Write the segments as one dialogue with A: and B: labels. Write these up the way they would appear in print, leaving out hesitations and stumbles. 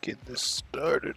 A: Get this started.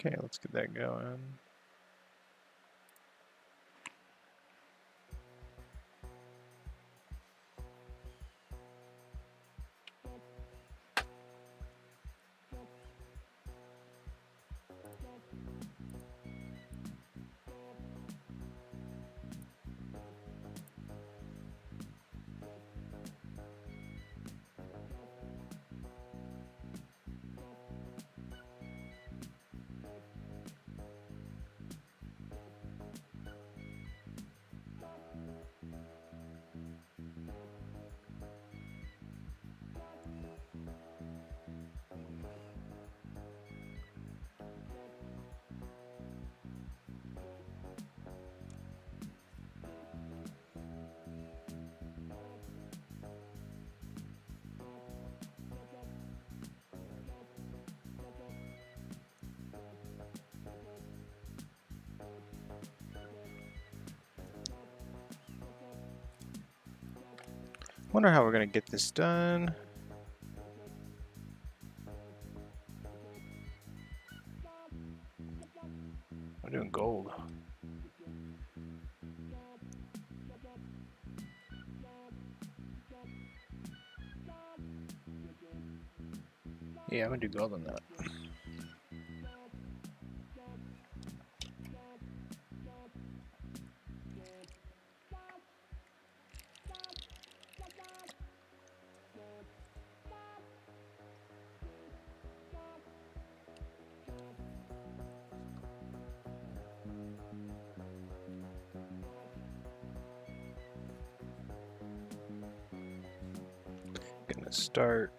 A: Okay, let's get that going. Wonder how we're gonna get this done. We're doing gold. Yeah, I'm gonna do gold on that. Gonna start,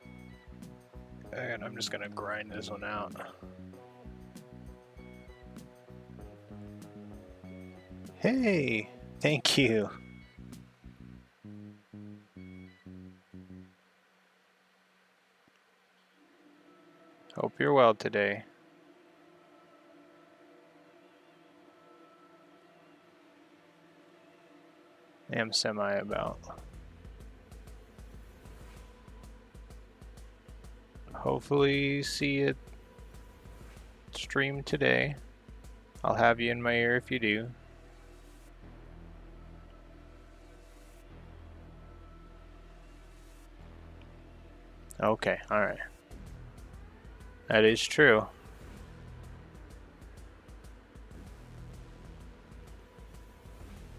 A: and I'm just gonna grind this one out. Hey, thank you. Hope you're well today. I am semi about. Hopefully see it stream today. I'll have you in my ear if you do. Okay, alright. That is true.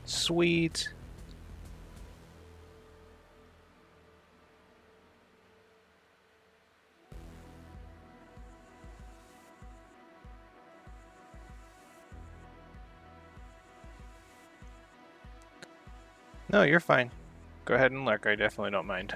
A: Sweet. No, you're fine. Go ahead and lurk. I definitely don't mind.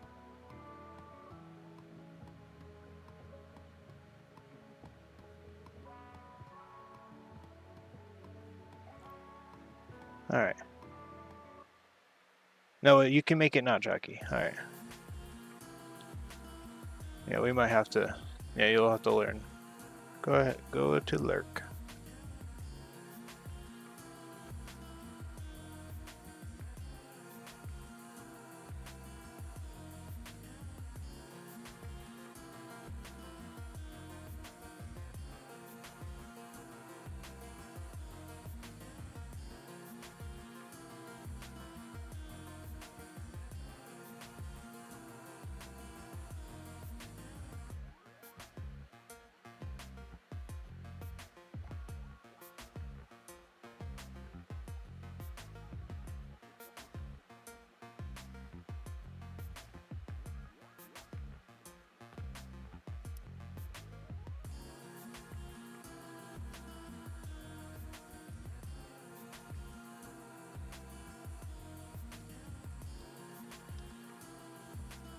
A: Alright. No, you can make it not jockey. Alright. Yeah, we might have to... Yeah, you'll have to learn. Go ahead. Go to lurk.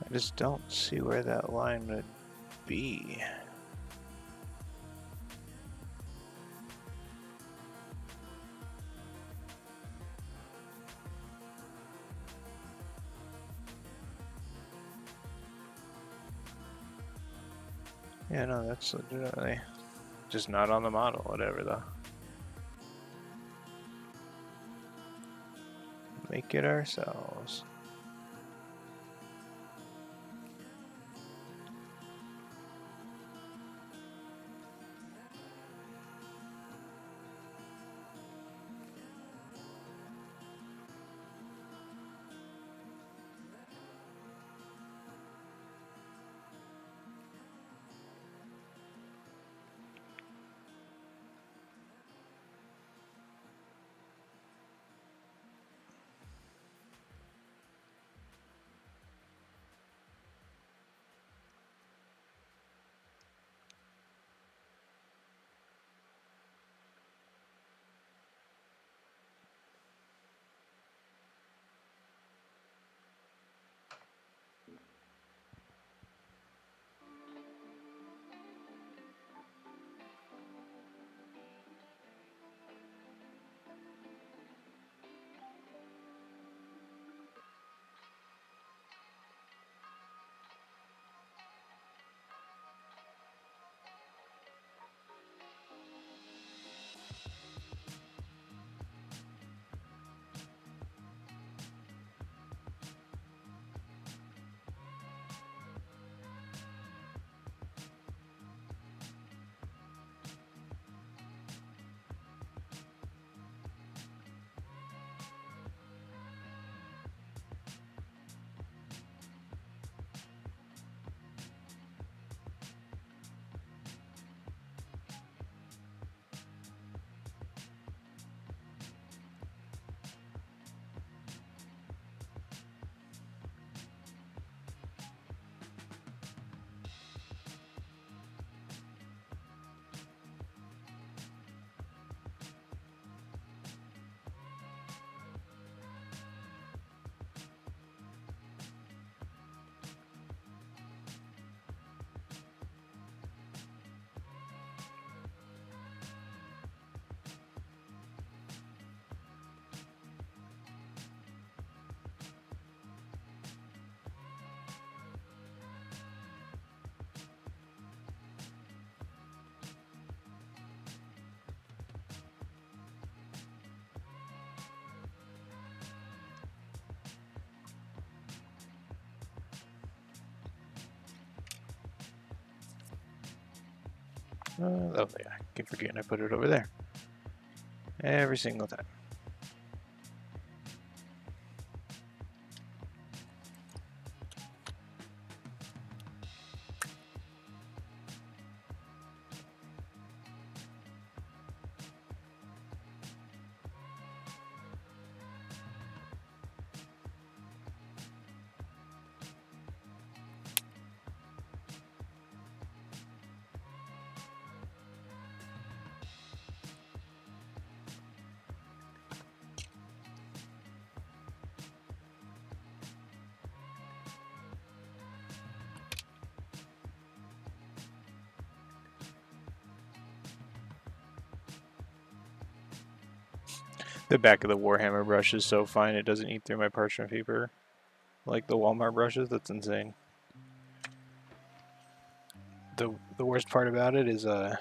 A: I just don't see where that line would be. Yeah, no, that's legitimately just not on the model, whatever though. Make it ourselves. Lovely. I keep forgetting I put it over there. Every single time. The back of the warhammer brush is so fine it doesn't eat through my parchment paper like the Walmart brushes. That's insane. The worst part about it is the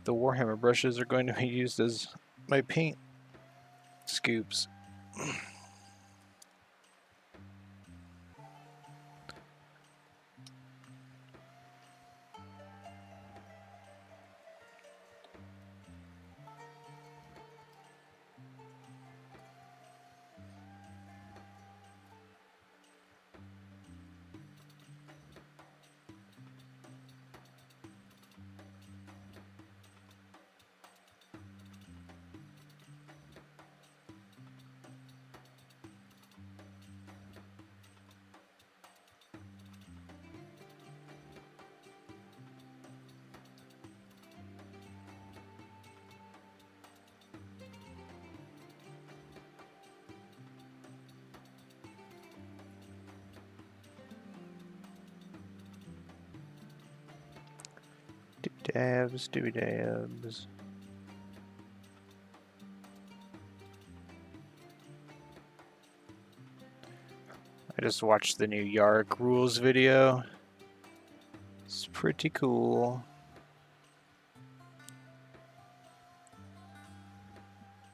A: warhammer brushes are going to be used as my paint scoops. Dabs, doobie dabs. I just watched the new Yarg rules video. It's pretty cool.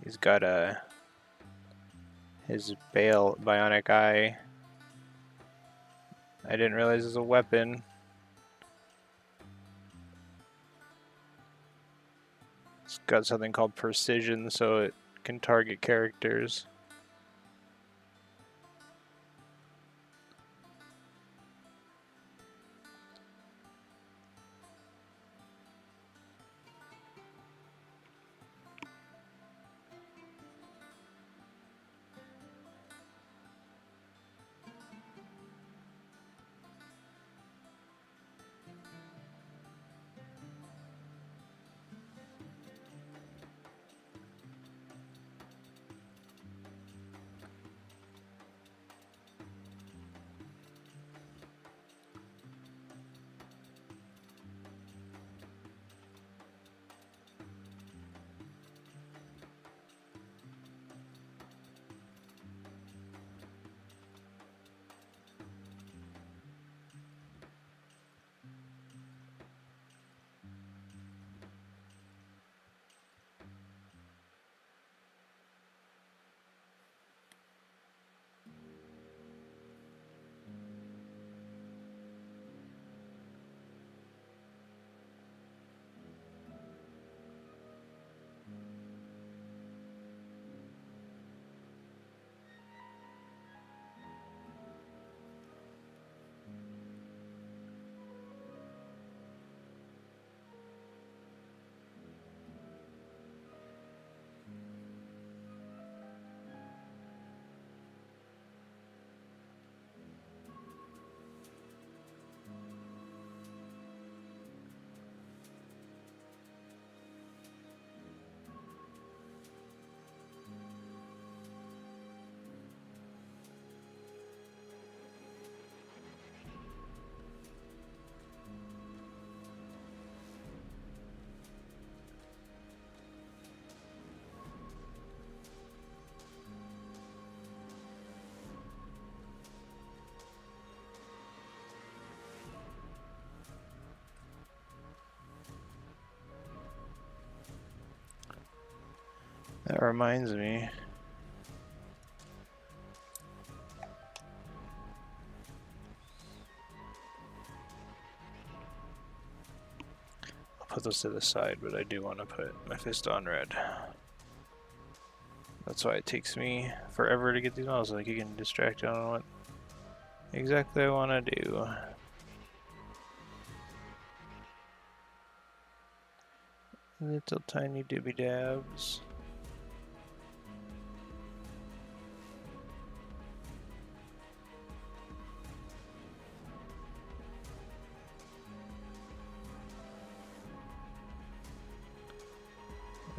A: He's got his bionic eye. I didn't realize it was a weapon. It's got something called precision, so it can target characters. That reminds me. I'll put those to the side, but I do want to put my fist on red. That's why it takes me forever to get these models. Like, you can distract on what exactly I want to do. Little tiny doobie dabs.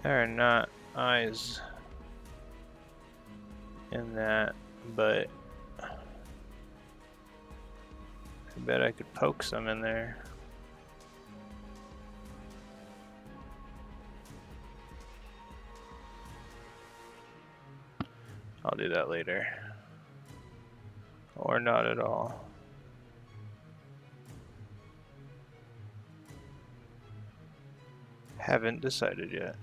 A: There are not eyes in that, but I bet I could poke some in there. I'll do that later. Or not at all. Haven't decided yet.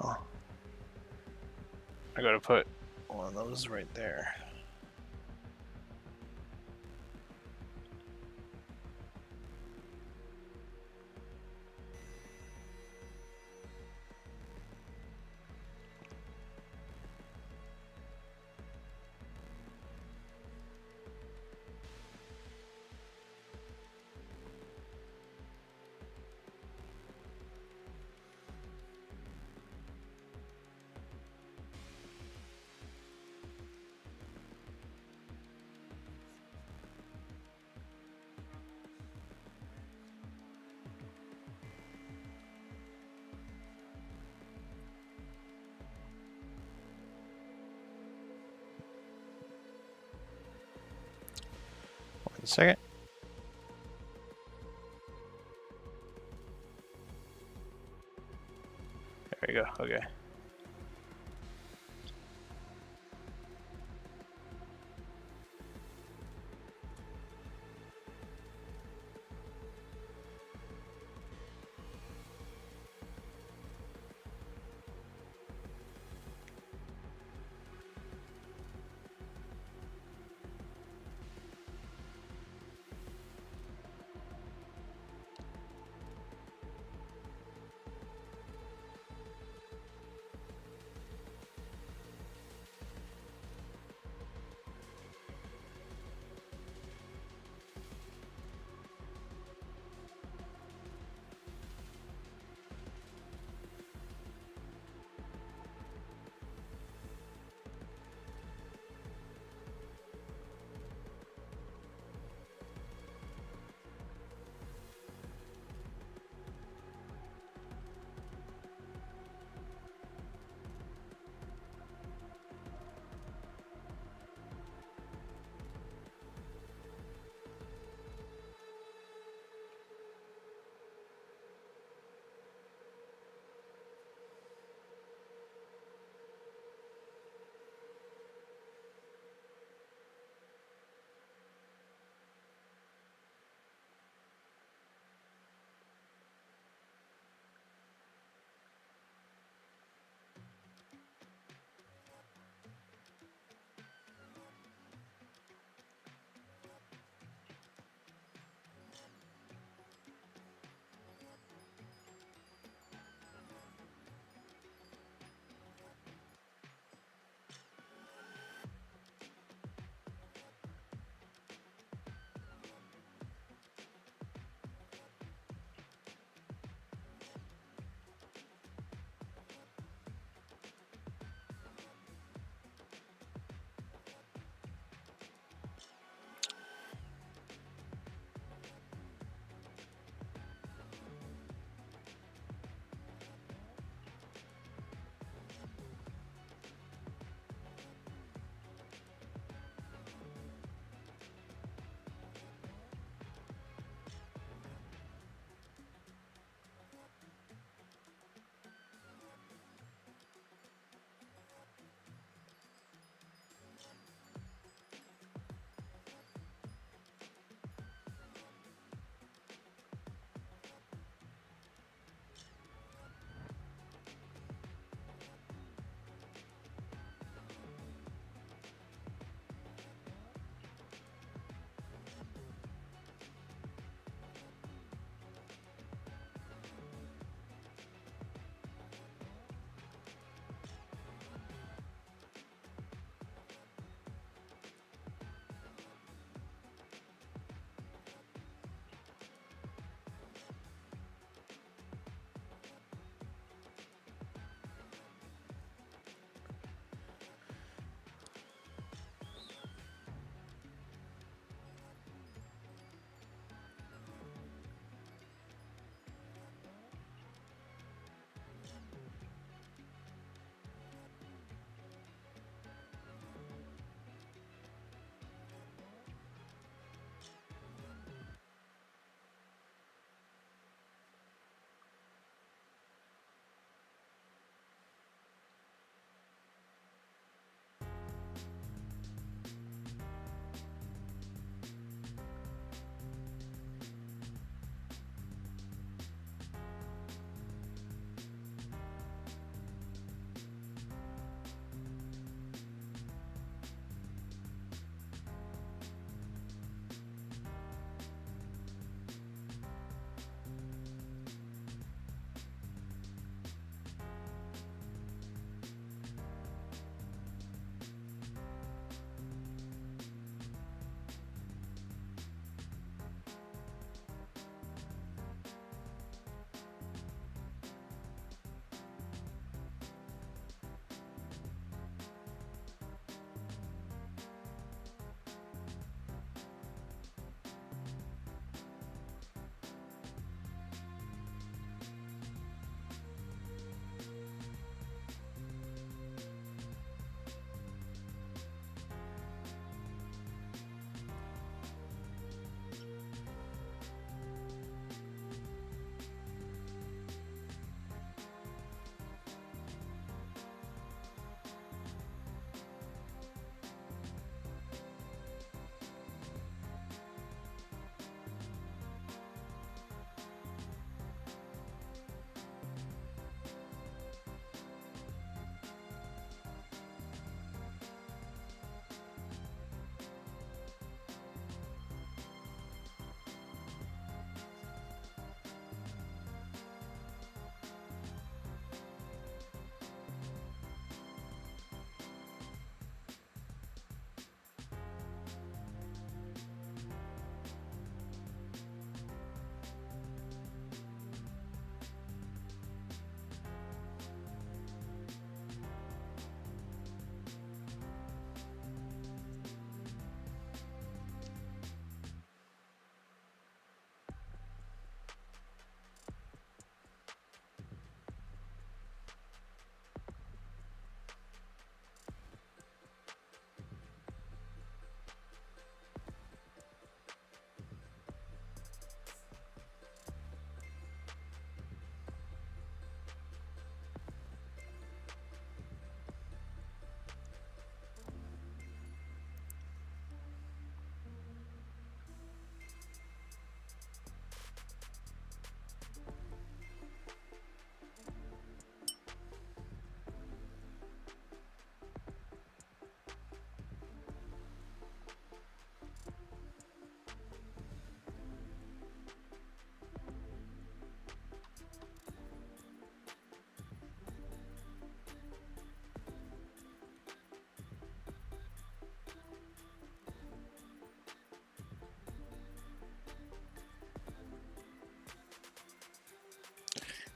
A: Oh. I gotta put one of those right there. One second. There you go. Okay.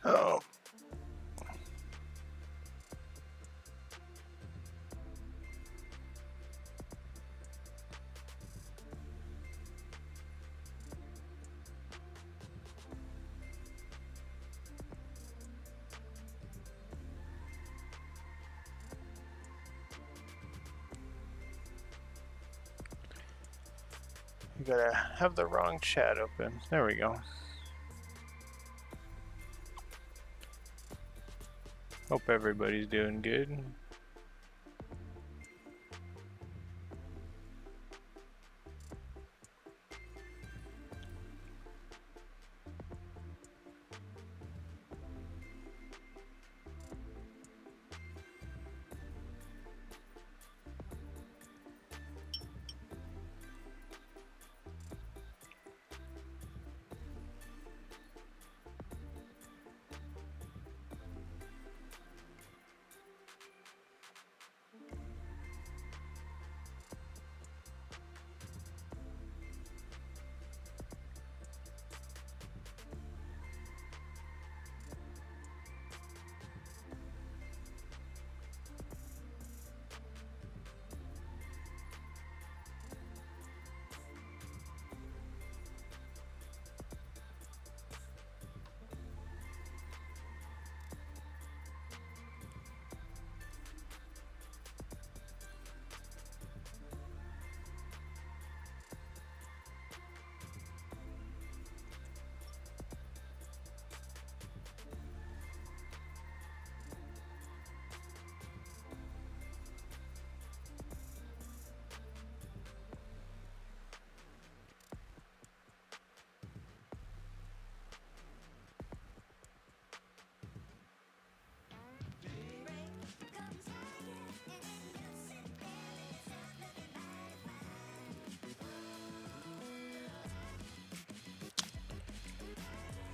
A: Oh. You gotta have the wrong chat open. There we go. Hope everybody's doing good.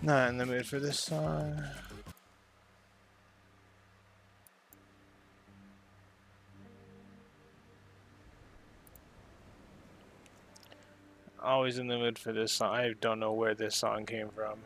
A: Not in the mood for this song. Always in the mood for this song. I don't know where this song came from.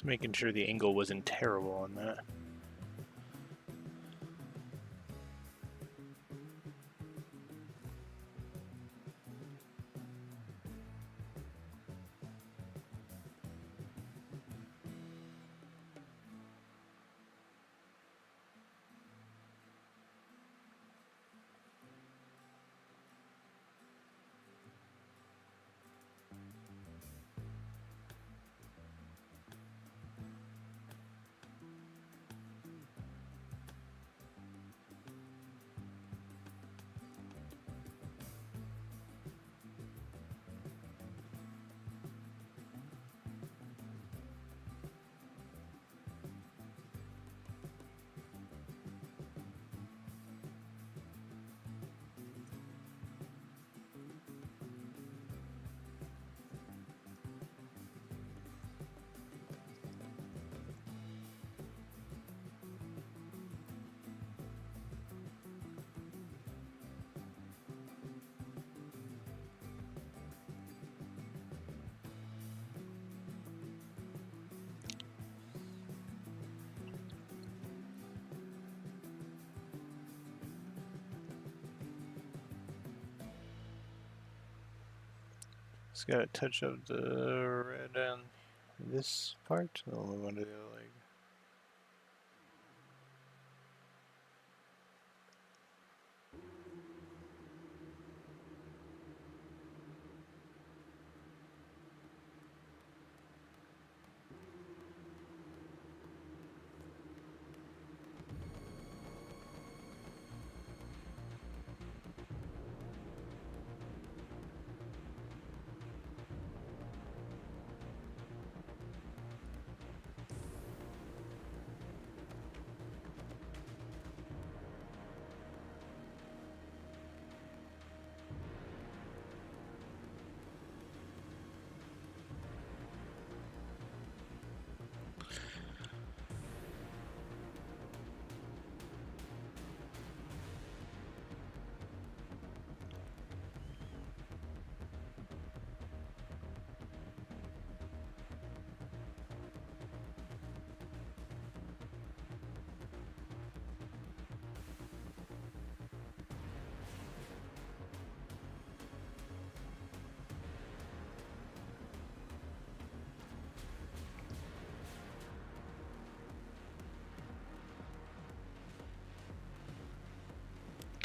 A: Just making sure the angle wasn't terrible on that. Just gotta touch up the red on this part, the only one to the other leg.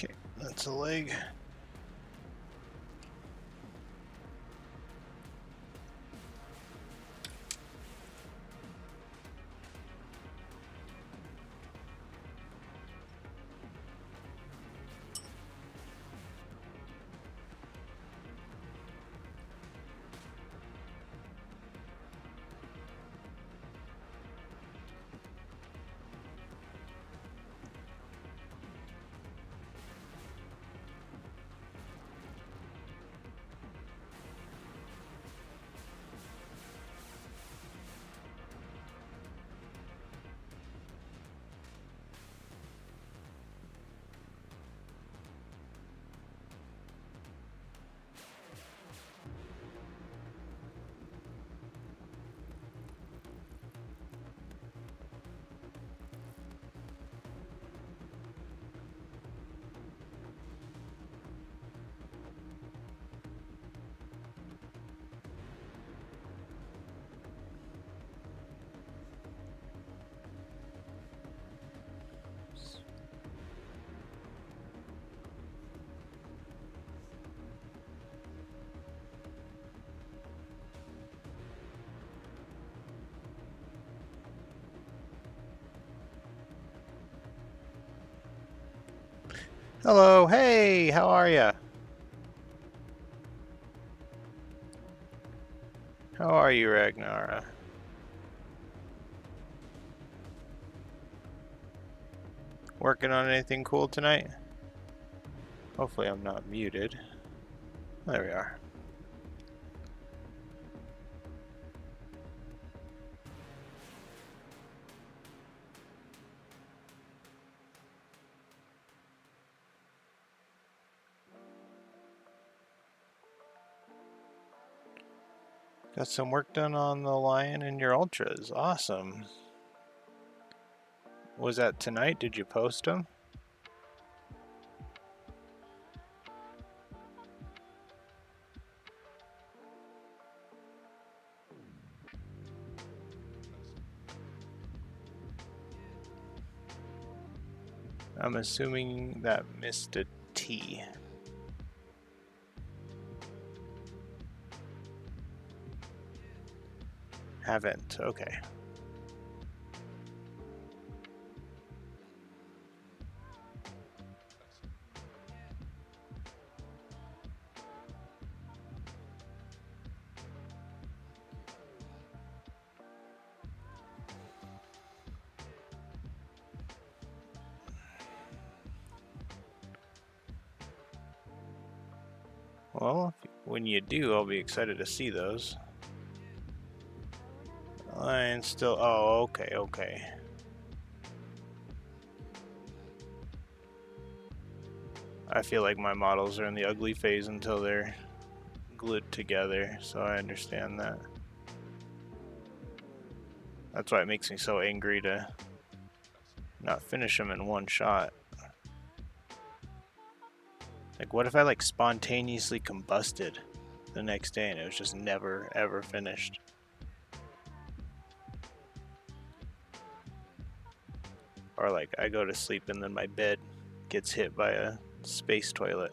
A: Okay, that's a leg. Hello, hey, how are ya? How are you, Ragnara? Working on anything cool tonight? Hopefully I'm not muted. There we are. Got some work done on the Lion and your Ultras. Awesome. Was that tonight? Did you post them? I'm assuming that missed a T. Haven't. Okay. Well, when you do, I'll be excited to see those. Line still. Oh, okay, okay. I feel like my models are in the ugly phase until they're glued together, so I understand that. That's why it makes me so angry to not finish them in one shot. Like, what if I like spontaneously combusted the next day and it was just never ever finished? Or like I go to sleep and then my bed gets hit by a space toilet.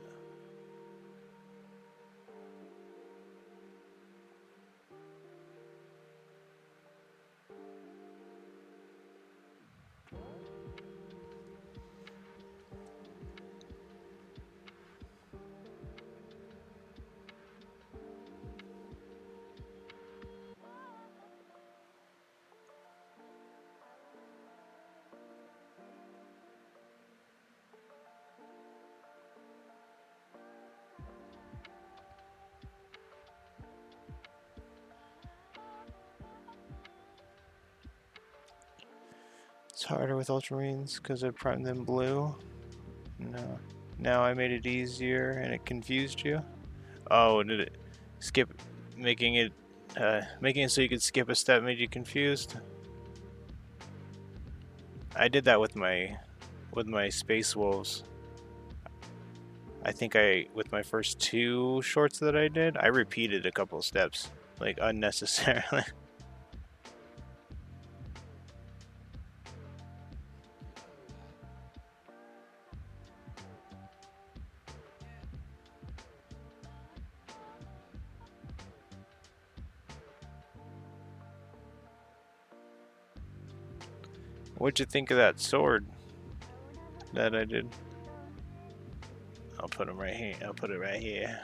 A: It's harder with Ultramarines because I primed them blue. No. Now I made it easier and it confused you? Oh, did it skip making it so you could skip a step made you confused? I did that with my Space Wolves. I think with my first 2 shorts that I did, I repeated a couple steps, like unnecessarily. What'd you think of that sword that I did? I'll put them right here. I'll put it right here.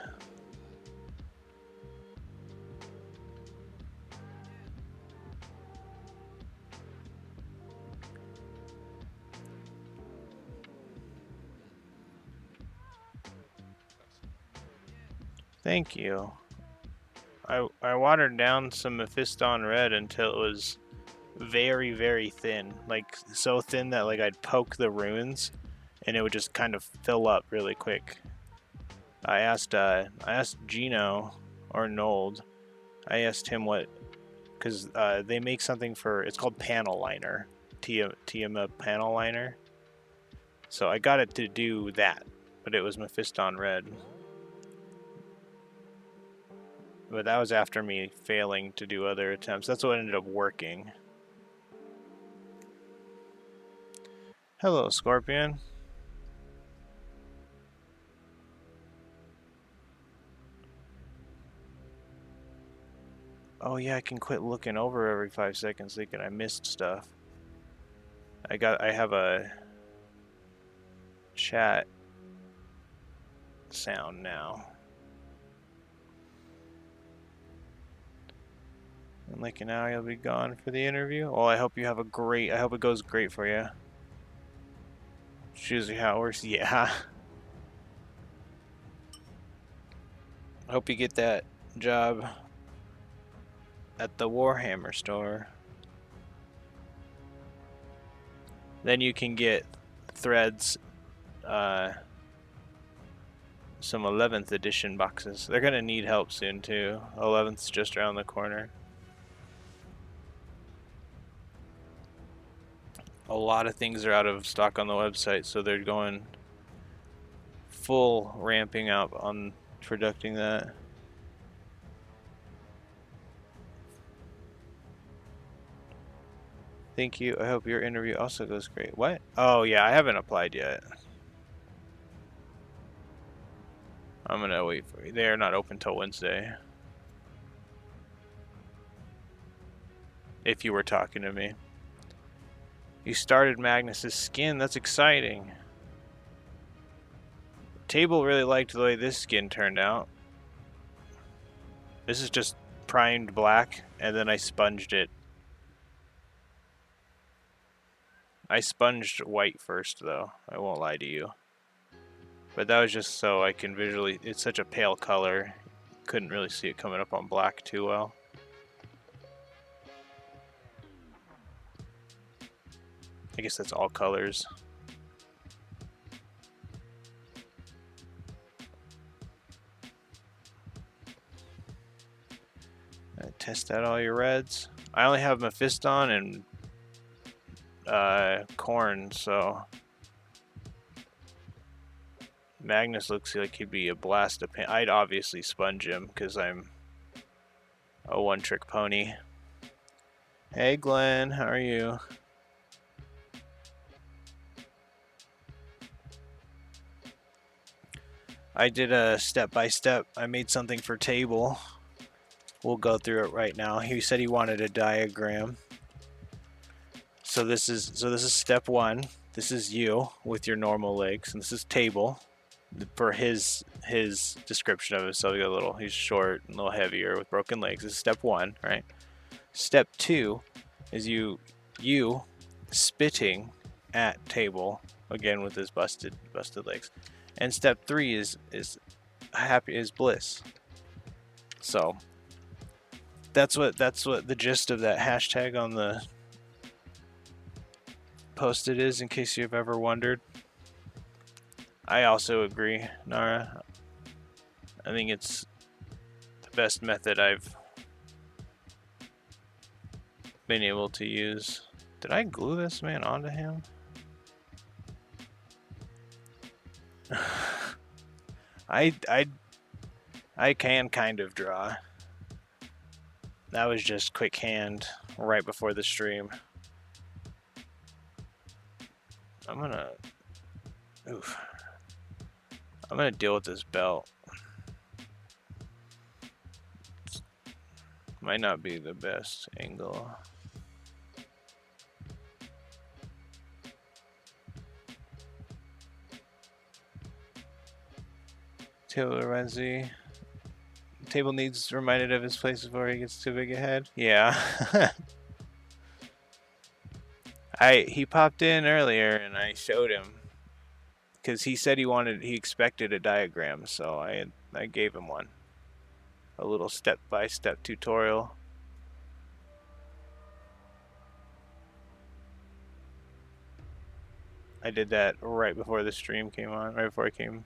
A: Thank you. I watered down some Mephiston Red until it was very, very thin. Like, so thin that like I'd poke the runes and it would just kind of fill up really quick. I asked Gino or Nold. I asked him what, because they make something for, it's called panel liner, Tiamat panel liner. So I got it to do that, but it was Mephiston Red. But that was after me failing to do other attempts. That's what ended up working. Hello, Scorpion. Oh yeah, I can quit looking over every 5 seconds thinking I missed stuff. I have a chat sound now. In like an hour you'll be gone for the interview. Well, I hope it goes great for you. Choose how it works. Yeah. I hope you get that job at the Warhammer store. Then you can get threads some 11th edition boxes. They're gonna need help soon too. 11th's just around the corner. A lot of things are out of stock on the website, so they're going full ramping up on producing that. Thank you. I hope your interview also goes great. What? Oh yeah, I haven't applied yet. I'm gonna wait for you. They're not open till Wednesday. If you were talking to me. You started Magnus's skin. That's exciting. Table really liked the way this skin turned out. This is just primed black, and then I sponged it. I sponged white first, though. I won't lie to you. But that was just so I can visually... It's such a pale color. Couldn't really see it coming up on black too well. I guess that's all colors. Test out all your reds. I only have Mephiston and Corn, so Magnus looks like he'd be a blast of paint. I'd obviously sponge him because I'm a one-trick pony. Hey Glenn, how are you? I did a step-by-step. I made something for table. We'll go through it right now. He said he wanted a diagram. So this is step one. This is you with your normal legs, and this is table for his description of himself. He's short and a little heavier with broken legs. This is step one, right? Step two is you spitting at table again with his busted legs. And step three is bliss. So that's what the gist of that hashtag on the posted is, in case you've ever wondered. I also agree, Nara. I think it's the best method I've been able to use. Did I glue this man onto him? I can kind of draw. That was just quick hand right before the stream. I'm gonna deal with this belt. Might not be the best angle. Table Lorenzi. Table needs reminded of his place before he gets too big ahead. Yeah. He popped in earlier and I showed him because he said he expected a diagram, so I gave him one. A little step-by-step tutorial. I did that right before the stream came on, right before I came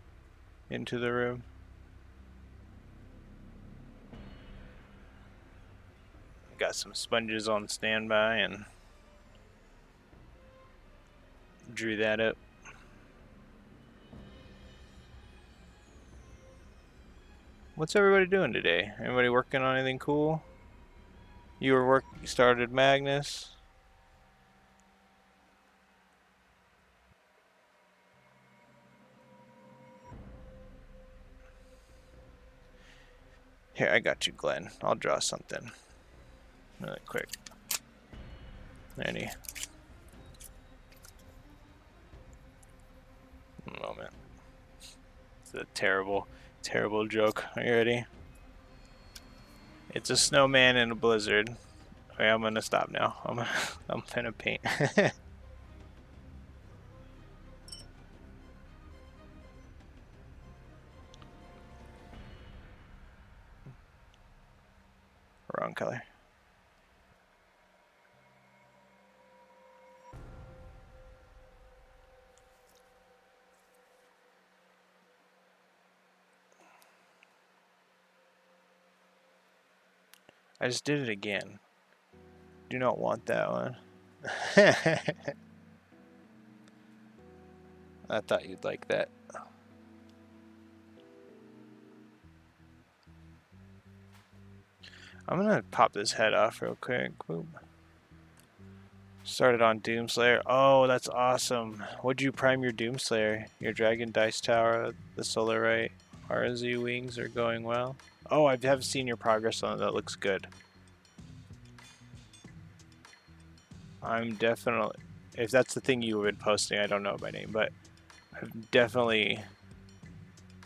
A: into the room. Got some sponges on standby and drew that up. What's everybody doing today? Anybody working on anything cool? You started Magnus. Here, I got you, Glenn. I'll draw something really quick. Any moment. It's a terrible joke. Are you ready? It's a snowman in a blizzard. Okay, I'm gonna stop now. I'm gonna paint. Wrong color. I just did it again. Do not want that one. I thought you'd like that. I'm gonna pop this head off real quick. Boom. Started on Doomslayer. Oh, that's awesome. Would you prime your Doomslayer? Your Dragon Dice Tower, the Solarite, RZ wings are going well. Oh, I have seen your progress on it. That looks good. I'm definitely... If that's the thing you've been posting, I don't know by name, but I've definitely...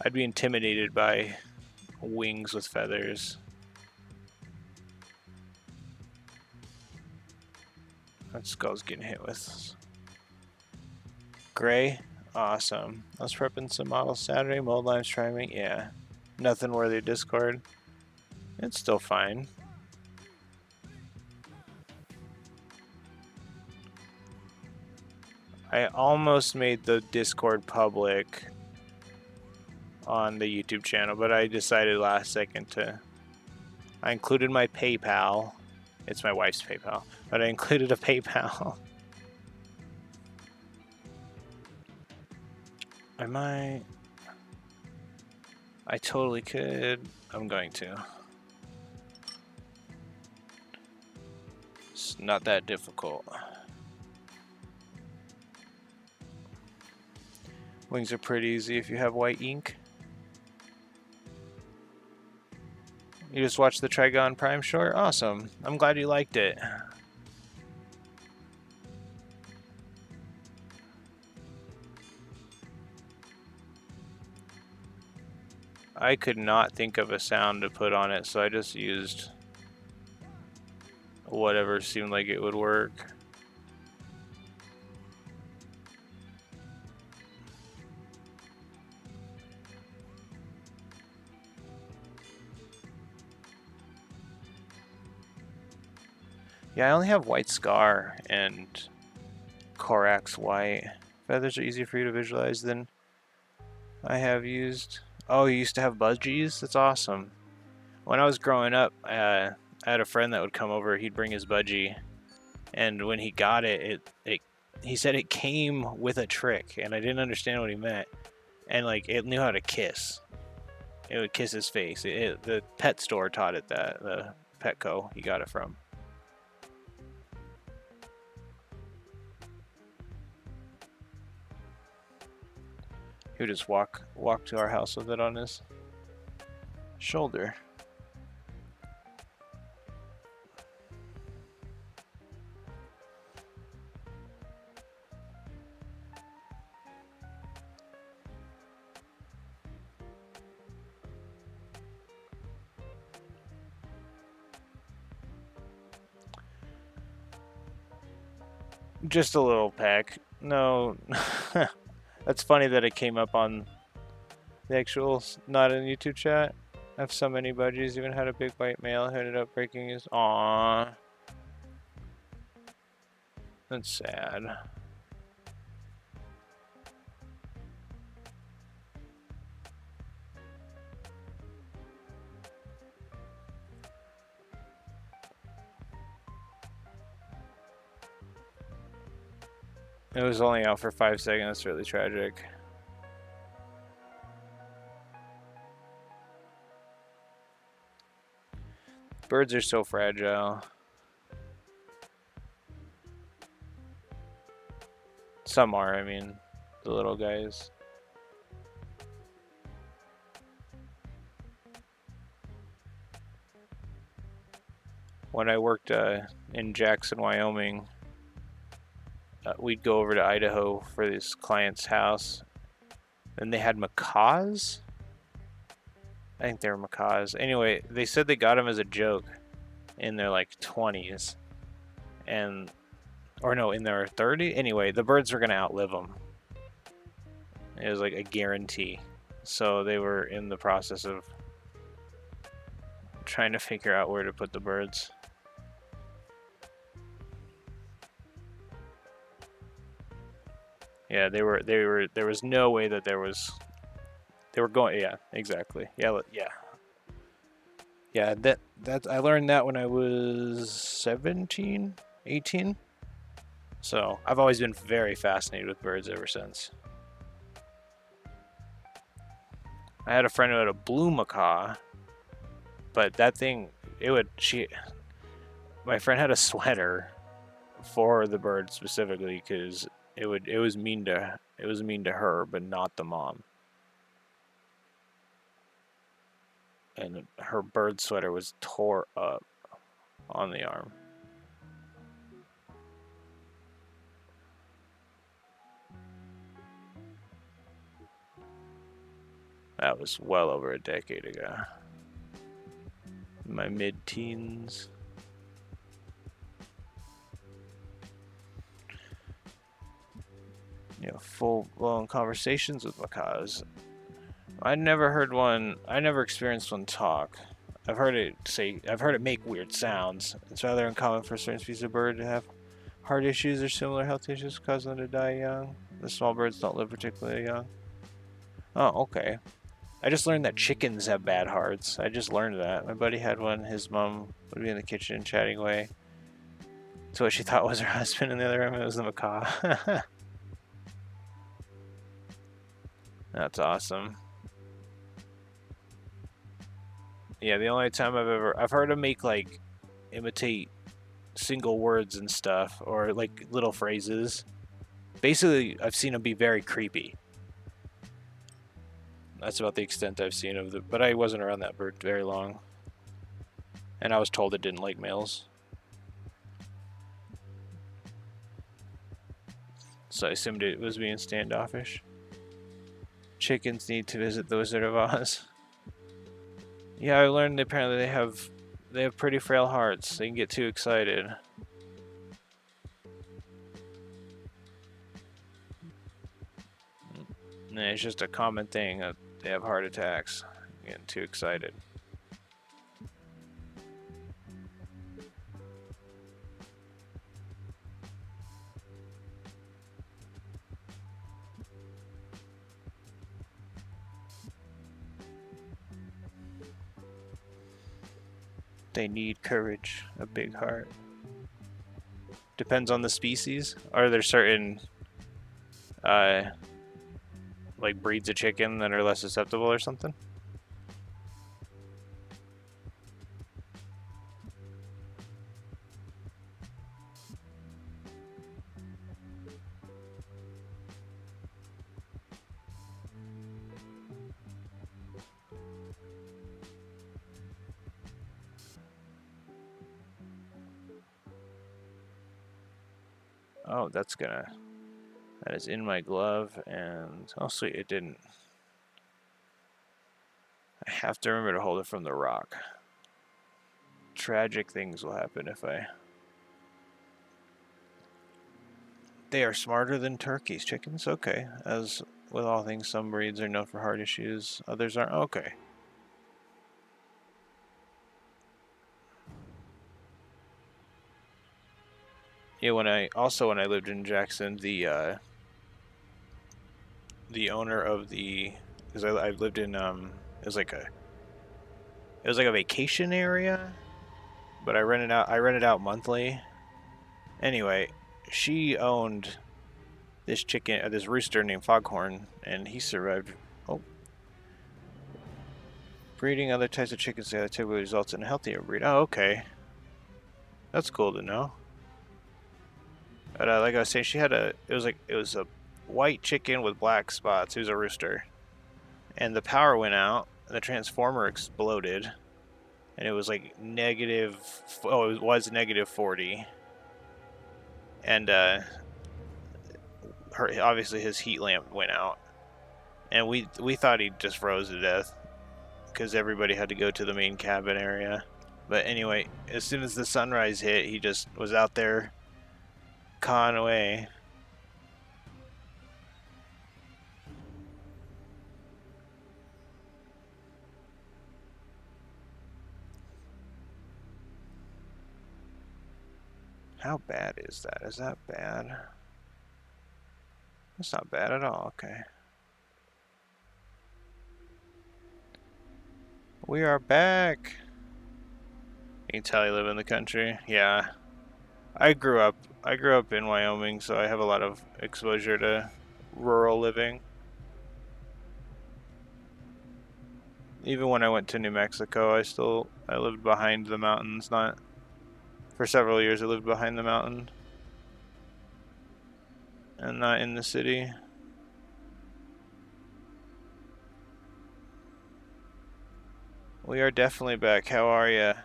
A: I'd be intimidated by wings with feathers. That skull's getting hit with. Gray? Awesome. I was prepping some models Saturday. Mold lines triming. Yeah. Nothing worthy of Discord. It's still fine. I almost made the Discord public on the YouTube channel, but I decided last second to... I included my PayPal. It's my wife's PayPal, but I included a PayPal. I might... I totally could. I'm going to. It's not that difficult. Wings are pretty easy if you have white ink. You just watched the Trigon Prime short? Awesome. I'm glad you liked it. I could not think of a sound to put on it, so I just used whatever seemed like it would work. Yeah, I only have White Scar and Korax White. Feathers are easier for you to visualize than I have used. Oh, you used to have budgies? That's awesome. When I was growing up, I had a friend that would come over. He'd bring his budgie, and when he got it, he said it came with a trick, and I didn't understand what he meant. And like, it knew how to kiss. It would kiss his face. The pet store taught it that. The Petco he got it from. He would just walk to our house with it on his shoulder. Just a little pack. No. That's funny that it came up on the actual, not in YouTube chat. I have so many budgies, even had a big white male who ended up breaking his... Aww. That's sad. It was only out for 5 seconds. That's really tragic. Birds are so fragile. Some are, I mean, the little guys. When I worked in Jackson, Wyoming, we'd go over to Idaho for this client's house, and they had macaws. I think they were macaws. Anyway, they said they got them as a joke in their like 20s, and or no, in their 30s. Anyway, the birds were gonna outlive them. It was like a guarantee. So they were in the process of trying to figure out where to put the birds. Yeah, they were. There was no way that there was. They were going. Yeah, exactly. Yeah, yeah. Yeah, that I learned that when I was 17, 18. So I've always been very fascinated with birds ever since. I had a friend who had a blue macaw, but that thing, it would she. My friend had a sweater for the bird specifically because it was mean to her, but not the mom. And her bird sweater was tore up on the arm. That was well over a decade ago. My mid-teens. Full-blown conversations with macaws. I never heard one. I never experienced one talk. I've heard it make weird sounds. It's rather uncommon for certain species of bird to have heart issues or similar health issues causing them to die young. The small birds don't live particularly young. Oh, okay. I just learned that chickens have bad hearts. I just learned that. My buddy had one. His mom would be in the kitchen chatting away to what she thought was her husband in the other room. It was the macaw. That's awesome. Yeah, the only time I've heard him make like imitate single words and stuff or like little phrases. Basically, I've seen him be very creepy. That's about the extent I've seen of the. But I wasn't around that bird very long, and I was told it didn't like males, so I assumed it was being standoffish. Chickens need to visit the Wizard of Oz. Yeah, I learned apparently they have pretty frail hearts. They can get too excited. And it's just a common thing that they have heart attacks, getting too excited. They need courage, a big heart. Depends on the species. Are there certain uh, like breeds of chicken that are less susceptible or something? Oh, that is in my glove, and oh sweet, it didn't. I have to remember to hold it from the rock. Tragic things will happen if I. They are smarter than turkeys. Chickens, okay. As with all things, some breeds are known for heart issues, others aren't. Okay. Yeah, when I lived in Jackson, the owner of the because I lived in it was like a vacation area, but I rented out monthly. Anyway, she owned this rooster named Foghorn, and he survived. Oh, breeding other types of chickens together typically results in a healthier breed. Oh, okay, that's cool to know. But like I was saying, it was a white chicken with black spots. It was a rooster, and the power went out, and the transformer exploded, and it was like negative. Oh, it was negative 40, and obviously his heat lamp went out, and we thought he just froze to death because everybody had to go to the main cabin area. But anyway, as soon as the sunrise hit, he just was out there cawing away. How bad is that? Is that bad? That's not bad at all. Okay. We are back. You can tell you live in the country. Yeah. I grew up in Wyoming, so I have a lot of exposure to rural living. Even when I went to New Mexico, I lived behind the mountains, not for several years I lived behind the mountain and not in the city. We are definitely back. How are ya?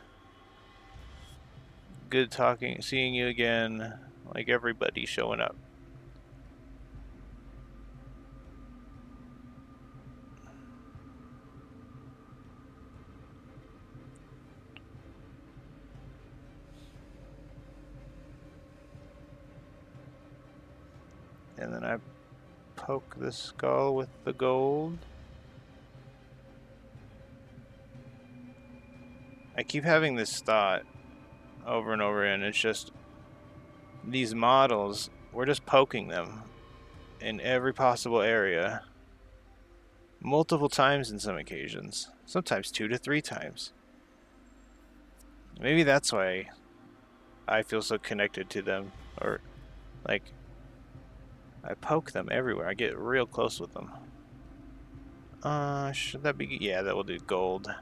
A: Good seeing you again. Like everybody showing up. And then I poke the skull with the gold. I keep having this thought over and over again. It's just these models, we're just poking them in every possible area. Multiple times in some occasions. Sometimes 2 to 3 times. Maybe that's why I feel so connected to them. Or, like, I poke them everywhere. I get real close with them. Should that be... Yeah, that will do gold.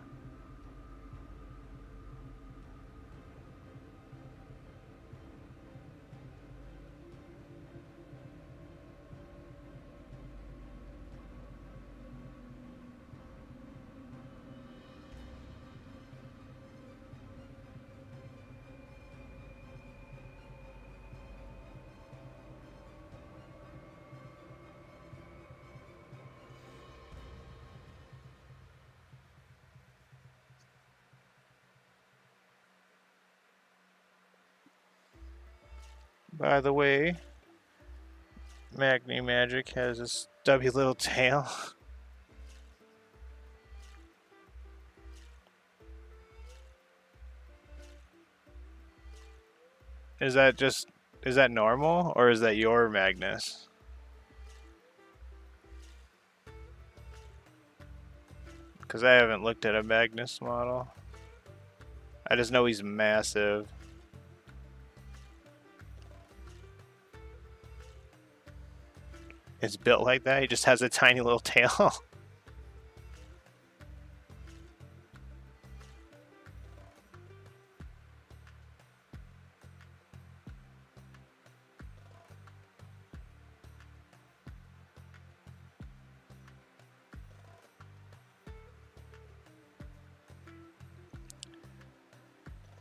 A: By the way, Magni Magic has a stubby little tail. Is that normal, or is that your Magnus? Because I haven't looked at a Magnus model. I just know he's massive. It's built like that? He just has a tiny little tail?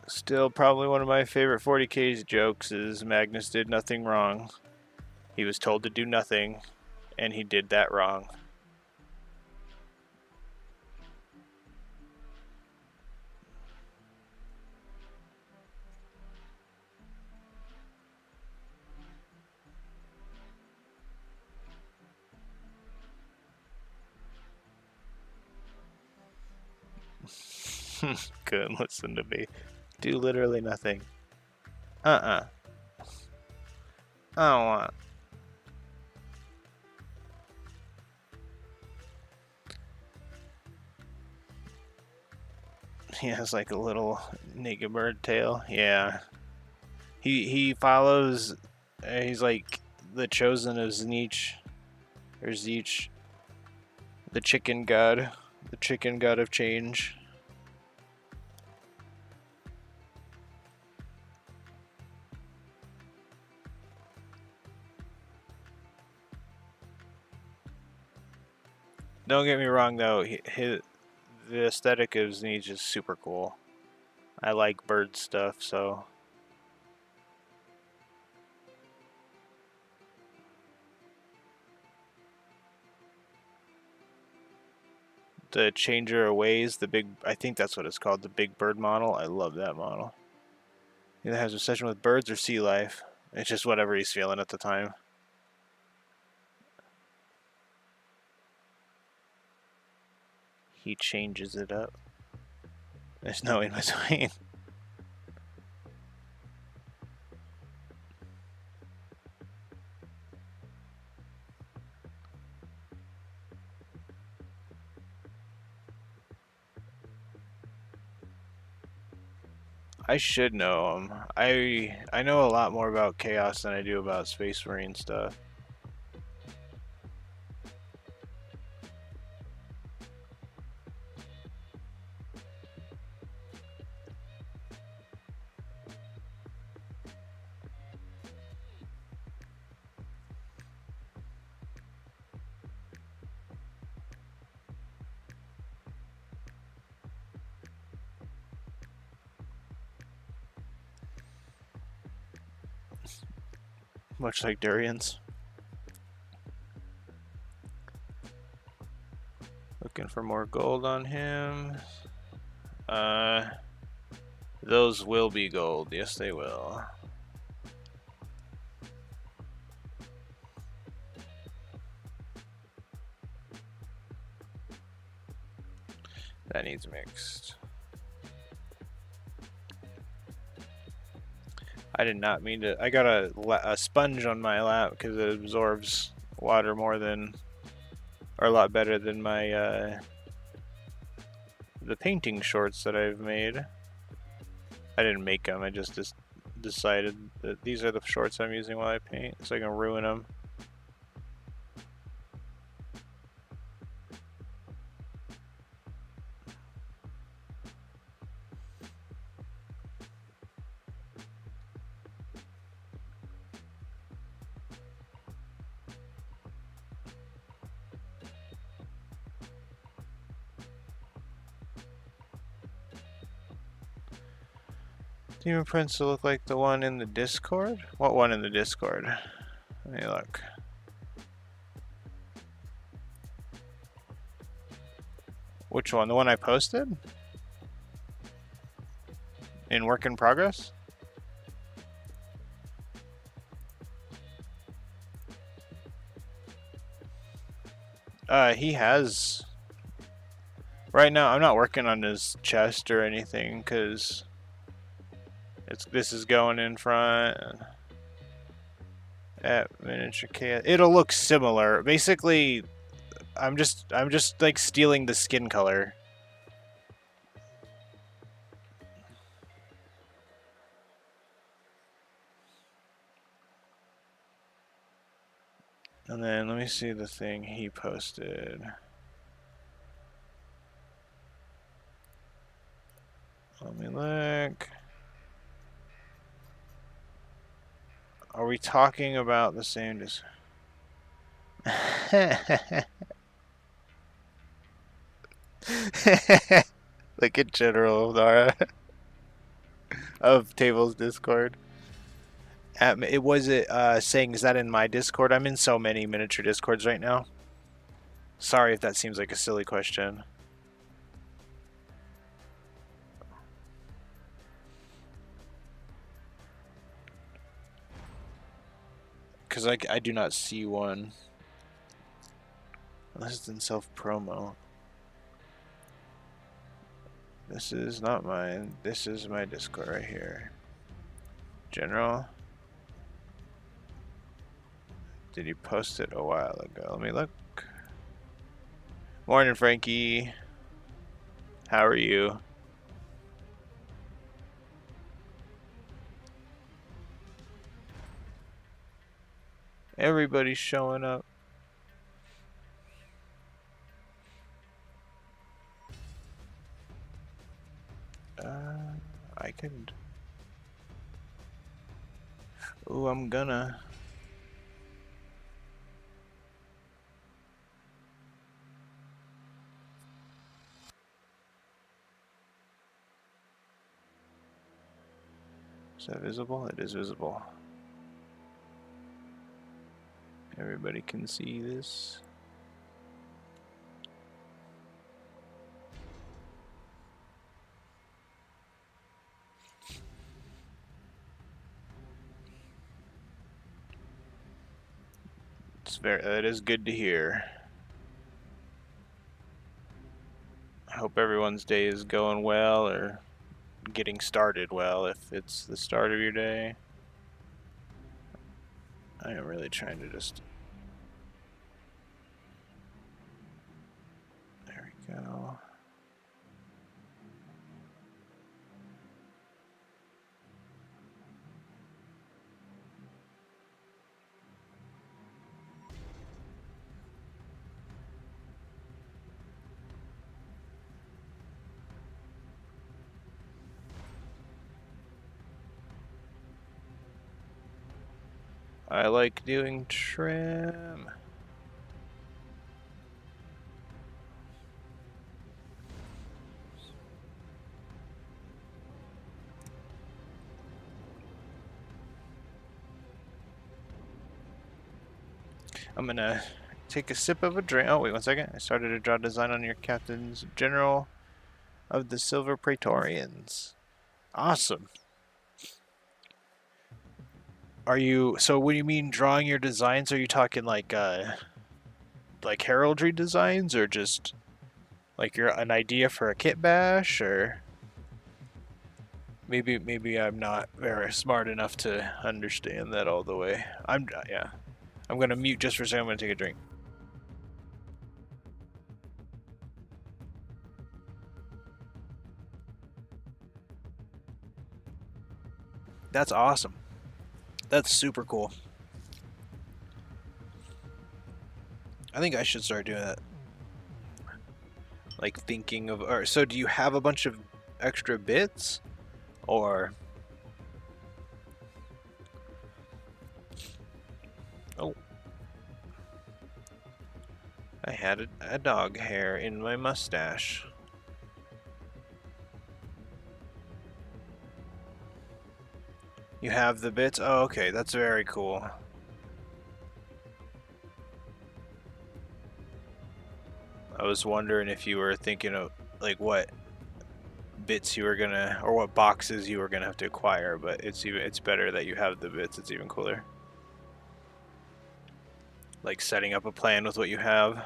A: Still, probably one of my favorite 40K's jokes is Magnus did nothing wrong. He was told to do nothing, and he did that wrong. Couldn't listen to me. Do literally nothing. I don't want. He has like a little naked bird tail. Yeah. He follows. He's like the chosen of Zinich, or Zeech, the chicken god of change. Don't get me wrong though, the aesthetic of Zinich is super cool. I like bird stuff, so the changer of ways, I think that's what it's called, the big bird model. I love that model. He either has an obsession with birds or sea life. It's just whatever he's feeling at the time. He changes it up. There's no in between. I should know them. I know a lot more about Chaos than I do about Space Marine stuff. Much like Durian's. Looking for more gold on him. Those will be gold. Yes, they will. That needs mixed. I did not mean to. I got a sponge on my lap because it absorbs water more than, or a lot better than my the painting shorts that I've made. I didn't make them. I just decided that these are the shorts I'm using while I paint, so I can ruin them. Demon prints to look like the one in the Discord? What one in the Discord? Let me look. Which one? The one I posted? In work in progress? He has... Right now, I'm not working on his chest or anything, because... This is going in front. At miniature chaos. It'll look similar. Basically, I'm just like stealing the skin color. And then let me see the thing he posted. Let me look. Are we talking about the same? Like in general, Nara, of Tables Discord. It was it saying, is that in my Discord? I'm in so many miniature Discords right now. Sorry if that seems like a silly question. Because I do not see one. Unless it's in self-promo. This is not mine. This is my Discord right here. General. Did you post it a while ago? Let me look. Morning, Frankie. How are you? Everybody's showing up. I could. Ooh, I'm gonna. Is that visible? It is visible. Everybody can see this. That is good to hear. I hope everyone's day is going well or getting started well if it's the start of your day. I am really trying to just... There we go. I like doing trim. I'm gonna take a sip of a drink. Oh, wait 1 second. I started to draw design on your Captain's General of the Silver Praetorians. Awesome. Are you, so what do you mean drawing your designs? Are you talking like heraldry designs, or just like an idea for a kit bash, or maybe I'm not very smart enough to understand that all the way. Yeah. I'm gonna mute just for a second. I'm gonna take a drink. That's awesome. That's super cool. I think I should start doing that. Like thinking of, or so do you have a bunch of extra bits, or? Oh. I had a dog hair in my mustache. You have the bits? Oh, okay, that's very cool. I was wondering if you were thinking of like what bits you were gonna, or what boxes you were gonna have to acquire, but it's better that you have the bits. It's even cooler. Like setting up a plan with what you have.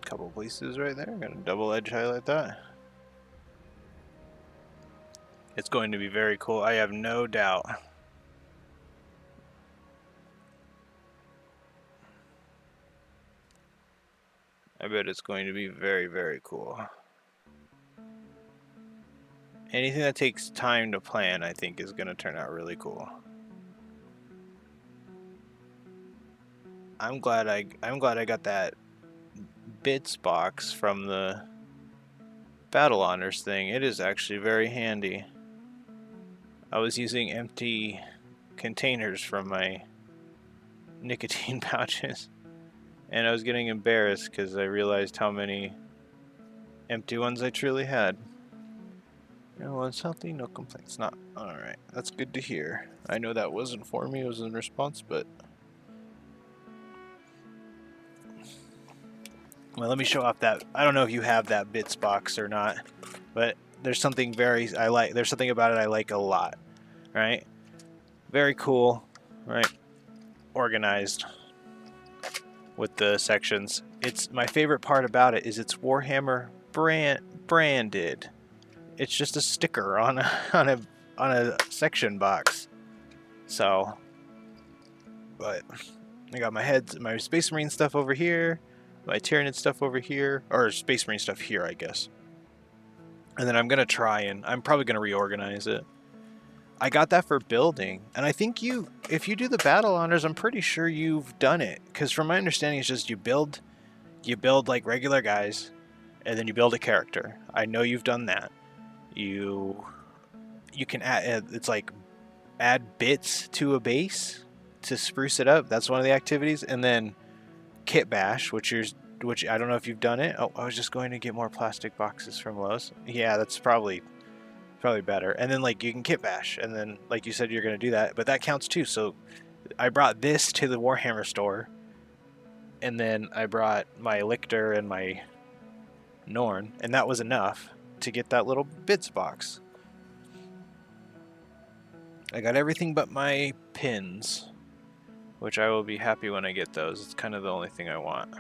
A: Couple places right there. I'm gonna double edge highlight that. It's going to be very cool. I have no doubt. I bet it's going to be very, very cool. Anything that takes time to plan, I think, is going to turn out really cool. I'm glad I got that bits box from the Battle Honors thing. It is actually very handy. I was using empty containers from my nicotine pouches, and I was getting embarrassed because I realized how many empty ones I truly had. Everyone's healthy, no complaints. Not alright. That's good to hear. I know that wasn't for me, it was in response, but well, let me show off that. I don't know if you have that bits box or not, but there's something there's something about it I like a lot. Right? Very cool, right? Organized with the sections. It's my favorite part about it is it's Warhammer branded. It's just a sticker on a section box. So, but I got my Space Marine stuff over here, my Tyranid stuff over here, or Space Marine stuff here, I guess. And then I'm gonna I'm probably gonna reorganize it. I got that for building, and I think if you do the Battle Honors, I'm pretty sure you've done it. Because from my understanding, it's just you build like regular guys, and then you build a character. I know you've done that. You can add, it's like add bits to a base to spruce it up. That's one of the activities. And then kit bash, which I don't know if you've done it. Oh, I was just going to get more plastic boxes from Lowe's. Yeah, that's probably better. And then like you can kit bash, and then like you said you're going to do that, but that counts too. So I brought this to the Warhammer store, and then I brought my Lictor and my Norn, and that was enough to get that little bits box. I got everything but my pins, which I will be happy when I get those. It's kind of the only thing I want.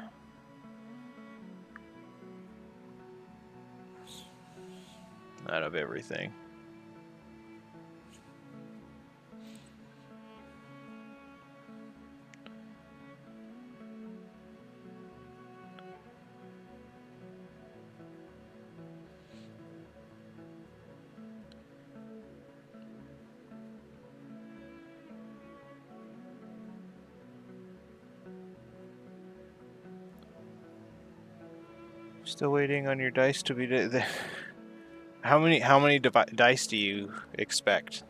A: Out of everything. Still waiting on your dice to be... How many dice do you expect?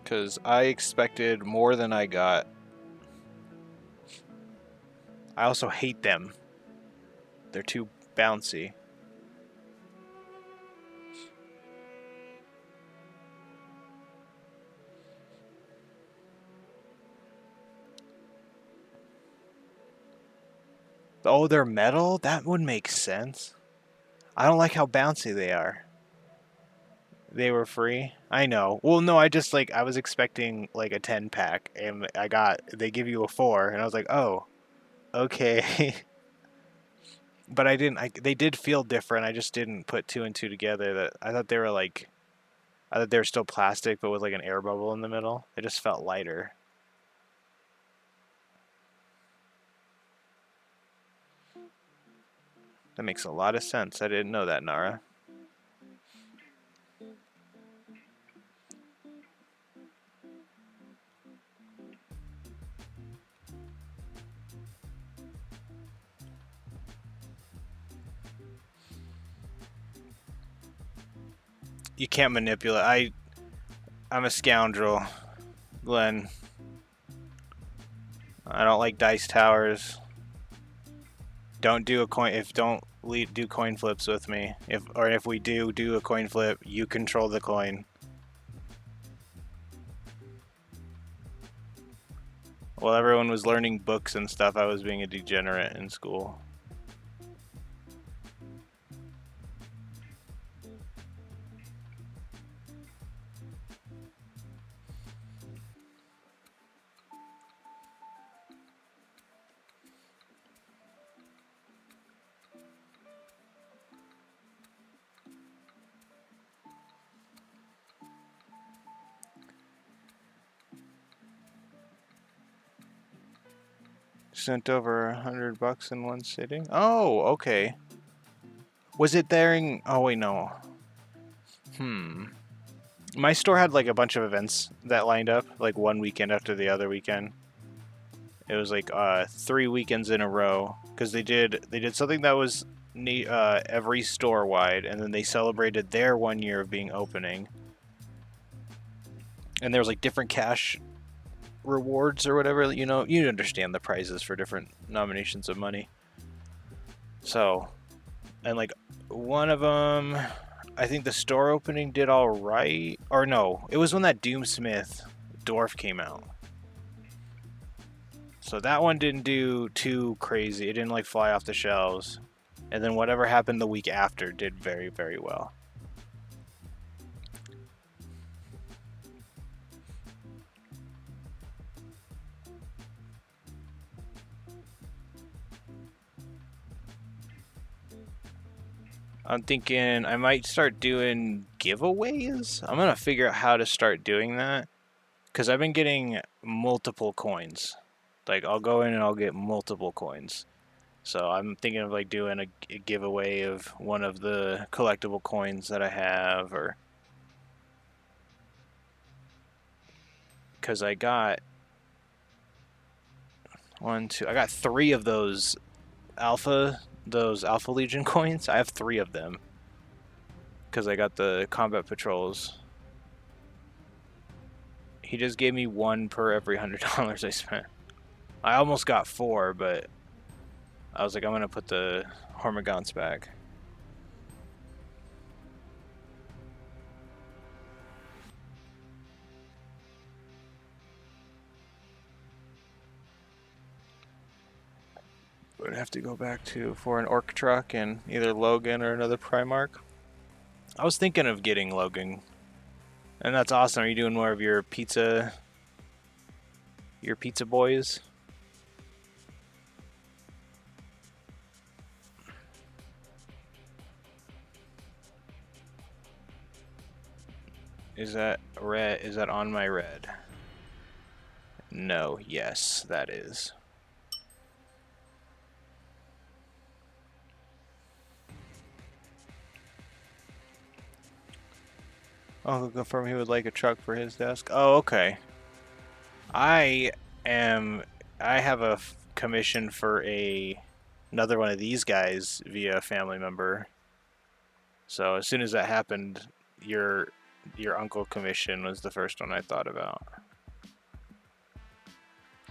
A: Because I expected more than I got. I also hate them. They're too bouncy. Oh, they're metal? That would make sense. I don't like how bouncy they are. They were free? I know. Well, no, I just I was expecting like a 10 pack and they give you a 4 and I was like, "Oh, okay." But I didn't they did feel different. I just didn't put 2 and 2 together. That I thought they were still plastic but with like an air bubble in the middle. They just felt lighter. That makes a lot of sense. I didn't know that, Nara. You can't manipulate. I'm a scoundrel, Glenn. I don't like dice towers. Don't do a coin do coin flips with me. If we do a coin flip, you control the coin. While everyone was learning books and stuff, I was being a degenerate in school. Sent over $100 in one sitting. Oh, okay. Was it there in... Oh, wait, no. My store had like a bunch of events that lined up, like one weekend after the other weekend. It was like 3 weekends in a row because they did something that was every store wide, and then they celebrated their 1 year of being opening. And there was like different cash rewards or whatever, you understand the prizes for different nominations of money. So, and like one of them, I think the store opening did all right, or no, it was when that Doomsmith dwarf came out. So that one didn't do too crazy. It didn't like fly off the shelves. And then whatever happened the week after did very, very well. I'm thinking I might start doing giveaways. I'm going to figure out how to start doing that. Because I've been getting multiple coins. Like, I'll go in and I'll get multiple coins. So I'm thinking of like doing a giveaway of one of the collectible coins that I have, or... Because I got... I got 3 of those Alpha Legion coins. I have 3 of them. Because I got the combat patrols. He just gave me 1 per every $100 I spent. I almost got 4, but I was like, I'm going to put the Hormagaunts back. Would have to go back to for an orc truck and either Logan or another Primarch. I was thinking of getting Logan, and that's awesome. Are you doing more of your pizza boys? Is that red? Is that on my red? No. Yes, that is. Uncle confirmed he would like a truck for his desk. Oh, okay. I have a commission for another one of these guys via a family member. So as soon as that happened, your uncle commission was the first one I thought about.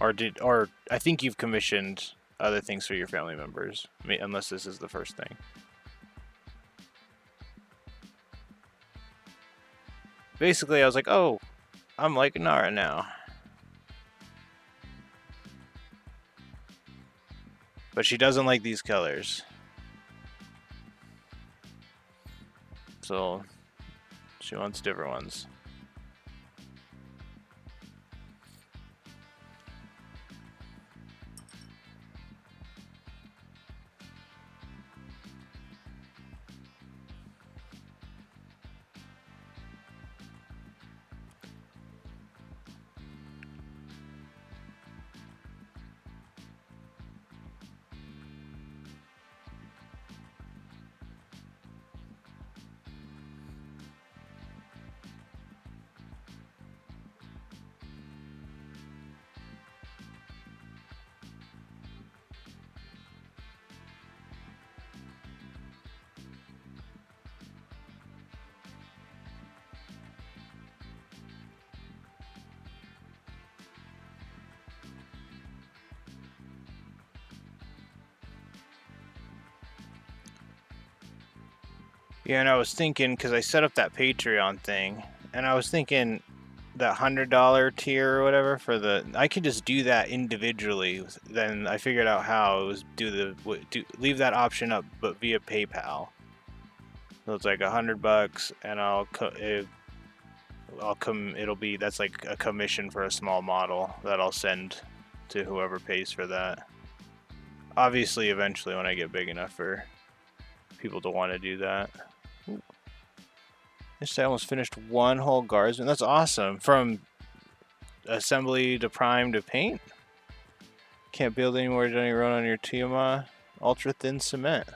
A: Or I think you've commissioned other things for your family members, unless this is the first thing. Basically, I was like, oh, I'm like Nara now. But she doesn't like these colors. So she wants different ones. Yeah, and I was thinking, because I set up that Patreon thing, and I was thinking that $100 tier or whatever for the, I could just do that individually. Then I figured out how it was leave that option up, but via PayPal. So it's like $100, and that's like a commission for a small model that I'll send to whoever pays for that. Obviously, eventually, when I get big enough for people to want to do that. I almost finished one whole guardsman. That's awesome. From assembly to prime to paint. Can't build anymore. Don't you run on your Tiamat ultra thin cement?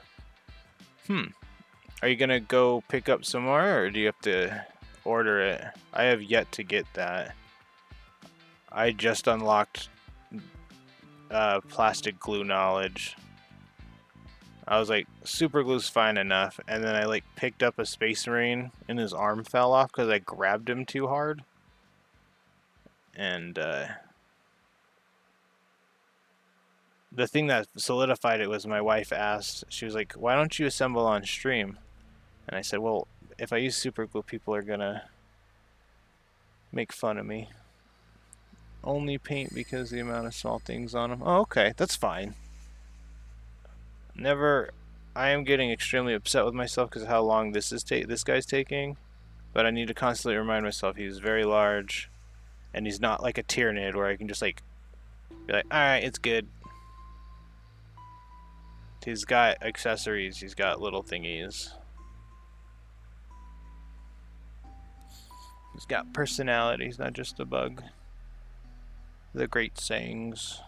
A: Are you gonna go pick up some more, or do you have to order it? I have yet to get that. I just unlocked plastic glue knowledge. I was like, super glue's fine enough, and then I like picked up a Space Marine and his arm fell off because I grabbed him too hard. And the thing that solidified it was my wife asked, she was like, why don't you assemble on stream? And I said, well, if I use super glue, people are gonna make fun of me. Only paint because the amount of small things on them. Oh, okay, that's fine. I am getting extremely upset with myself because of how long this guy's taking, but I need to constantly remind myself he's very large, and he's not like a Tyranid where I can just like be like, all right, it's good. He's got accessories. He's got little thingies. He's got personality. He's not just a bug. The great sayings.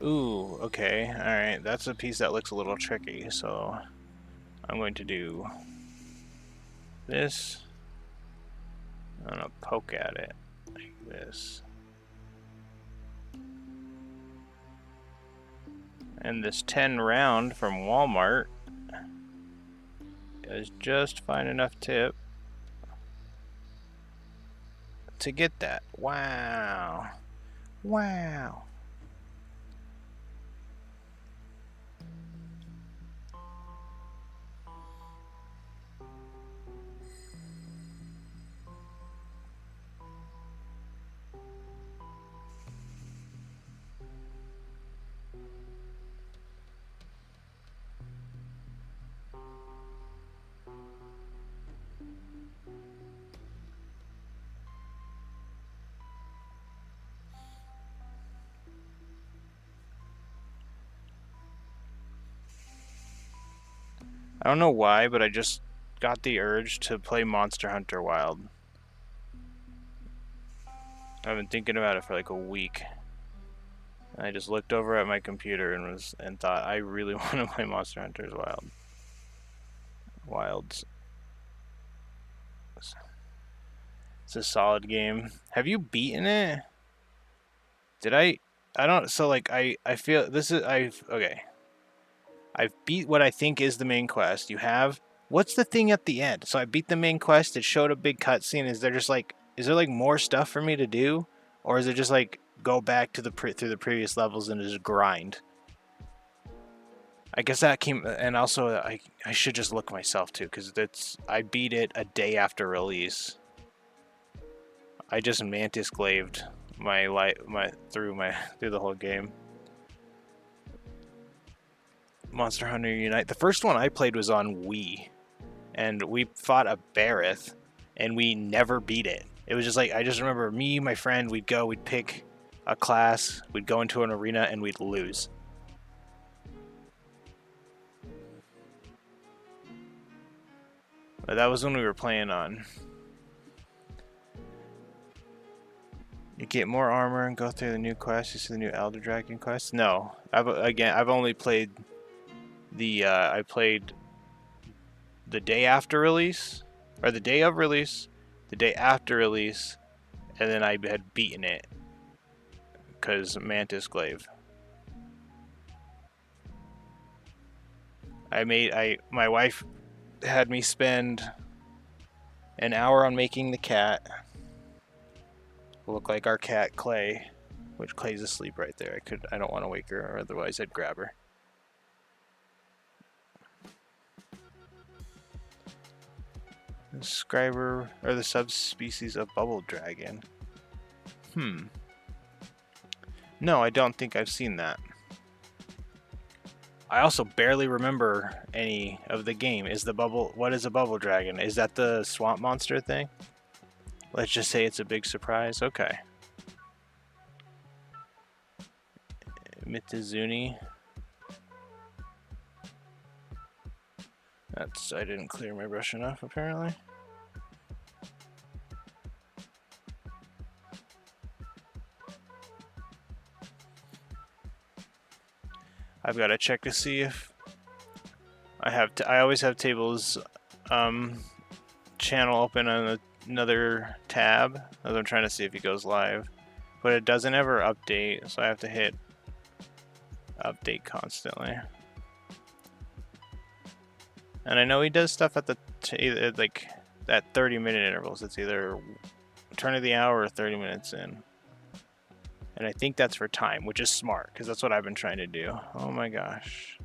A: Ooh, okay, alright, that's a piece that looks a little tricky, so I'm going to do this. I'm gonna poke at it like this. And this 10 round from Walmart is just fine enough tip to get that. Wow. Wow. I don't know why, but I just got the urge to play Monster Hunter Wild. I've been thinking about it for like a week. And I just looked over at my computer and thought I really want to play Monster Hunter Wilds. It's a solid game. Have you beaten it? Did I don't, so like I feel this is okay. I've beat what I think is the main quest. You have, what's the thing at the end? So I beat the main quest. It showed a big cutscene. Is there like more stuff for me to do, or is it just like go back to through the previous levels and just grind? I guess that came, and also I should just look myself too, because I beat it a day after release. I just mantis glaved through the whole game. Monster Hunter Unite. The first one I played was on Wii, and we fought a Barith, and we never beat it. It was just like, I just remember me, my friend, we'd pick a class, we'd go into an arena, and we'd lose. But that was when we were playing on. You get more armor and go through the new quest. You see the new Elder Dragon quest? No, I've only played I played the day after release, or the day of release, the day after release, and then I had beaten it because Mantis Glaive. My wife had me spend an hour on making the cat look like our cat Clay, which Clay's asleep right there. I don't want to wake her, or otherwise I'd grab her. Describer, or the subspecies of bubble dragon. No, I don't think I've seen that. I also barely remember any of the game. What is a bubble dragon? Is that the swamp monster thing? Let's just say it's a big surprise. Okay. Mitizuni. I didn't clear my brush enough, apparently. I've got to check to see if I always have tables channel open on another tab as I'm trying to see if he goes live, but it doesn't ever update, so I have to hit update constantly. And I know he does stuff at like that 30-minute intervals. It's either turn of the hour or 30 minutes in. And I think that's for time, which is smart, because that's what I've been trying to do. Oh my gosh.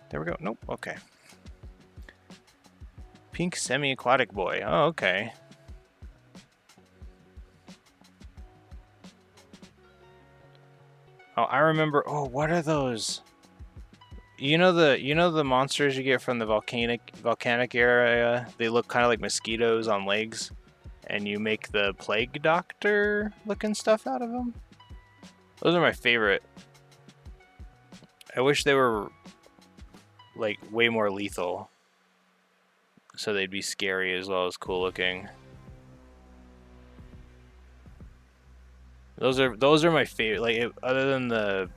A: There we go. Nope. Okay. Pink semi-aquatic boy. Oh, okay. Oh, I remember. Oh, what are those? You know the monsters you get from the volcanic area? They look kind of like mosquitoes on legs, and you make the plague doctor looking stuff out of them. Those are my favorite. I wish they were like way more lethal, so they'd be scary as well as cool looking. Those are my favorite. Like other than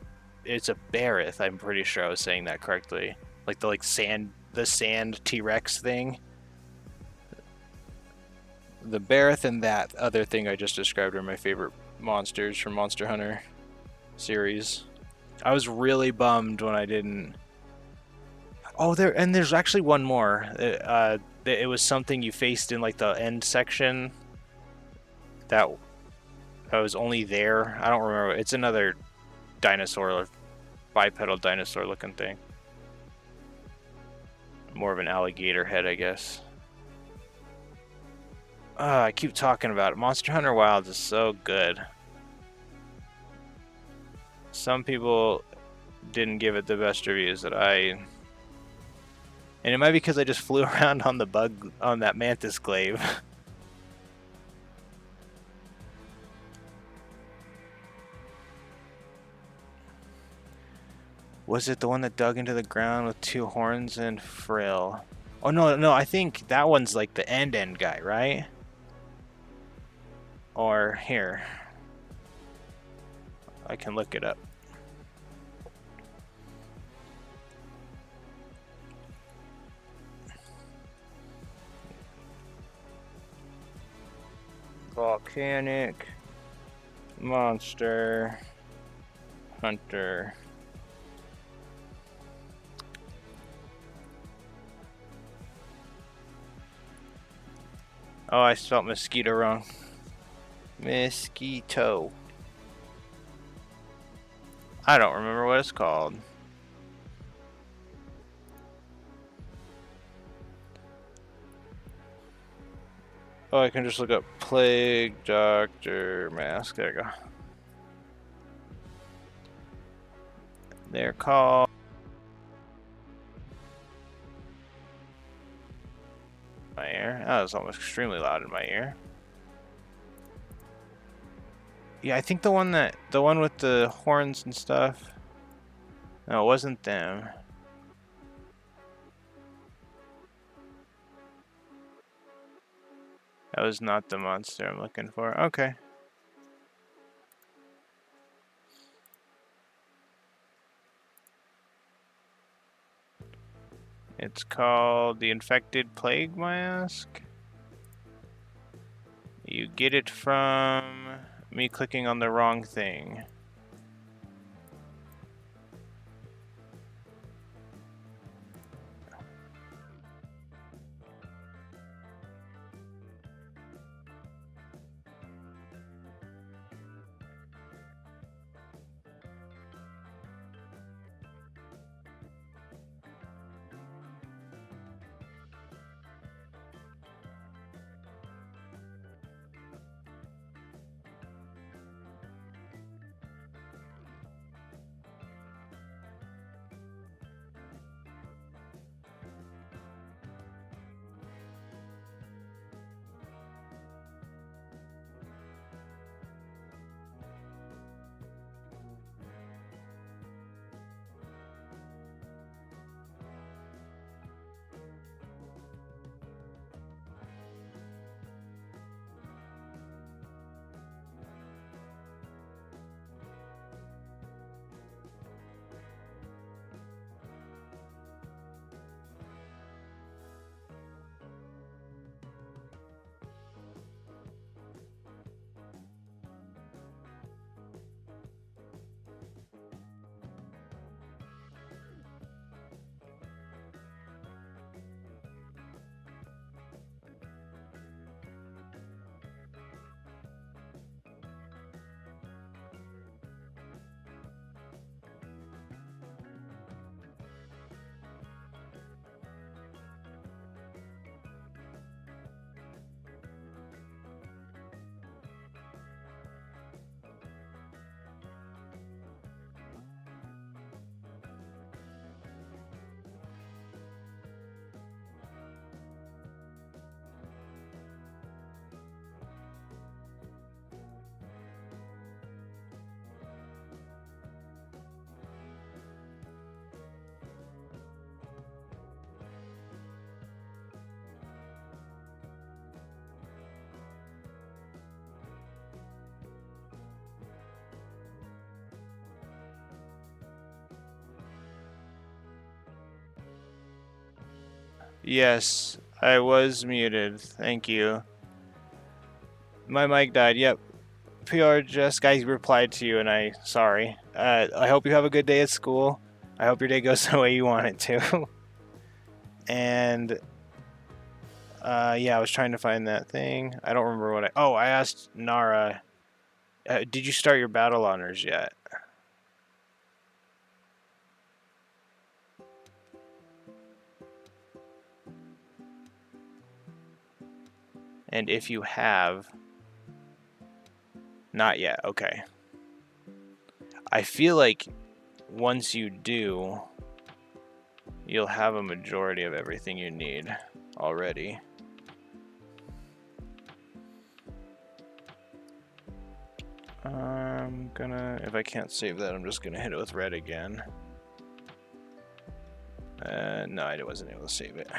A: it's a Barith. I'm pretty sure I was saying that correctly. Like the sand T-Rex thing. The Barith and that other thing I just described are my favorite monsters from Monster Hunter series. I was really bummed when I didn't. Oh, there's actually one more. It was something you faced in like the end section that that was only there. I don't remember. It's another dinosaur, bipedal dinosaur looking thing. More of an alligator head, I guess. I keep talking about it. Monster Hunter Wilds is so good. Some people didn't give it the best reviews that I. And it might be because I just flew around on the bug on that mantis glaive. Was it the one that dug into the ground with two horns and frill? Oh no, I think that one's like the end guy, right? Or here. I can look it up. Volcanic Monster Hunter. Oh, I spelled mosquito wrong. Mosquito. I don't remember what it's called. Oh, I can just look up Plague Doctor Mask. There you go. They're called. My ear. That was almost extremely loud in my ear. Yeah, I think the one with the horns and stuff. No, it wasn't them. That was not the monster I'm looking for. Okay. It's called the Infected Plague Mask. You get it from me clicking on the wrong thing. Yes, I was muted. Thank you. My mic died. Yep. PR Jessica, I replied to you, and sorry. I hope you have a good day at school. I hope your day goes the way you want it to. And yeah, I was trying to find that thing. I don't remember what I asked Nara, did you start your battle honors yet? And if you have, not yet, okay. I feel like once you do, you'll have a majority of everything you need already. I'm gonna, if I can't save that, I'm just gonna hit it with red again. No, I wasn't able to save it.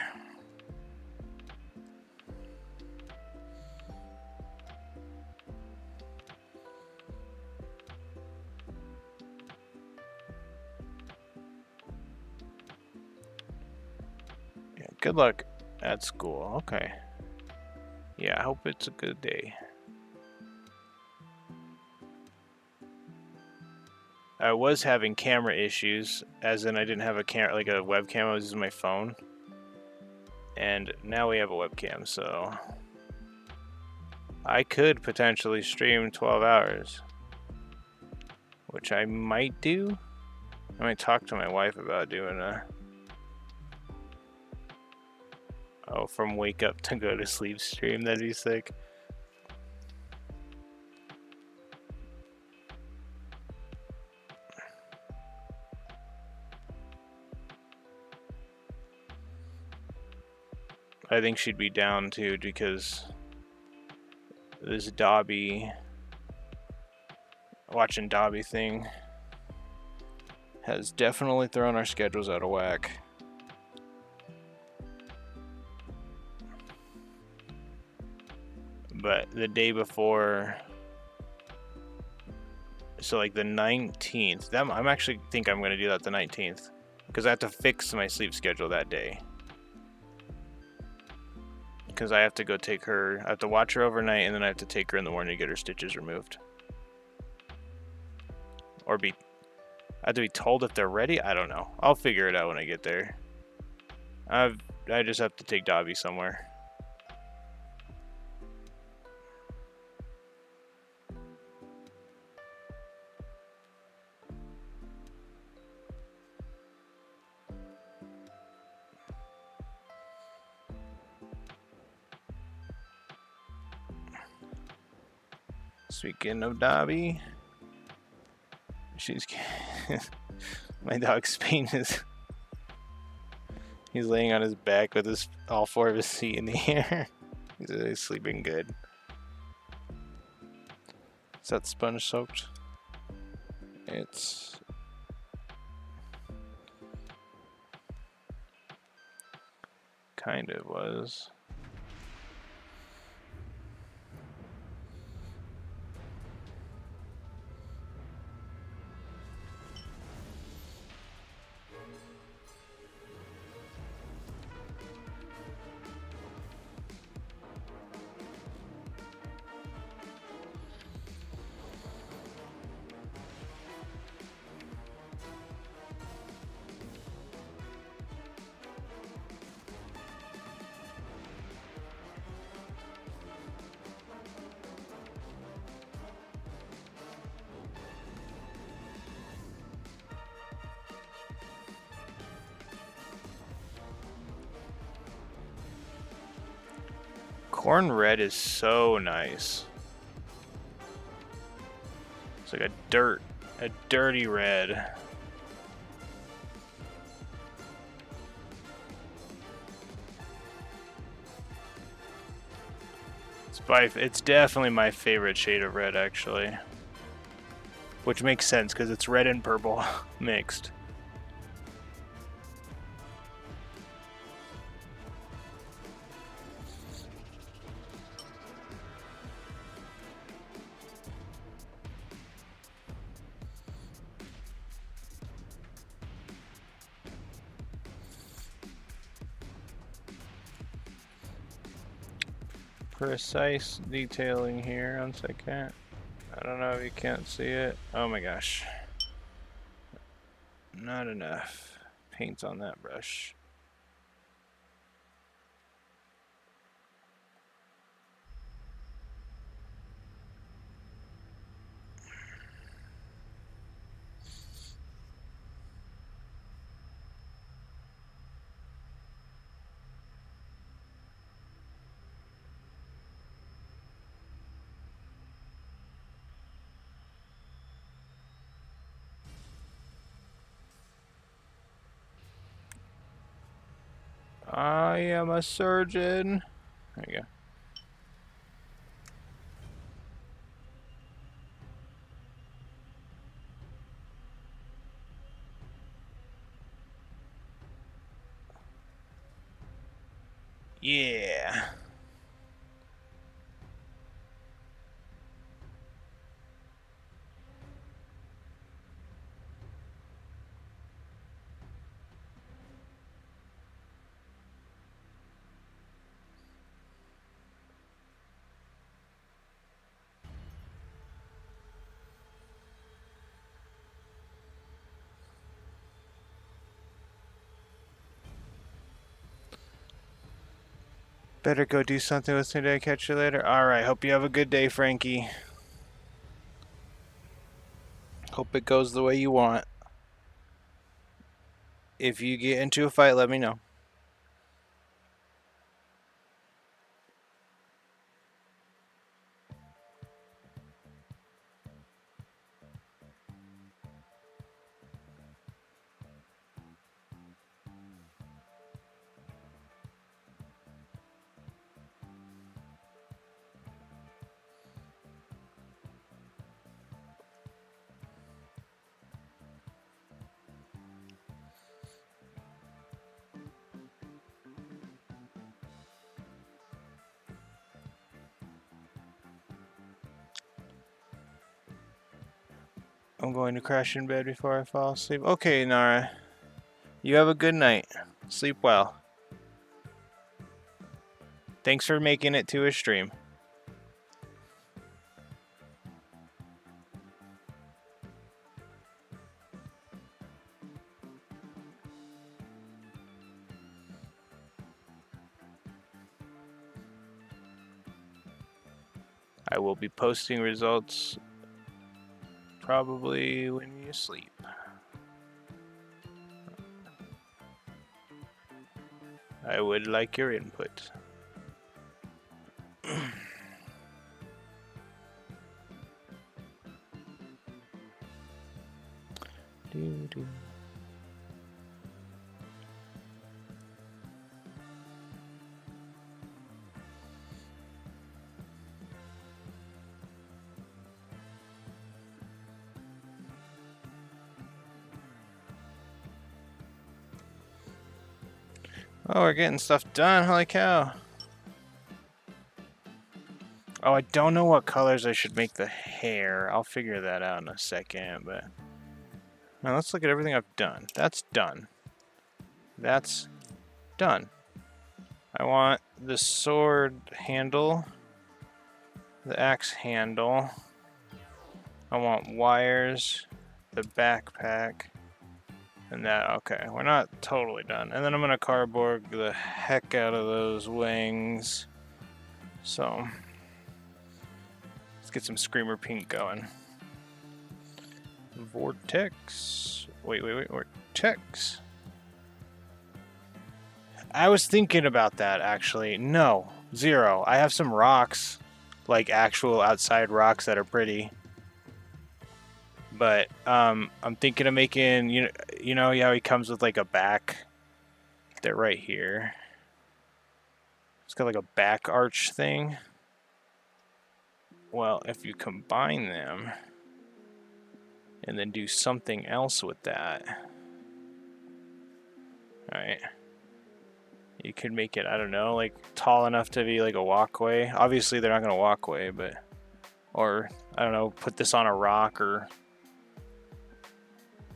A: Yeah, good luck at school. Okay. Yeah, I hope it's a good day. I was having camera issues, as in I didn't have a camera, like a webcam. I was using my phone, and now we have a webcam, so I could potentially stream 12 hours, which I might do. I might talk to my wife about doing from wake up to go to sleep stream. That'd be sick. I think she'd be down too, because this watching Dobby thing has definitely thrown our schedules out of whack. But the day before, so like the 19th, I'm actually think I'm going to do that the 19th, because I have to fix my sleep schedule that day. Because I have to go take her, I have to watch her overnight, and then I have to take her in the morning to get her stitches removed. Or I have to be told if they're ready? I don't know. I'll figure it out when I get there. I just have to take Dobby somewhere. Speaking of Dobby, my dog Spain he's laying on his back with all four of his feet in the air. He's sleeping good. Is that sponge soaked? It's kind of was. Corn red is so nice. It's like a dirty red. It's definitely my favorite shade of red, actually. Which makes sense, because it's red and purple mixed. Precise detailing here. 1 second. I don't know if you can't see it. Oh my gosh. Not enough paint on that brush. I am a surgeon. There you go. Yeah. Better go do something with me today. Catch you later. Alright, hope you have a good day, Frankie. Hope it goes the way you want. If you get into a fight, let me know. I'm going to crash in bed before I fall asleep. Okay, Nara. You have a good night. Sleep well. Thanks for making it to a stream. I will be posting results probably when you sleep. I would like your input. Oh, we're getting stuff done. Holy cow. Oh, I don't know what colors I should make the hair. I'll figure that out in a second, but... Now let's look at everything I've done. That's done. That's done. I want the sword handle, the axe handle. I want wires, the backpack, and that. Okay, we're not totally done. And then I'm gonna cardboard the heck out of those wings. So, let's get some Screamer Pink going. Vortex. Wait, Vortex. I was thinking about that, actually. No, 0. I have some rocks, like actual outside rocks that are pretty. But I'm thinking of making, you know how he comes with like a back? They're right here. It's got like a back arch thing. Well, if you combine them and then do something else with that, alright, you could make it, I don't know, like tall enough to be like a walkway. Obviously they're not going to walkway, but, or I don't know, put this on a rock or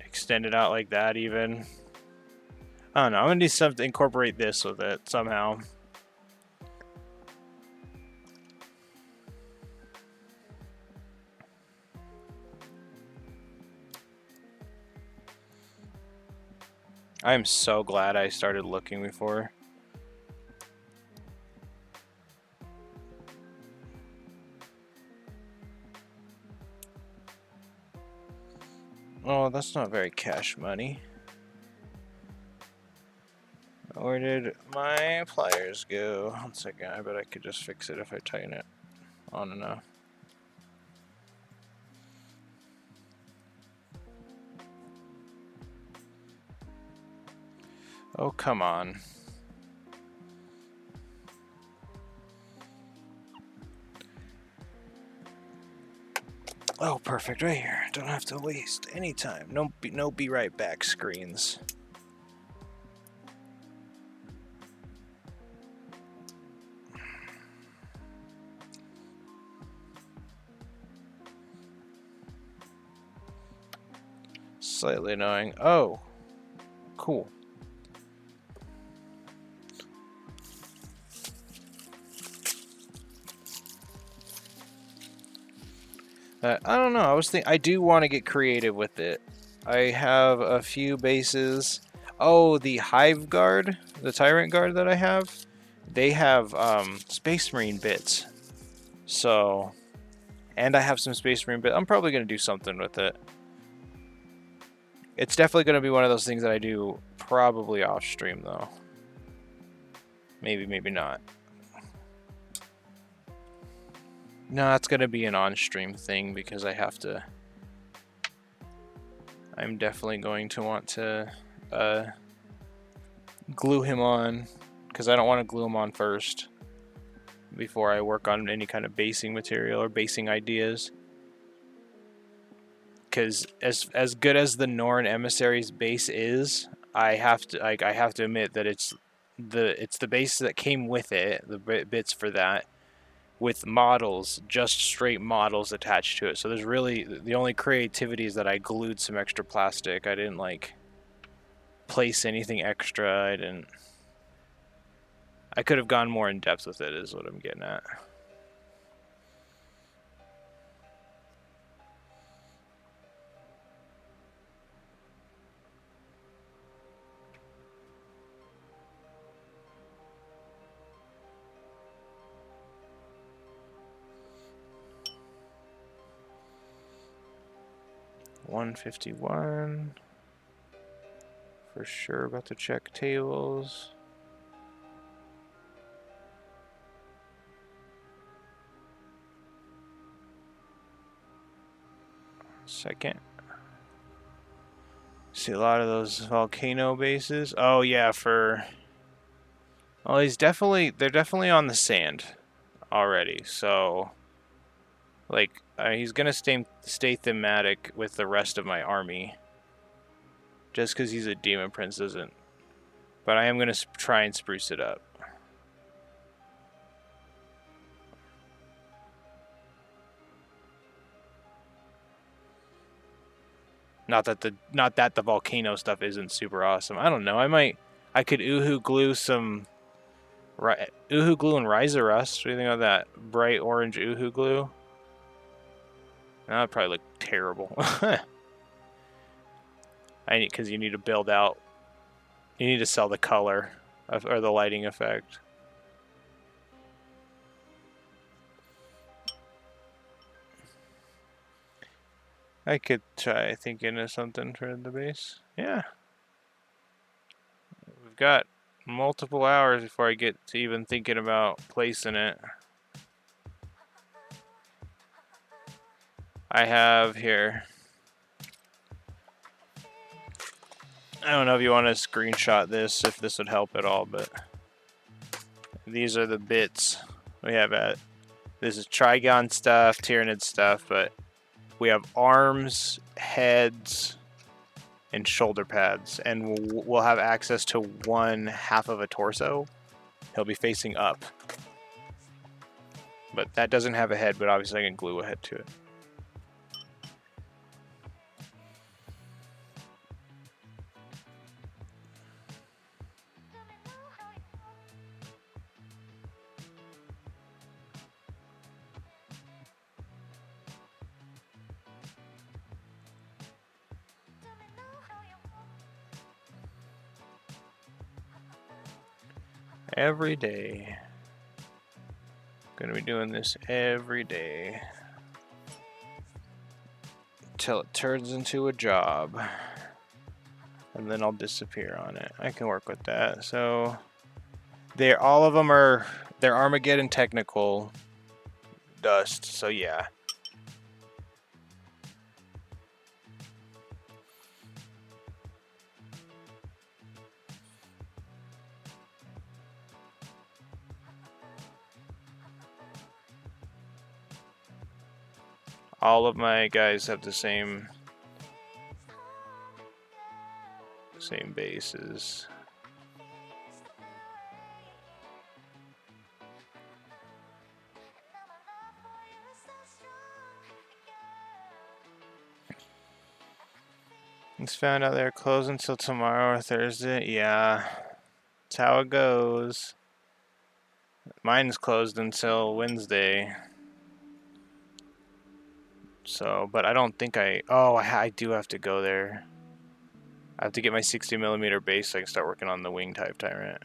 A: extend it out like that even. I don't know, I'm going to do something to incorporate this with it somehow. I'm so glad I started looking before. Oh, that's not very cash money. Where did my pliers go? One second, I bet I could just fix it if I tighten it on enough. Oh, come on. Oh, perfect, right here. Don't have to waste any time. No be right back screens. Slightly annoying. Oh, cool. I don't know. I do want to get creative with it. I have a few bases. Oh, the Hive Guard, the Tyrant Guard that I have, they have Space Marine bits. So, and I have some Space Marine bits. I'm probably going to do something with it. It's definitely going to be one of those things that I do probably off stream, though. Maybe, maybe not. No, it's going to be an on-stream thing because I have to... I'm definitely going to want to glue him on because I don't want to glue him on first before I work on any kind of basing material or basing ideas. Because as good as the Norn Emissary's base is, I have to admit that it's the base that came with it, the bits for that, with models, just straight models attached to it. So there's really, the only creativity is that I glued some extra plastic. I didn't like place anything extra. I could have gone more in depth with it, is what I'm getting at. $151. For sure about to check tables. Second. See a lot of those volcano bases. Oh yeah, for... Well, they're definitely on the sand already, so... Like, he's gonna stay thematic with the rest of my army. Just because he's a demon prince doesn't... But I am gonna try and spruce it up. Not that the volcano stuff isn't super awesome. I don't know. I could Uhu glue some Uhu glue and Riser Rust. What do you think of that? Bright orange Uhu glue? That would probably look terrible. Because you need to build out. You need to sell the color or the lighting effect. I could try thinking of something for the base. Yeah. We've got multiple hours before I get to even thinking about placing it. I have here. I don't know if you want to screenshot this, if this would help at all, but these are the bits we have at. This is Trigon stuff, Tyranid stuff, but we have arms, heads, and shoulder pads, and we'll have access to one half of a torso. He'll be facing up. But that doesn't have a head, but obviously I can glue a head to it. Every day. Gonna be doing this every day. Till it turns into a job. And then I'll disappear on it. I can work with that. So all of them are, they're Armageddon technical dust, so yeah. All of my guys have the same bases. It's found out they're closed until tomorrow or Thursday. Yeah, that's how it goes. Mine's closed until Wednesday. So, but I don't think I do have to go there. I have to get my 60mm base so I can start working on the wing type tyrant.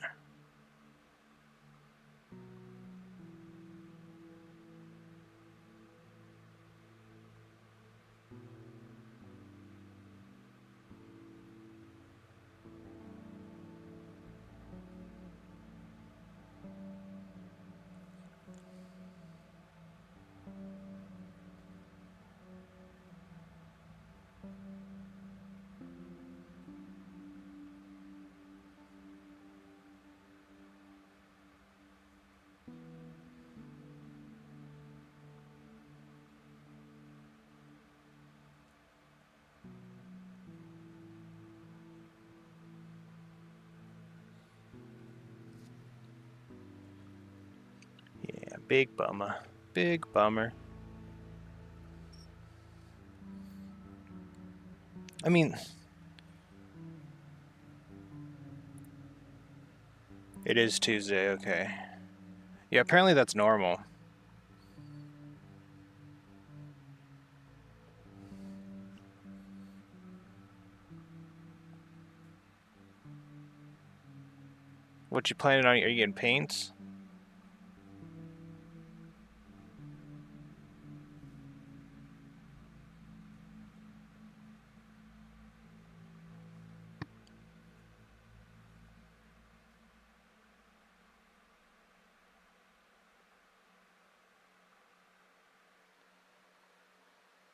A: Yeah, big bummer. Big bummer. I mean, it is Tuesday, okay. Yeah, apparently that's normal. What you planning on? Are you getting paints?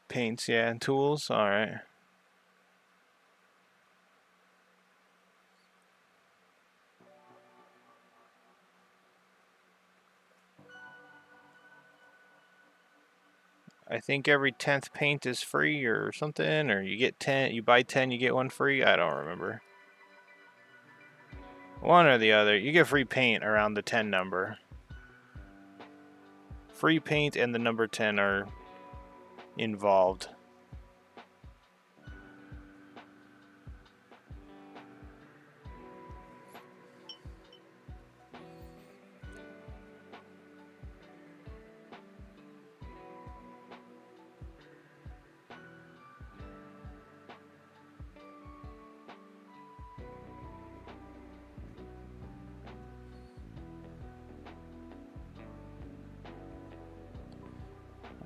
A: Paints, yeah, and tools. All right. I think every 10th paint is free or something, or you get 10, you buy 10, you get one free. I don't remember. One or the other. You get free paint around the 10 number. Free paint and the number 10 are involved.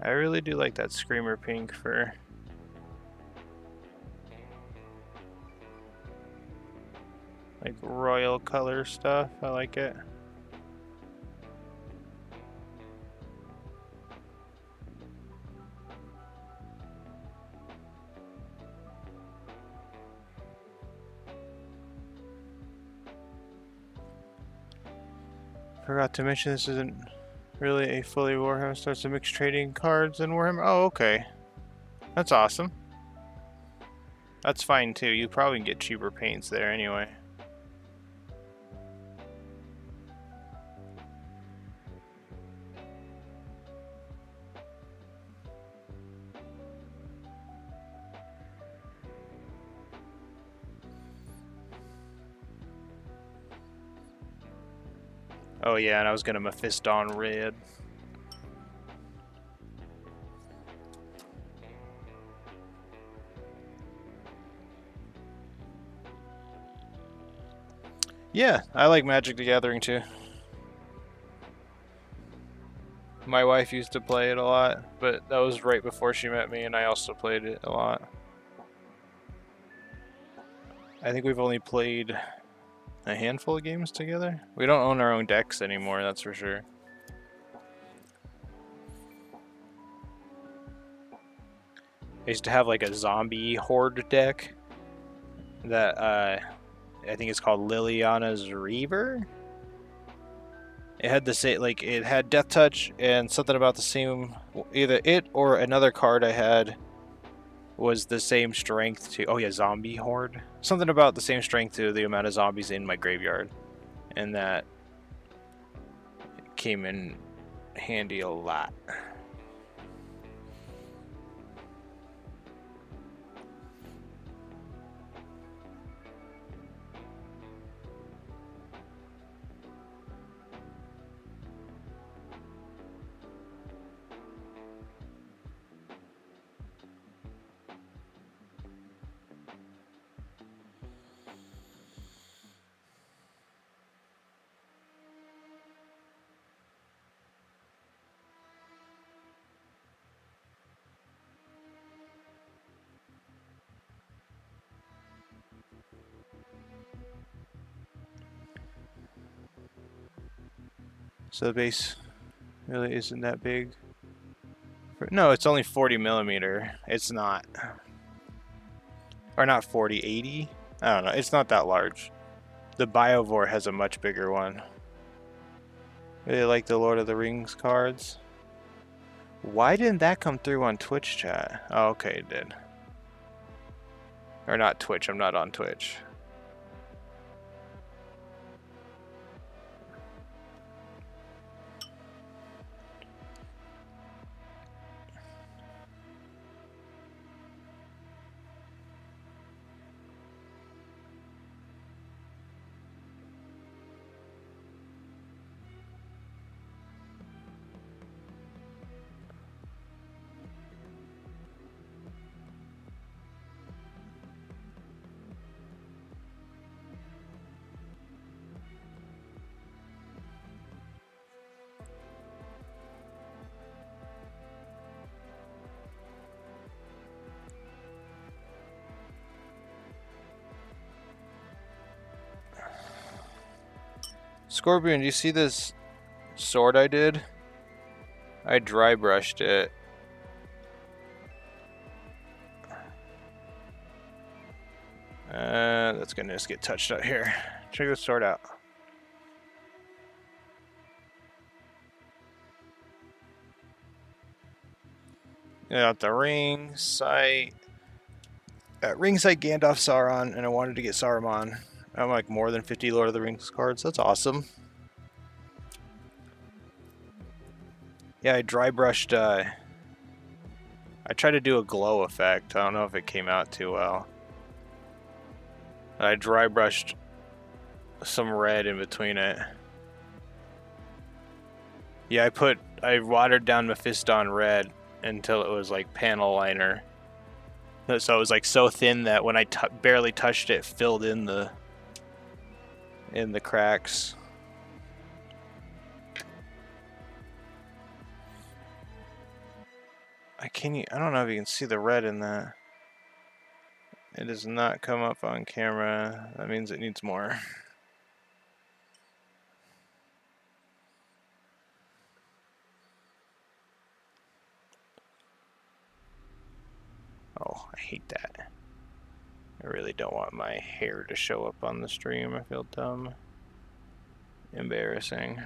A: I really do like that Screamer pink for like royal color stuff. I like it. Forgot to mention this isn't really a fully Warhammer. Starts to mix trading cards and Warhammer. Oh, okay. That's awesome. That's fine too. You probably can get cheaper paints there anyway. Oh yeah, and I was gonna Mephiston red. Yeah, I like Magic the Gathering too. My wife used to play it a lot, but that was right before she met me, and I also played it a lot. I think we've only played a handful of games together. We don't own our own decks anymore, that's for sure. I used to have like a zombie horde deck that I think it's called Liliana's Reaver. It had the same, like it had Death Touch and something about the same. Either it or another card I had was the same strength to. Oh yeah, Zombie Horde. Something about the same strength to the amount of zombies in my graveyard, and that came in handy a lot. So the base really isn't that big. No, it's only 40 millimeter. It's not. Or not 40, 80? I don't know. It's not that large. The Biovore has a much bigger one. Really like the Lord of the Rings cards. Why didn't that come through on Twitch chat? Oh, okay, it did. Or not Twitch. I'm not on Twitch. Scorpion, do you see this sword I did? I dry brushed it. That's gonna just get touched out here. Check the sword out. Got the ring sight. Ring sight Gandalf Sauron, and I wanted to get Saruman. I'm like more than 50 Lord of the Rings cards. That's awesome. Yeah, I dry brushed. I tried to do a glow effect. I don't know if it came out too well. I dry brushed some red in between it. Yeah, I watered down Mephiston red until it was like panel liner. So it was like so thin that when I barely touched it, filled in the cracks. I don't know if you can see the red in that. It does not come up on camera. That means it needs more. Oh, I hate that. I really don't want my hair to show up on the stream. I feel dumb. Embarrassing.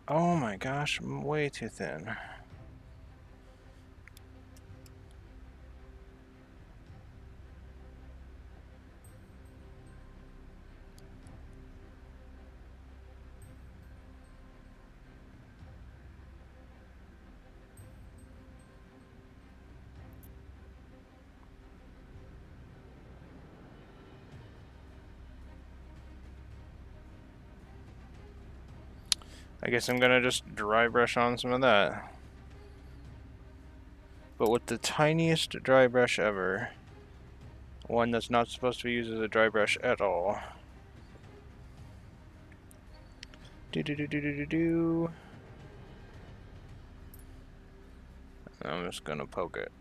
A: Oh my gosh, I'm way too thin. I guess I'm gonna just dry brush on some of that. But with the tiniest dry brush ever. One that's not supposed to be used as a dry brush at all. Do do do do do do do. I'm just gonna poke it.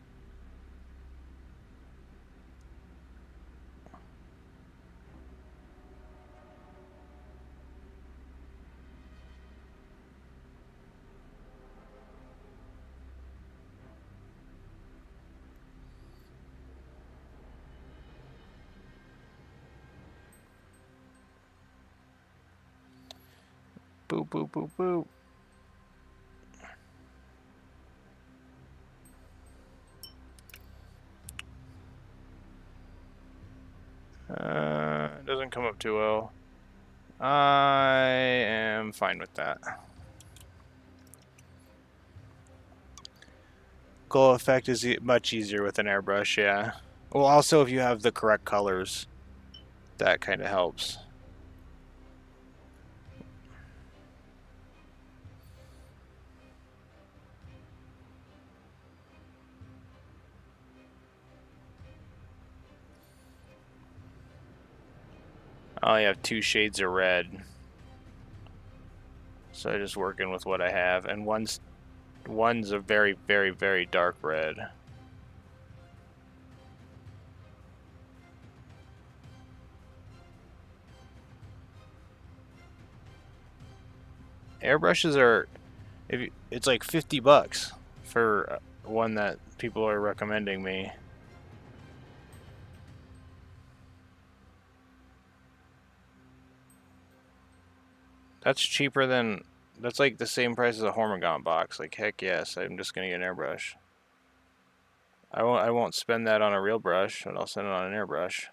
A: Boop boop boop boop. It doesn't come up too well. I am fine with that. Glow effect is much easier with an airbrush, yeah. Well, also if you have the correct colors, that kind of helps. I only have 2 shades of red. So I'm just working with what I have. And one's a very, very, very dark red. Airbrushes are, it's like $50 for one that people are recommending me. That's cheaper than, that's like the same price as a Hormigaunt box. Like, heck yes, I'm just gonna get an airbrush. I won't spend that on a real brush, but I'll spend it on an airbrush.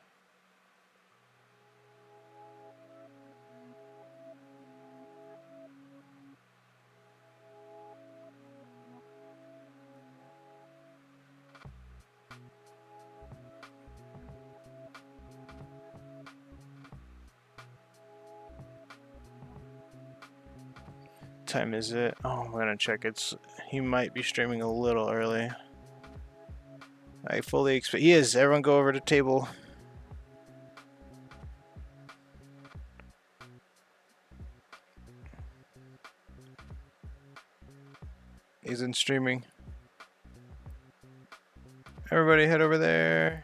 A: Time is it? Oh, I'm gonna check. He might be streaming a little early. I fully expect he is. Everyone go over to table. He's in streaming. Everybody head over there.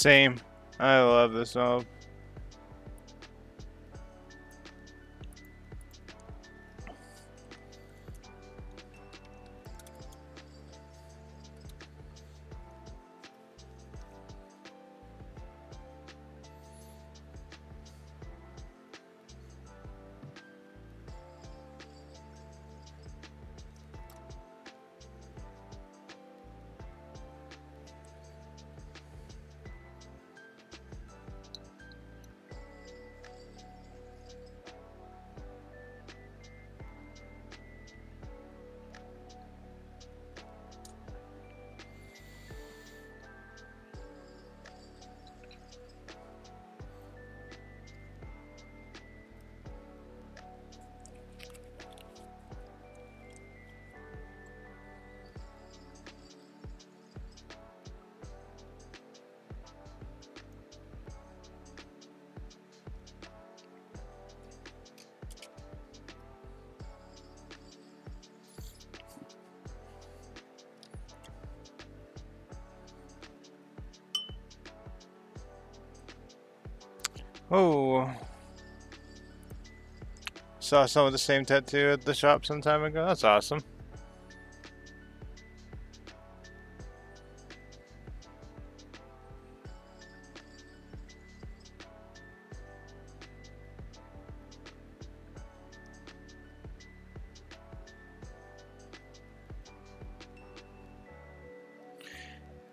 A: Same. I love this mode. Oh, saw some of the same tattoo at the shop some time ago. That's awesome.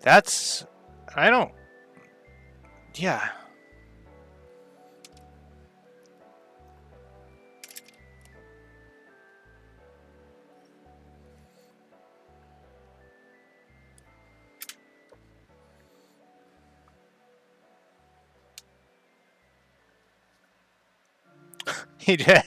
A: That's, I don't, yeah. He did.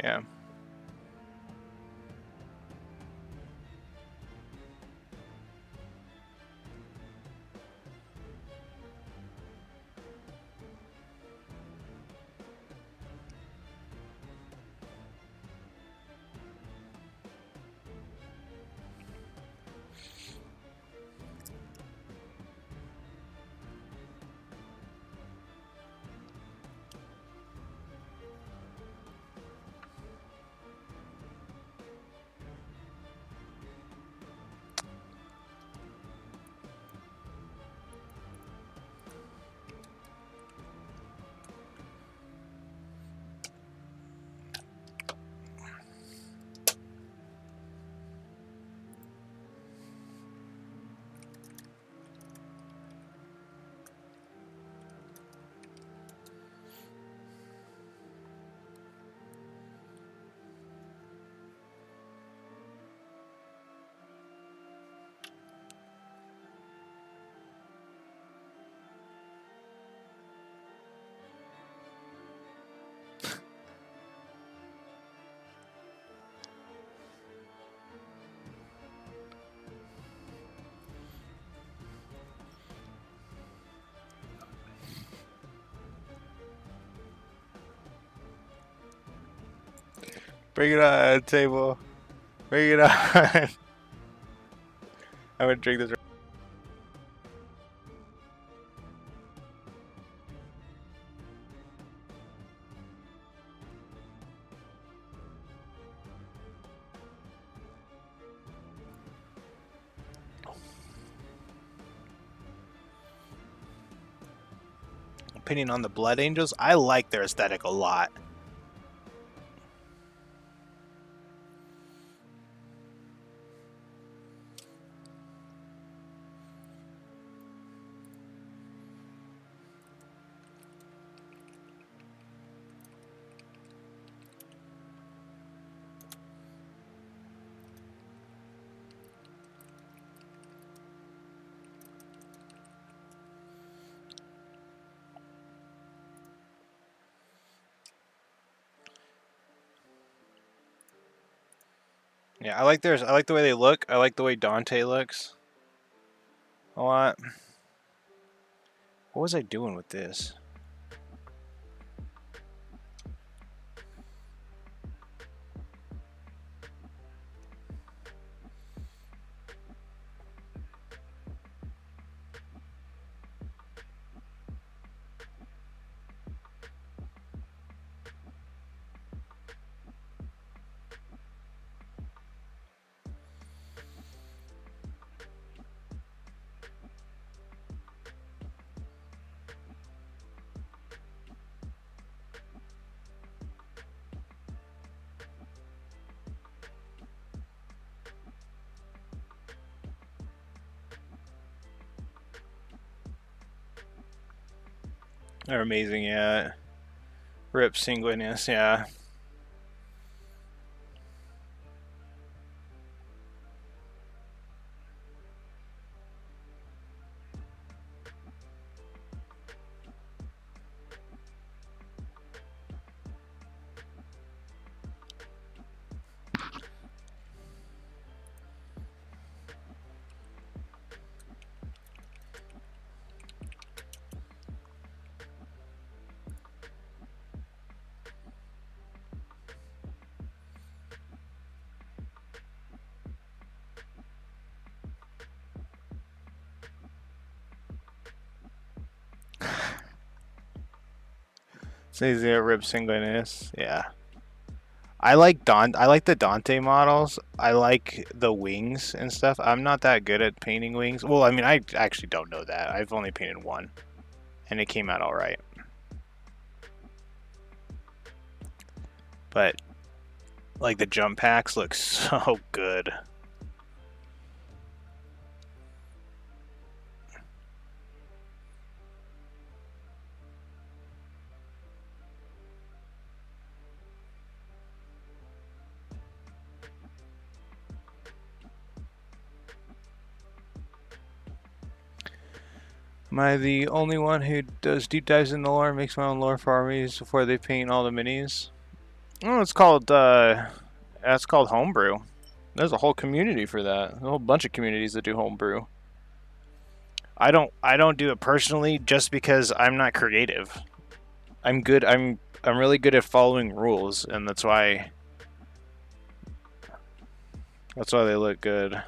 A: Yeah. Bring it on, table. Bring it on. I'm gonna drink this. Opinion on the Blood Angels. I like their aesthetic a lot. Yeah, I like theirs. I like the way they look. I like the way Dante looks a lot. What was I doing with this? They're amazing, yeah. Rip Sanguinius, yeah. So he's a Rip Sanguinius, yeah. I like the Dante models. I like the wings and stuff. I'm not that good at painting wings. Well, I mean, I actually don't know that. I've only painted one, and it came out all right. But like the jump packs look so good. Am I the only one who does deep dives in the lore and makes my own lore for armies before they paint all the minis? Oh, that's called homebrew. There's a whole community for that. A whole bunch of communities that do homebrew. I don't do it personally just because I'm not creative. I'm really good at following rules, and that's why they look good.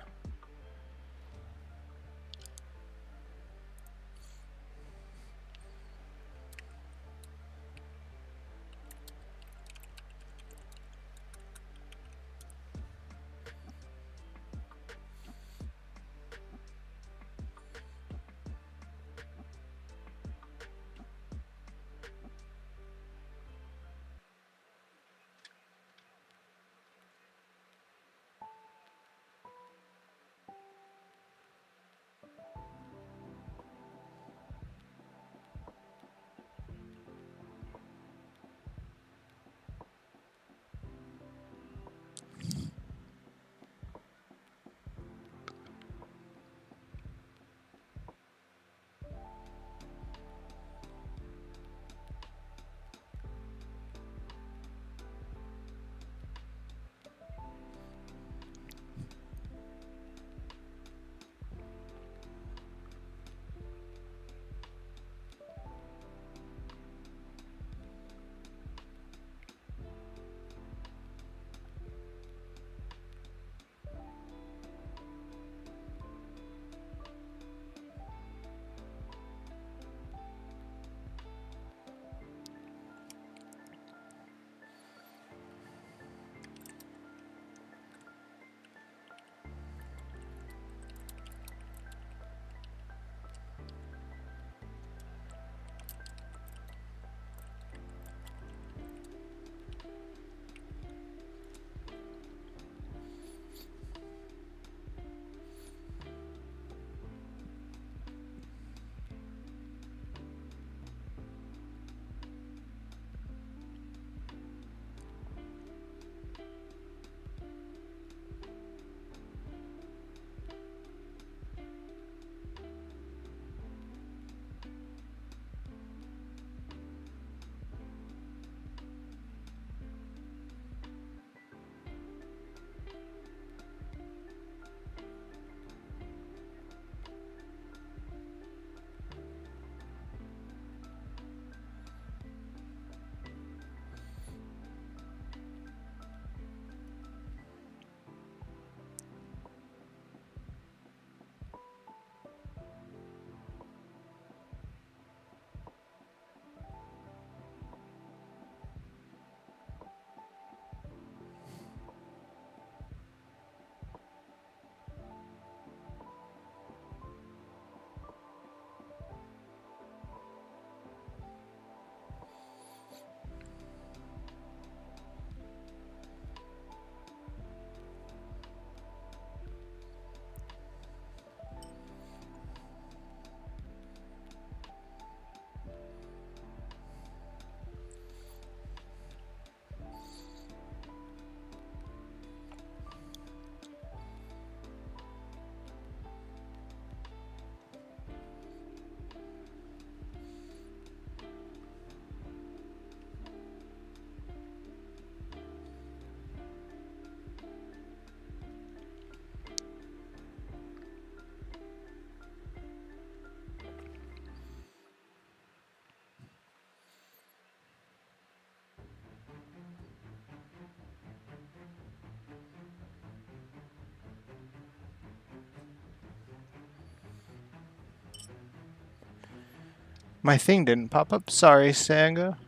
A: My thing didn't pop up. Sorry, Sanga.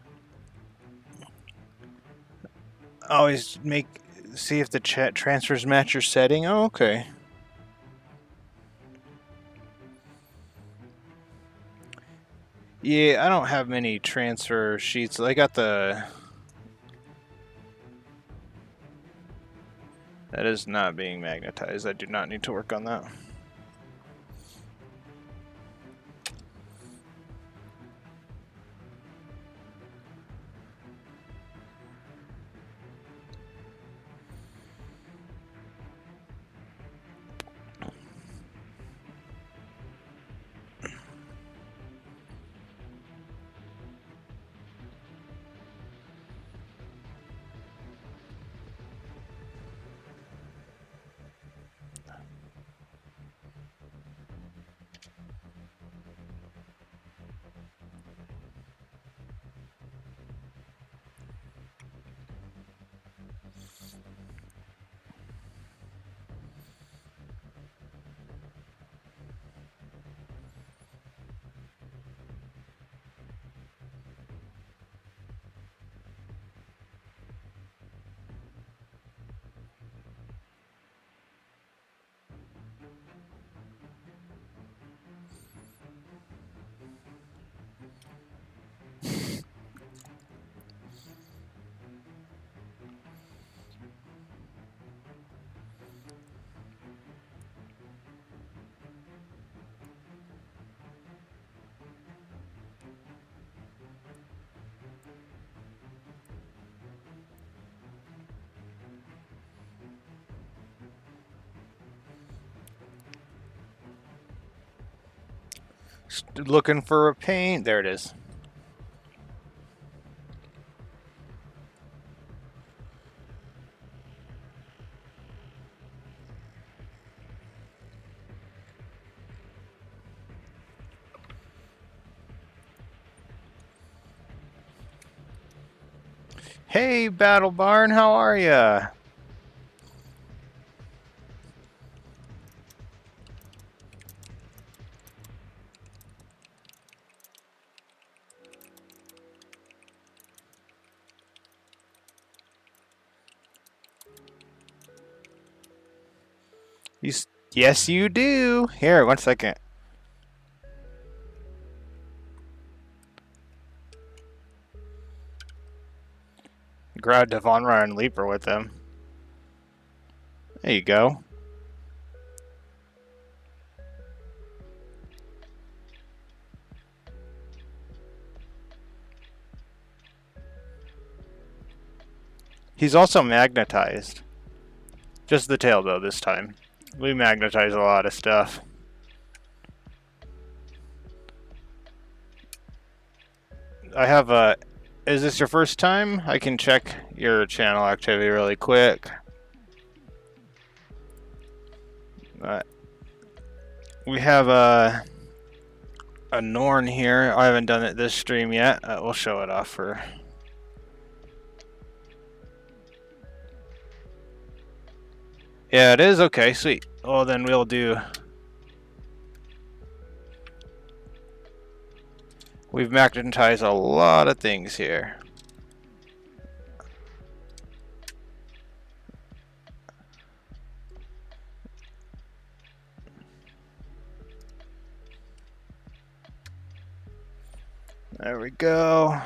A: Always see if the chat transfers match your setting. Oh, okay. Yeah, I don't have many transfer sheets. I got the... That is not being magnetized. I do not need to work on that. Looking for a paint. There it is. Hey, Battle Barn, how are ya? Yes, you do. Here, 1 second. Grab Devon and Leaper with him. There you go. He's also magnetized. Just the tail, though, this time. We magnetize a lot of stuff. I have a... Is this your first time? I can check your channel activity really quick. We have a Norn here. I haven't done it this stream yet. We'll show it off for... Yeah, it is? Okay, sweet. Well, then we'll do... We've magnetized a lot of things here. There we go.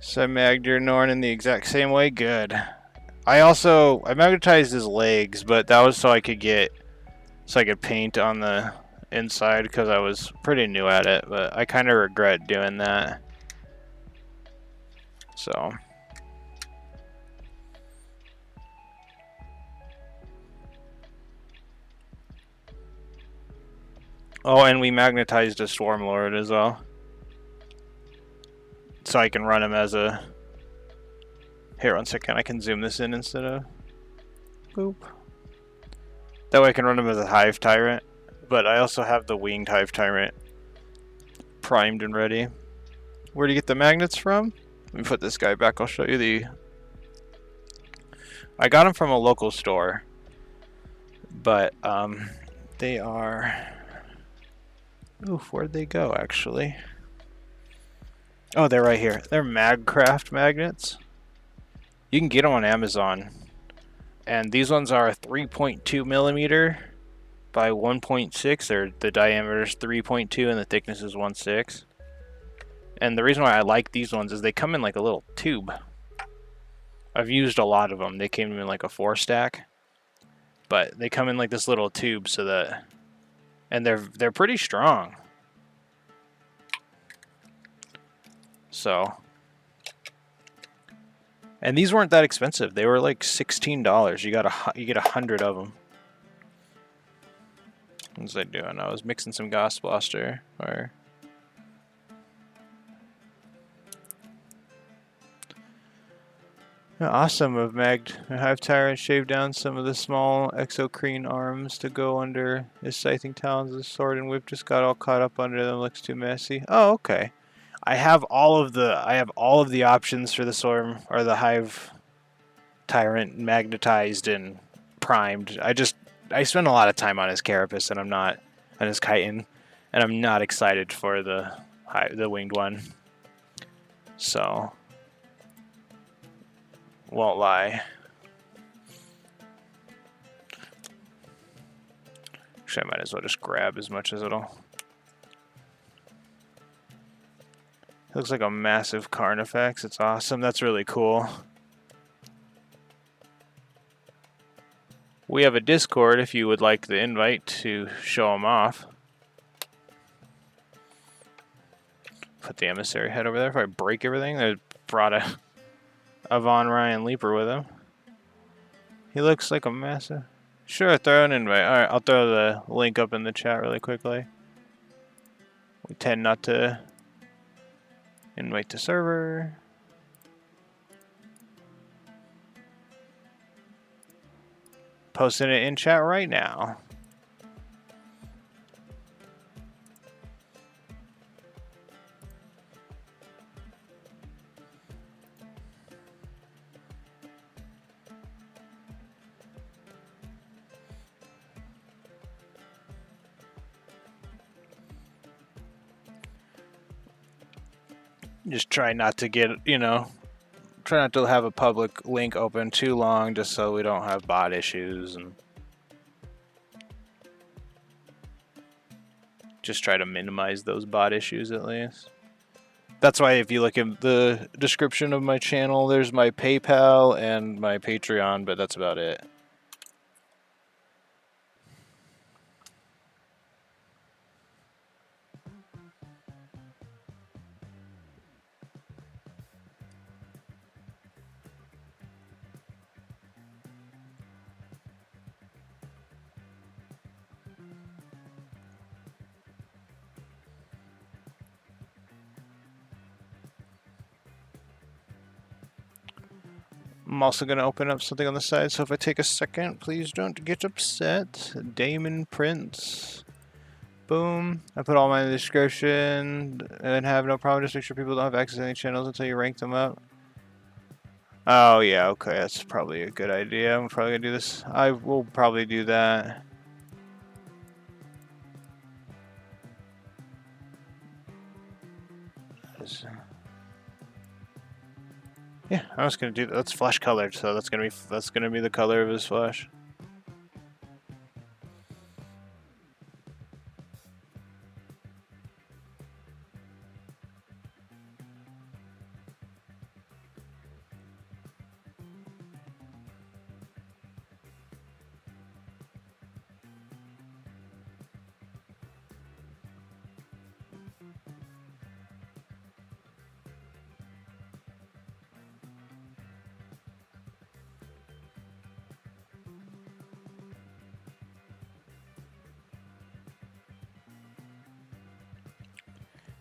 A: So I magged your Norn in the exact same way. Good. I magnetized his legs, but that was so I could paint on the inside because I was pretty new at it, but I kind of regret doing that. So. Oh, and we magnetized a Swarmlord as well. So I can run him as a... Here, 1 second. I can zoom this in instead of... Boop. That way I can run him as a Hive Tyrant. But I also have the Winged Hive Tyrant primed and ready. Where do you get the magnets from? Let me put this guy back. I'll show you the... I got them from a local store. But, they are... Oof, where'd they go, actually? Oh, they're right here. They're Magcraft magnets. You can get them on Amazon. And these ones are 3.2 millimeter by 1.6. Or the diameter is 3.2 and the thickness is 1.6. And the reason why I like these ones is they come in like a little tube. I've used a lot of them. They came in like a 4-stack. But they come in like this little tube so that... And they're pretty strong. So... And these weren't that expensive. They were like $16. You get 100 of them. What was I doing? I was mixing some Gas Blaster. Or... Awesome of Mag Hive Tyrant shaved down some of the small exocrine arms to go under his scything talons. His sword and whip just got all caught up under them. Looks too messy. Oh, okay. I have all of the options for the Storm or the Hive Tyrant magnetized and primed. I spend a lot of time on his Carapace and I'm not on his Chitin, and I'm not excited for the winged one. So won't lie. Actually, I might as well just grab as much as it'll. It looks like a massive Carnifex. It's awesome. That's really cool. We have a Discord if you would like the invite to show them off. Put the emissary head over there. If I break everything, I brought a Von Ryan Leaper with him. He looks like a massive... Sure, throw an invite. Alright, I'll throw the link up in the chat really quickly. We tend not to invite to server. Posting it in chat right now. Just try not to get, try not to have a public link open too long just so we don't have bot issues, and just try to minimize those bot issues at least. That's why if you look in the description of my channel, there's my PayPal and my Patreon, but that's about it. I'm also going to open up something on the side, so if I take a second, please don't get upset. Daemon prints. Boom. I put all mine in the description and have no problem. Just make sure people don't have access to any channels until you rank them up. Oh, yeah, okay. That's probably a good idea. I'm probably going to do this. I will probably do that. Yeah, I was gonna do that. That's flesh colored, so that's gonna be the color of his flesh.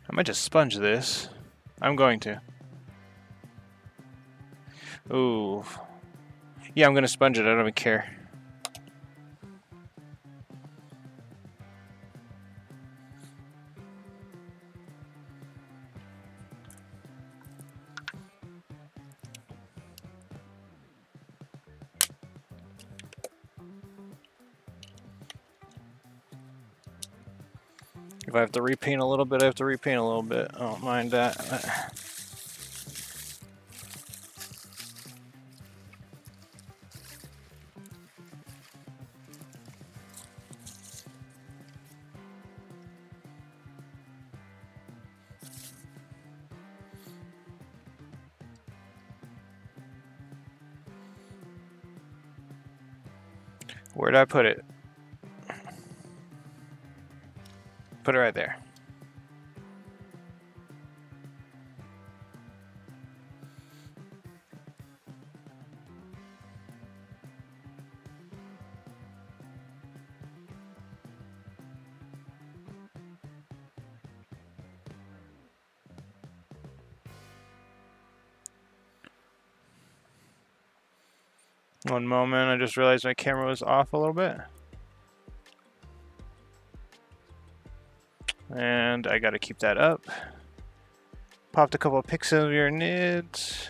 A: I might just sponge this. I'm going to. Ooh. Yeah, I'm gonna sponge it. I don't even care. If I have to repaint a little bit, I have to repaint a little bit. I don't mind that. Where'd I put it? Put it right there. One moment, I just realized my camera was off a little bit. And I gotta keep that up. Popped a couple of pics of your nids.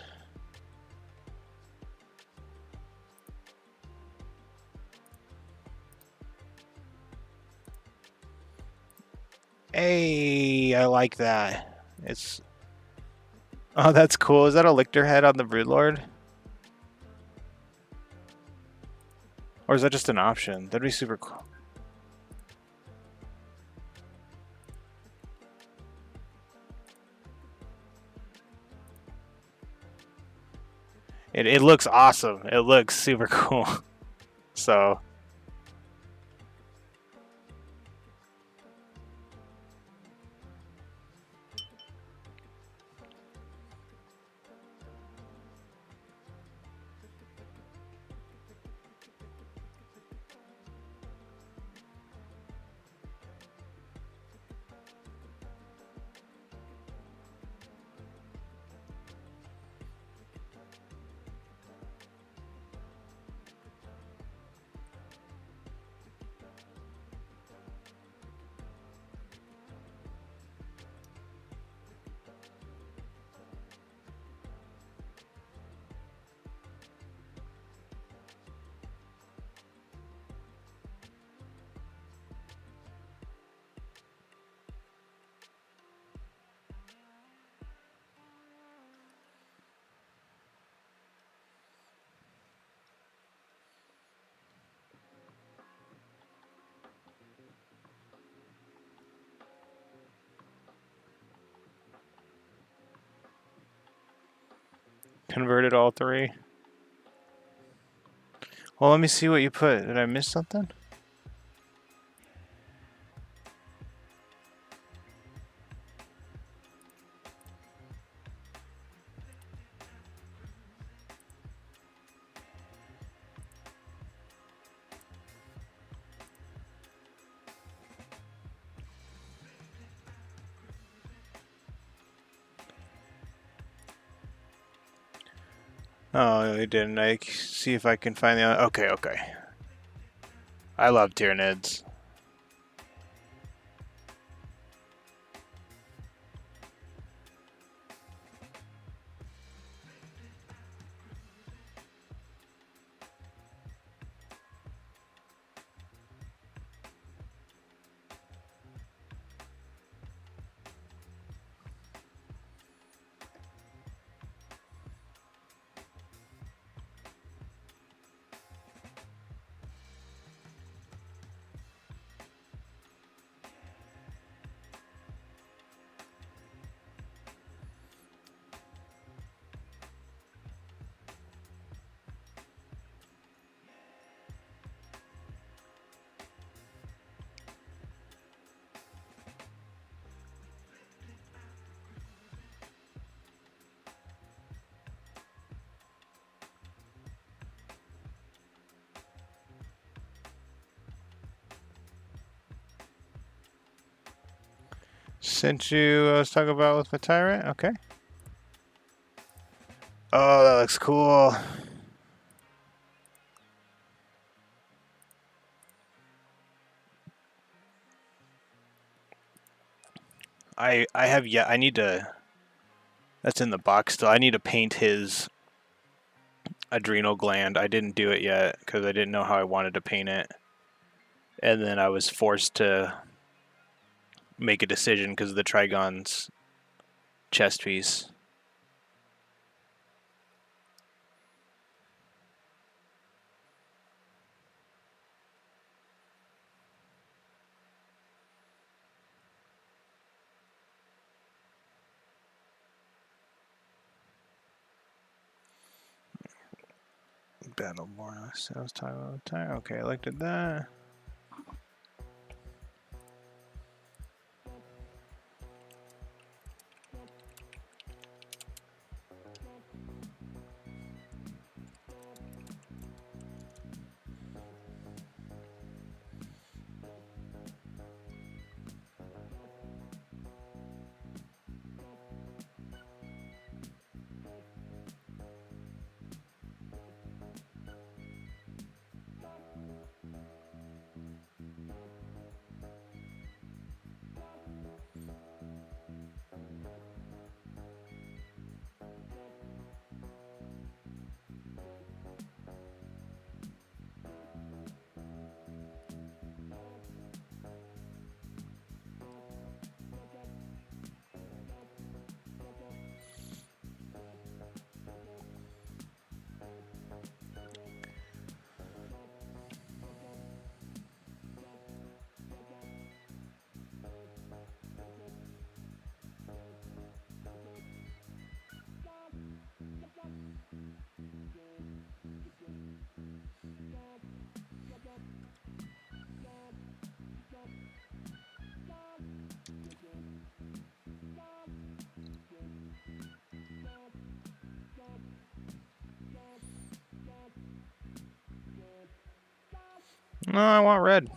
A: Hey, I like that. It's... Oh, that's cool. Is that a lictor head on the Broodlord? Or is that just an option? That'd be super cool. It looks awesome. It looks super cool. So... Converted all three. Well, let me see what you put. Did I miss something? Oh, I didn't. I see if I can find the other. Okay, okay. I love Tyranids. Sent you, I was talking about with my tyrant? Okay. Oh, that looks cool. I have yet, I need to, that's in the box still. I need to paint his adrenal gland. I didn't do it yet because I didn't know how I wanted to paint it. And then I was forced to make a decision because of the Trigon's chest piece. Battleborn sales time. Okay, I looked at that. No, I want red.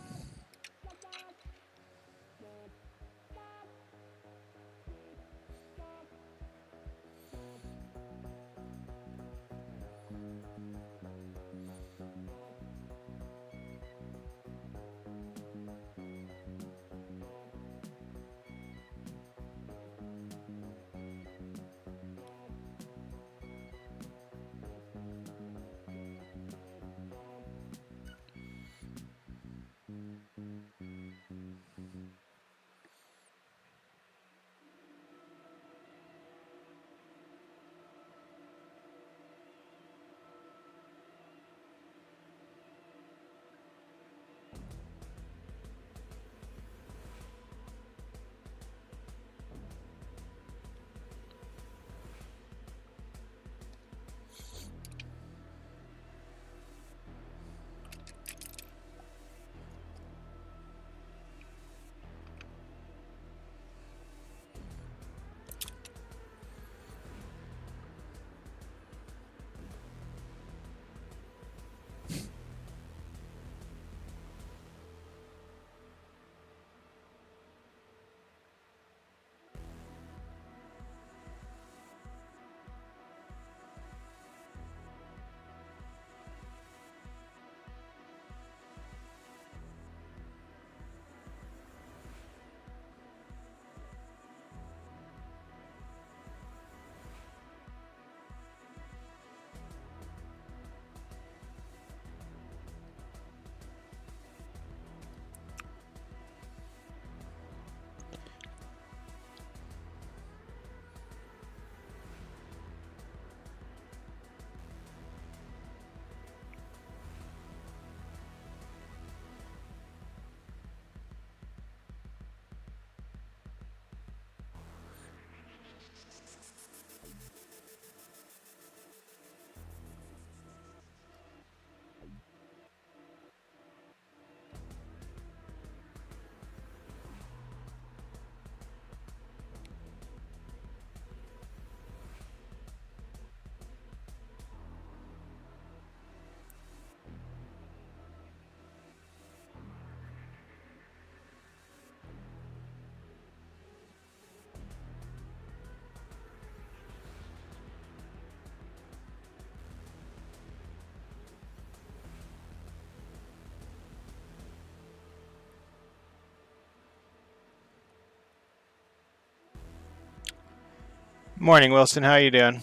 A: Morning, Wilson. How you doing?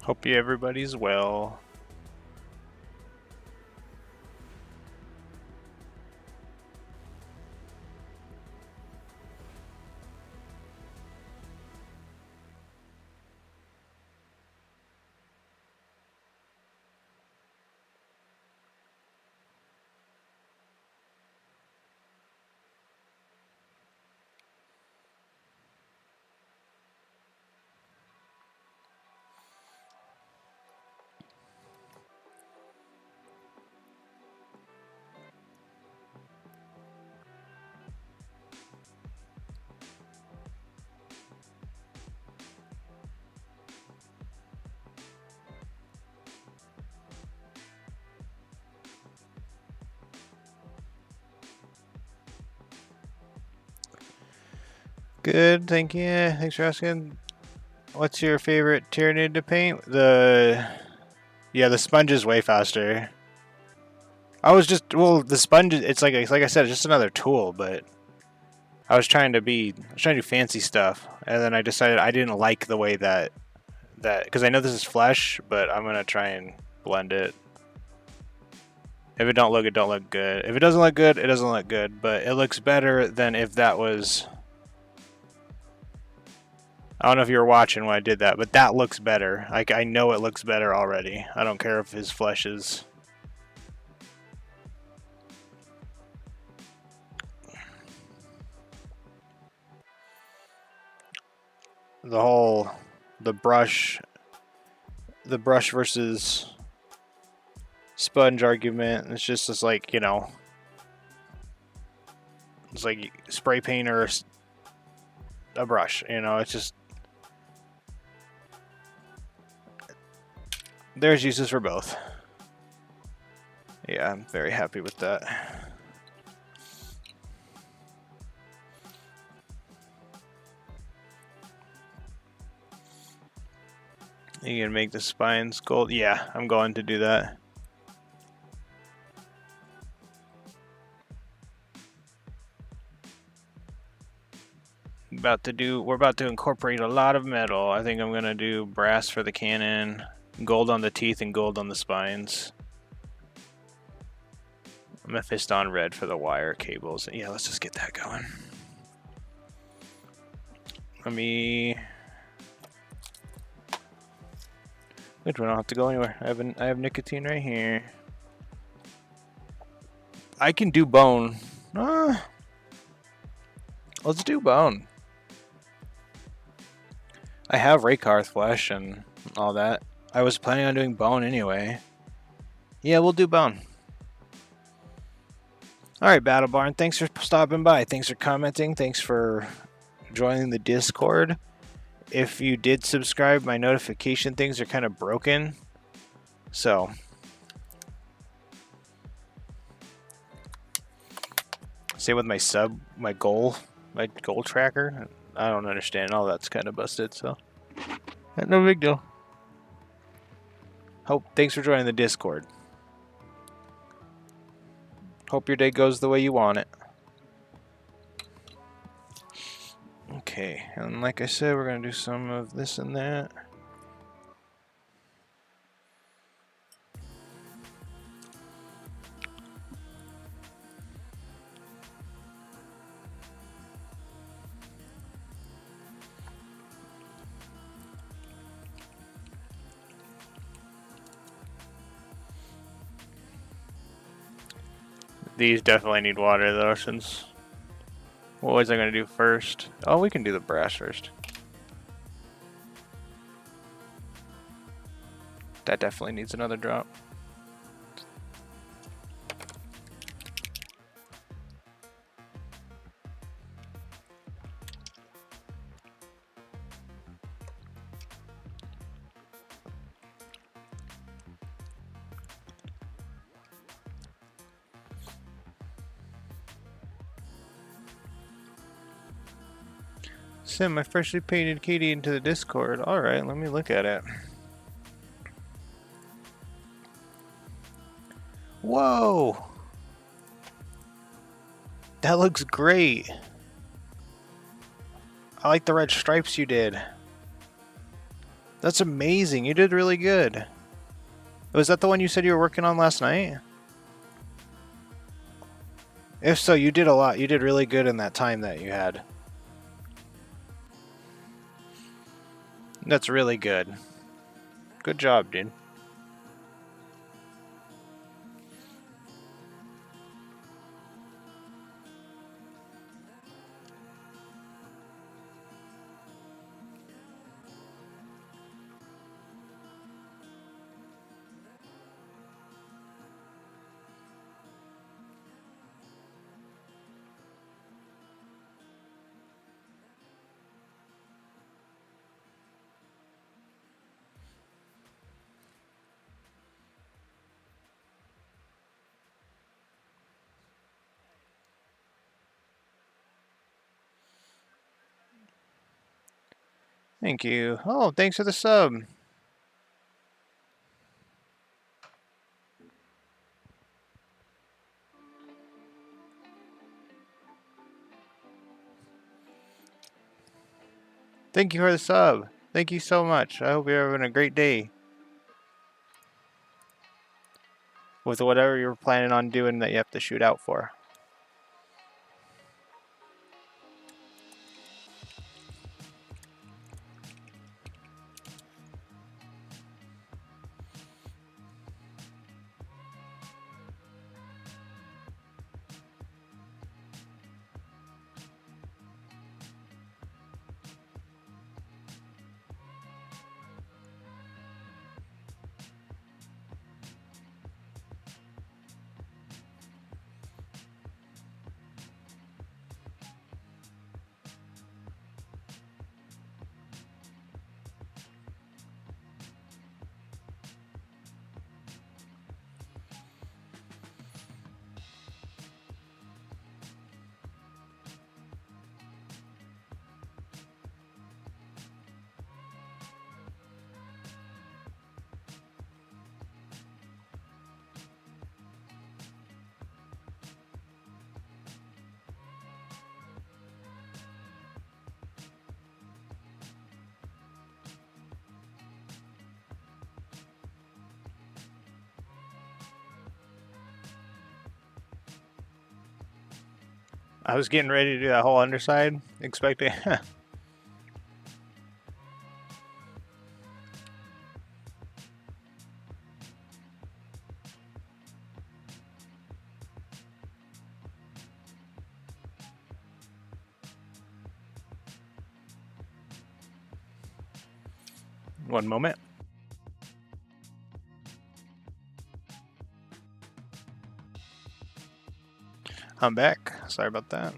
A: Hope everybody's well. Good, thank you. Thanks for asking. What's your favorite Tyranid to paint? The sponge is way faster. The sponge. It's like I said, it's just another tool. But I was trying to do fancy stuff, and then I decided I didn't like the way that because I know this is flesh, but I'm gonna try and blend it. If it don't look, it don't look good. If it doesn't look good, it doesn't look good. But it looks better than if that was. I don't know if you were watching when I did that, but that looks better. Like, I know it looks better already. I don't care if his flesh is... The brush versus sponge argument, it's just this, like, you know... It's like spray paint or a brush, you know, it's just... There's uses for both. Yeah, I'm very happy with that. You gonna make the spines gold? Yeah, I'm going to do that. We're about to incorporate a lot of metal. I think I'm gonna do brass for the cannon, gold on the teeth, and gold on the spines. Mephiston red for the wire cables. Yeah, let's just get that going. Let me... Which one? I don't have to go anywhere. I have nicotine right here. I can do bone. Let's do bone. I have Raykarth flesh and all that. I was planning on doing bone anyway. Yeah, we'll do bone. Alright, Battle Barn, thanks for stopping by. Thanks for commenting. Thanks for joining the Discord. If you did subscribe, my notification things are kind of broken. So... Same with my goal tracker. I don't understand. All that's kind of busted, so no big deal. Thanks for joining the Discord. Hope your day goes the way you want it. Okay, and like I said, we're gonna do some of this and that. These definitely need water though, since... What was I going to do first? Oh, we can do the brass first. That definitely needs another drop. Send my freshly painted Katie into the Discord. Alright, let me look at it. Whoa! That looks great. I like the red stripes you did. That's amazing. You did really good. Was that the one you said you were working on last night? If so, you did a lot. You did really good in that time that you had. That's really good. Good job, dude. Thank you. Oh, thanks for the sub. Thank you for the sub. Thank you so much. I hope you're having a great day with whatever you're planning on doing that you have to shoot out for. I was getting ready to do that whole underside, expecting. One moment. I'm back. Sorry about that.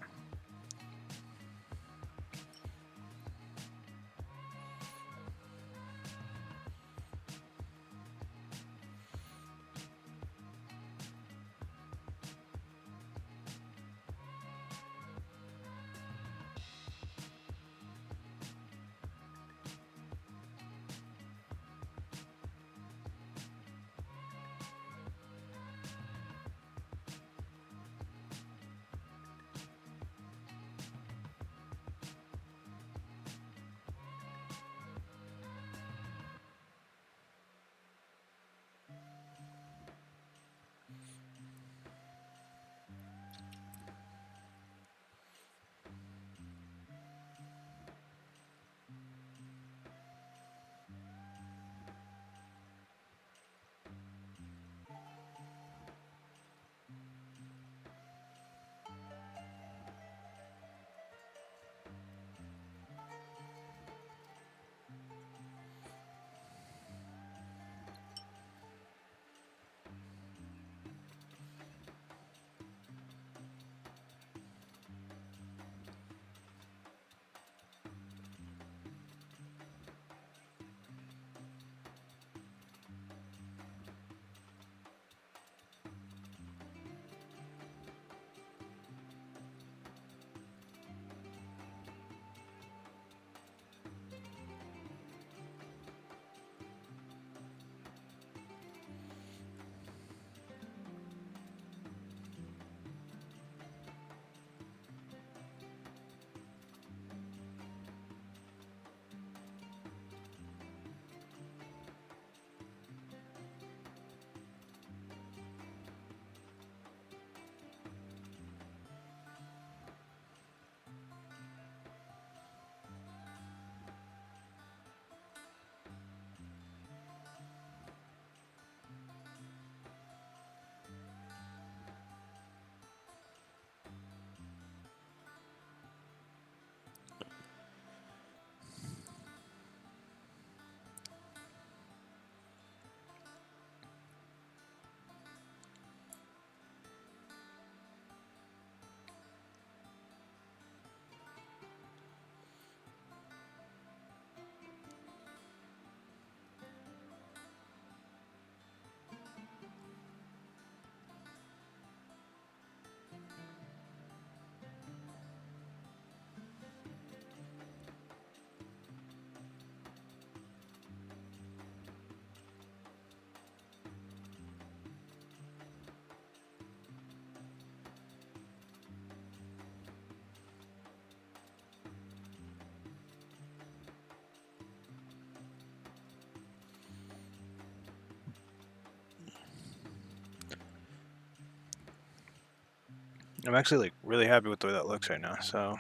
A: I'm actually like really happy with the way that looks right now. So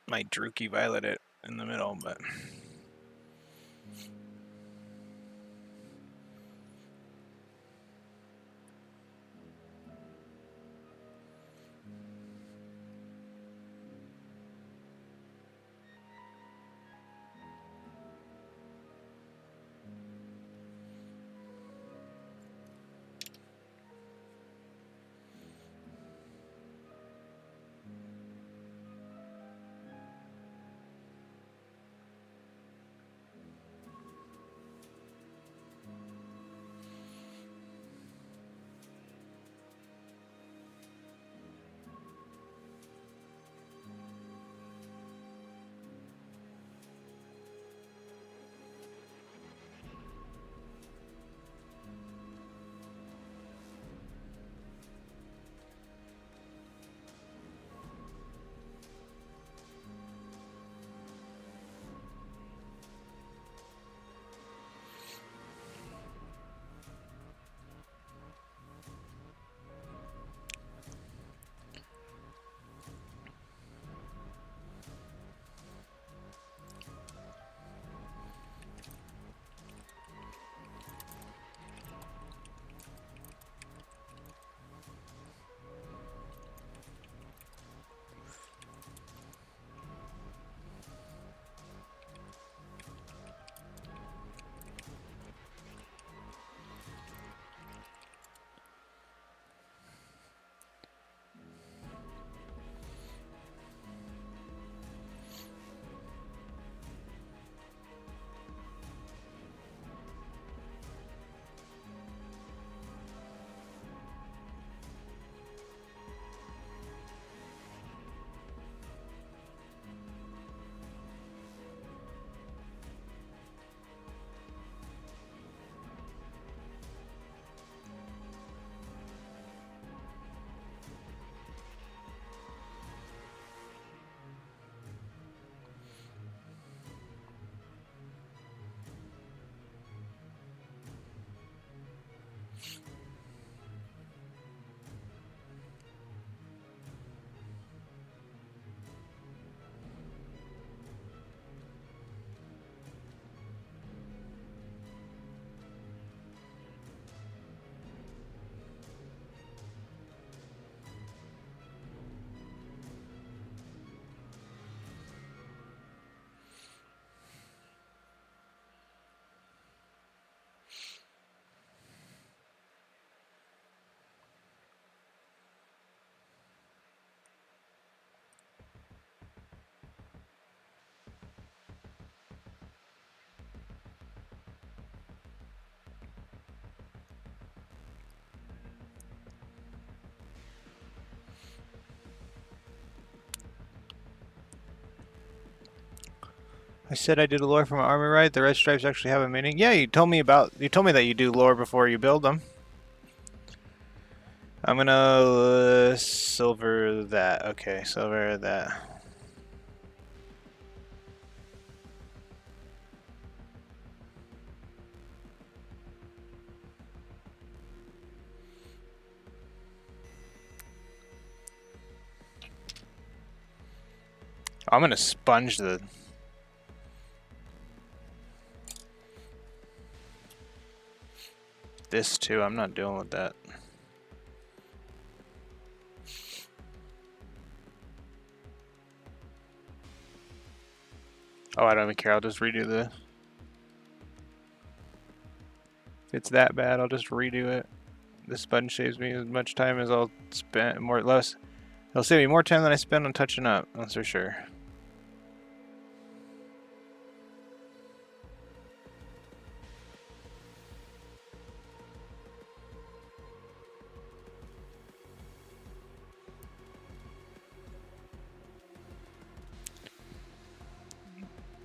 A: might Druchii Violet it in the middle, but I said I did lore for my army, right? The red stripes actually have a meaning. Yeah, you told me that you do lore before you build them. I'm gonna silver that. Okay, silver that. I'm gonna sponge this too. I'm not dealing with that. Oh, I don't even care. I'll just redo the. If it's that bad, I'll just redo it. This sponge saves me as much time as I'll spend, more or less. It'll save me more time than I spend on touching up. That's for sure.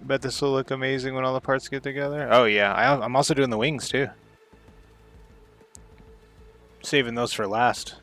A: I bet this will look amazing when all the parts get together. Oh yeah, I'm also doing the wings too. Saving those for last.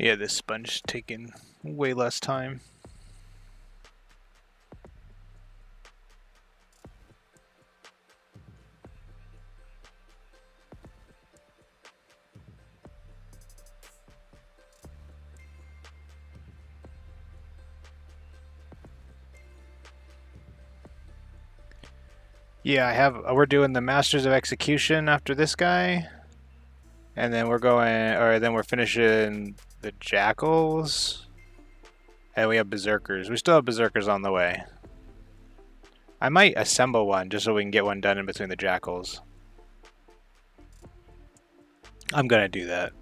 A: Yeah, this sponge taking way less time. Yeah, we're doing the Masters of Execution after this guy. And then we're finishing the Jackals. And we have Berserkers. We still have Berserkers on the way. I might assemble one just so we can get one done in between the Jackals. I'm gonna do that.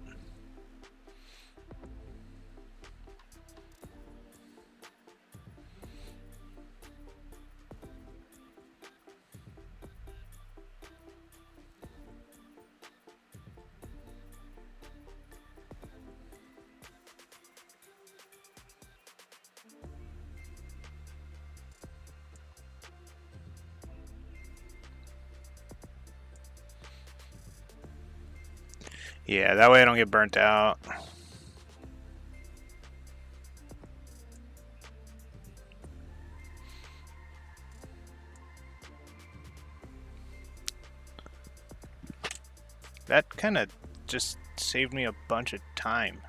A: Yeah, that way I don't get burnt out. That kind of just saved me a bunch of time.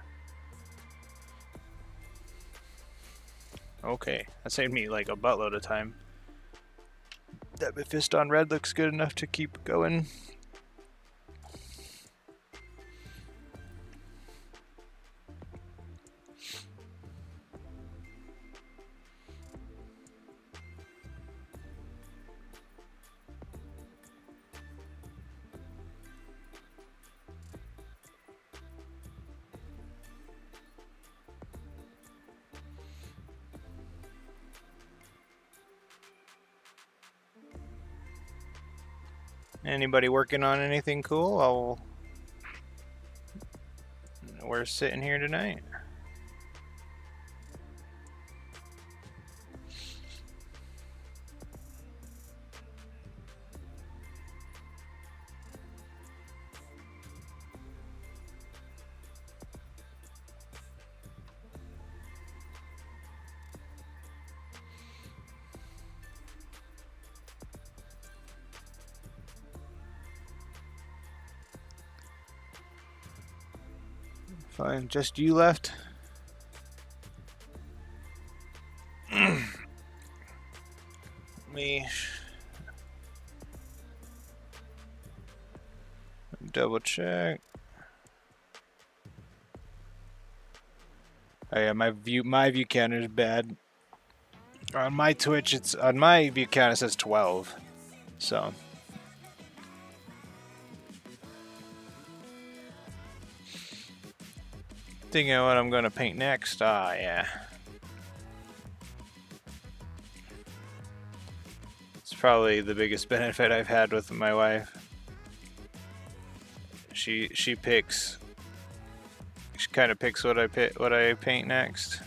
A: Okay, that saved me like a buttload of time. That Mephisto on red looks good enough to keep going. Anybody working on anything cool? We're sitting here tonight. Fine, just you left? Me double check. Oh yeah, my view counter is bad. On my Twitch, on my view count it says 12. So thinking of what I'm gonna paint next. Yeah. It's probably the biggest benefit I've had with my wife. She kind of picks what I paint next.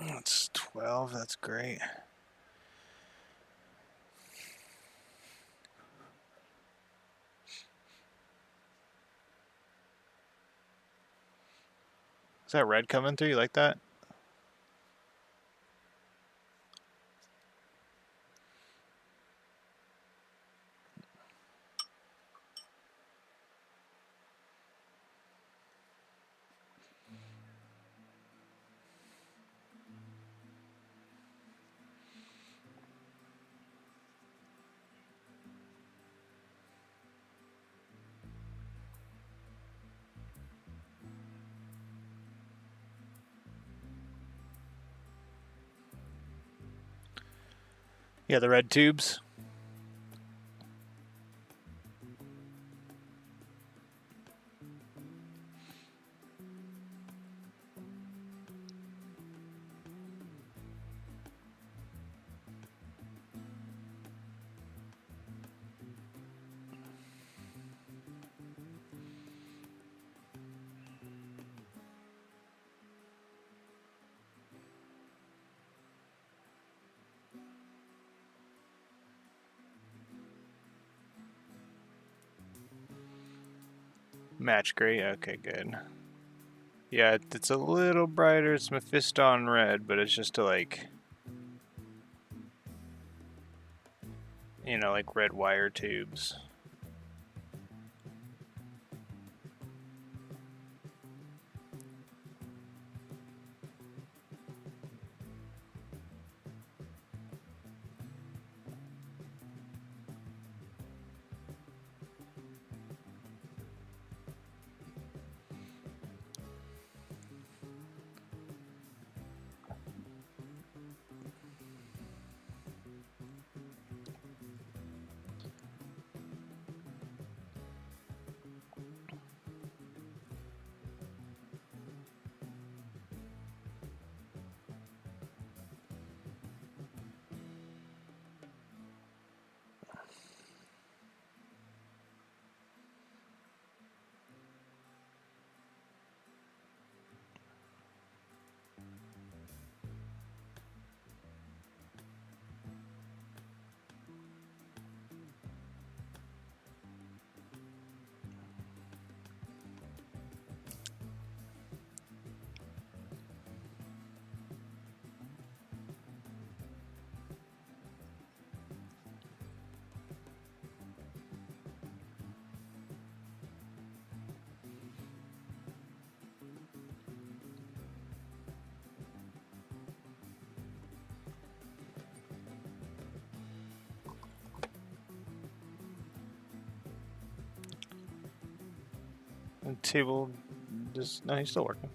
A: That's 12. That's great. Is that red coming through? You like that? Yeah, the red tubes. Match gray. Okay, good. Yeah, it's a little brighter. It's Mephiston red, but it's just to like, you know, like red wire tubes. The table just no, he's still working.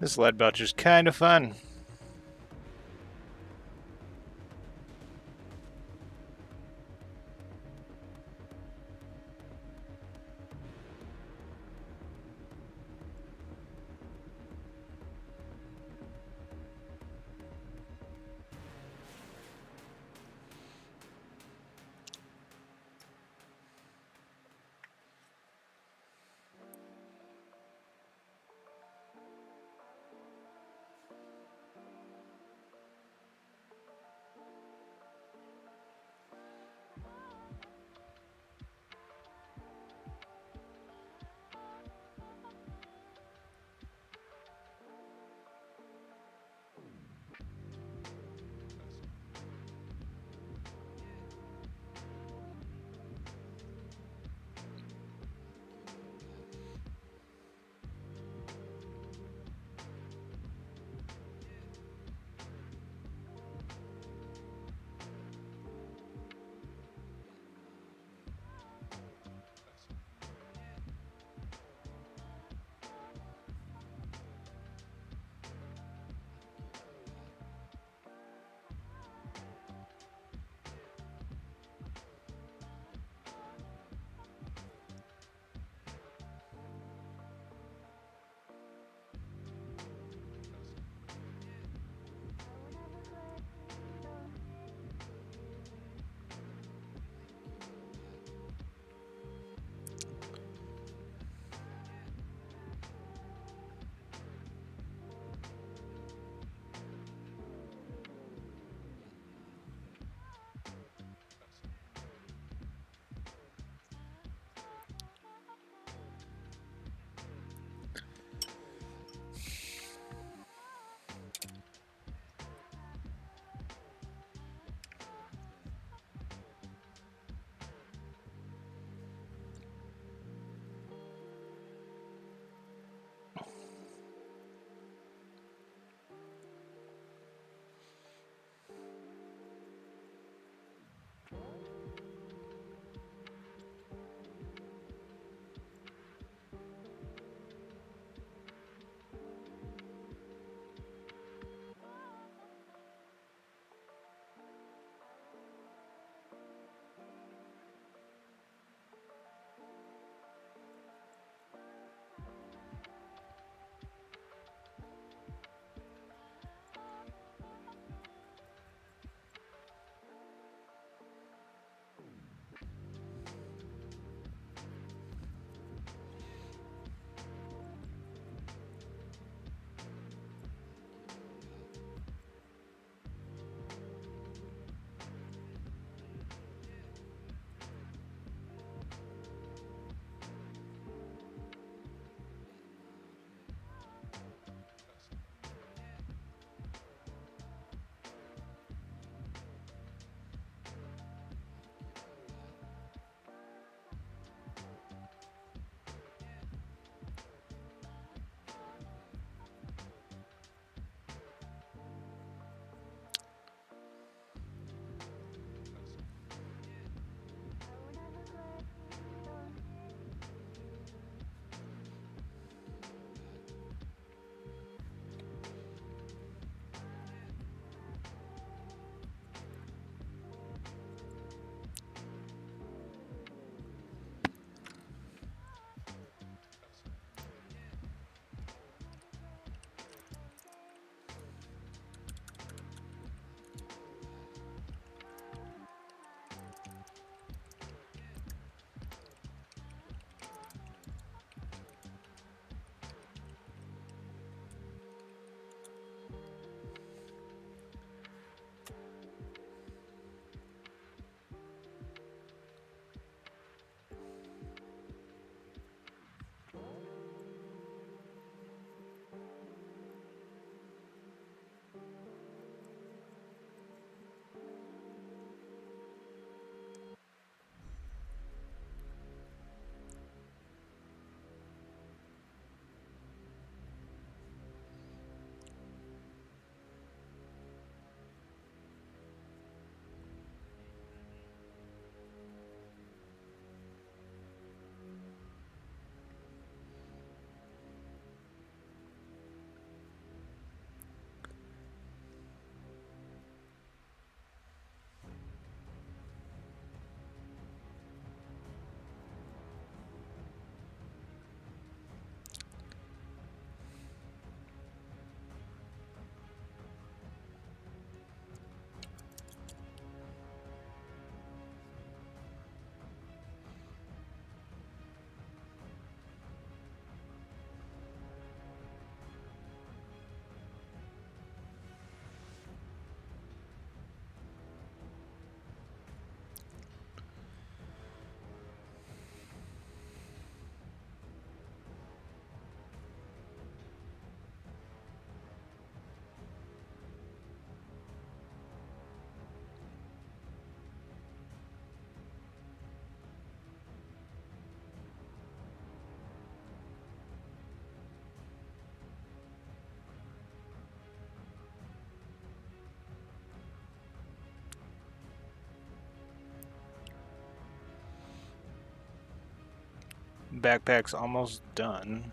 A: This lead belcher's kind of fun. Backpack's almost done.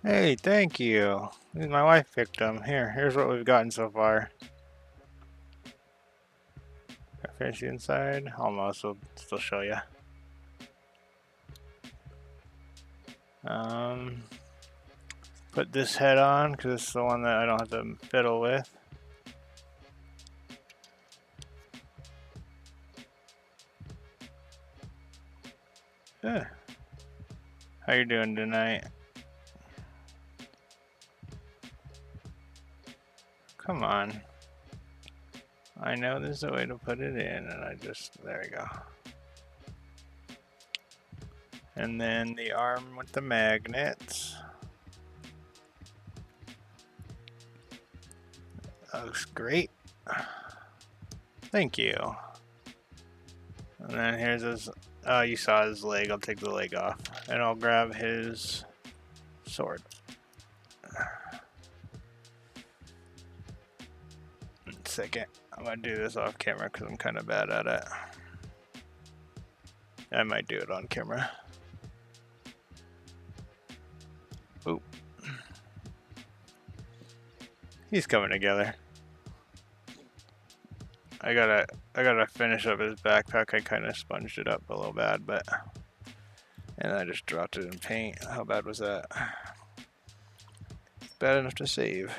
A: Hey, thank you. My wife picked them. Here's what we've gotten so far. I finished the inside. Almost. We'll still show you. Put this head on because it's the one that I don't have to fiddle with. Yeah. How you doing tonight? Come on. I know there's a way to put it in, and there we go. And then the arm with the magnets. That looks great. Thank you. And then here's his, oh, you saw his leg. I'll take the leg off. And I'll grab his sword. Second. I'm gonna do this off camera because I'm kind of bad at it. I might do it on camera. Oop. He's coming together. I gotta finish up his backpack. I kind of sponged it up a little bad, but and I just dropped it in paint. How bad was that? Bad enough to save.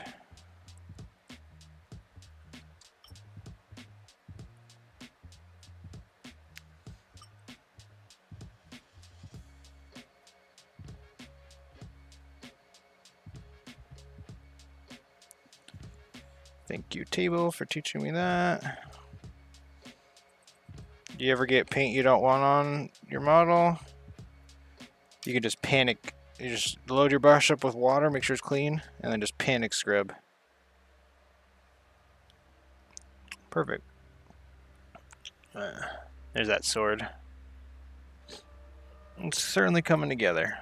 A: Thank you, table, for teaching me that. Do you ever get paint you don't want on your model? You can just panic. You just load your brush up with water, make sure it's clean, and then just panic scrub. Perfect. There's that sword. It's certainly coming together.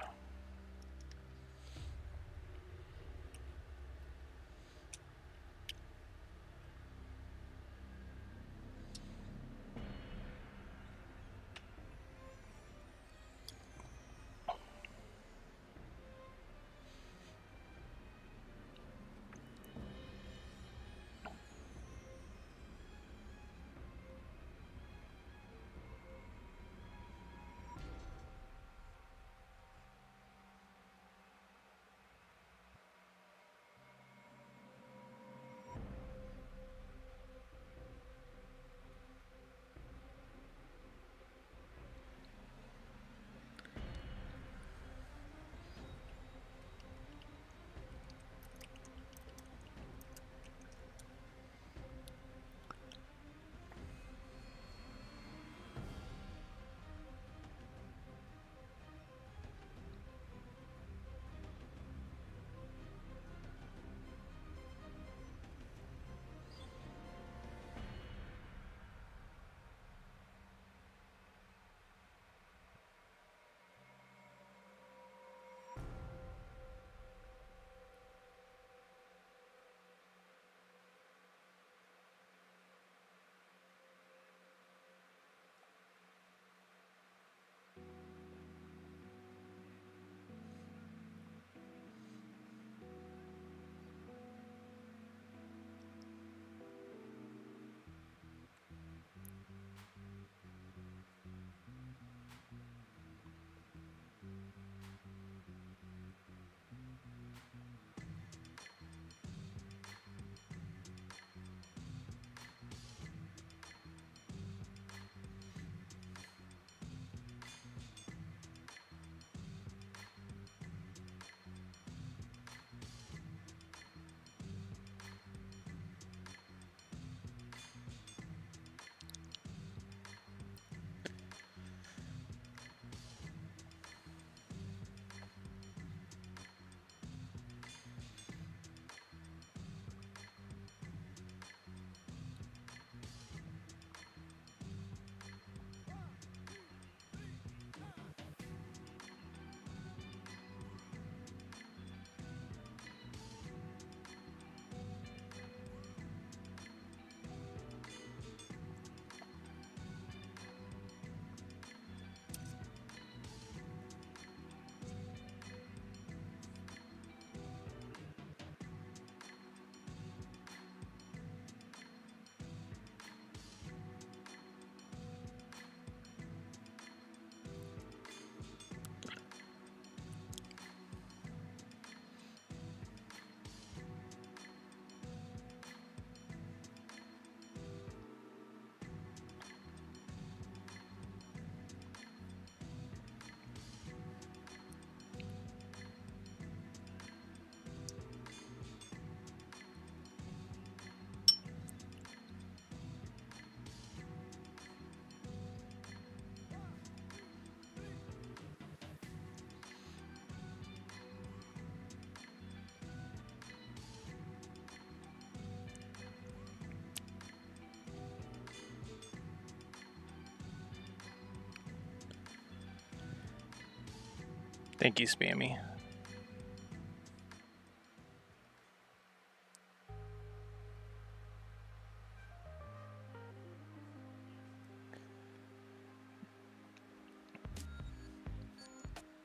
A: Thank you, Spammy.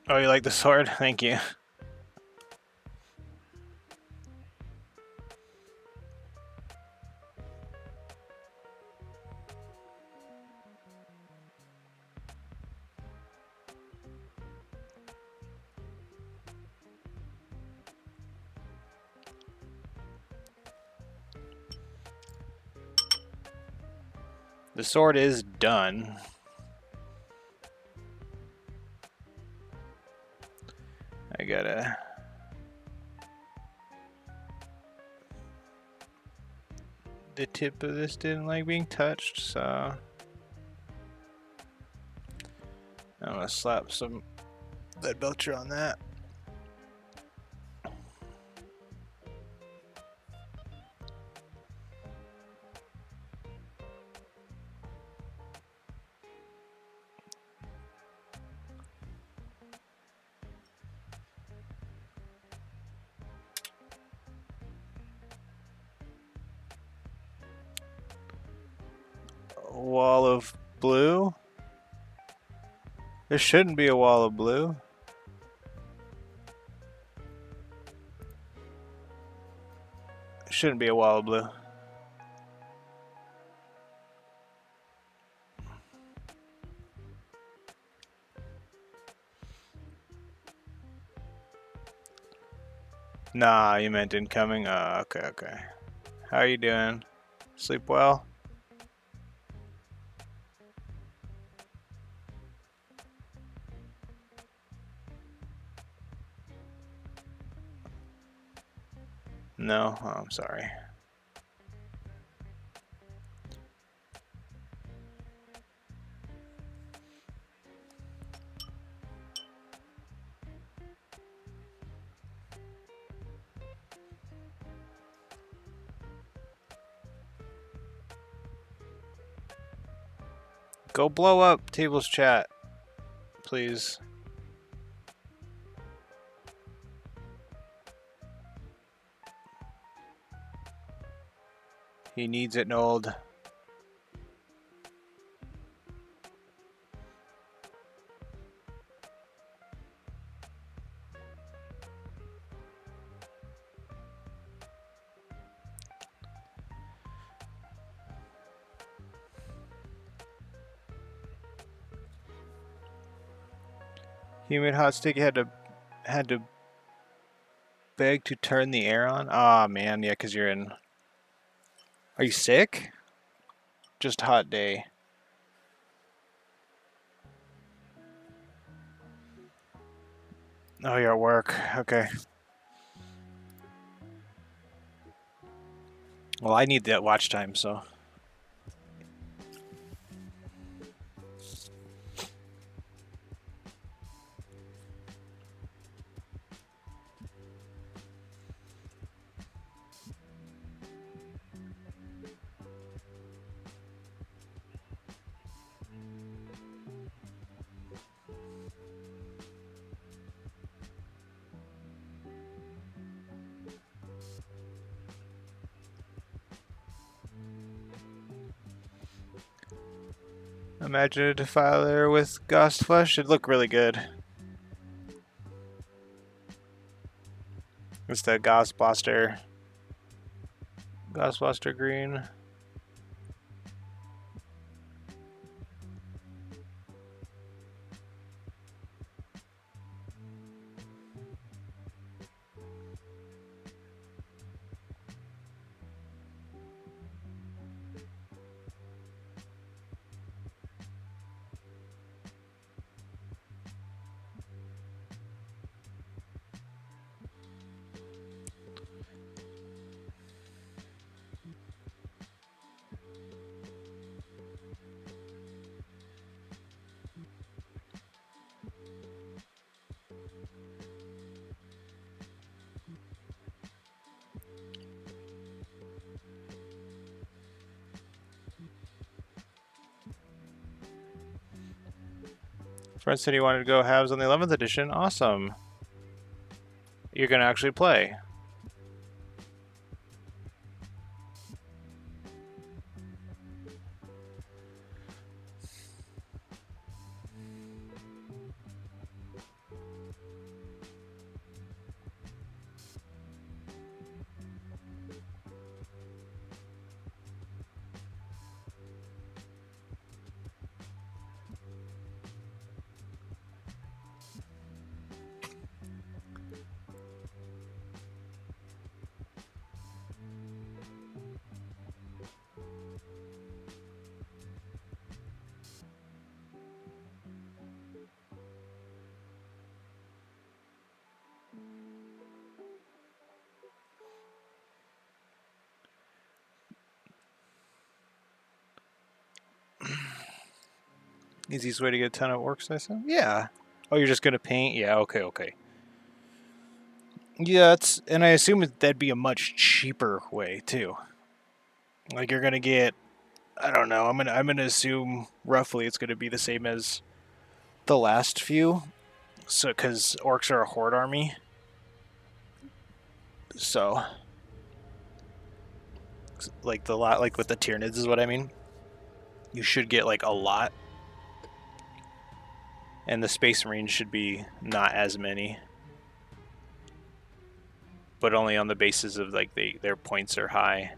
A: Oh, you like the sword? Thank you. The sword is done. I gotta... The tip of this didn't like being touched, so... I'm gonna slap some lead belcher on that. Wall of blue? There shouldn't be a wall of blue. Shouldn't be a wall of blue. Nah, you meant incoming? Oh, okay. How you doing? Sleep well? No? Oh, I'm sorry. Go blow up Table's chat, please. He needs it, Nold. Humid hot sticky had to beg to turn the air on. Ah, man, yeah, 'cause you're in. Are you sick? Just hot day. Oh, you're at work. Okay. Well, I need that watch time, so. Imagine a defiler with Ghost Flesh. It'd look really good. It's the Ghost Blaster green. Friend said he wanted to go halves on the 11th edition. Awesome. You're gonna actually play. Easiest way to get a ton of orcs, I said? Yeah. Oh, you're just gonna paint? Yeah, okay. Yeah, and I assume that'd be a much cheaper way too. Like you're gonna get, I don't know. I'm gonna assume roughly it's gonna be the same as the last few. So, because orcs are a horde army. So, like like with the Tyranids is what I mean. You should get like a lot. And the Space Marines should be not as many. But only on the basis of like their points are high.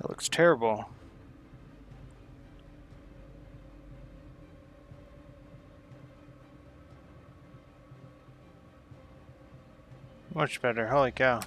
A: That looks terrible. Much better. Holy cow.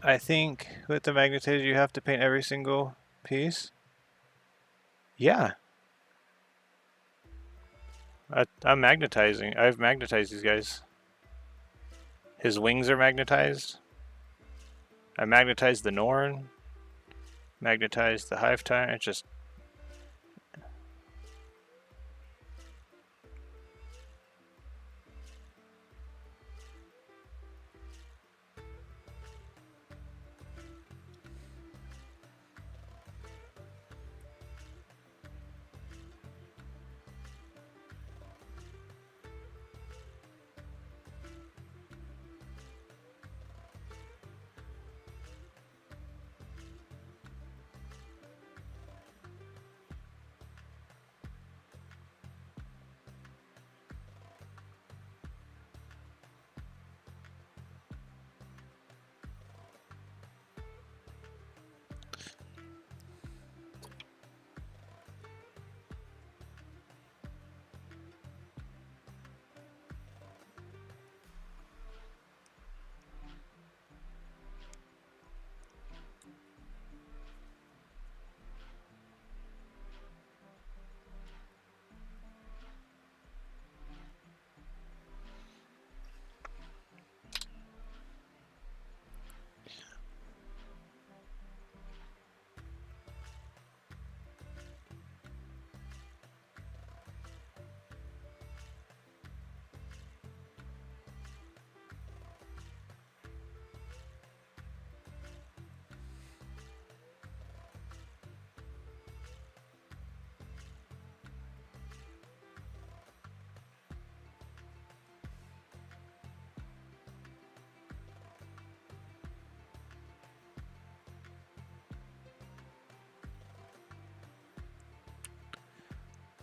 A: I think with the magnetizer you have to paint every single piece. Yeah. I'm magnetizing. I've magnetized these guys. His wings are magnetized. I magnetized the Norn. Magnetized the Hive Time. It's just...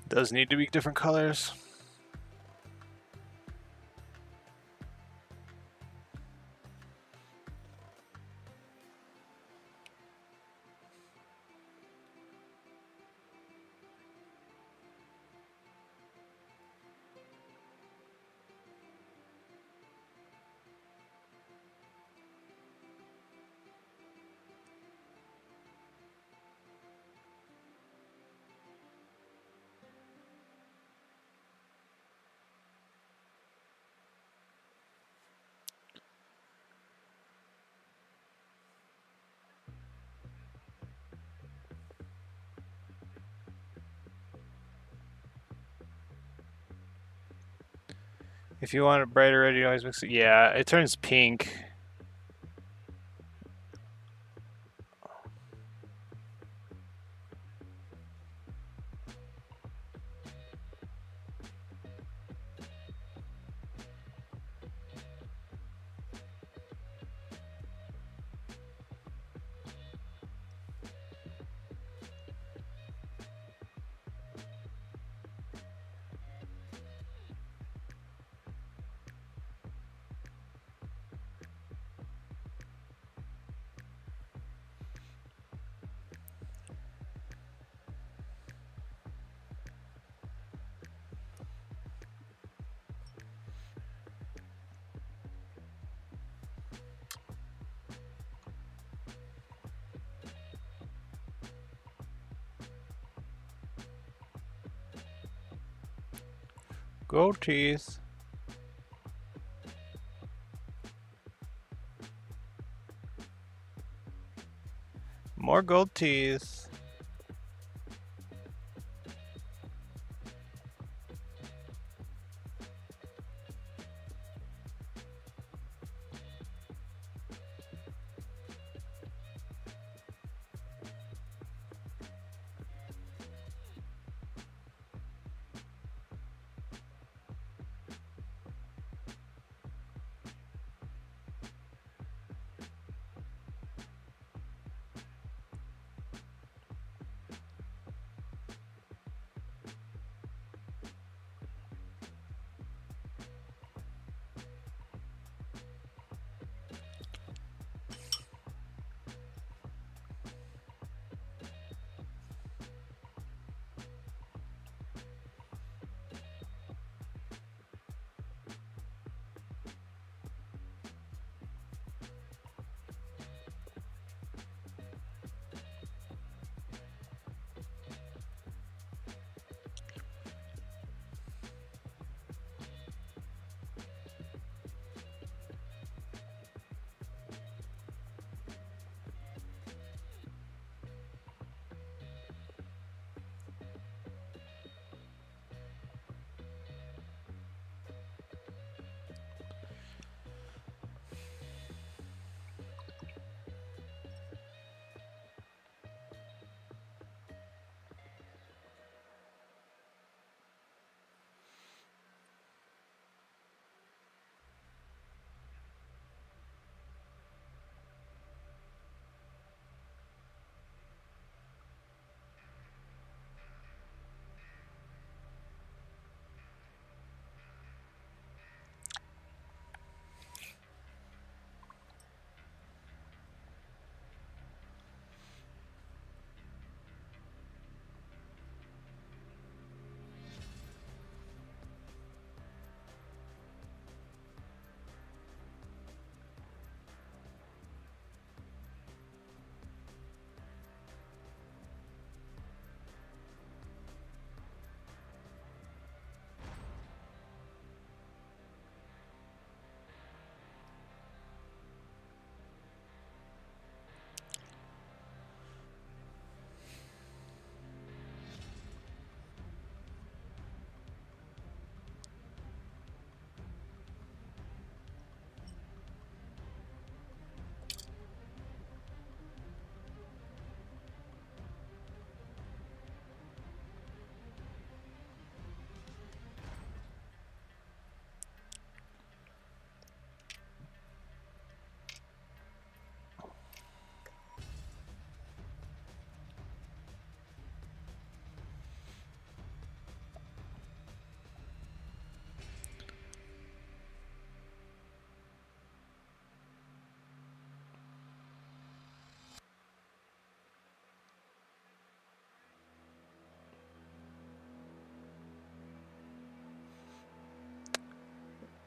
A: Does need to be different colors. If you want it brighter red, you always mix it. Yeah, it turns pink. Gold teeth. More gold teeth.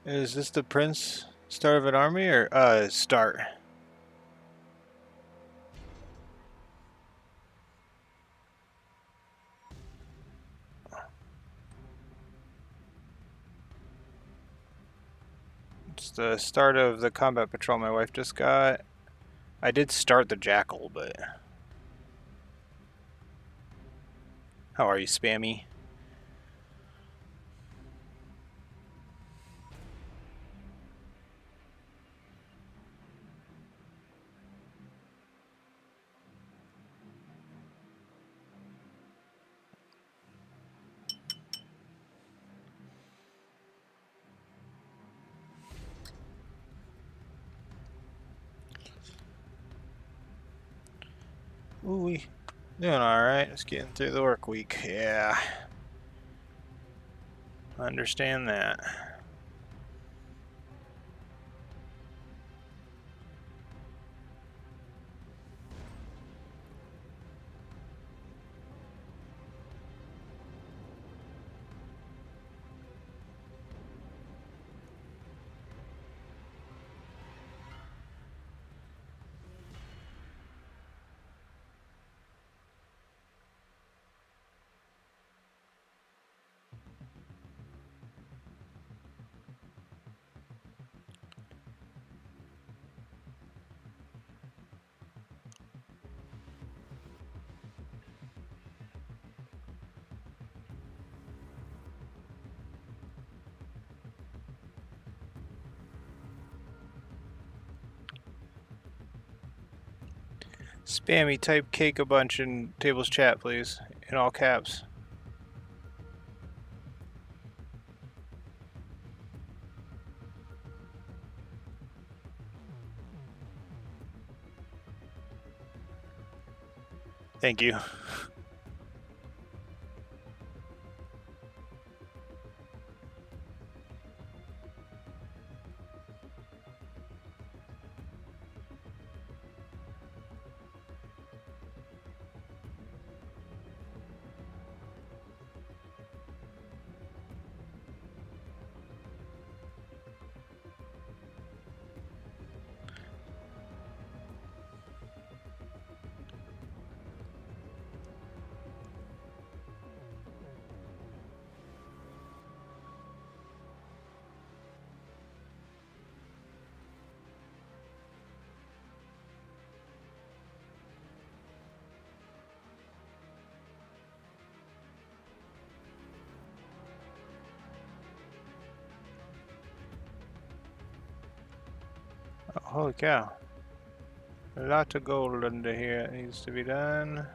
A: Is this the prince start of an army or start? It's the start of the combat patrol my wife just got. I did start the jackal, but how are you, Spammy? Ooh, we doing all right. Just getting through the work week. Yeah, understand that. Spammy, type cake a bunch in tables chat, please, in all caps. Thank you. Oh, holy cow. A lot of gold under here that needs to be done.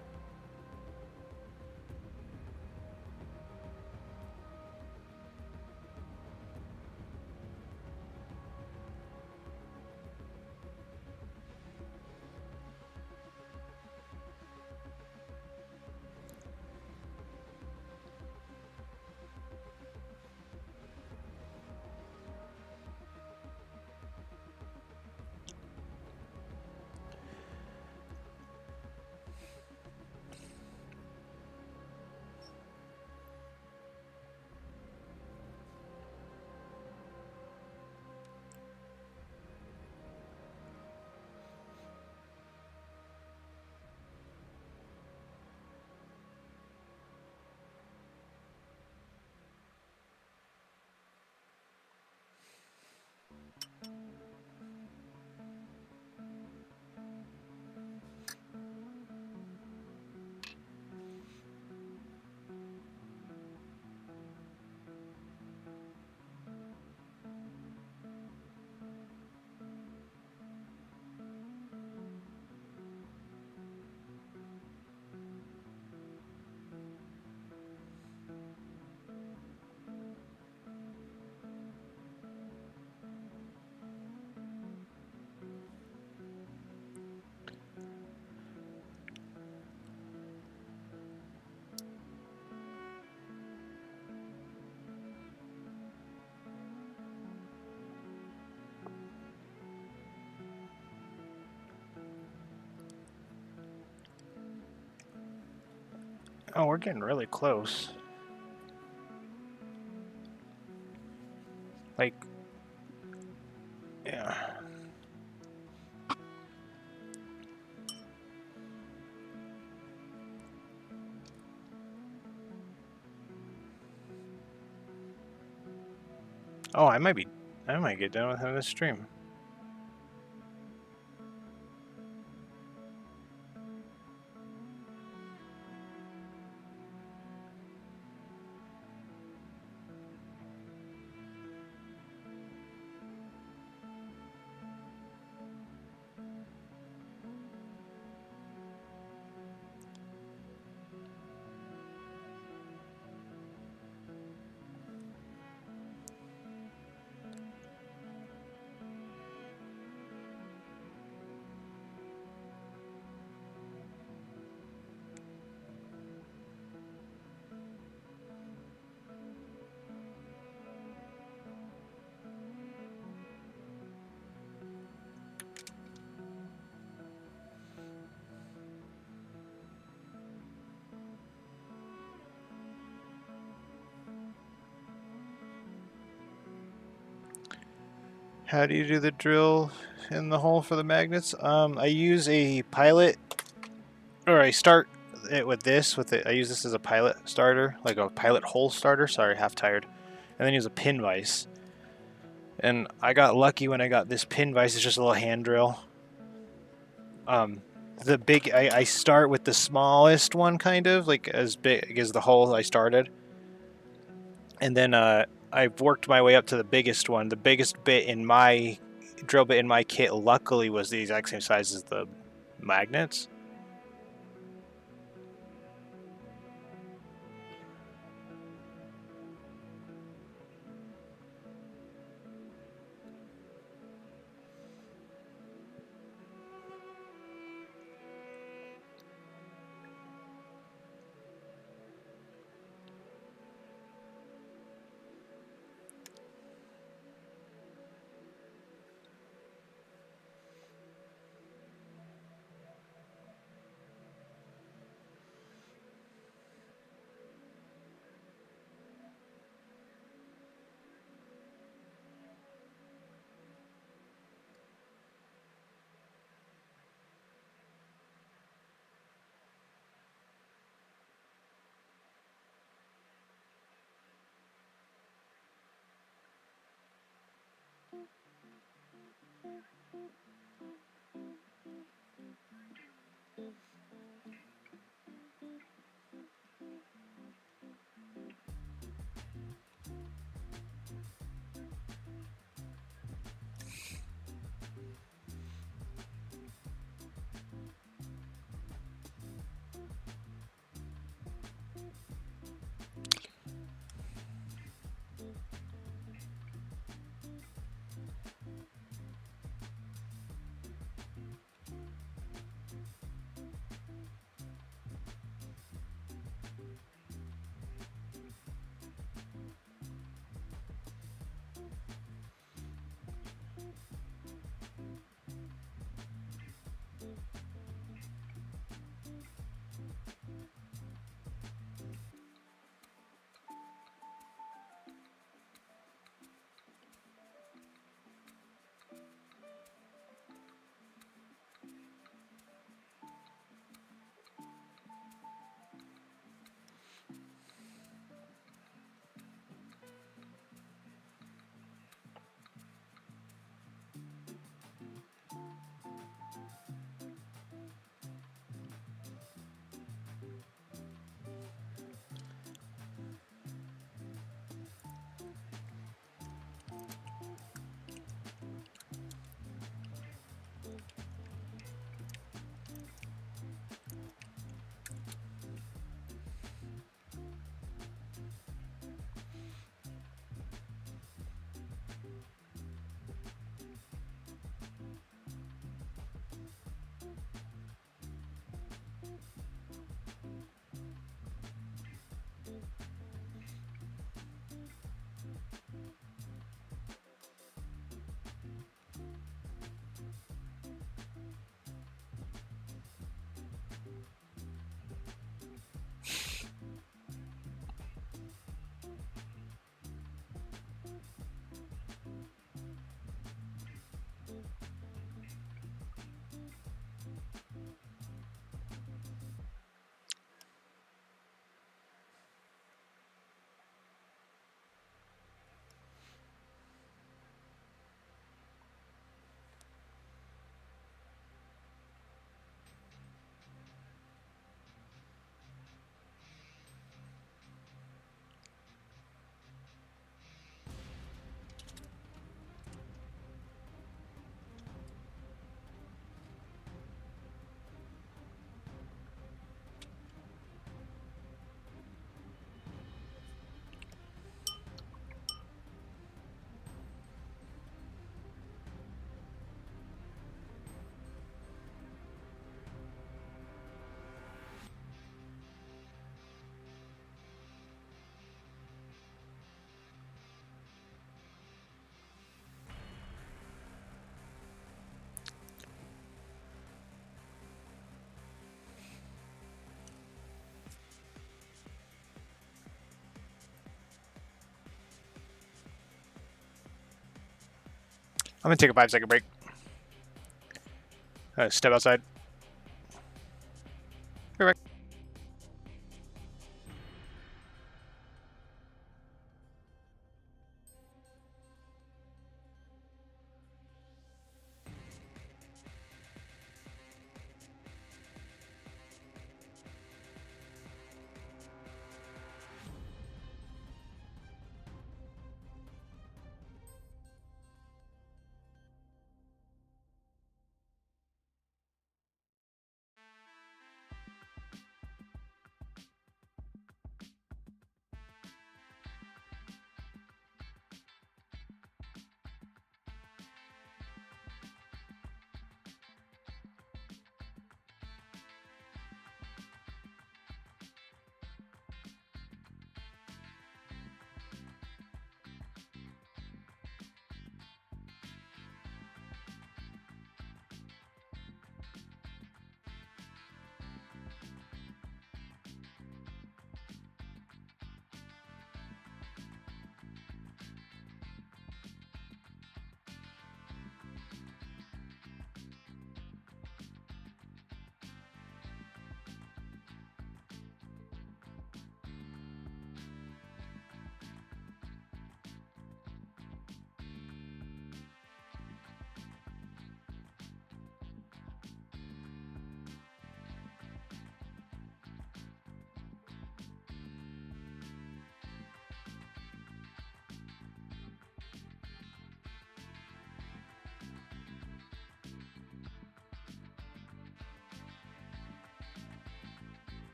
A: Oh, we're getting really close. Like, Oh, I might get done with him this stream. How do you do the drill in the hole for the magnets? I use a pilot, or I start it with this. I use this as a pilot starter, like a pilot hole starter. Sorry, half tired. And then use a pin vise. And I got lucky when I got this pin vise. It's just a little hand drill. I start with the smallest one, kind of like as big as the hole I started, and then I've worked my way up to the biggest one. The biggest bit in my drill bit in my kit, luckily, was the exact same size as the magnets. I'm gonna take a 5-second break. Step outside. Be right back.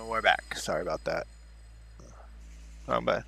A: We're back. Sorry about that. Oh, but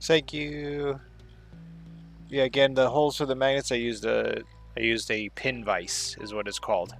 A: thank you. Yeah, again, the holes for the magnets, I used a pin vise, is what it's called.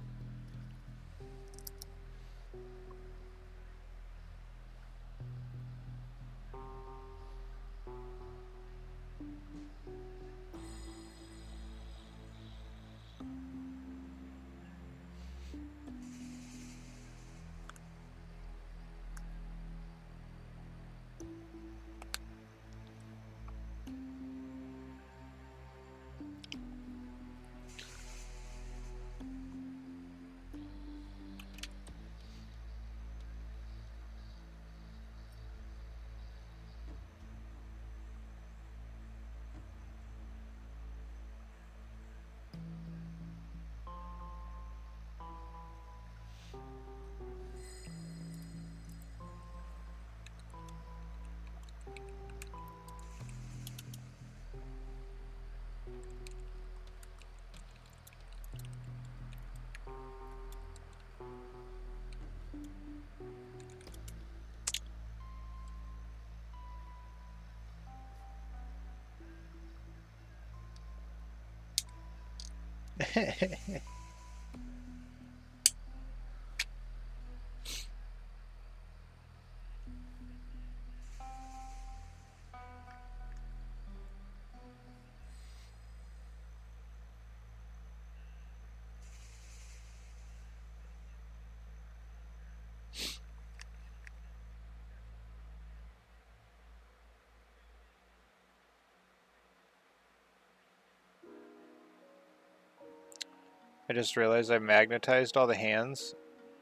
A: I just realized I magnetized all the hands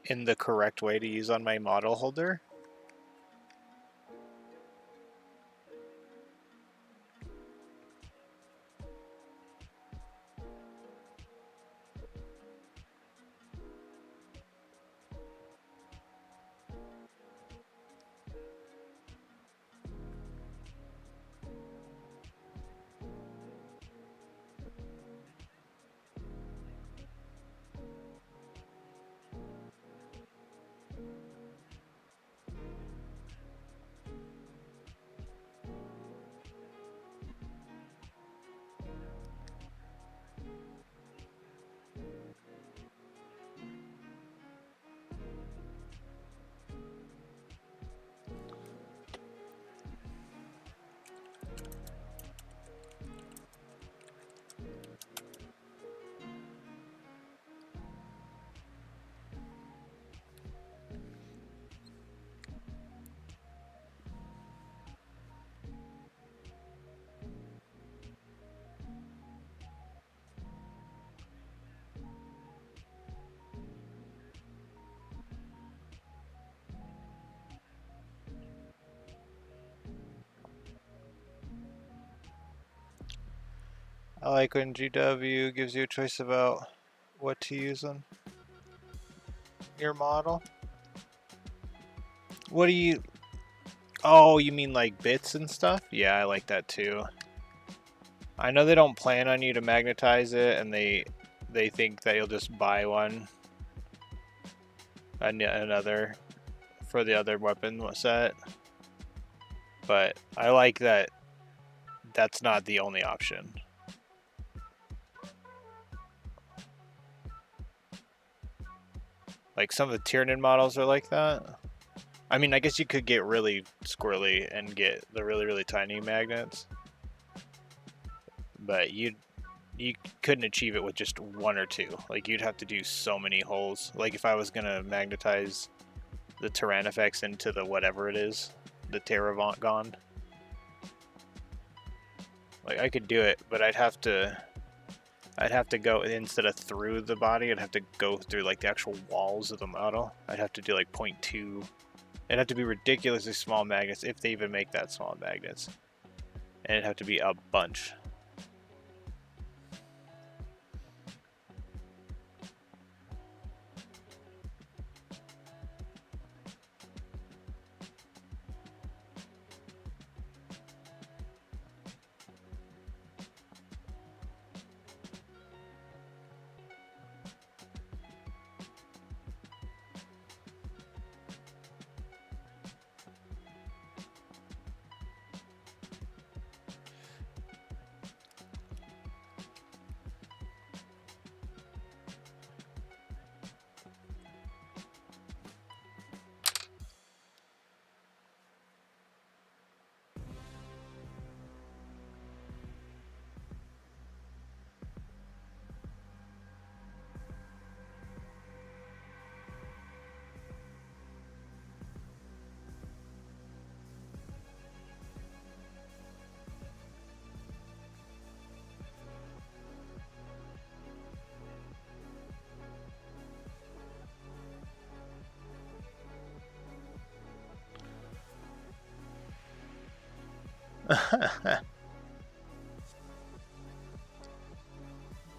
A: in the correct way to use on my model holder. I like when GW gives you a choice about what to use on your model. What do you... Oh, you mean like bits and stuff? Yeah, I like that too. I know they don't plan on you to magnetize it, and they think that you'll just buy one, another, for the other weapon set. But I like that that's not the only option. Like some of the Tyranid models are like that. I mean, I guess you could get really squirrely and get the really, really tiny magnets. But you couldn't achieve it with just one or two. Like, you'd have to do so many holes. Like, if I was going to magnetize the Tyrannifex into the whatever it is, the Terravant. Like, I could do it, but I'd have to go, instead of through the body, I'd have to go through, like, the actual walls of the model. I'd have to do, like, 0.2. It'd have to be ridiculously small magnets, if they even make that small magnets. And it'd have to be a bunch.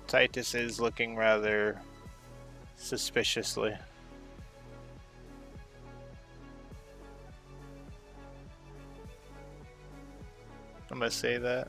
A: Titus is looking rather suspiciously. I'm gonna say that.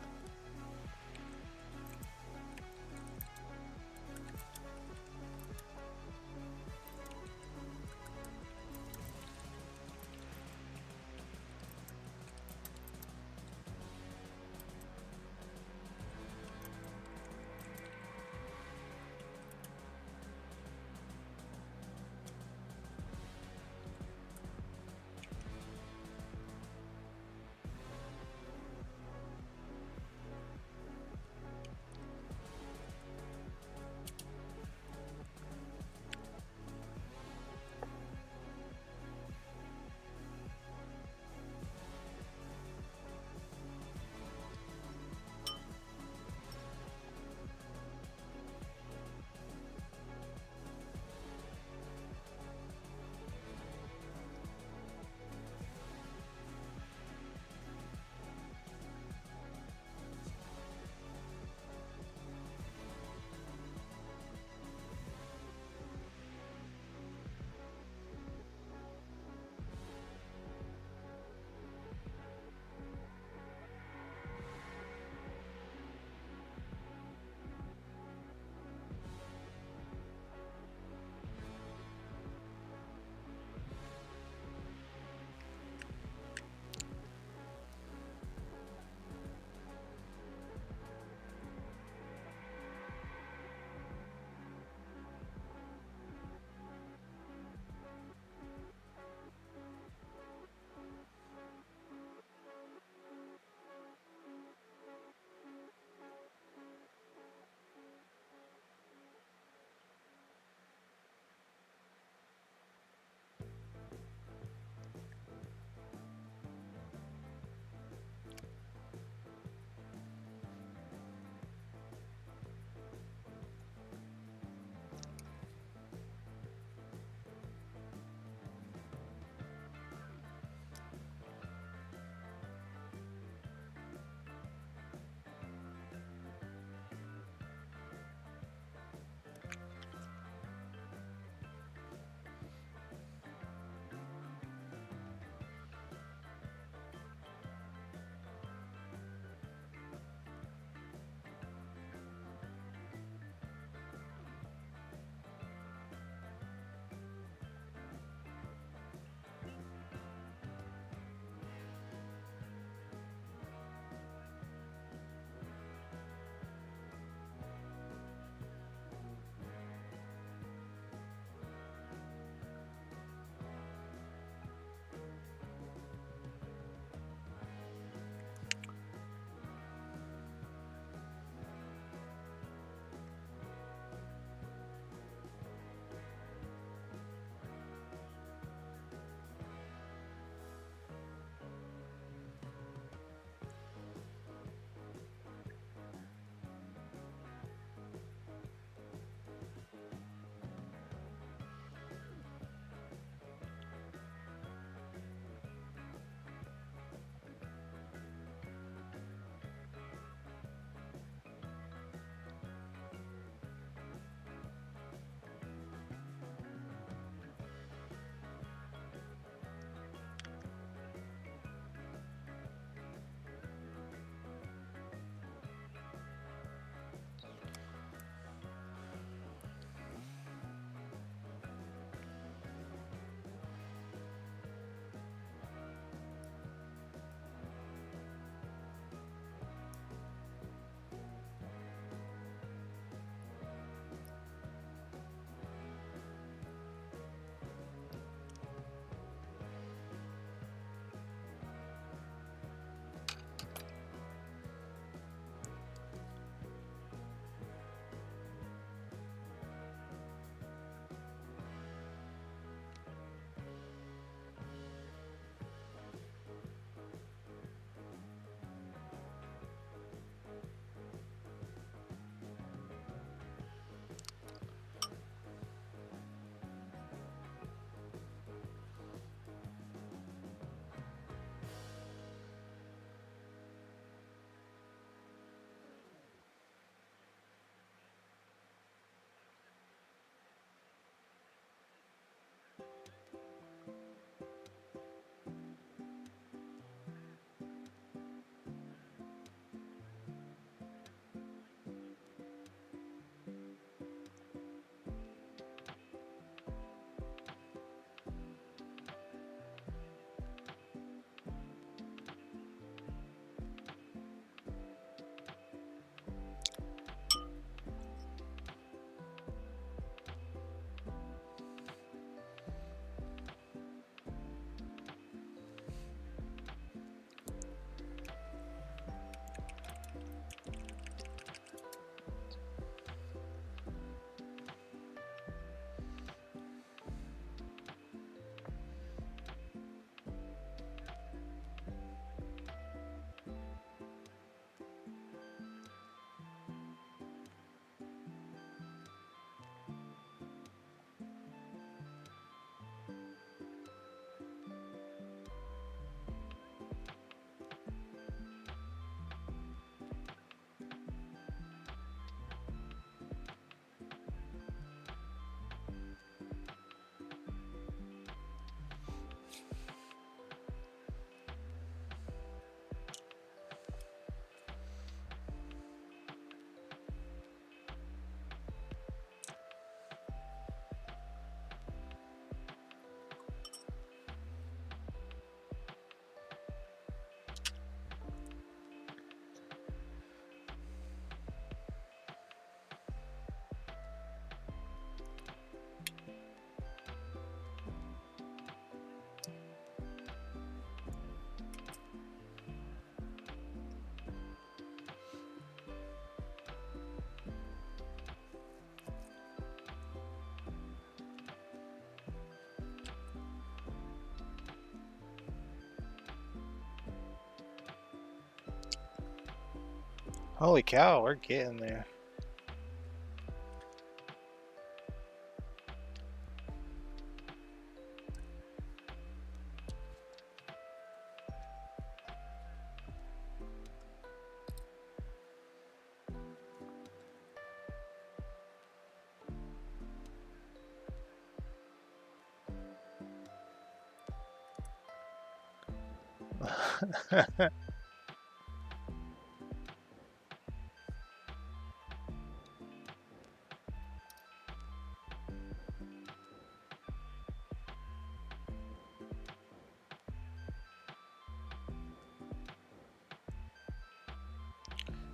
A: Holy cow, we're getting there.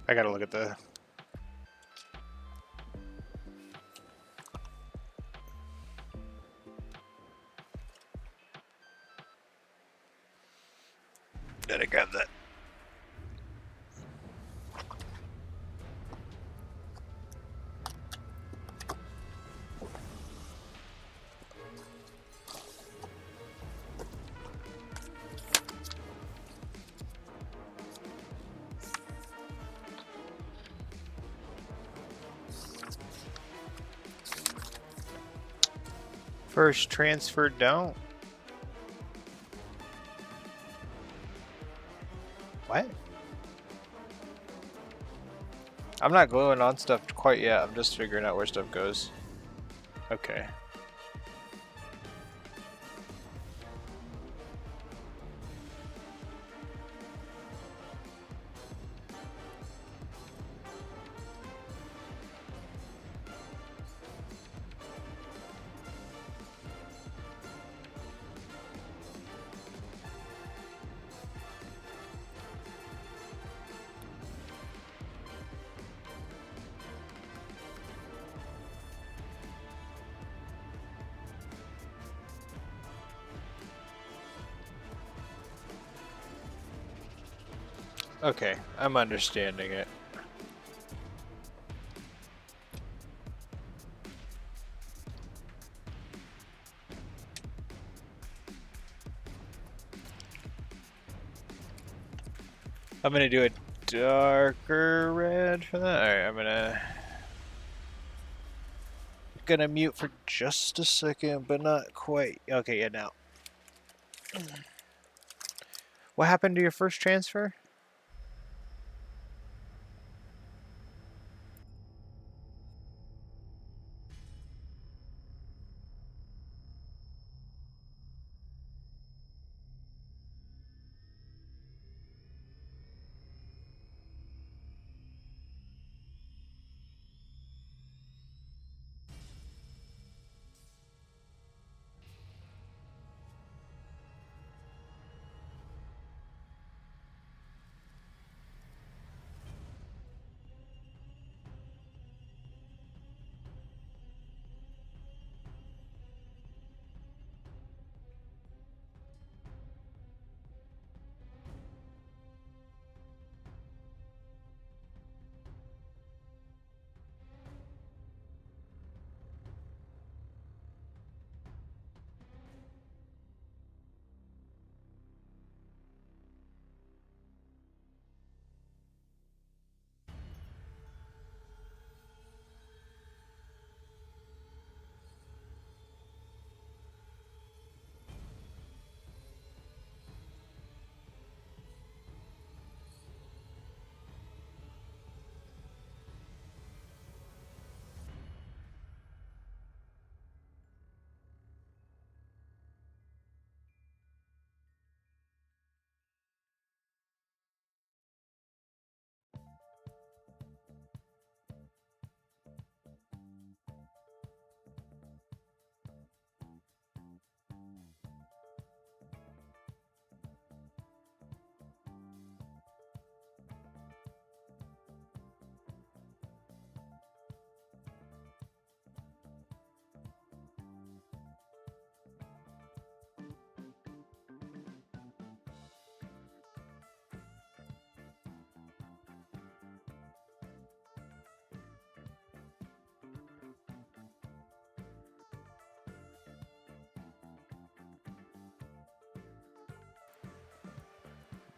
A: I gotta look at the... Gotta grab that. First transfer don't. What? I'm not gluing on stuff quite yet. I'm just figuring out where stuff goes. Okay. Okay, I'm understanding it. I'm gonna do a darker red for that. Alright, I'm gonna mute for just a second, but not quite. Okay, yeah, now. What happened to your first transfer?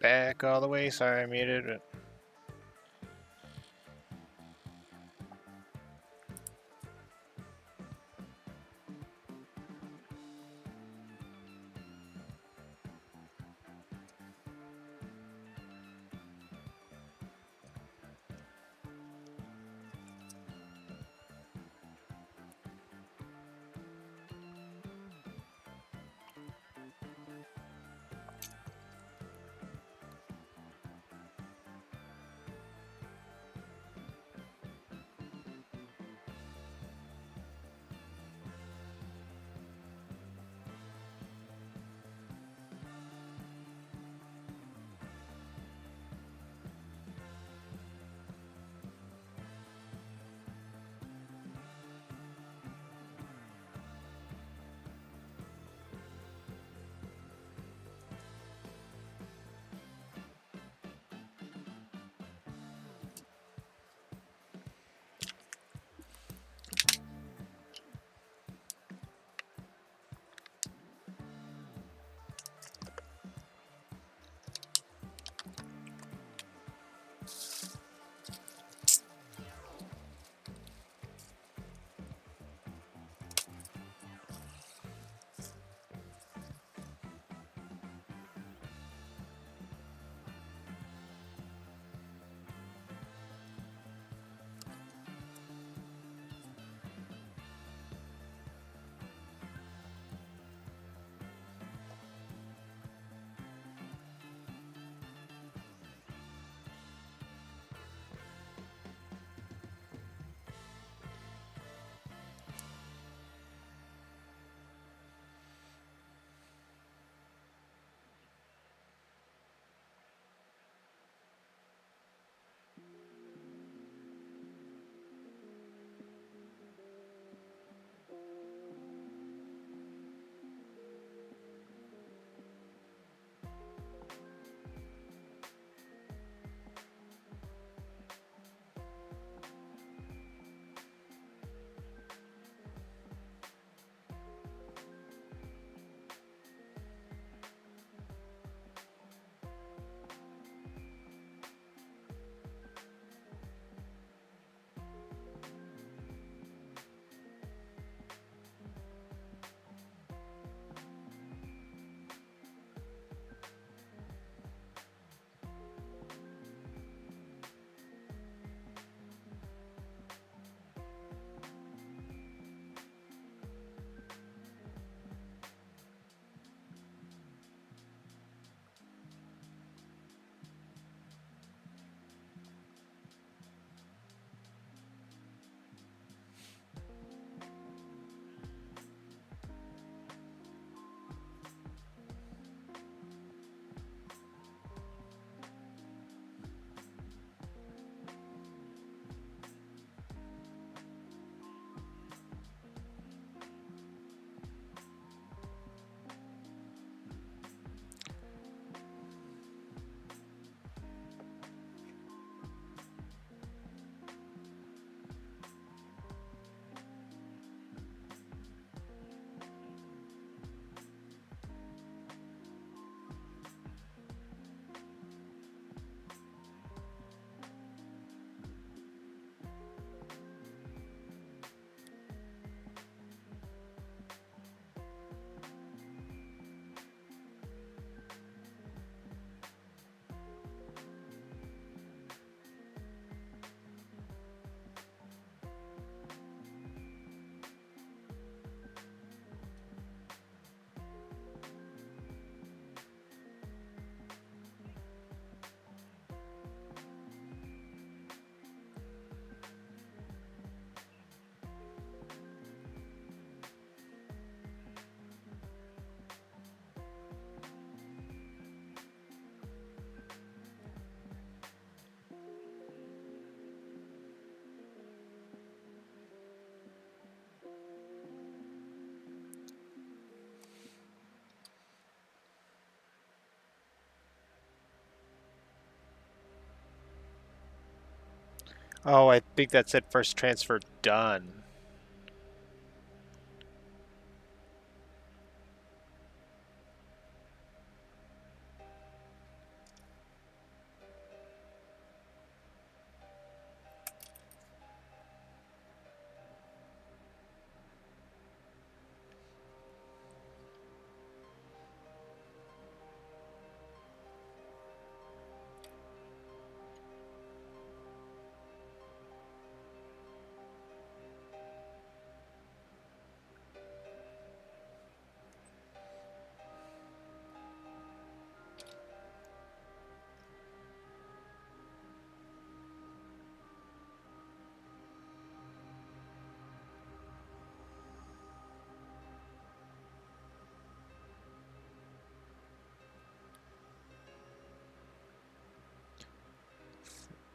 A: Back all the way. Sorry, I muted it. Oh, I think that said first transfer done.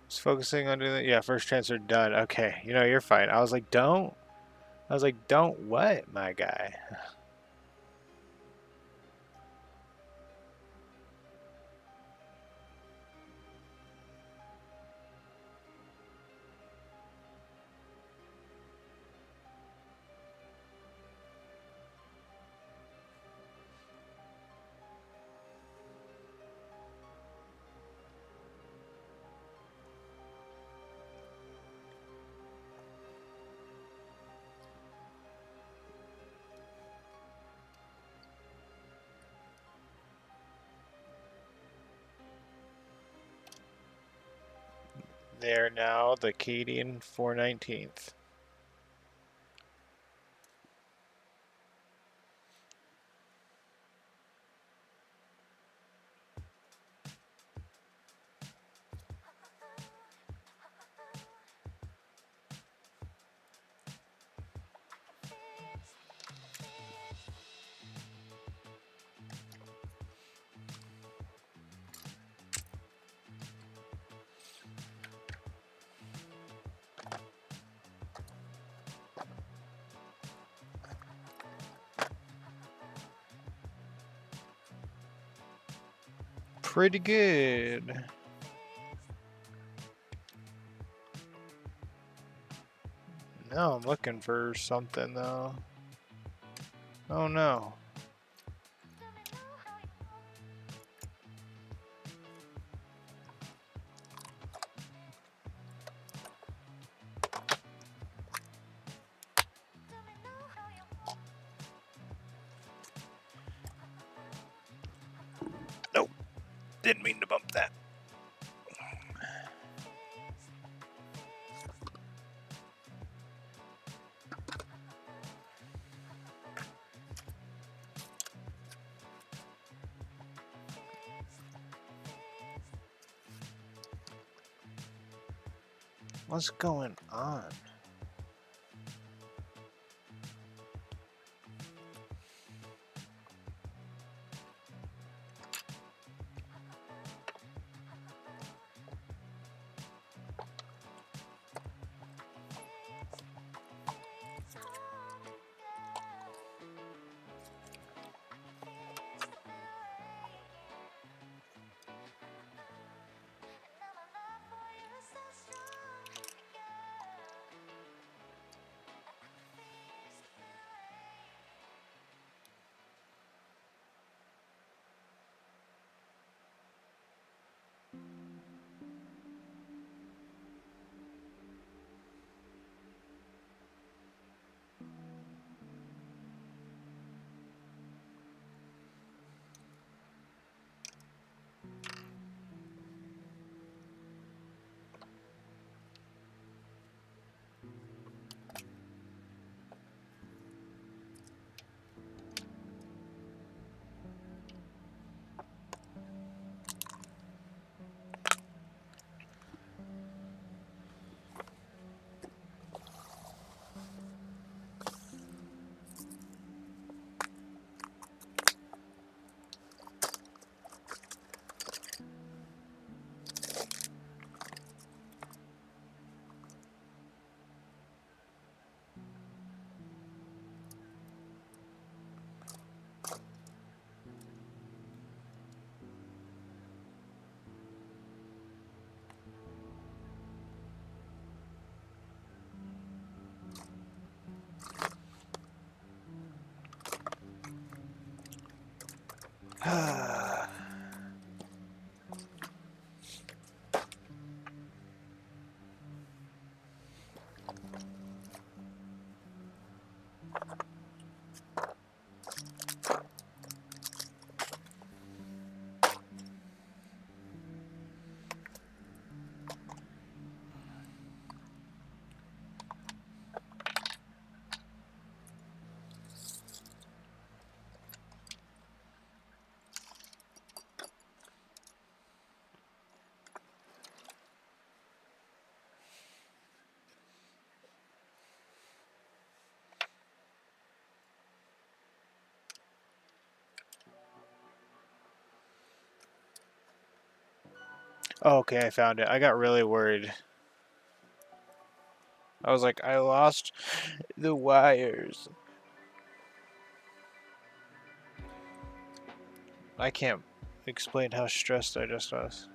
A: Just focusing on doing yeah, first transfer done. Okay, you know, you're fine. I was like, don't. I was like, don't what, my guy? They're now the Cadian 419th. Pretty good. Now I'm looking for something though. Oh no. Nope. Didn't mean to bump that. What's going on? Okay, I found it. I got really worried. I was like, I lost the wires. I can't explain how stressed I just was.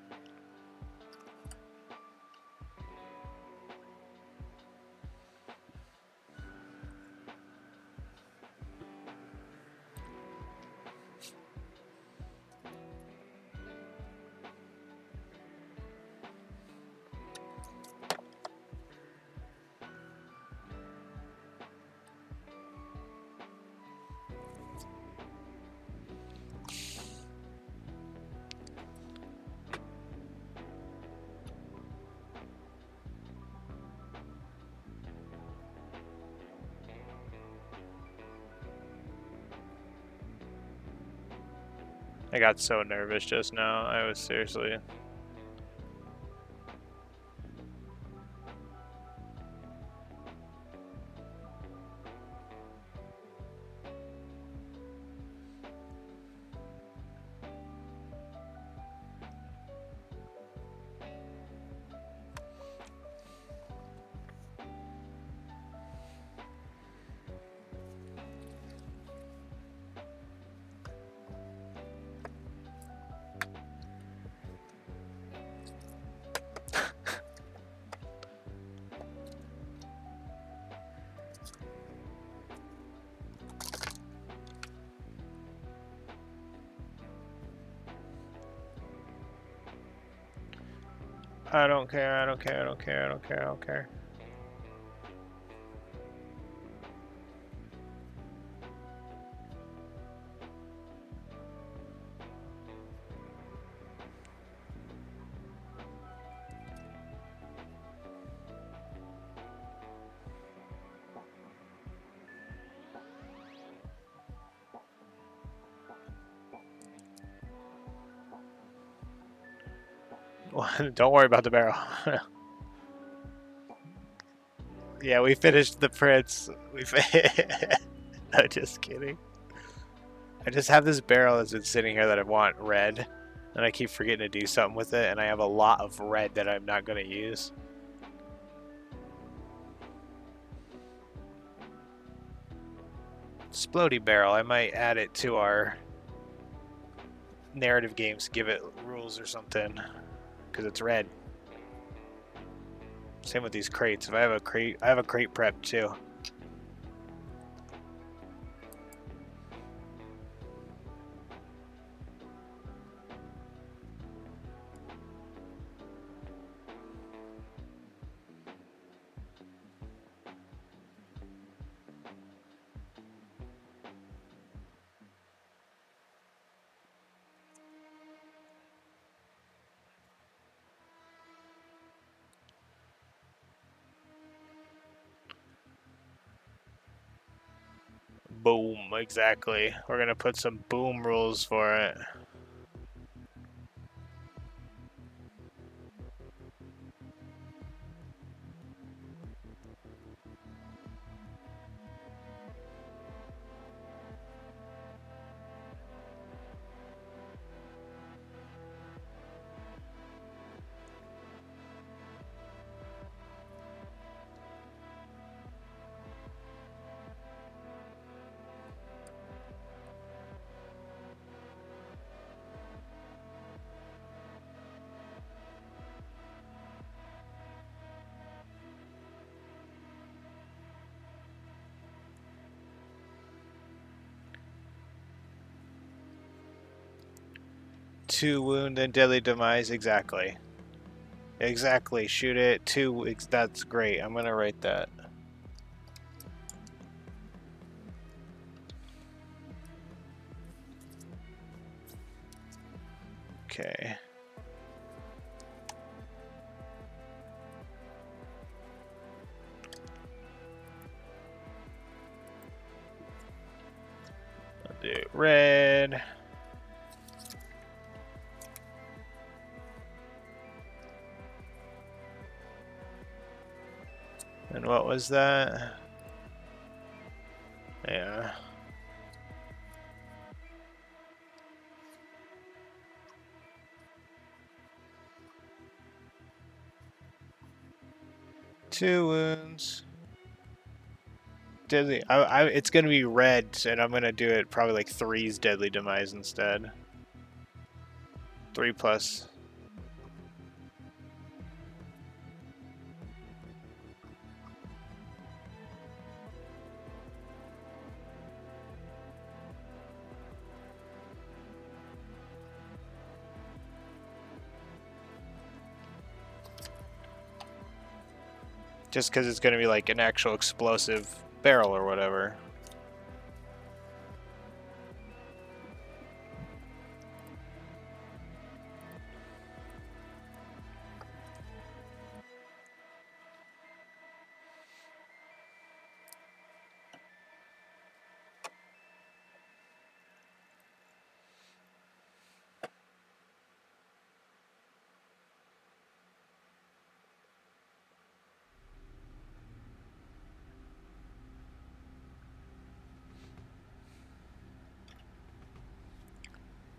A: I got so nervous just now. I was seriously... I don't care, I don't care, I don't care, I don't care, I don't care. Don't worry about the barrel. Yeah, we finished the prints. No, just kidding. I just have this barrel that's been sitting here that I want red, and I keep forgetting to do something with it, and I have a lot of red that I'm not going to use. Splody barrel, I might add it to our narrative games, give it rules or something, because it's red. Same with these crates. If I have a crate prep too. Boom, exactly. We're gonna put some boom rules for it. 2 wound and deadly demise. Exactly. Exactly. Shoot it. 2. That's great. I'm gonna write that. Okay. I'll do red. And what was that? Yeah. Two wounds. Deadly. It's gonna be red, and I'm gonna do it probably like 3's deadly demise instead. 3 plus. Just because it's gonna be like an actual explosive barrel or whatever.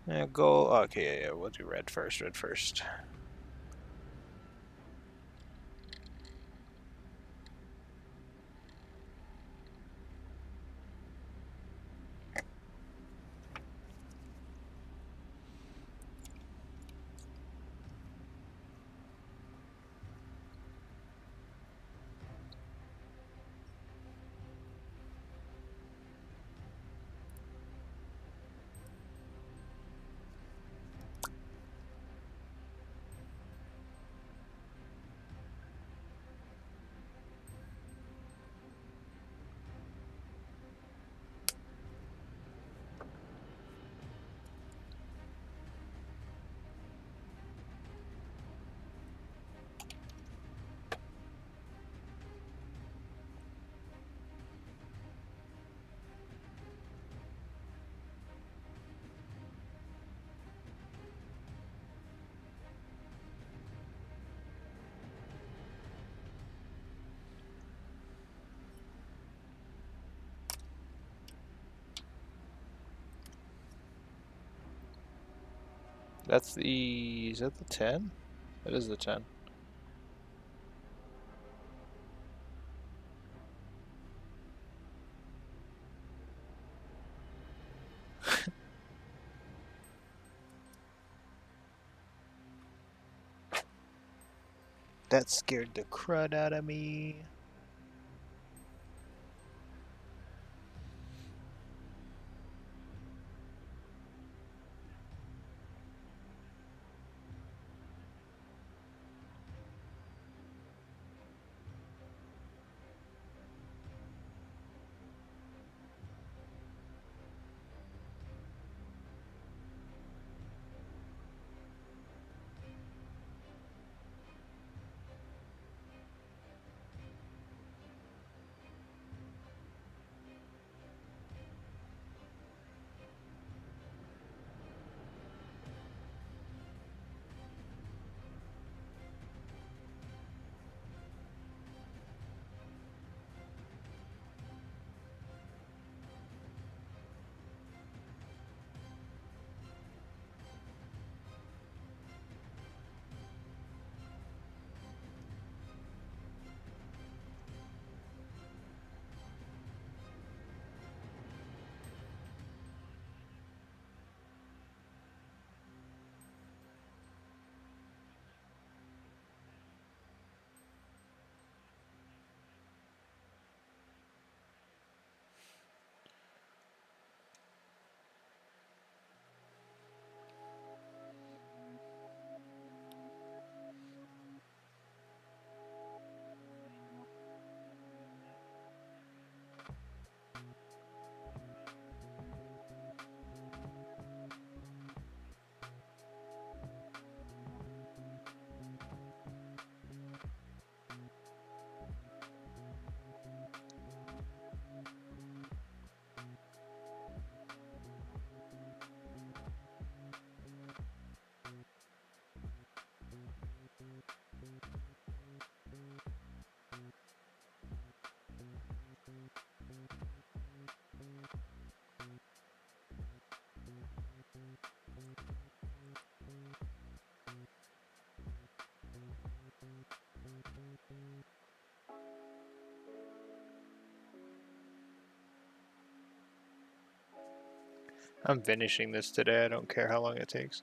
A: Yeah, gold. Okay, yeah, we'll do red first. Red first. That's the. Is that the 10? That is the 10. That scared the crud out of me. I'm finishing this today. I don't care how long it takes.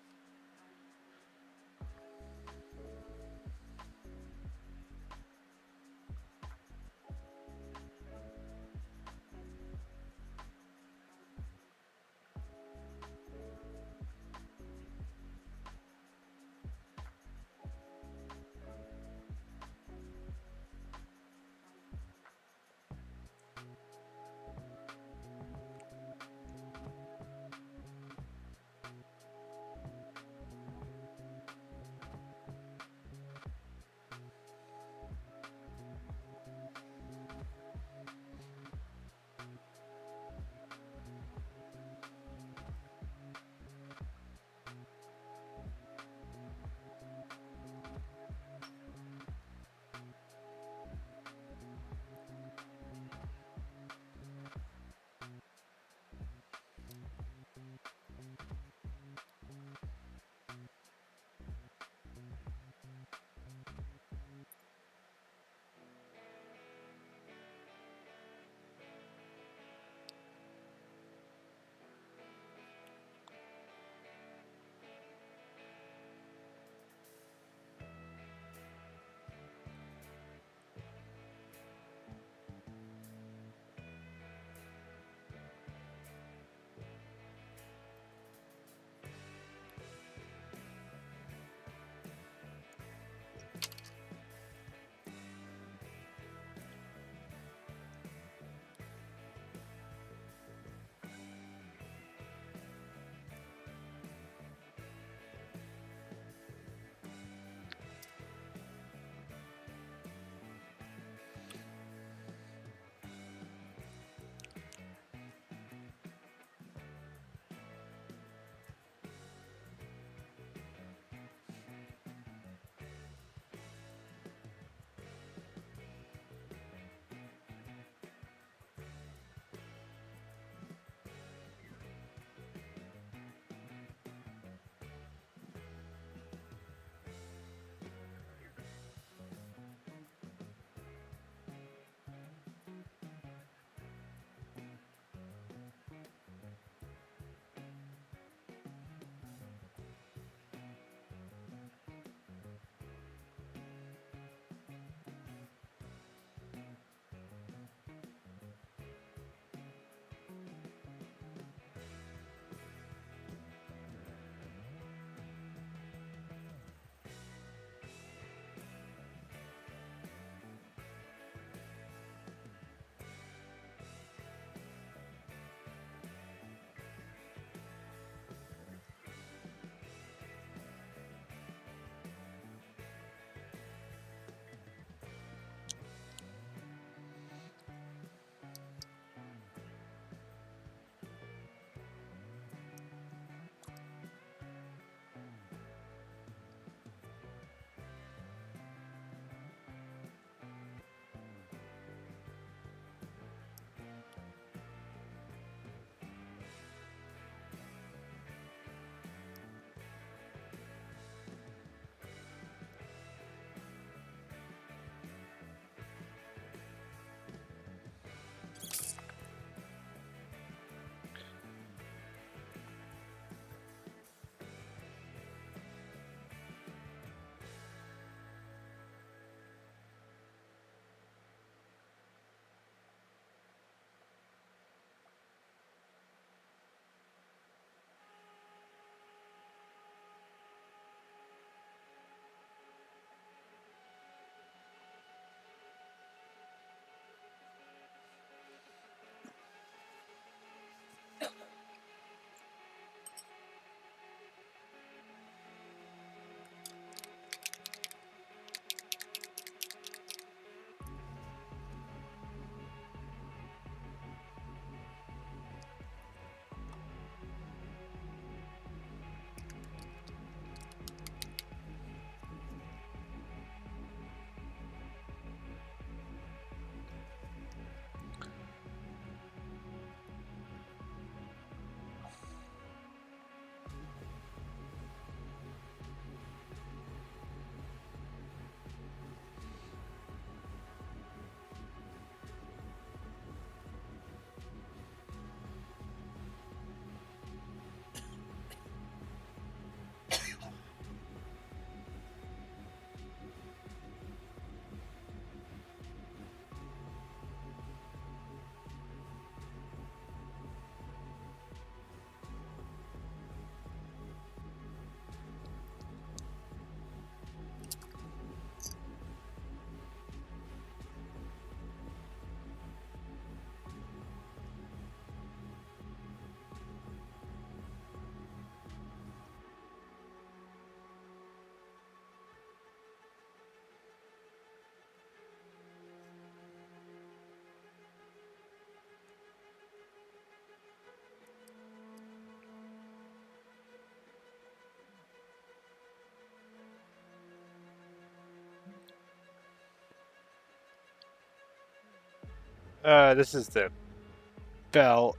A: This is the belt,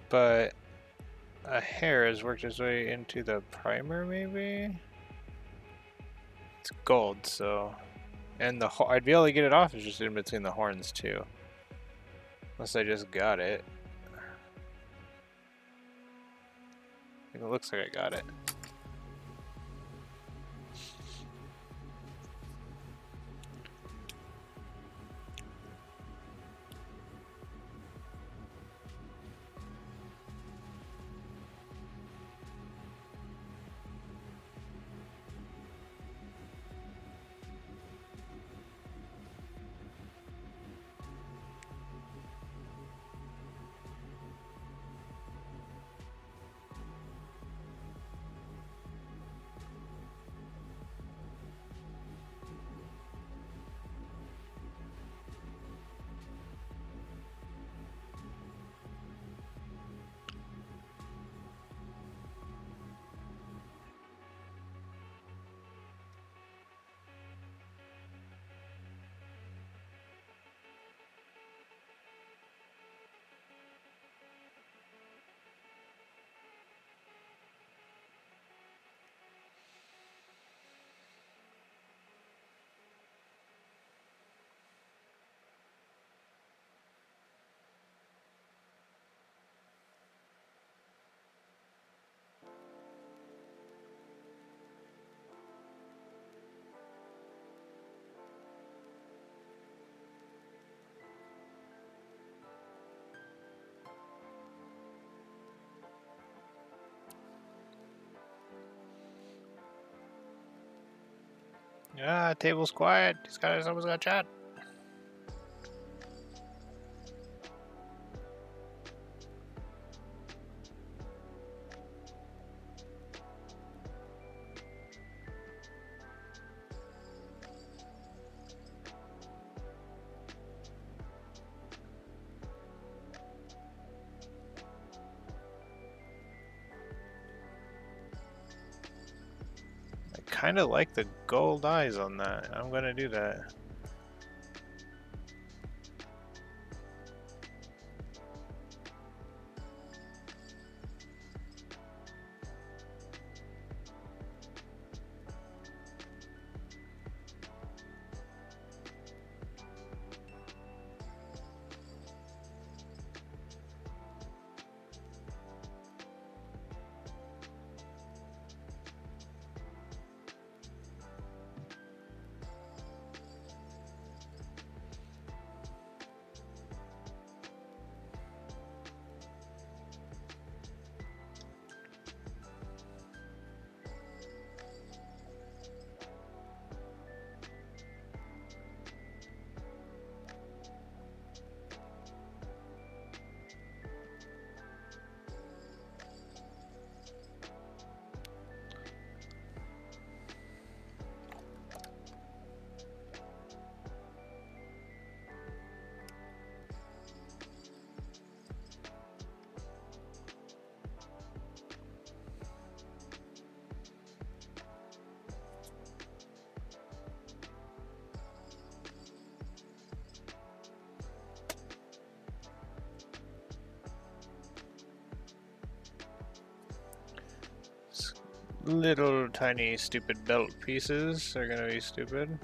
A: but a hair has worked its way into the primer, maybe? It's gold, so... And I'd be able to get it off, it's just in between the horns, too. Unless I just got it. It looks like I got it. Ah, table's quiet. Someone's got chat. I kind of like the gold eyes on that. I'm gonna do that. Little tiny stupid belt pieces are gonna be stupid.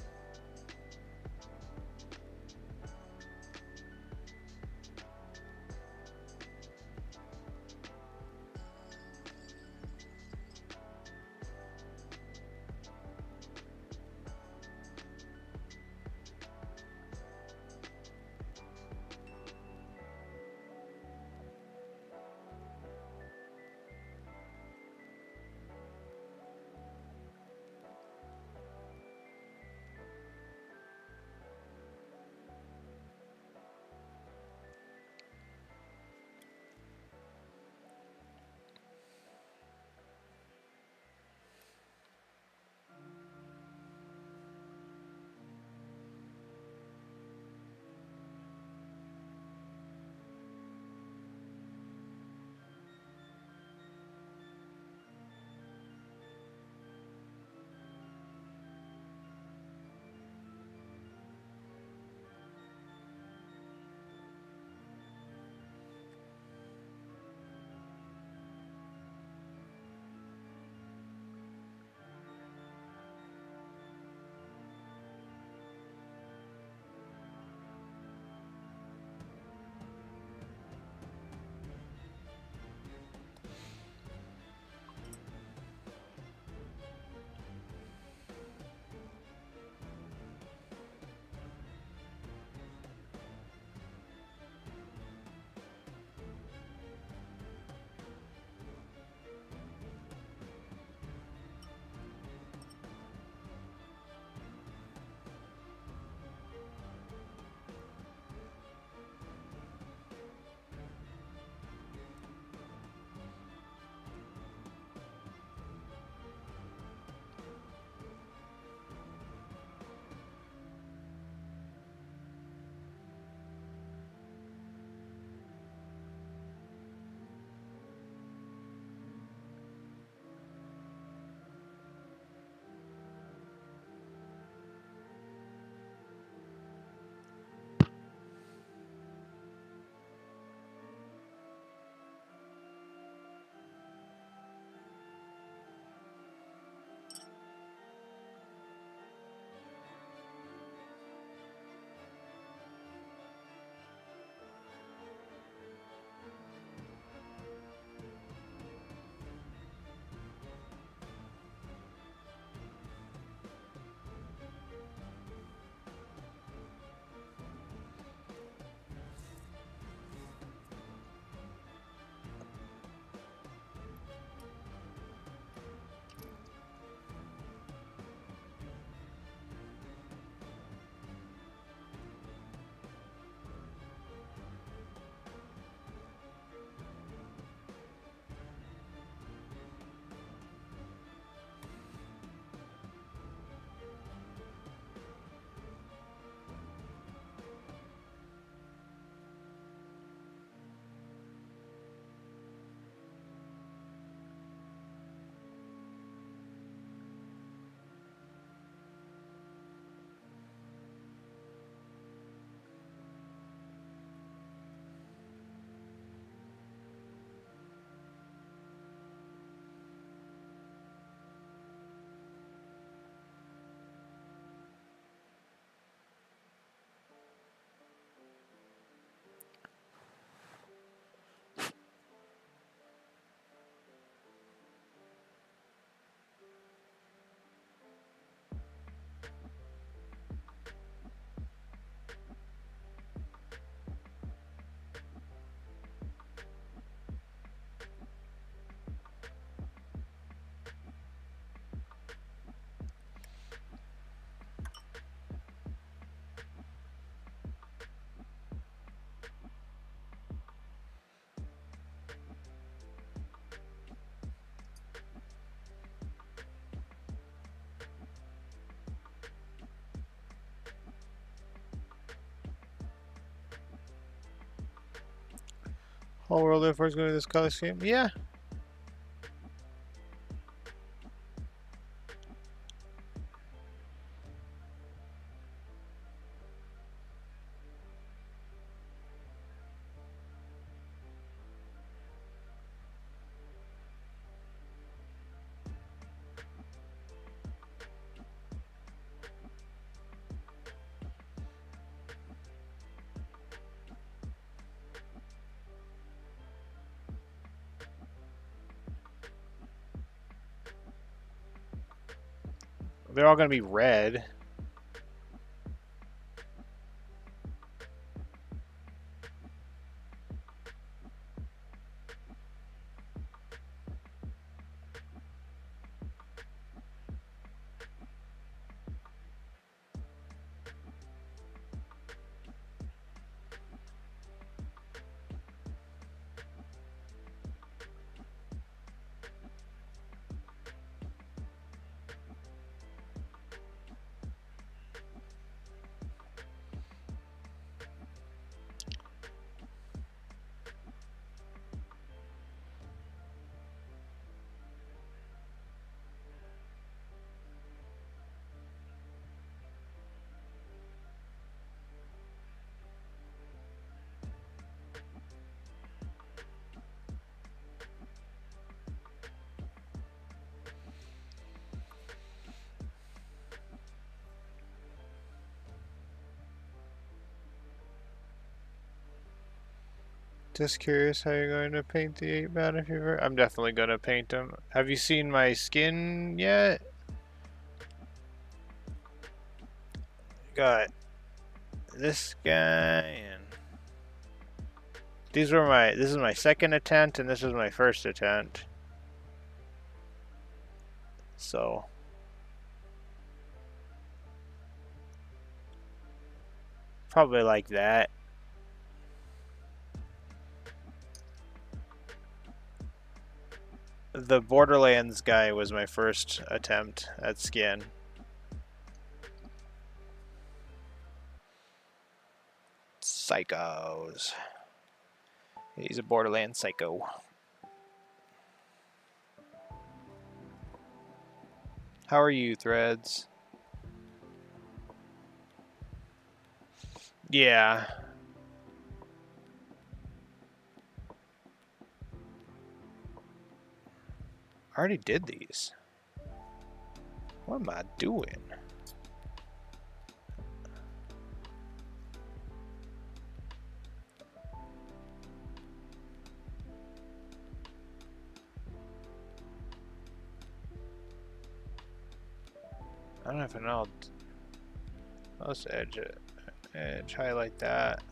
A: Whole world therefore is going to this color scheme. Yeah. They're all going to be red. Just curious how you're going to paint the 8-man if you've I'm definitely going to paint him. Have you seen my skin yet? Got this guy and this is my second attempt and this is my first attempt. So probably like that. The Borderlands guy was my first attempt at skin. Psychos. He's a Borderlands psycho. How are you, Threads? Yeah. I already did these. What am I doing? I don't know if let's edge it. Edge, highlight that.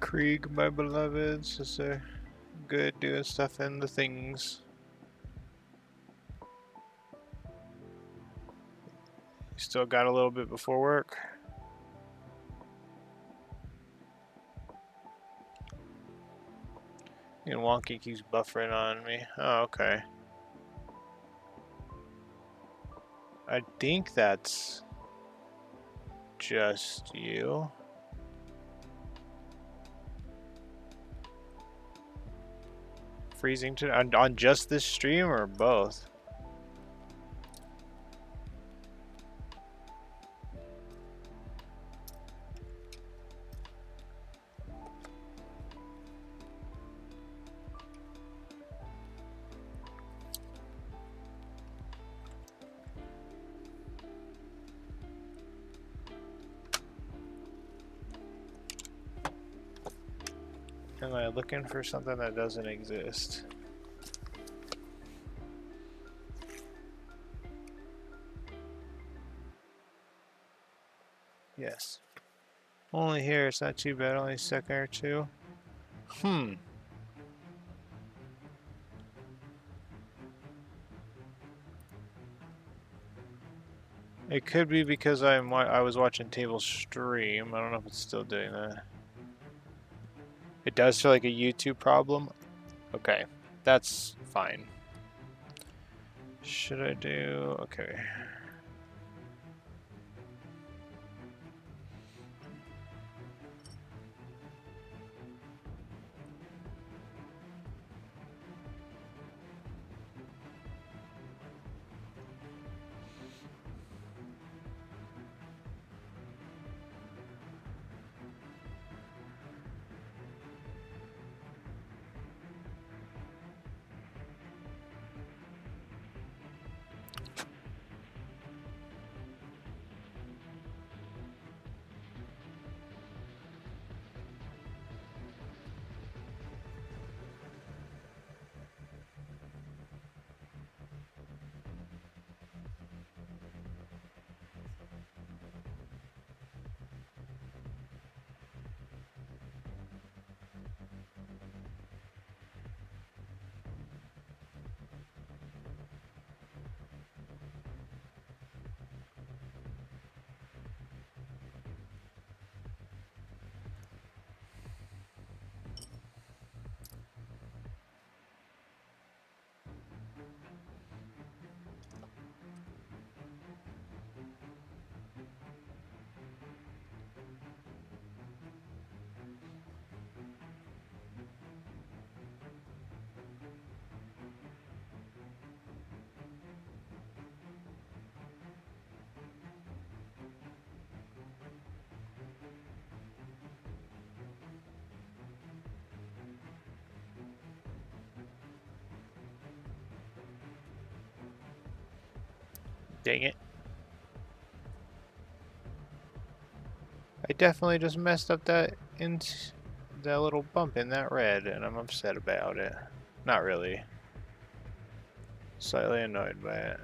A: Krieg, my beloveds, is there good doing stuff in the things. You still got a little bit before work. And Wonky keeps buffering on me. Oh, okay. I think that's just you. freezing to on just this stream or both? Am I looking for something that doesn't exist? Yes. Only here, it's not too bad, only a second or two. It could be because I was watching Table stream. I don't know if it's still doing that. It does feel like a YouTube problem. Okay, that's fine. Should I do... okay. Dang it. I definitely just messed up that little bump in that red, and I'm upset about it. Not really. Slightly annoyed by it.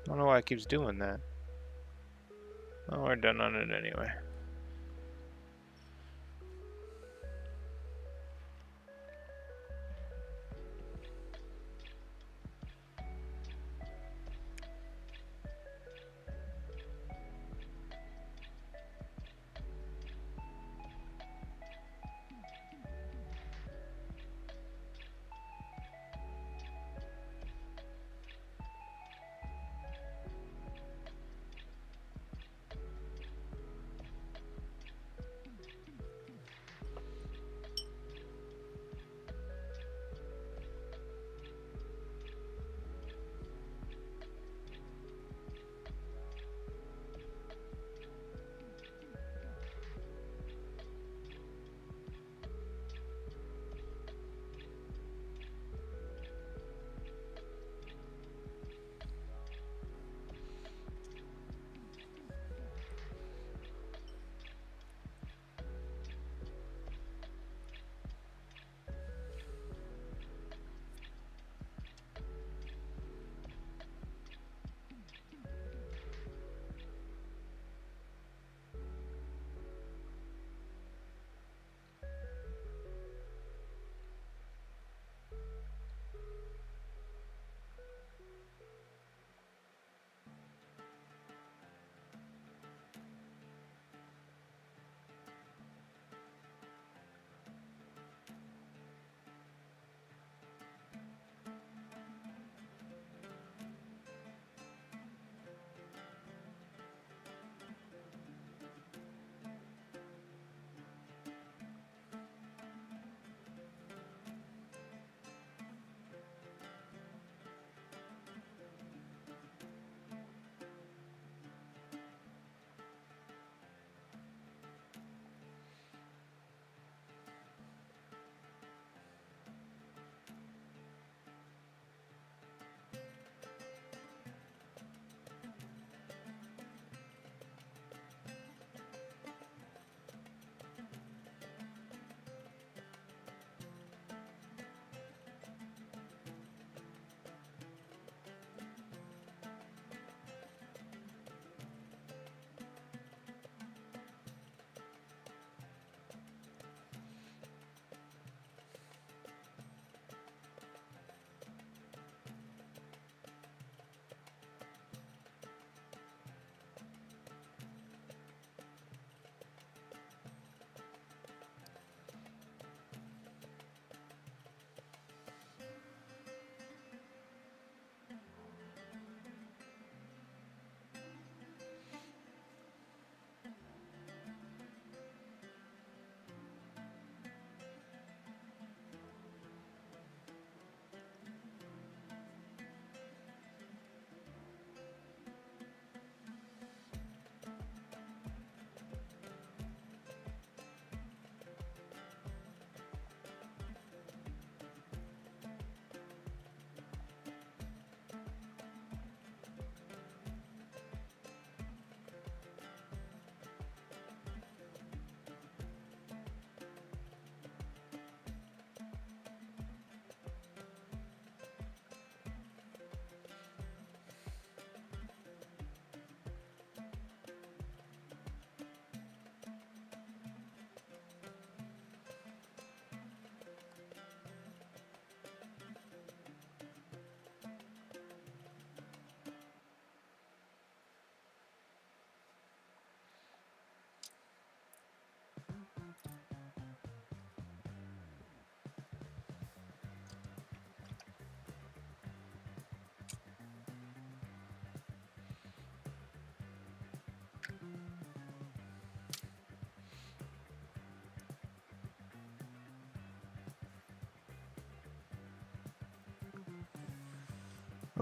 A: I don't know why it keeps doing that. Oh, we're done on it anyway.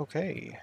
A: Okay.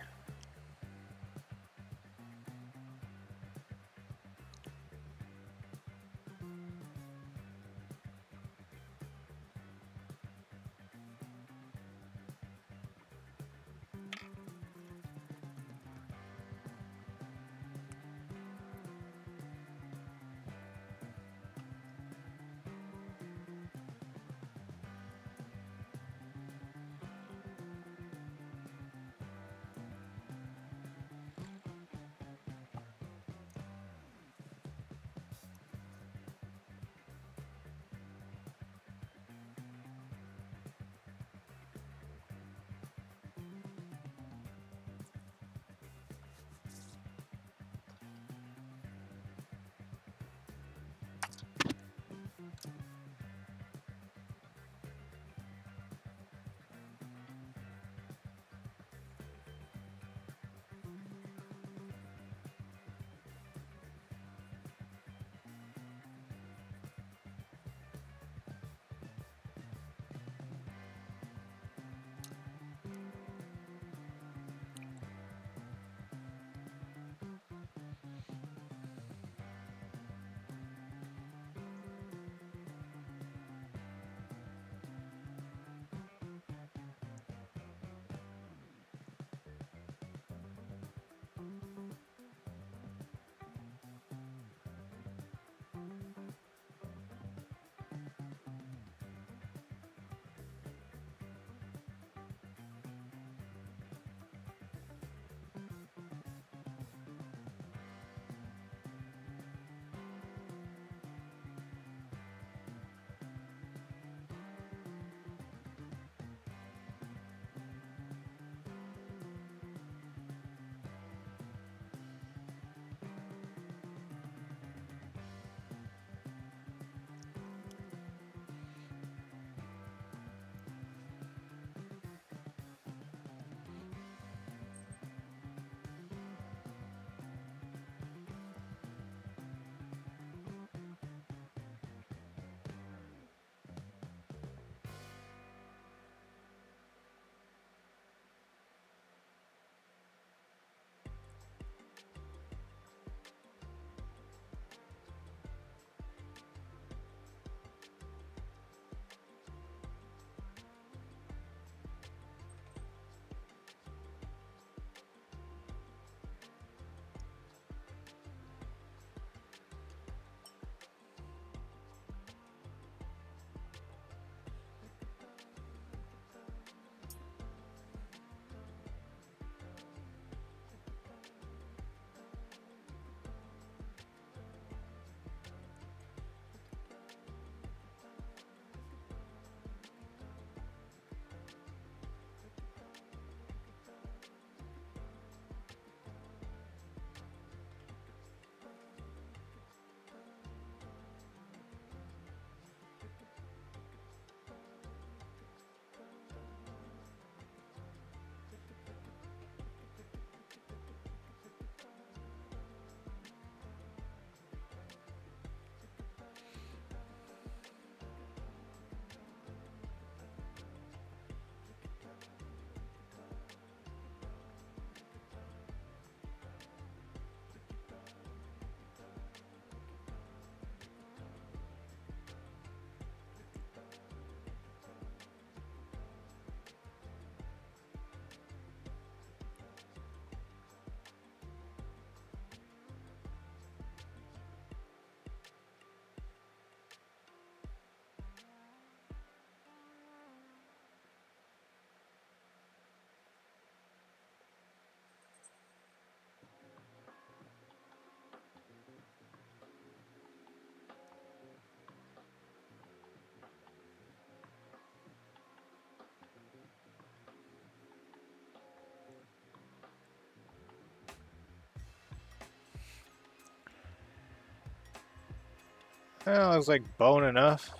A: Well, looks like bone enough.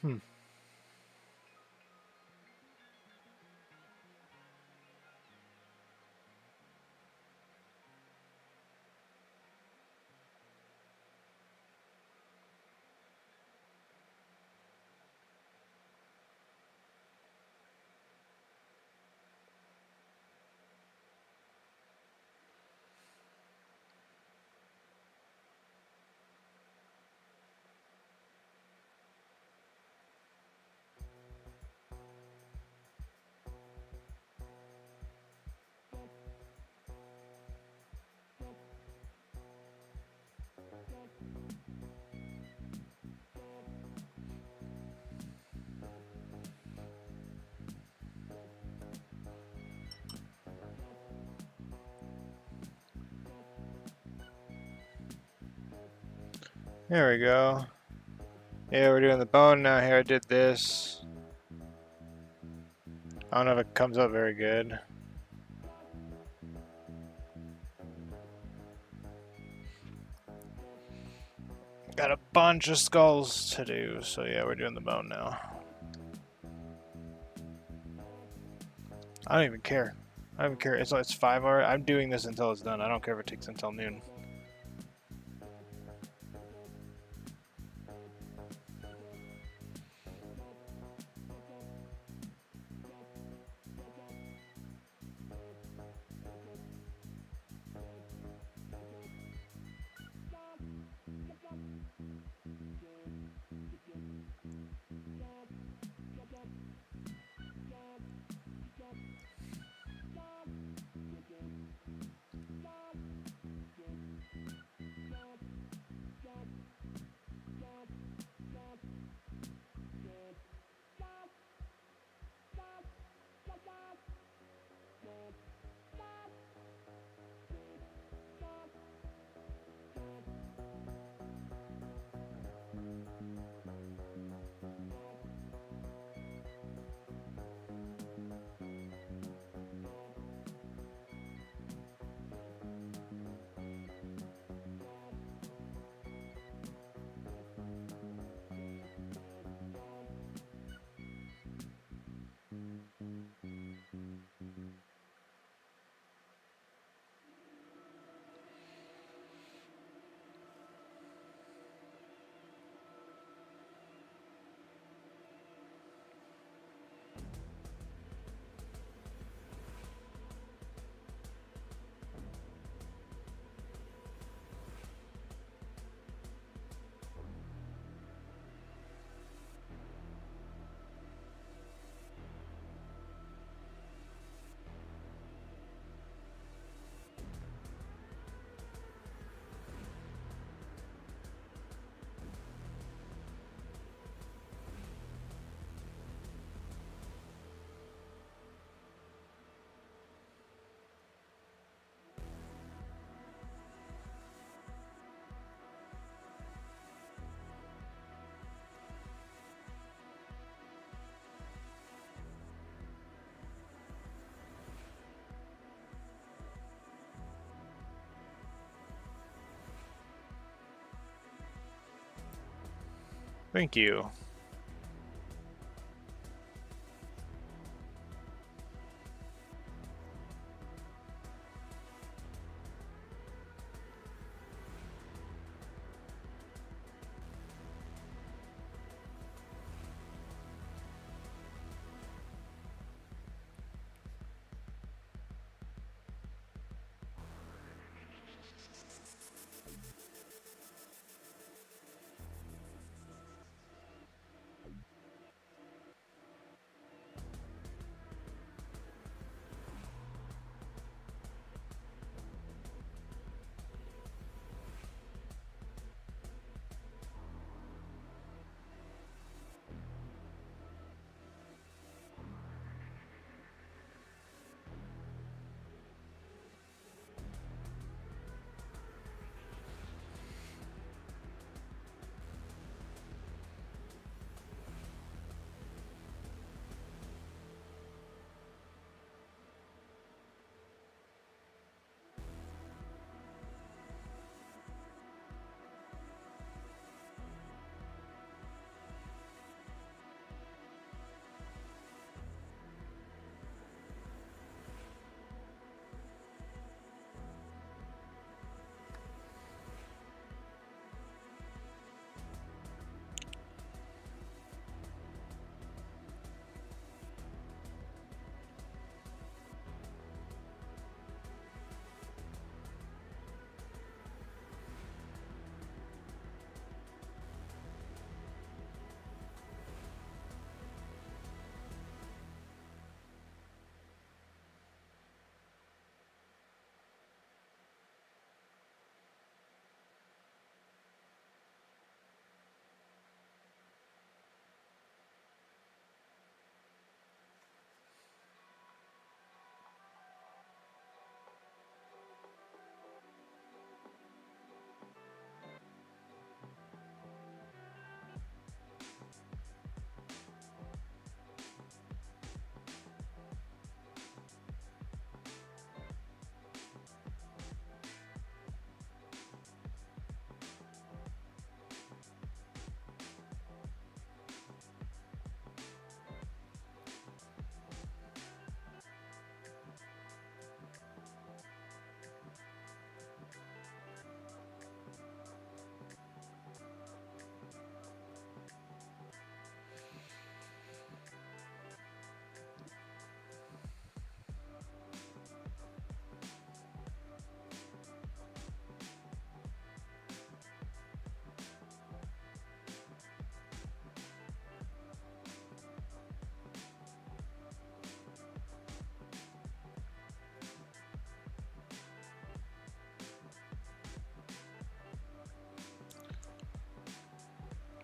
A: Hmm. There we go. Yeah, we're doing the bone now. Here, I did this. I don't know if it comes up very good. Got a bunch of skulls to do, so yeah, we're doing the bone now. I don't even care. I don't even care. It's 5 hours. I'm doing this until it's done. I don't care if it takes until noon. Thank you.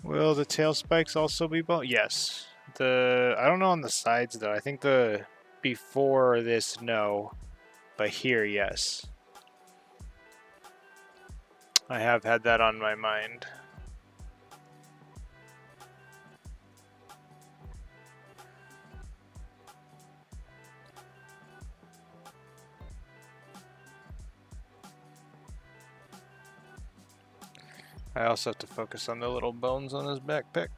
A: Will the tail spikes also be bone? Yes. I don't know on the sides though. I think the before this, no. But here, yes. I have had that on my mind. I also have to focus on the little bones on his backpack.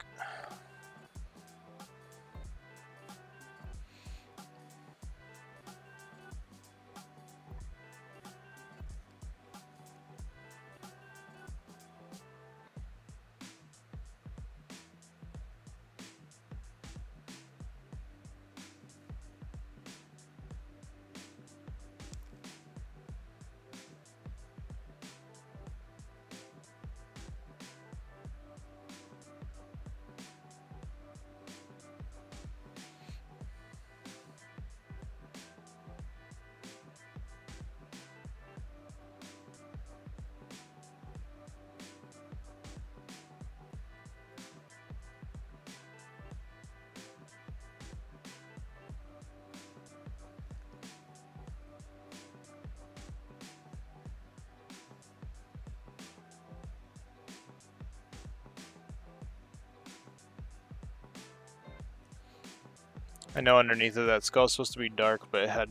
A: I know underneath of that skull is supposed to be dark, but it had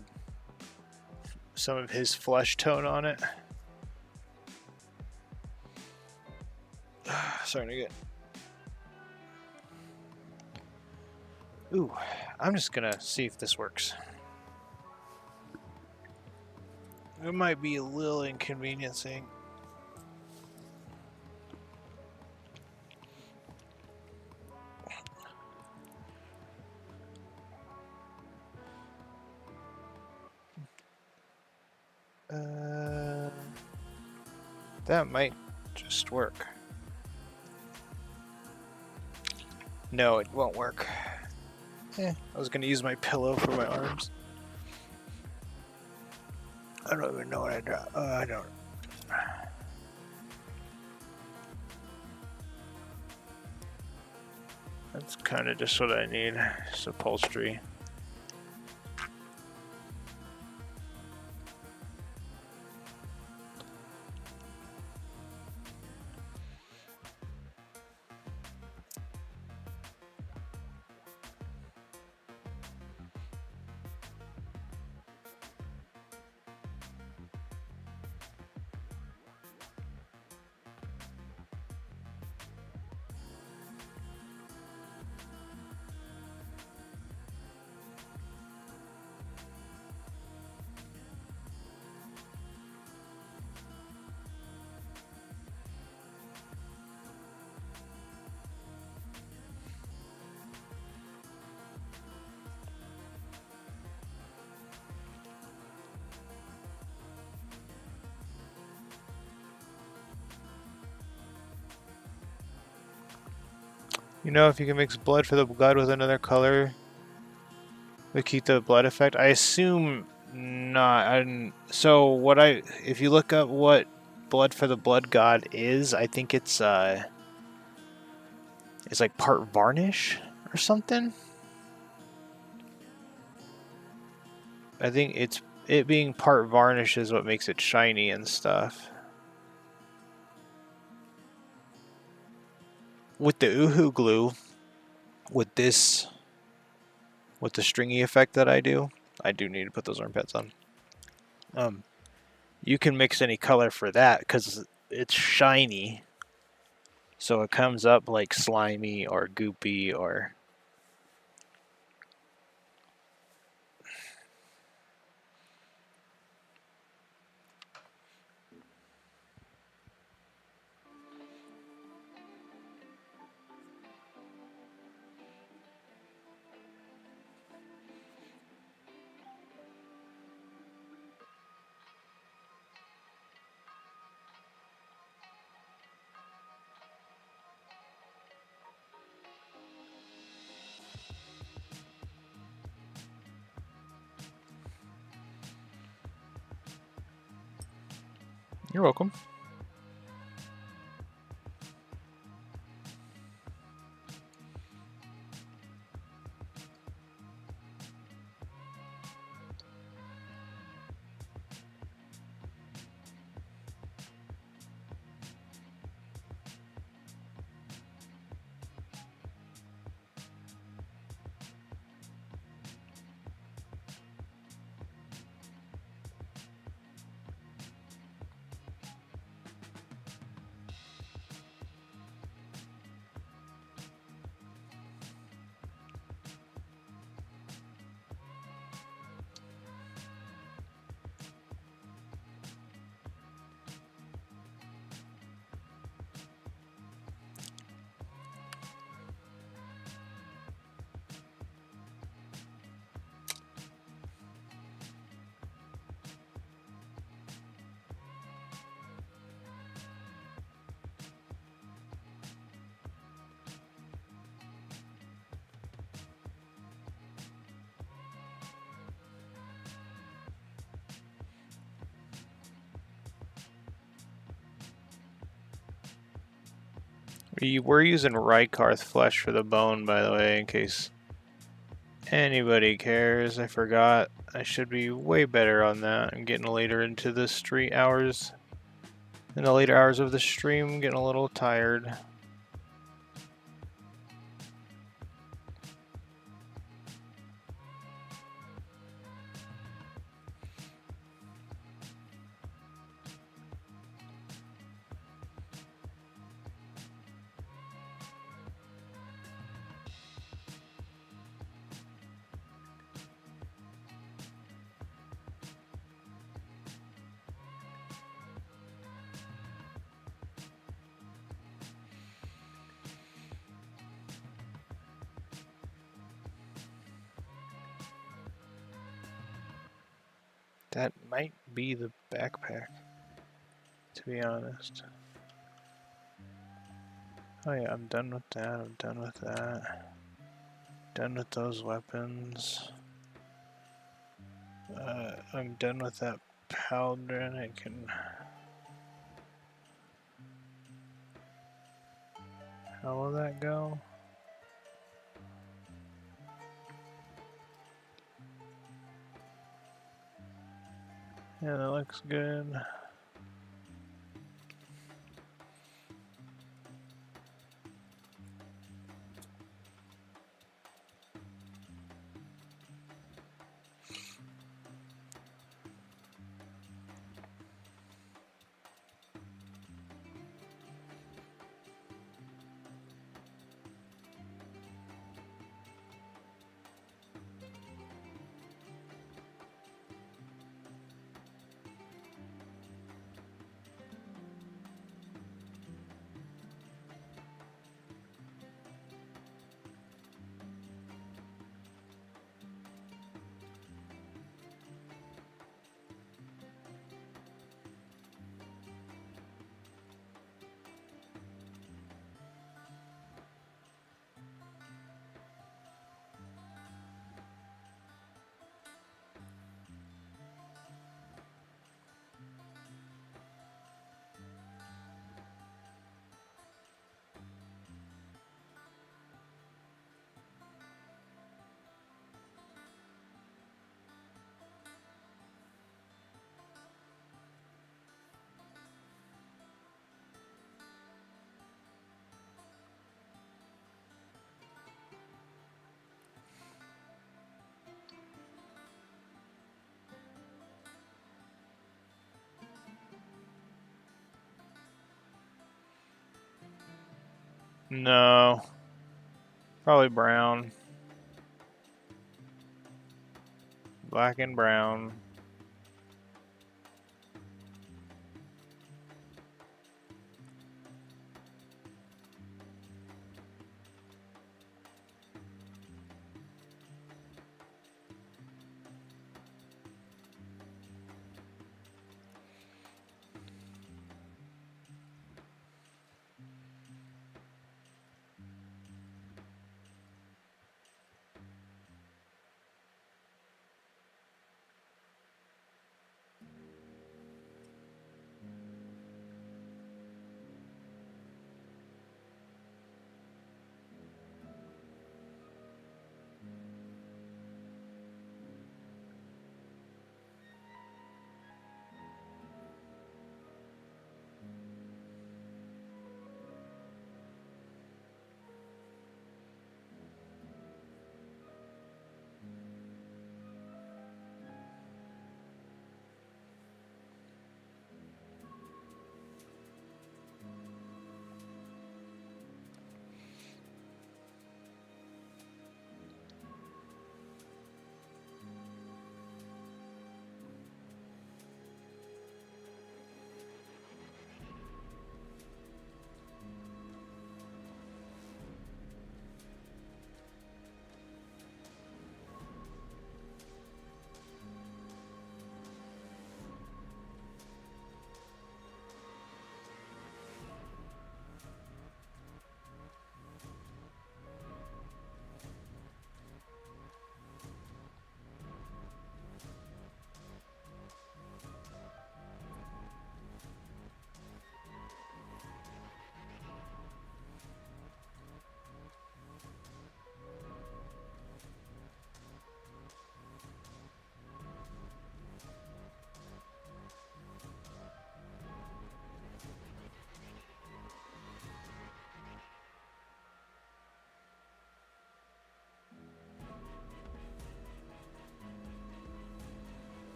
A: some of his flesh tone on it. Starting to get Ooh, I'm just gonna see if this works. It might be a little inconveniencing. That might just work. No, it won't work. I was gonna use my pillow for my arms. I don't even know what I dropped. I don't. That's kind of just what I need. Just upholstery. You know, if you can mix blood for the blood with another color, to keep the blood effect. I assume not. So what if you look up what blood for the blood god is, I think it's like part varnish or something. I think it being part varnish is what makes it shiny and stuff. With the Uhu glue, with the stringy effect that I do need to put those armpits on. You can mix any color for that because it's shiny, so it comes up like slimy or goopy or. You're welcome. We're using Rykarth flesh for the bone, by the way, in case anybody cares. I forgot. I should be way better on that. I'm getting later into the street hours. In the later hours of the stream, getting a little tired. That might be the backpack, to be honest. Oh yeah, I'm done with that, I'm done with that. Done with those weapons. I'm done with that powder, and I can... How will that go? Yeah, that looks good. No. Probably brown. Black and brown.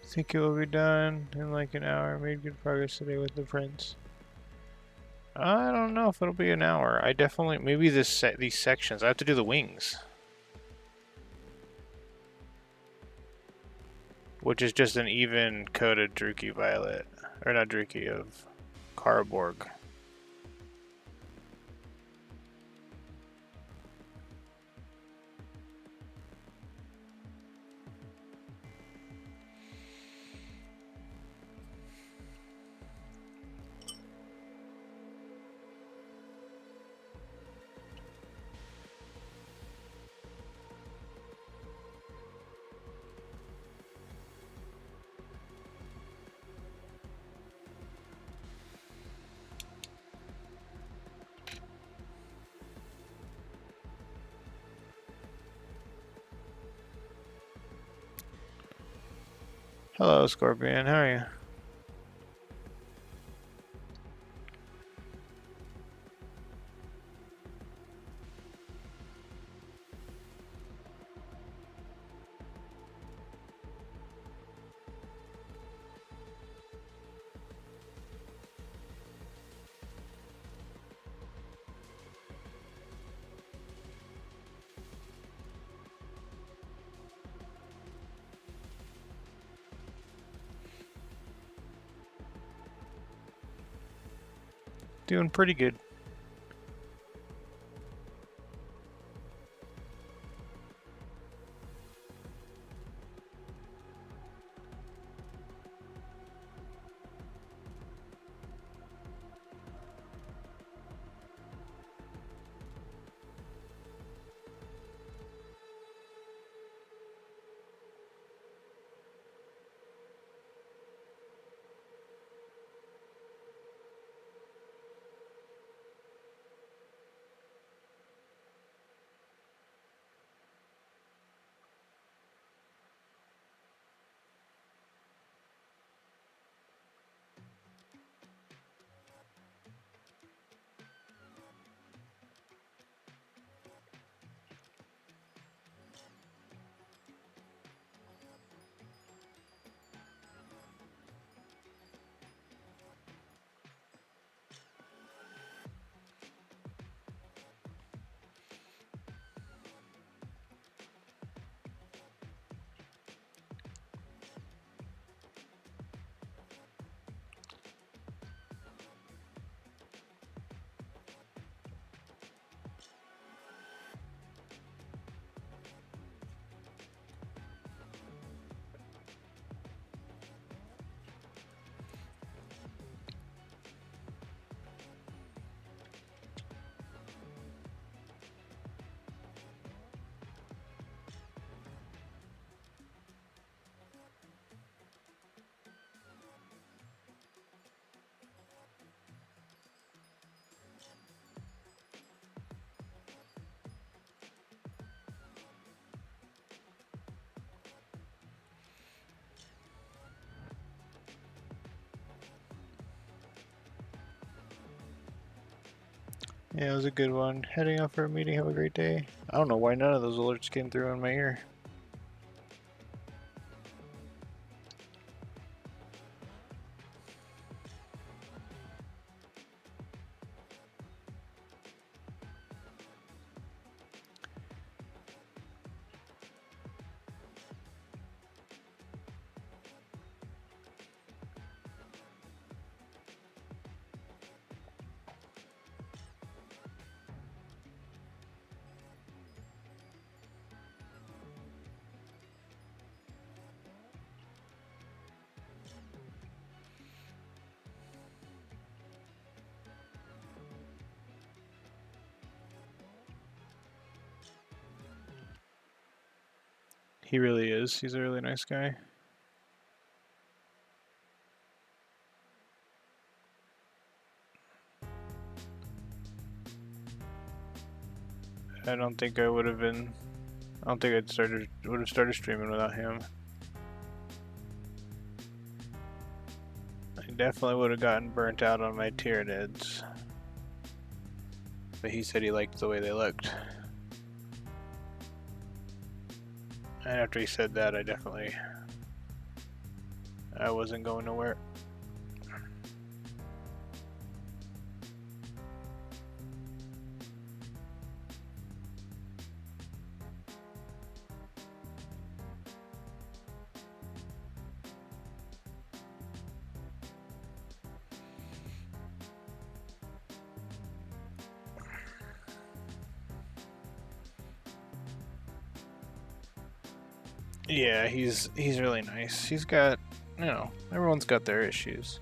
A: Think it will be done in like an hour. Made good progress today with the prints. I don't know if it'll be an hour. I definitely maybe these sections. I have to do the wings, which is just an even coated Druchii violet, or not Druchii, of Karaborg. Hello, Scorpion. How are you? Doing pretty good. Yeah, it was a good one. Heading out for a meeting. Have a great day. I don't know why none of those alerts came through in my ear. He really is. He's a really nice guy. I don't think I would have been. I don't think would have started streaming without him. I definitely would have gotten burnt out on my Tyranids. But he said he liked the way they looked. And after he said that, I definitely I wasn't going nowhere. Yeah, he's really nice. He's got, you know, everyone's got their issues.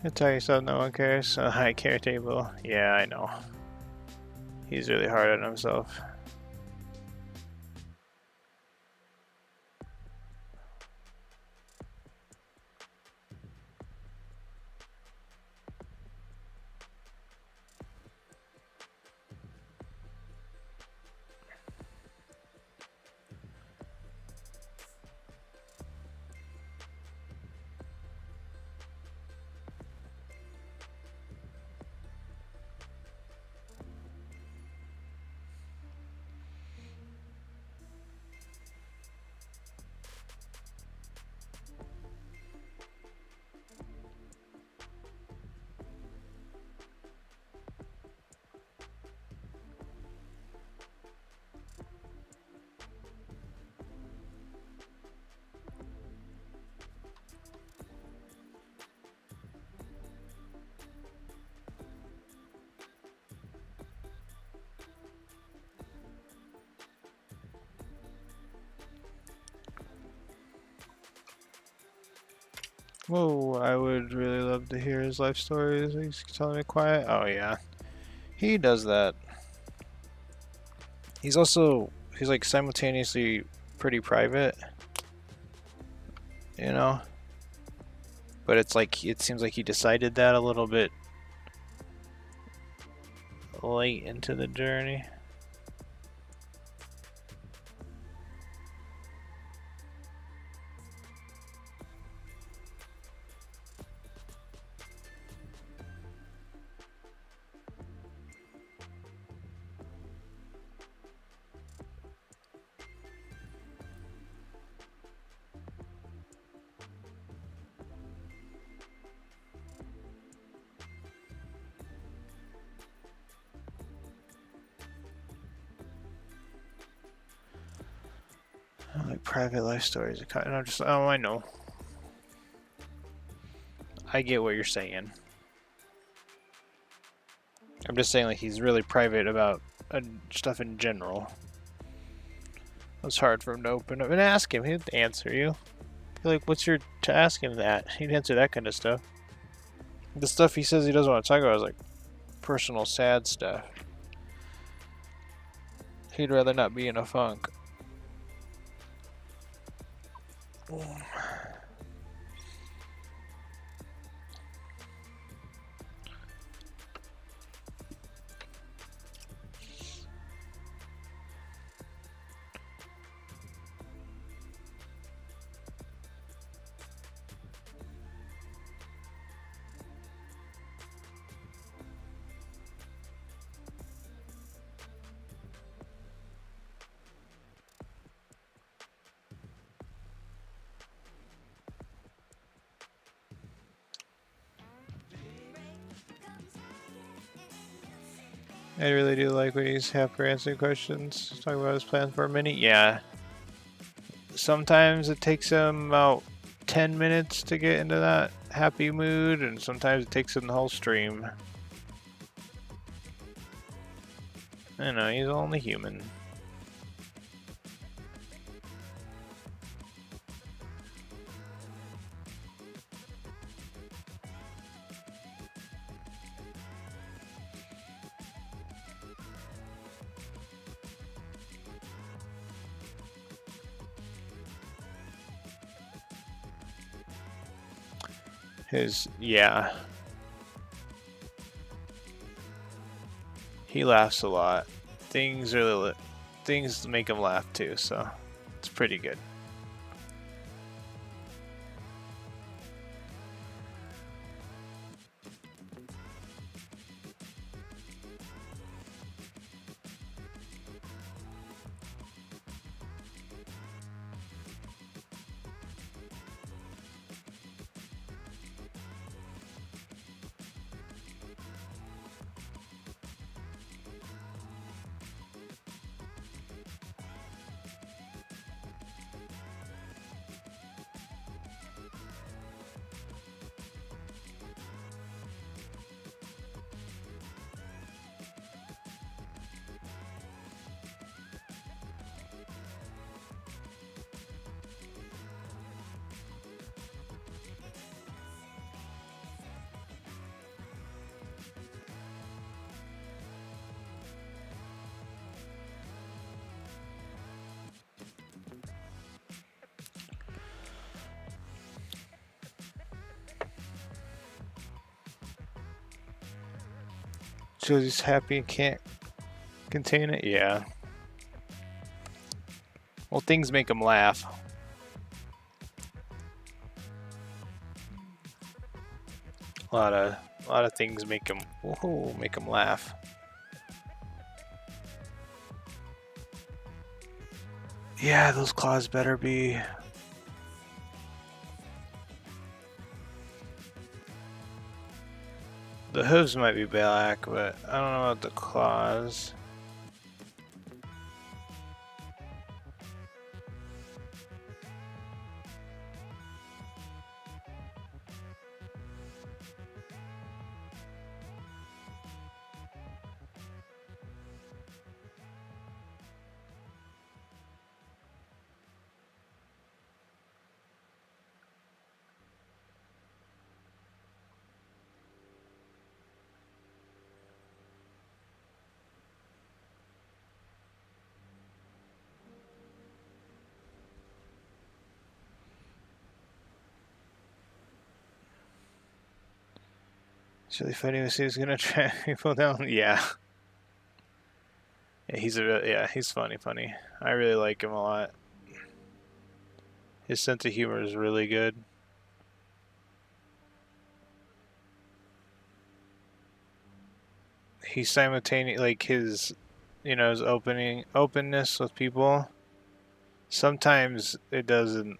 A: I tell yourself no one cares. A high care table. Yeah, I know. He's really hard on himself. Whoa, I would really love to hear his life stories. He's telling me quiet. Oh yeah, he does that. He's like simultaneously pretty private, you know? But it's like, it seems like he decided that a little bit late into the journey. Like private life stories. And I'm just, oh, I know. I get what you're saying. I'm just saying, like, he's really private about stuff in general. It's hard for him to open up and ask him. He'd answer you. You're like, what's your to ask him that? He'd answer that kind of stuff. The stuff he says he doesn't want to talk about is like personal sad stuff. He'd rather not be in a funk. I really do like when he's half answering questions. Talking about his plans for a minute. Yeah. Sometimes it takes him about 10 minutes to get into that happy mood, and sometimes it takes in the whole stream. I know, he's only human. Yeah. He laughs a lot. Things make him laugh too, so it's pretty good. So he's happy and can't contain it? Yeah. Well, things make him laugh. A lot of things make him laugh. Yeah, those claws better be. The hooves might be black, but I don't know about the claws. It's really funny to see he's gonna track people down. Yeah. Yeah, he's funny. I really like him a lot. His sense of humor is really good. He's simultaneous, like his openness with people. Sometimes it doesn't.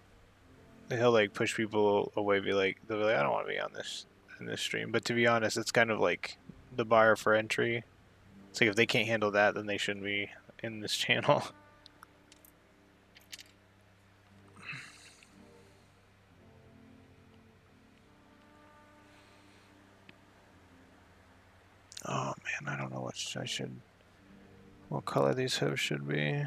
A: He'll like push people away. They'll be like, I don't want to be on this in this stream. But to be honest, it's kind of like the bar for entry. It's like if they can't handle that, then they shouldn't be in this channel. Oh man, I don't know what color these hooves should be.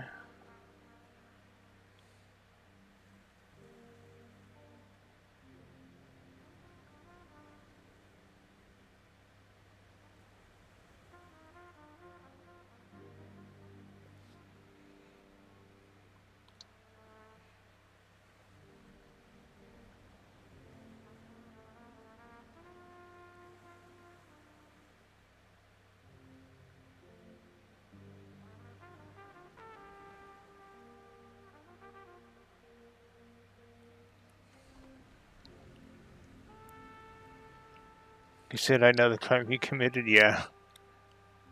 A: He said, I know the crime he committed, yeah.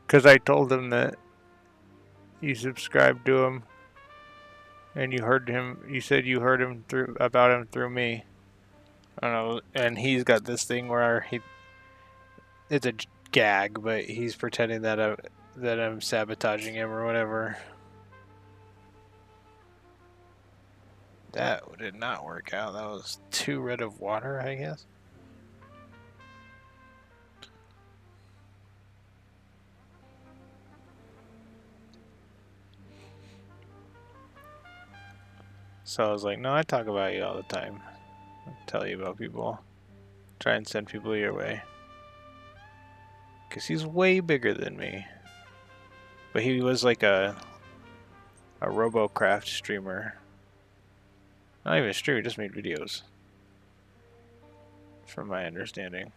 A: Because I told him that you subscribed to him and you said you heard him about him through me. I don't know, and he's got this thing where it's a gag, but he's pretending that I'm sabotaging him or whatever. That did not work out. That was too red of water, I guess. So I was like, no, I talk about you all the time. I tell you about people. Try and send people your way. Because he's way bigger than me. But he was like a RoboCraft streamer. Not even a streamer, just made videos. From my understanding.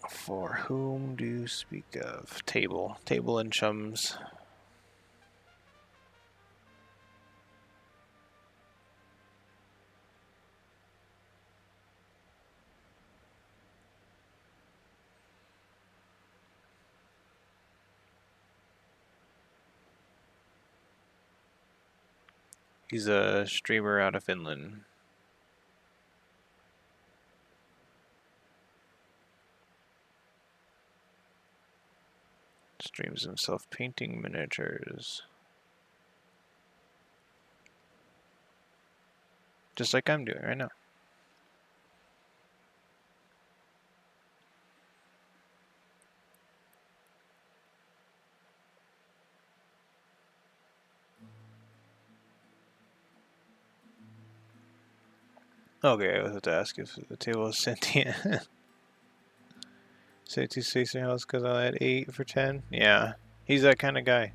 A: For whom do you speak of? Table. Table and chums. He's a streamer out of Finland. Streams himself painting miniatures. Just like I'm doing right now. Okay, I was about to ask if the table is sentient. Say two space house because I had 8 for 10. Yeah, he's that kind of guy.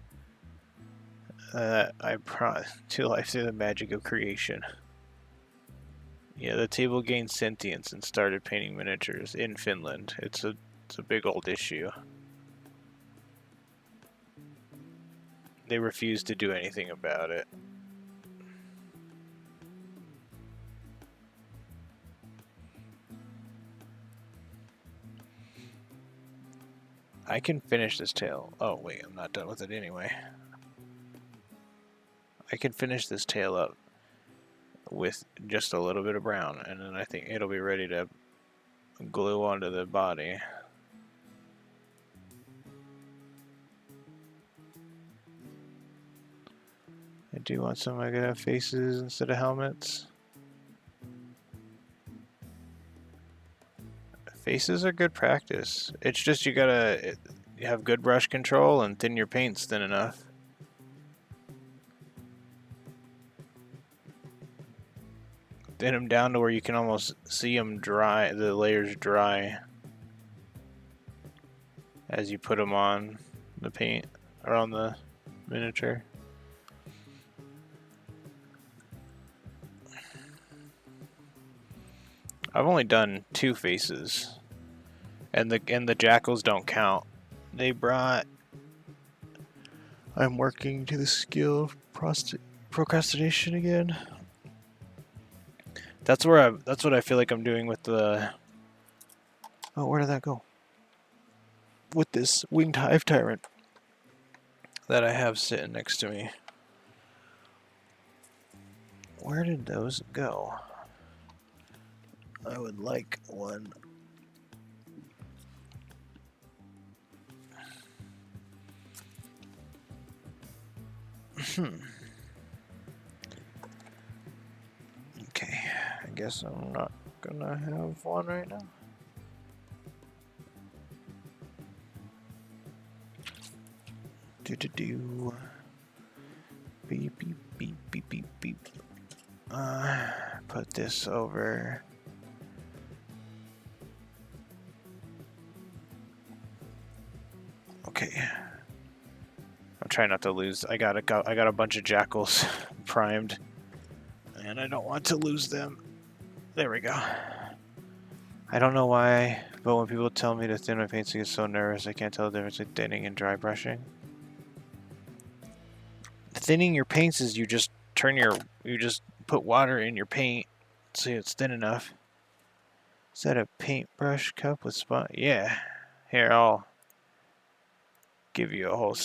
A: I to life through the magic of creation. Yeah, the table gained sentience and started painting miniatures in Finland. It's a big old issue. They refuse to do anything about it. I can finish this tale. Oh wait, I'm not done with it anyway. I can finish this tale up with just a little bit of brown, and then I think it'll be ready to glue onto the body. I do want some I could have faces instead of helmets. Faces are good practice. It's just you gotta have good brush control and thin your paints thin enough. Thin them down to where you can almost see them dry, the layers dry as you put them on the paint or on the miniature. I've only done 2 faces, and the jackals don't count. They brought. I'm working to the skill of procrastination again. That's what I feel like I'm doing with the. Oh, where did that go? With this winged hive tyrant that I have sitting next to me. Where did those go? I would like one. Okay, I guess I'm not gonna have one right now. Do. Beep, beep, beep, beep, beep, beep. Put this over. Okay. I'm trying not to lose. I got a bunch of jackals primed, and I don't want to lose them. There we go. I don't know why, but when people tell me to thin my paints, I get so nervous. I can't tell the difference between thinning and dry brushing. Thinning your paints is you just put water in your paint so it's thin enough. Is that a paintbrush cup with spot? Yeah. Here, I'll give you a whole...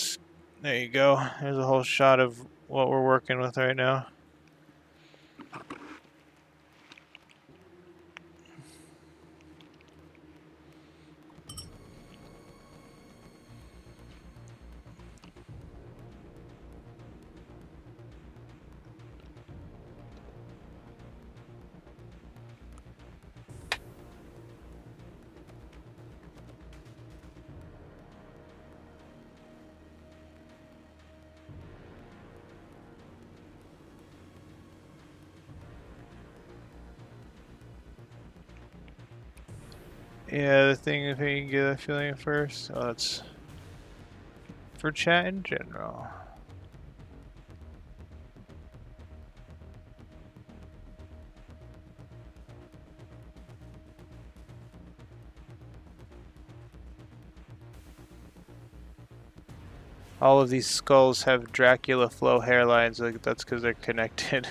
A: There you go. There's a whole shot of what we're working with right now. Yeah, the thing, if you can get a feeling first, oh, that's for chat in general. All of these skulls have Dracula flow hairlines, like that's because they're connected.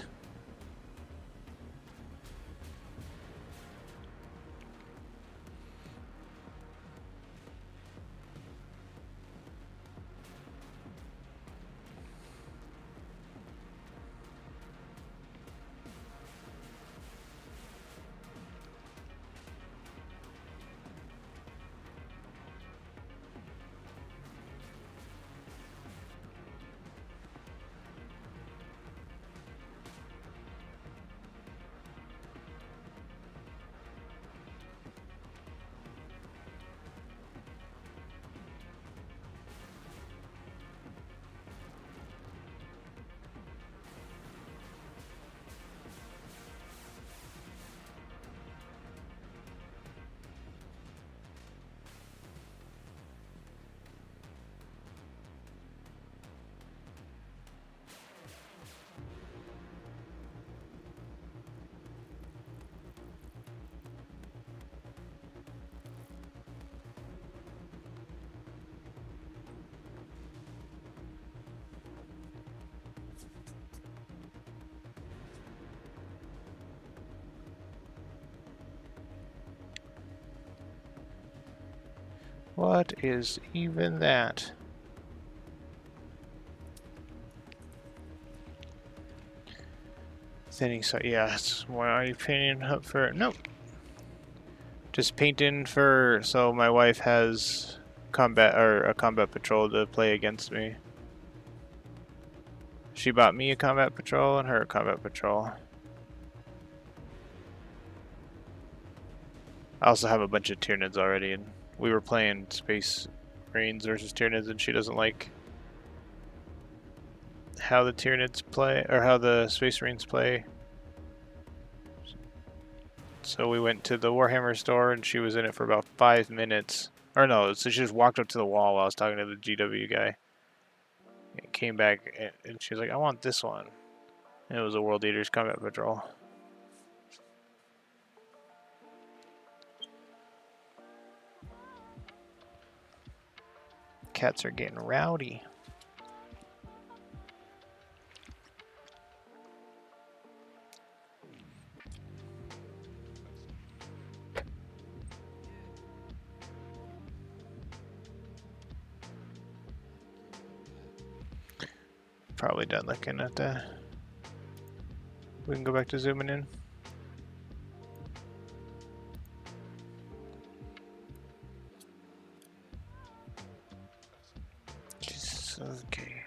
A: What is even that? Thinning, so yeah, it's my opinion up for nope. Just painting for so my wife has combat or a combat patrol to play against me. She bought me a combat patrol and her a combat patrol. I also have a bunch of Tyranids already, and we were playing Space Marines versus Tyranids, and she doesn't like how the Tyranids play, or how the Space Marines play. So we went to the Warhammer store, and she was in it for about 5 minutes. Or no, so she just walked up to the wall while I was talking to the GW guy. And came back, and she was like, I want this one. And it was a World Eaters Combat Patrol. Cats are getting rowdy. Probably done looking at that. We can go back to zooming in. Jesus, okay.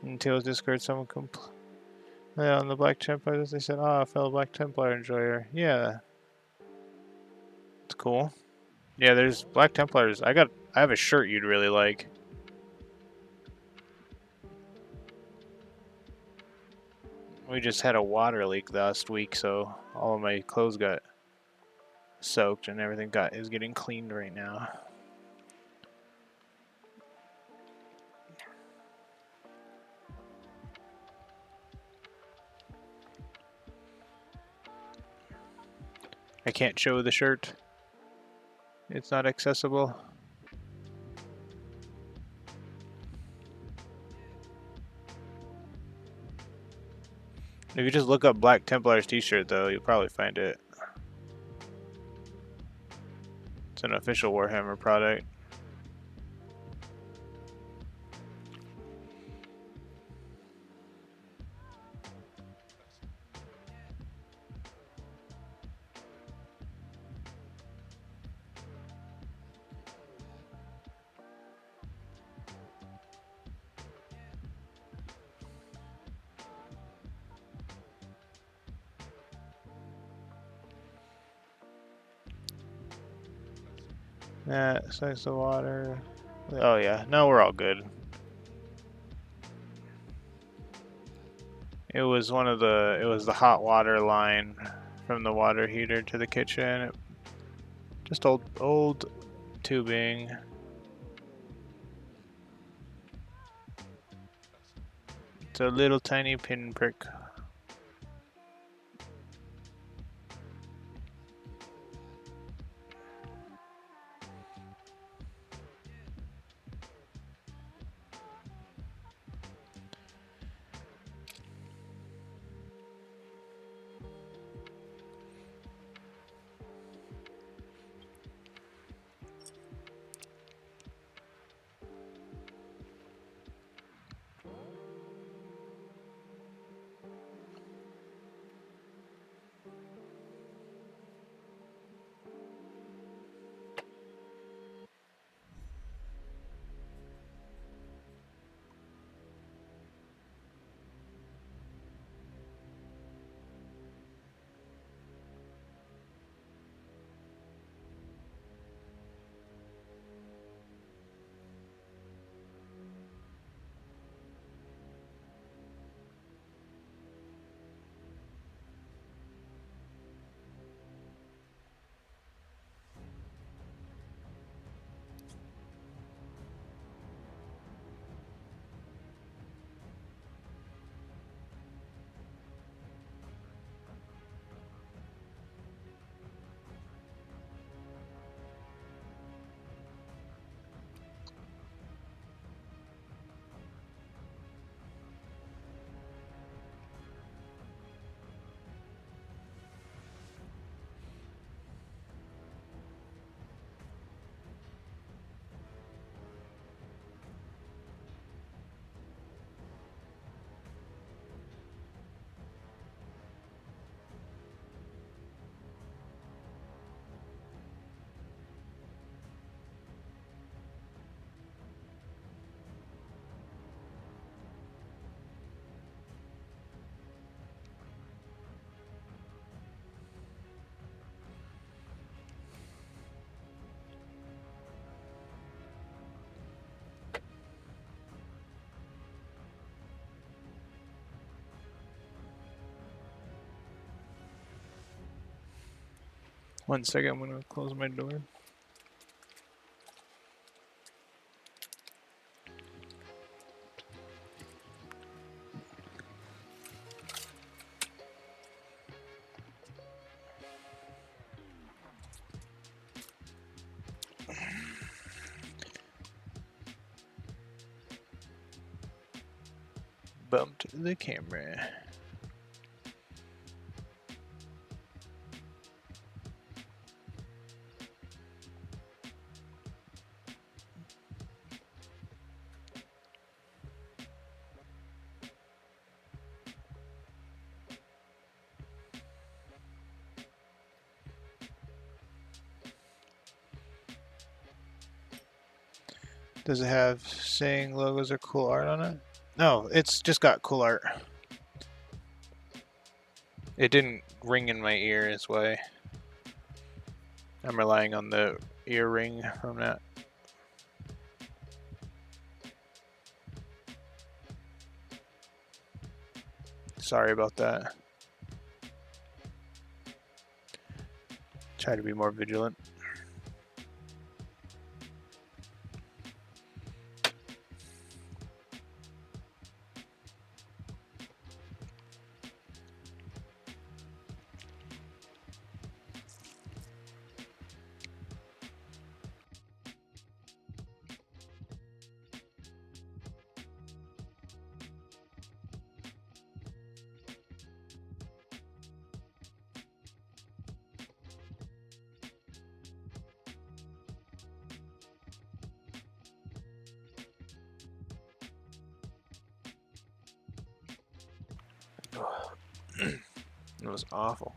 A: In Tails Discord, someone yeah, on the Black Templars, they said, "Ah, oh, fellow Black Templar enjoyer." Yeah, it's cool. Yeah, there's Black Templars. I have a shirt you'd really like. We just had a water leak last week, so all of my clothes got soaked and everything is getting cleaned right now. I can't show the shirt. It's not accessible. If you just look up Black Templars t-shirt though, you'll probably find it. It's an official Warhammer product. That sucks the water. Oh yeah, no, we're all good. It was the hot water line from the water heater to the kitchen. Just old tubing. It's a little tiny pinprick. One second, I'm gonna close my door. Bumped the camera. Does it have saying logos or cool art on it? No, it's just got cool art. It didn't ring in my ear is why I'm relying on the ear ring from that. Sorry about that. Try to be more vigilant. It was awful.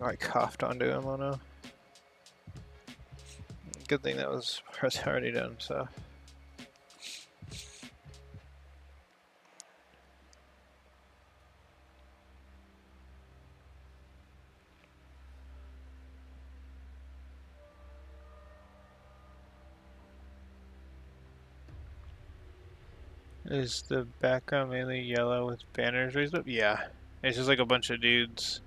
A: I coughed onto him on a. Good thing that was already done, so. Is the background mainly yellow with banners raised up? Yeah. It's just like a bunch of dudes.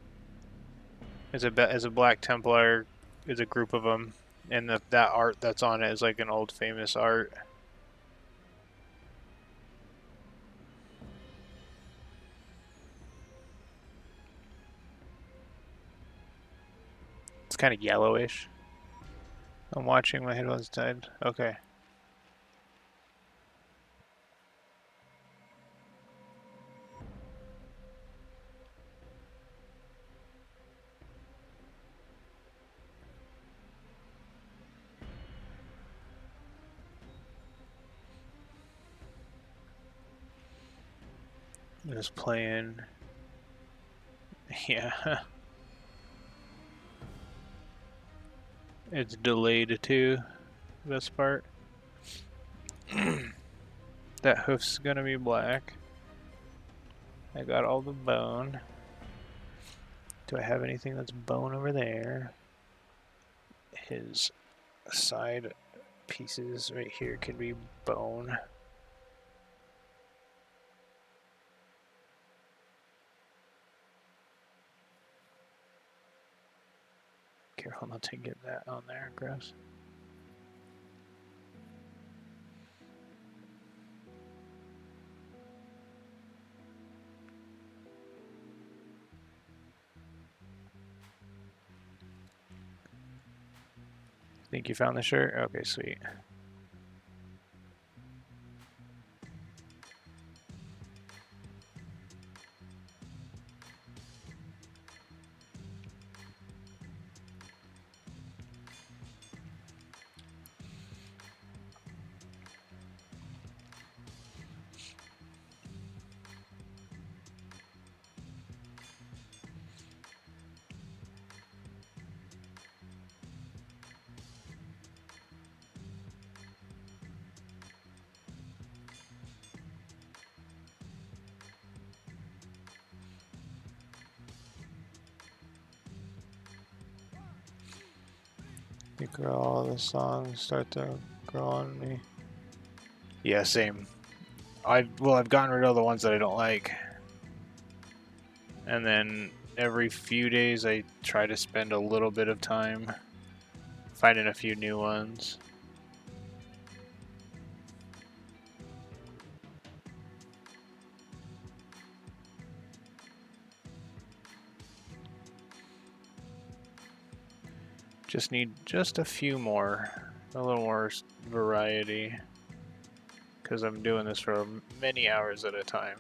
A: It's a Black Templar. It's a group of them. And that art that's on it is like an old famous art. It's kind of yellowish. I'm watching, my headphones died. Okay. Just playing. Yeah. It's delayed too. Best part. That hoof's gonna be black. I got all the bone. Do I have anything that's bone over there? His side pieces right here could be bone. Careful not to get that on there, gross. Think you found the shirt? Okay, sweet. You grow all the songs start to grow on me. Yeah, same. I've gotten rid of the ones that I don't like. And then every few days I try to spend a little bit of time finding a few new ones. Just need just a few more, a little more variety, because I'm doing this for many hours at a time.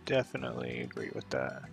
A: definitely agree with that.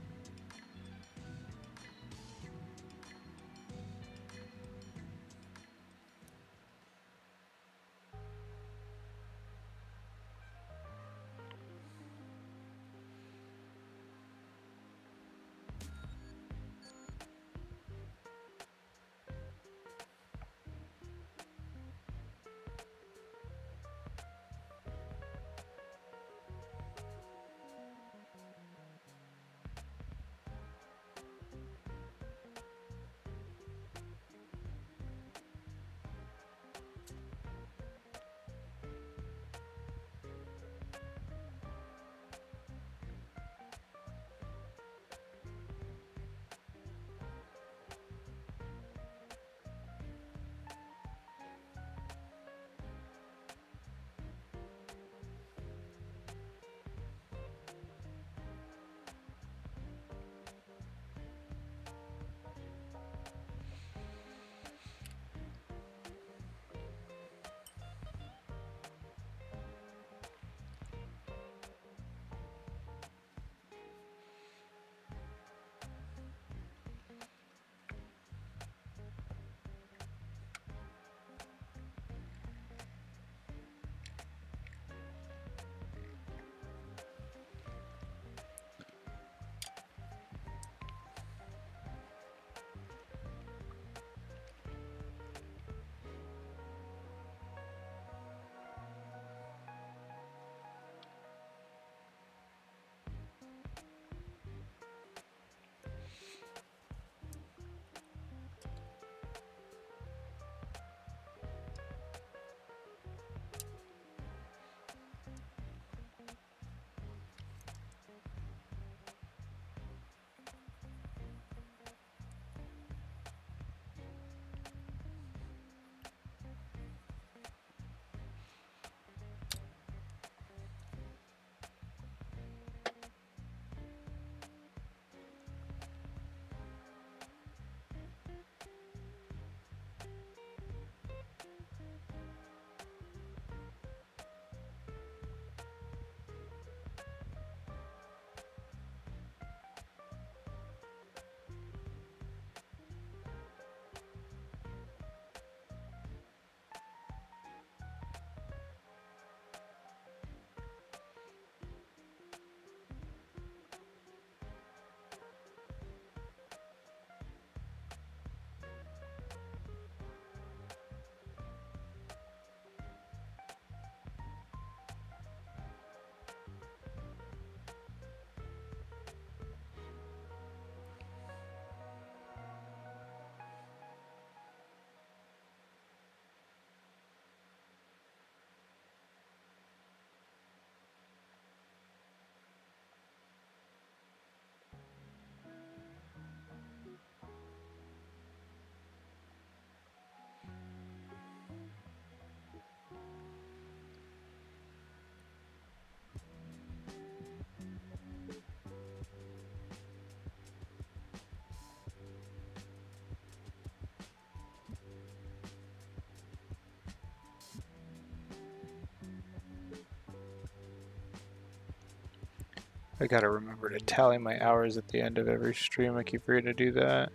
A: I gotta remember to tally my hours at the end of every stream. I keep forgetting to do that.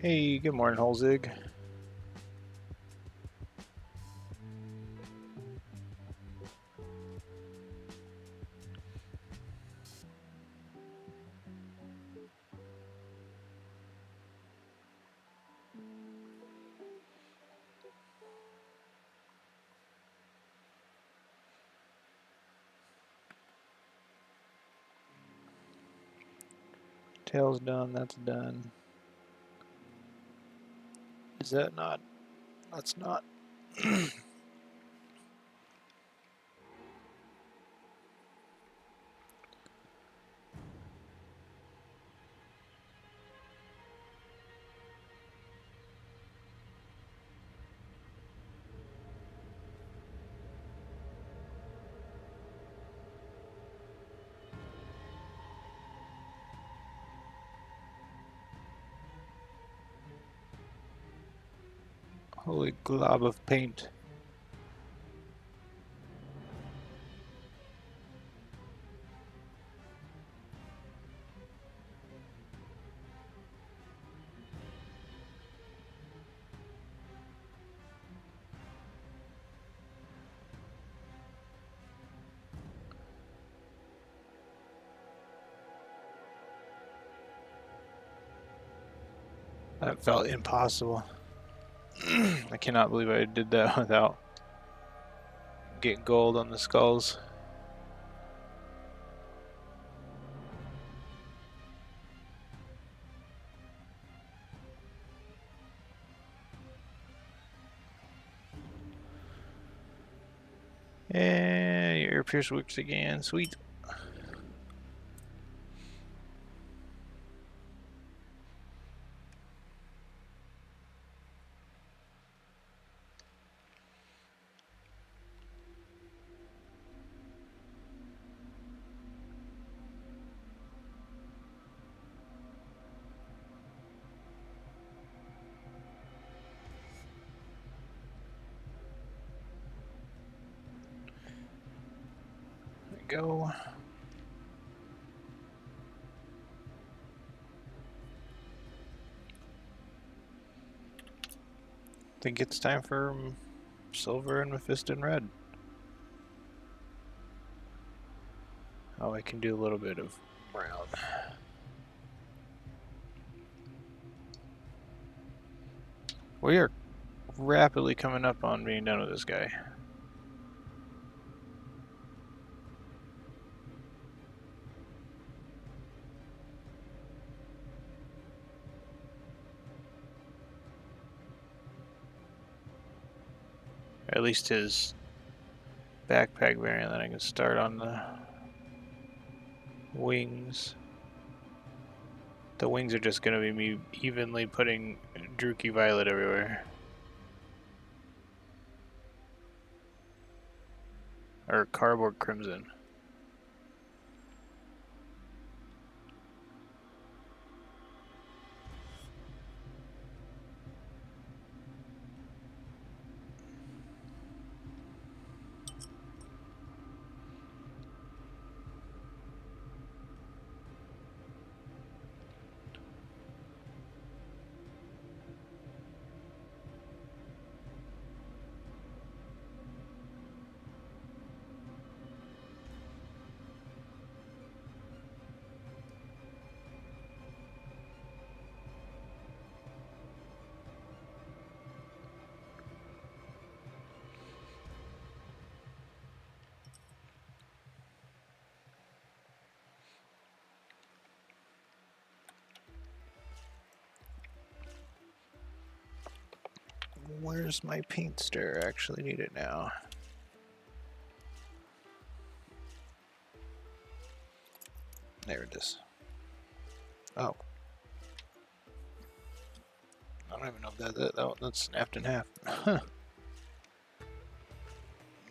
A: Hey, good morning, Holzig. Tail's done, that's done. Is that not? That's not. Holy glob of paint. That felt impossible. I cannot believe I did that without getting gold on the skulls. And your ear pierce works again. Sweet. There we go. Think it's time for silver and Mephiston red. Oh, I can do a little bit of brown. We are rapidly coming up on being done with this guy. At least his backpack variant, then I can start on the wings. The wings are just going to be me evenly putting Druchii Violet everywhere. Or Cardboard Crimson. Where's my paint stir? I actually need it now. There it is. Oh. I don't even know if that snapped in half.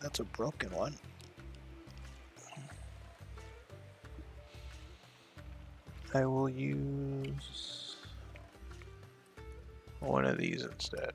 A: That's a broken one. I will use one of these instead.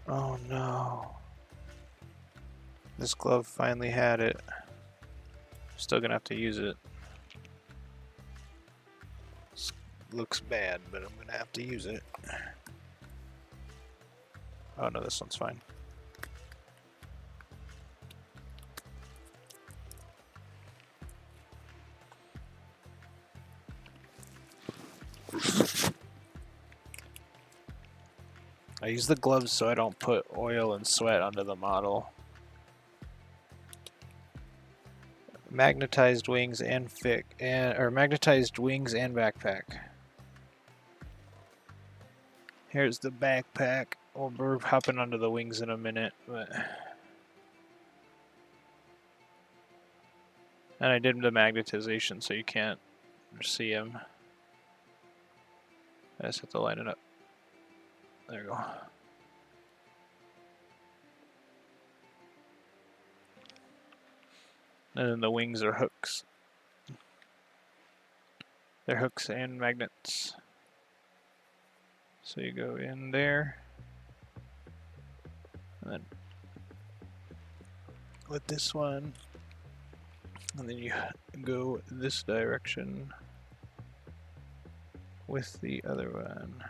A: Oh no. This glove finally had it. Still gonna have to use it. This looks bad, but I'm gonna have to use it. Oh no, this one's fine. I use the gloves so I don't put oil and sweat onto the model. Magnetized wings and magnetized wings and backpack. Here's the backpack. Well, we're hopping onto the wings in a minute, but and I did the magnetization so you can't see them. I just have to line it up. There you go. And then the wings are hooks. They're hooks and magnets. So you go in there, and then with this one, and then you go this direction with the other one.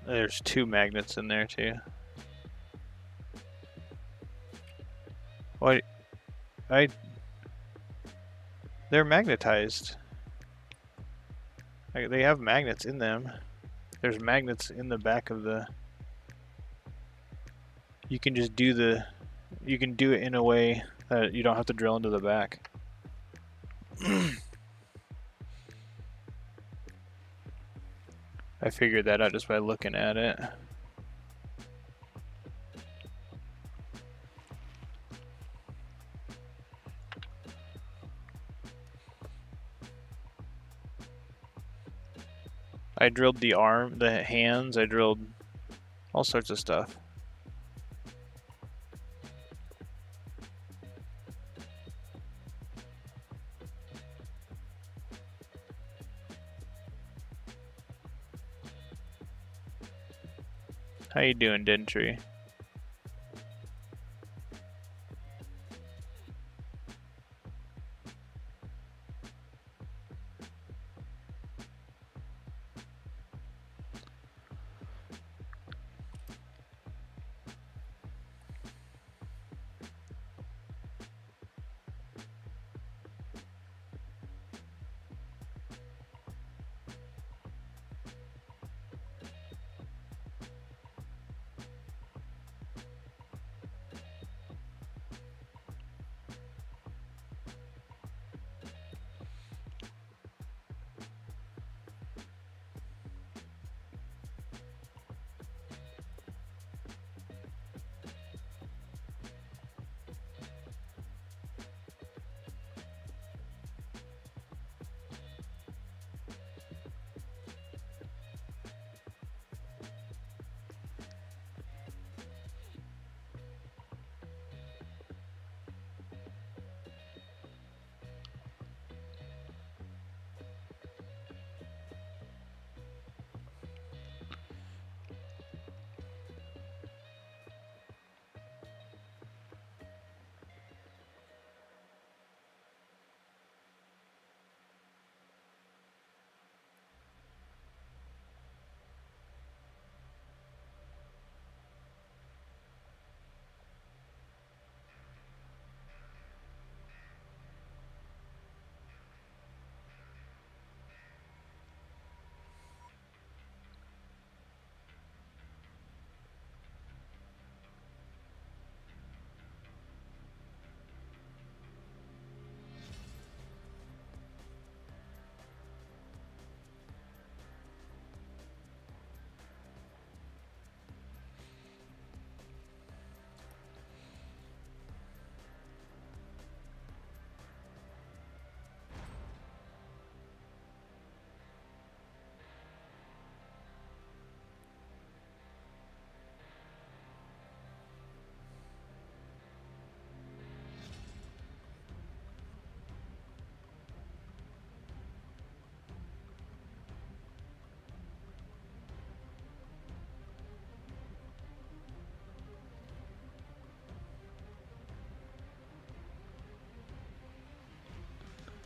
A: There's two magnets in there too. What? They're magnetized. They have magnets in them. There's magnets in the back of the... You can just do you can do it in a way that you don't have to drill into the back. I figured that out just by looking at it. I drilled the arm, the hands, I drilled all sorts of stuff. How you doing, Dentry?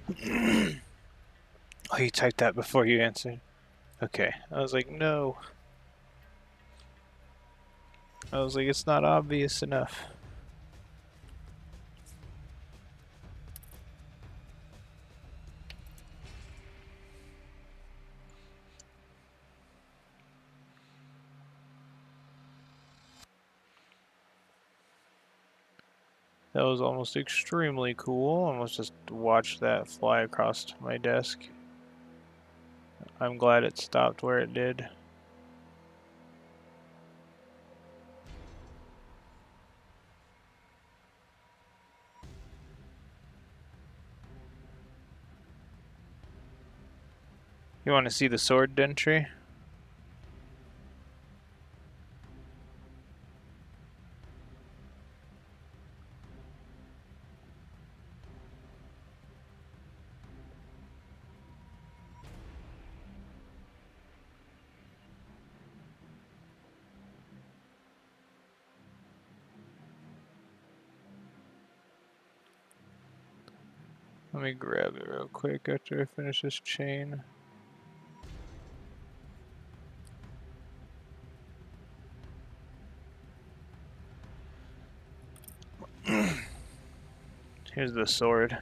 A: Oh, you typed that before you answered? Okay. I was like, no. I was like, it's not obvious enough. That was almost extremely cool. I almost just watched that fly across my desk. I'm glad it stopped where it did. You want to see the sword dentry? Let me grab it real quick after I finish this chain. Here's the sword.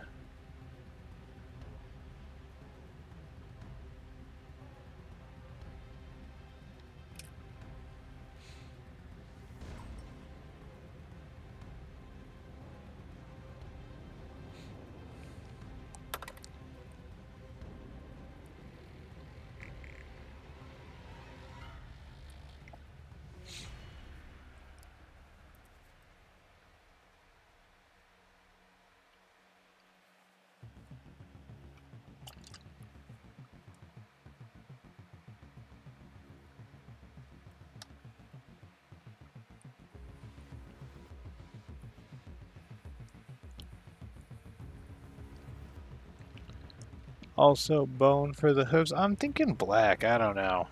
A: Also bone for the hooves. I'm thinking black. I don't know.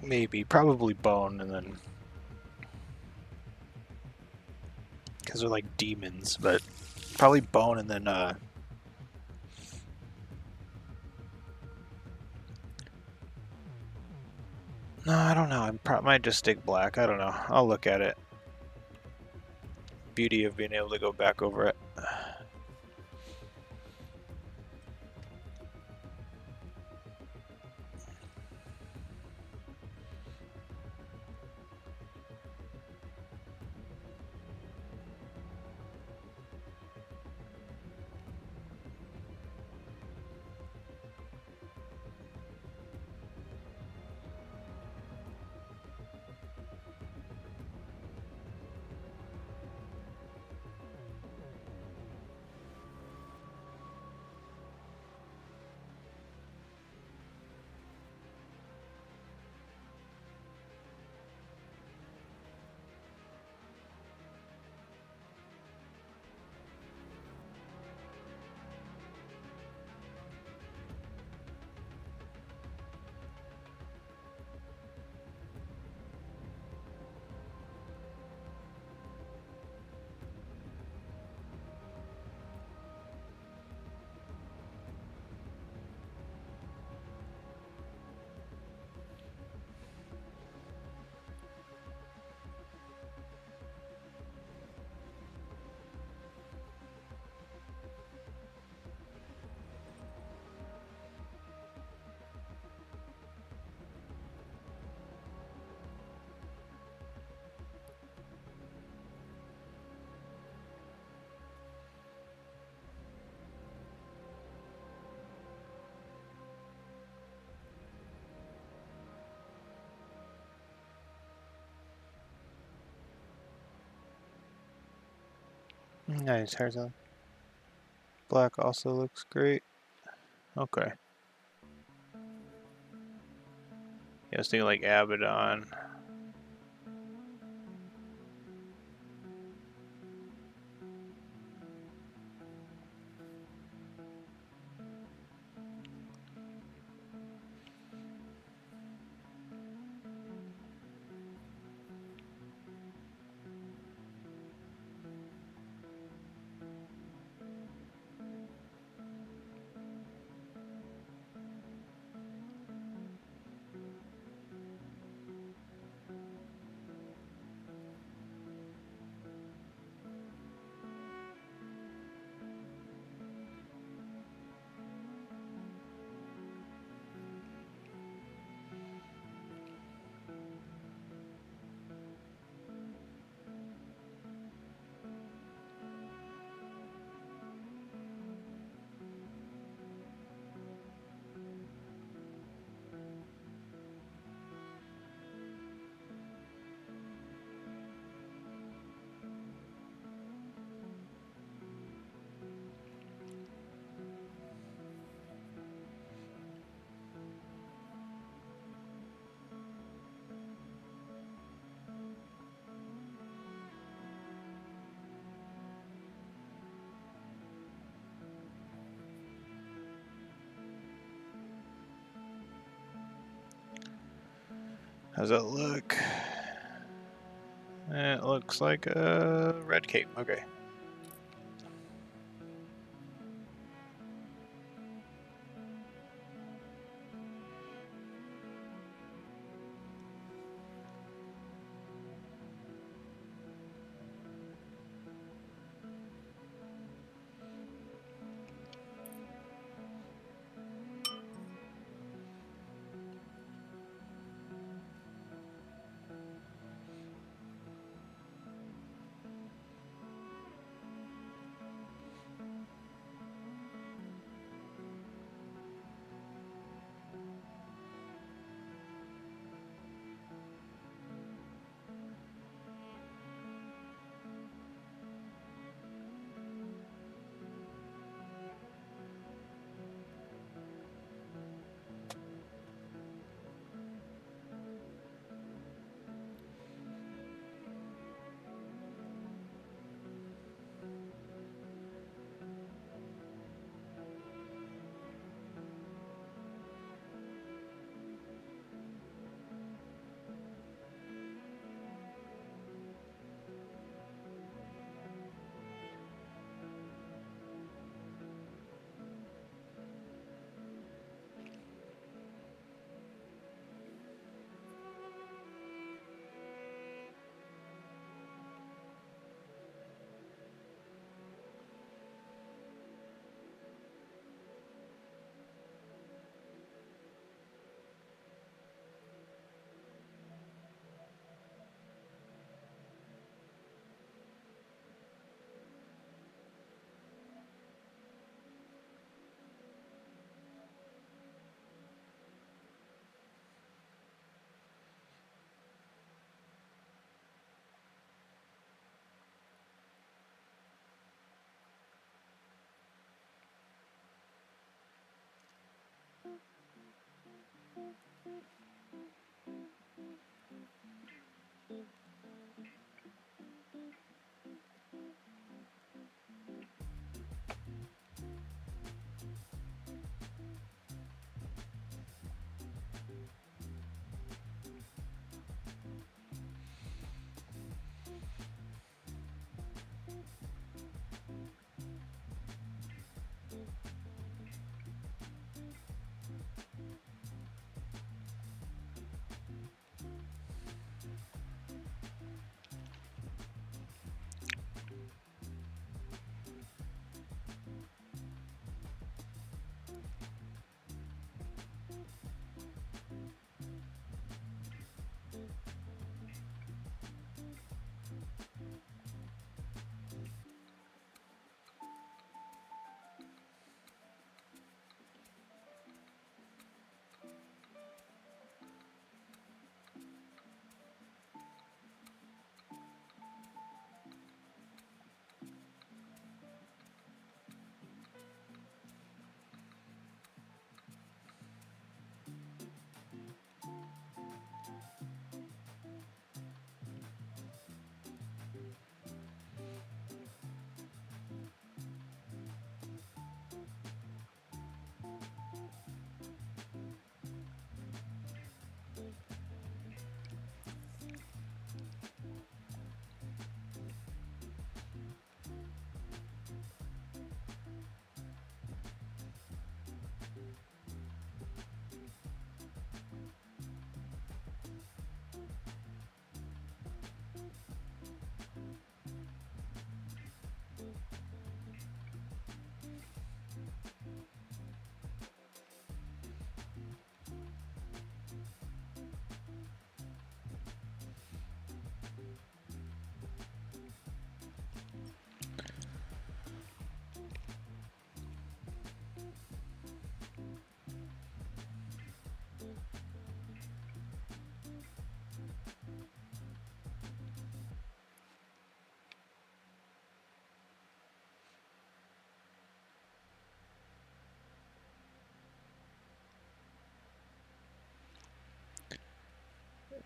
A: Maybe. Probably bone and then... because they're like demons, but probably bone and then no, I don't know. I might just stick black. I don't know. I'll look at it. Beauty of being able to go back over it. Nice, Tarzan. Black also looks great. Okay. Yeah, I was thinking like Abaddon. How's that look? It looks like a red cape. Okay.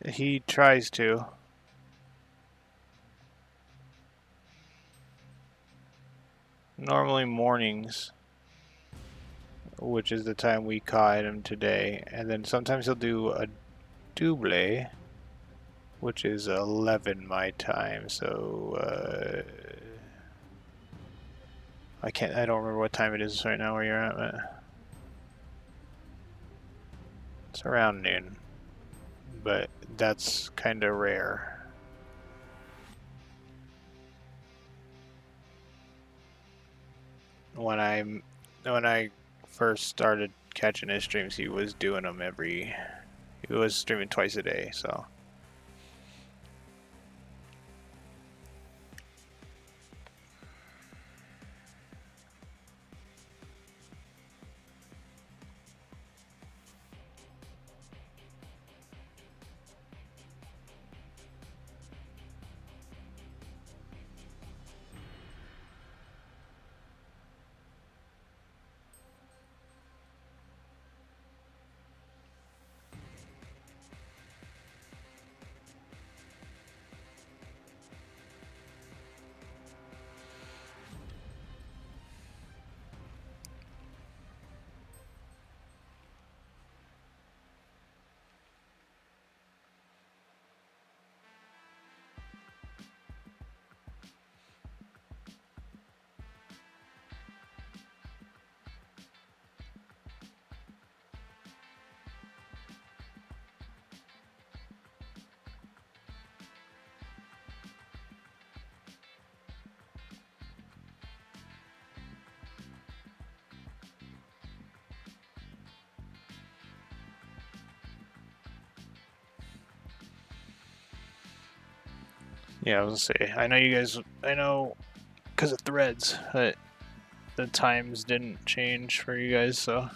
A: He tries to. Normally mornings, which is the time we caught him today, and then sometimes he'll do a double. which is 11 my time, so I don't remember what time it is right now where you're at, but it's around noon, but that's kind of rare. When I first started catching his streams, he was doing them he was streaming twice a day, so. Yeah, I was gonna say, I know because of threads that the times didn't change for you guys, so.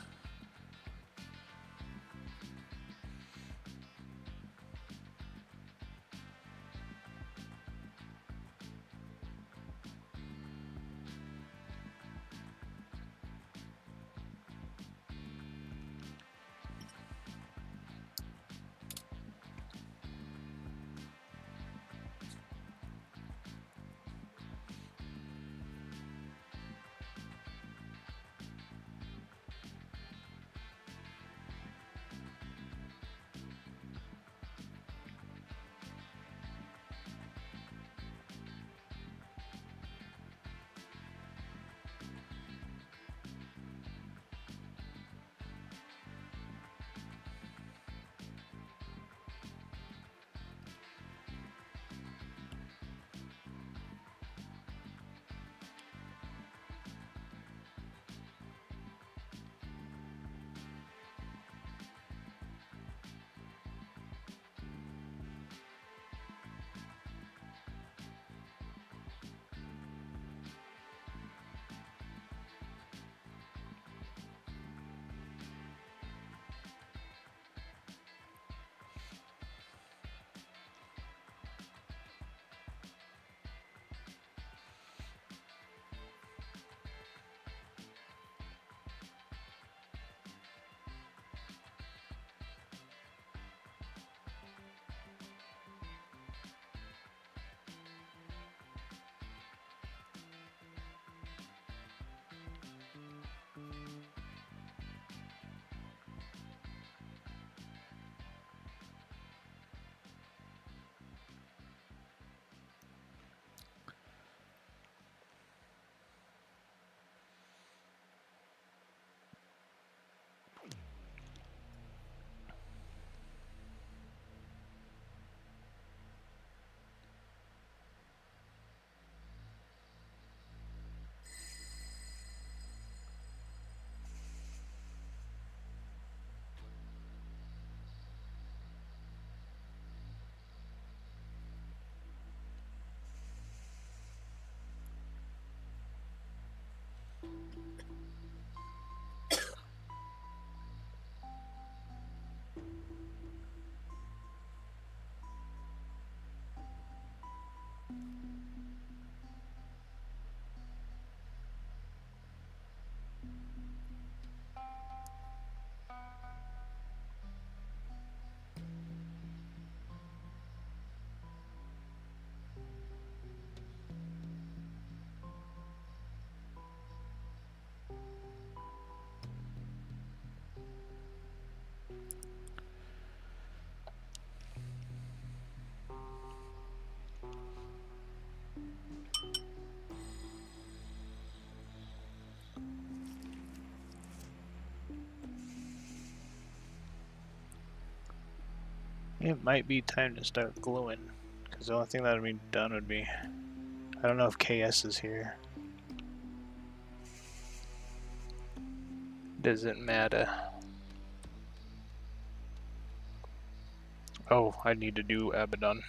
A: It might be time to start gluing, because the only thing that would be done would be... I don't know if KS is here. Doesn't matter. Oh, I need to do Abaddon.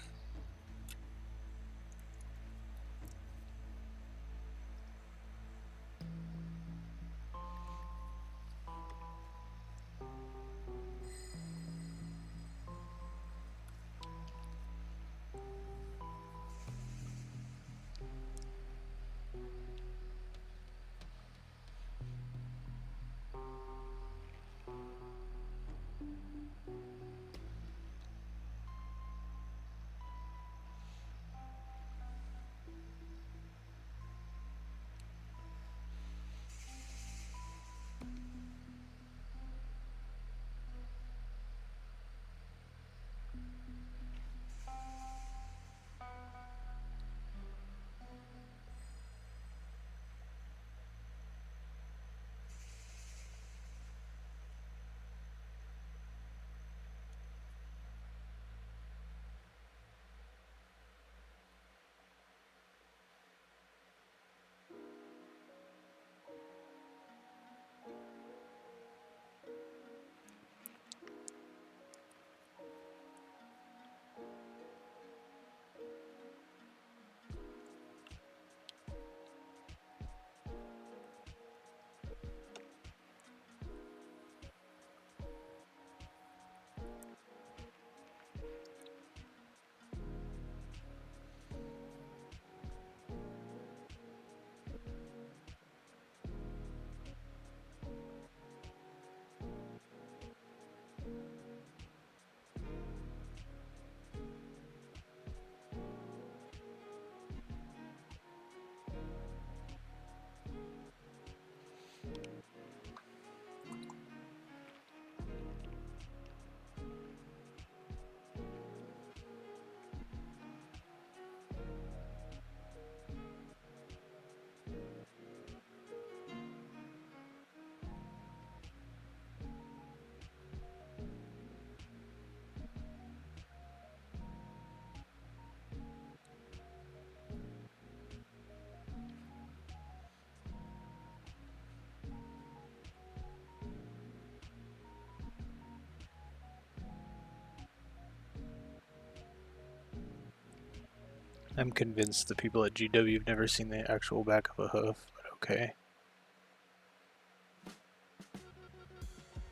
A: I'm convinced the people at GW have never seen the actual back of a hoof, but okay.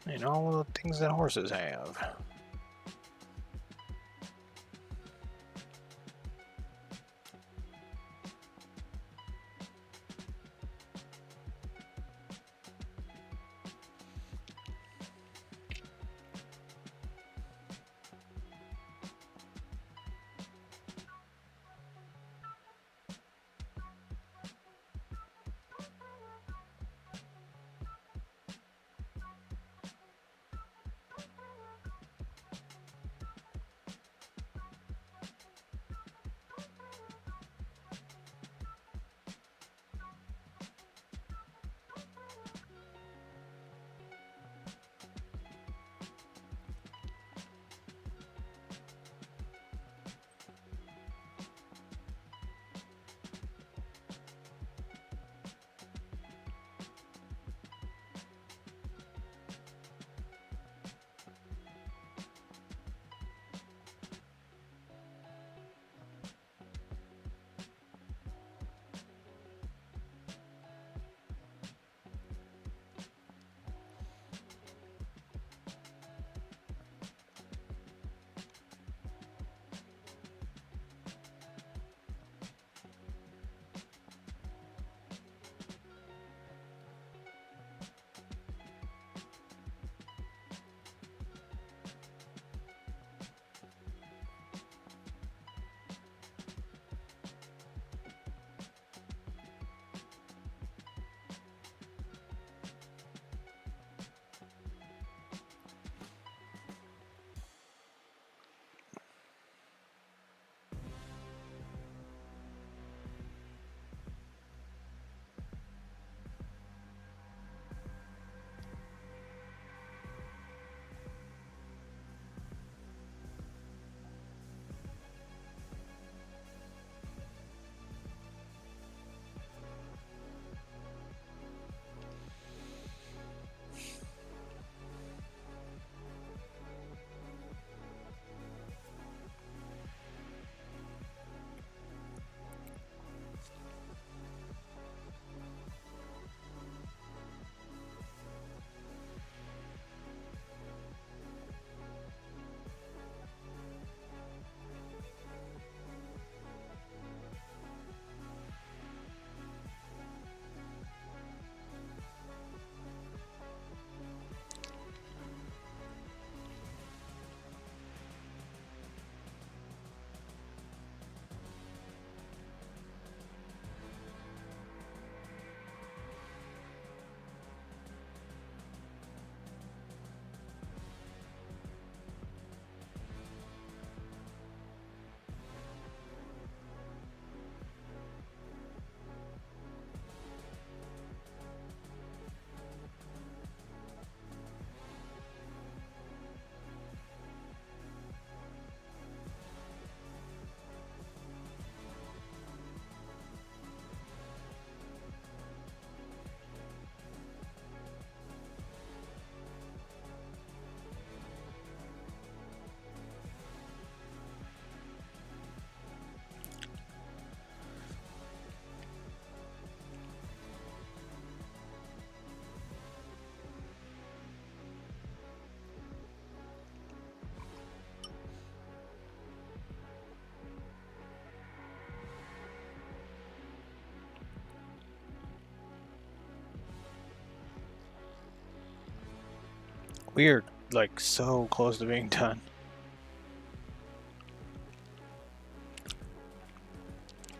A: And all the things that horses have. We are like so close to being done.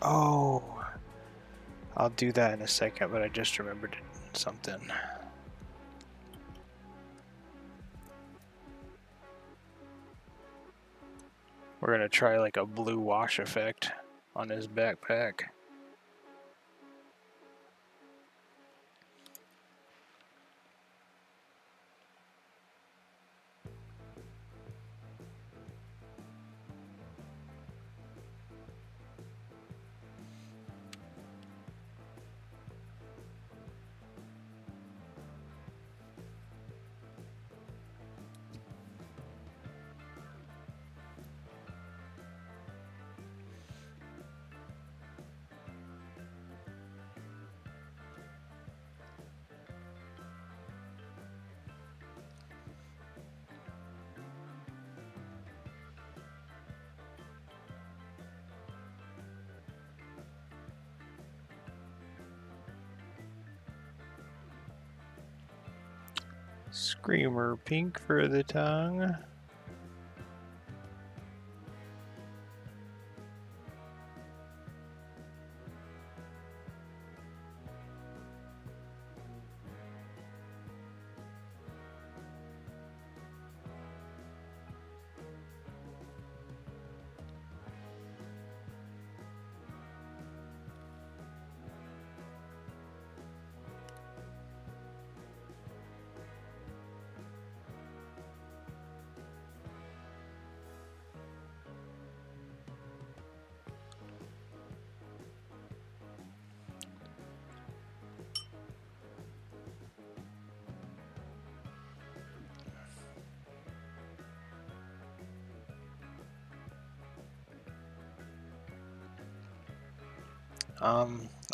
A: Oh, I'll do that in a second, but I just remembered something. We're gonna try like a blue wash effect on his backpack. Screamer pink for the tongue.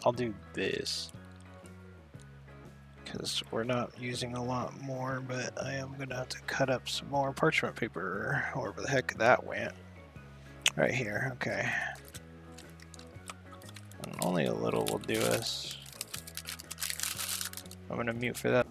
A: I'll do this because we're not using a lot more, but I am gonna have to cut up some more parchment paper, wherever the heck that went. Right here, okay. And only a little will do us. I'm gonna mute for that.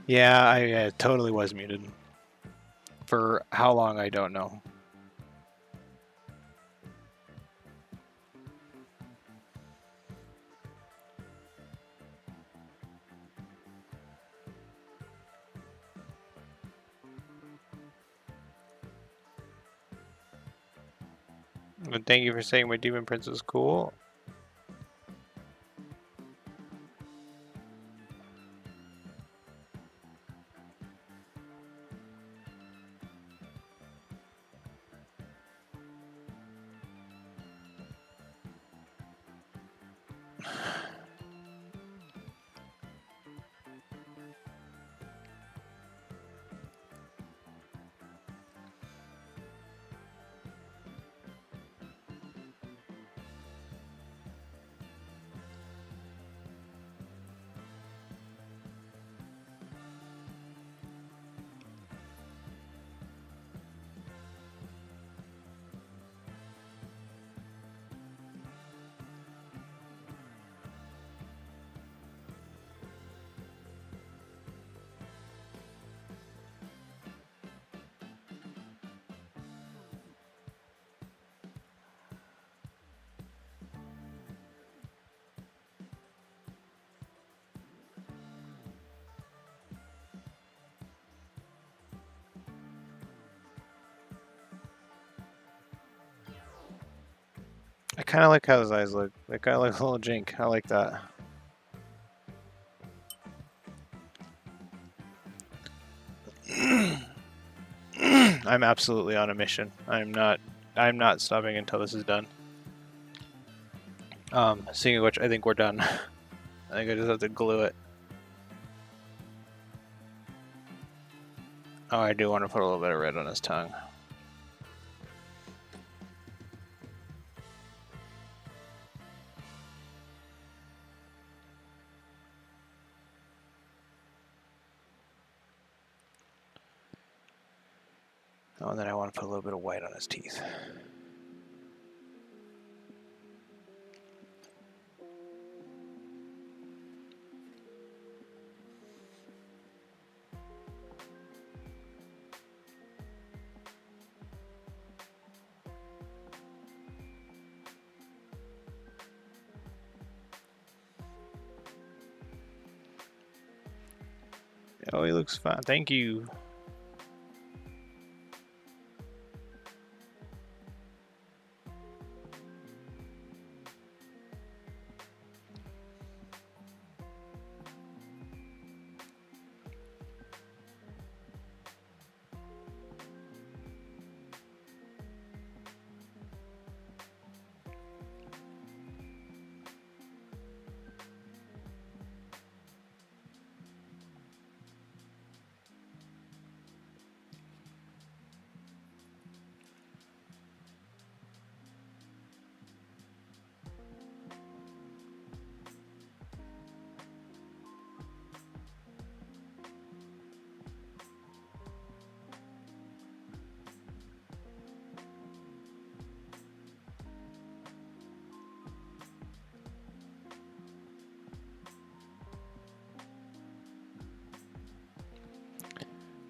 A: Yeah, I totally was muted. For how long, I don't know. But thank you for saying my Demon Prince is cool. I kind of like how his eyes look. They kind of look a little jink. I like that. I'm absolutely on a mission. I'm not stopping until this is done. Seeing of which, I think we're done. I think I just have to glue it. Oh, I do want to put a little bit of red on his tongue. Oh, and then I want to put a little bit of white on his teeth. Oh, he looks fine. Thank you.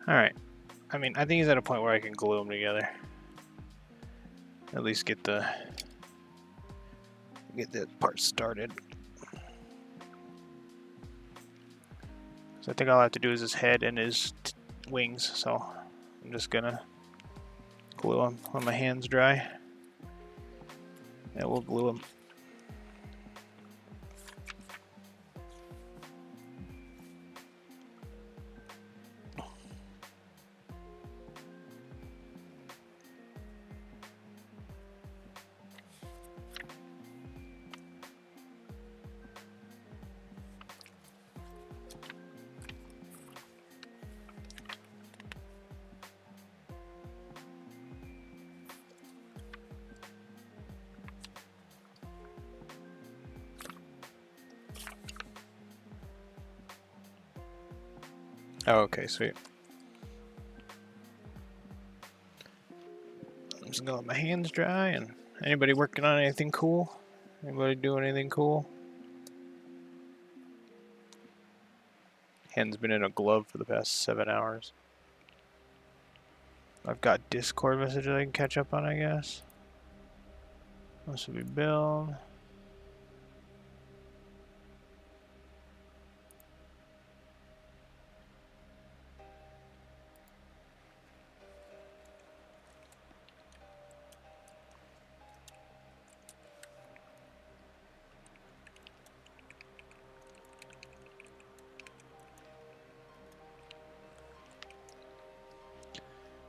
A: Alright. I mean, I think he's at a point where I can glue them together. At least get the part started. So I think all I have to do is his head and his wings, so I'm just gonna glue them when my hands dry. And we'll glue them. Oh, okay, sweet. I'm just gonna let my hands dry. And anybody working on anything cool? Anybody doing anything cool? Hand's been in a glove for the past 7 hours. I've got Discord messages I can catch up on, I guess. This will be build.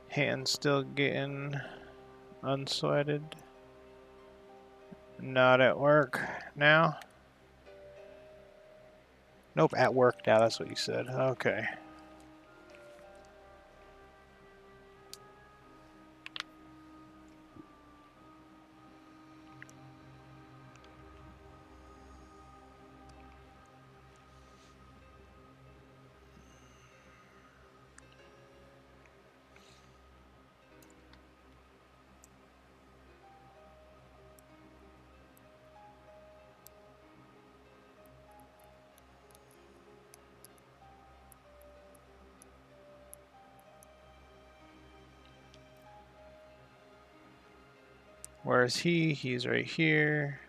A: Hand's still getting unsweated. Not at work now. Nope, at work now, that's what you said. Okay. Where is he? He's right here.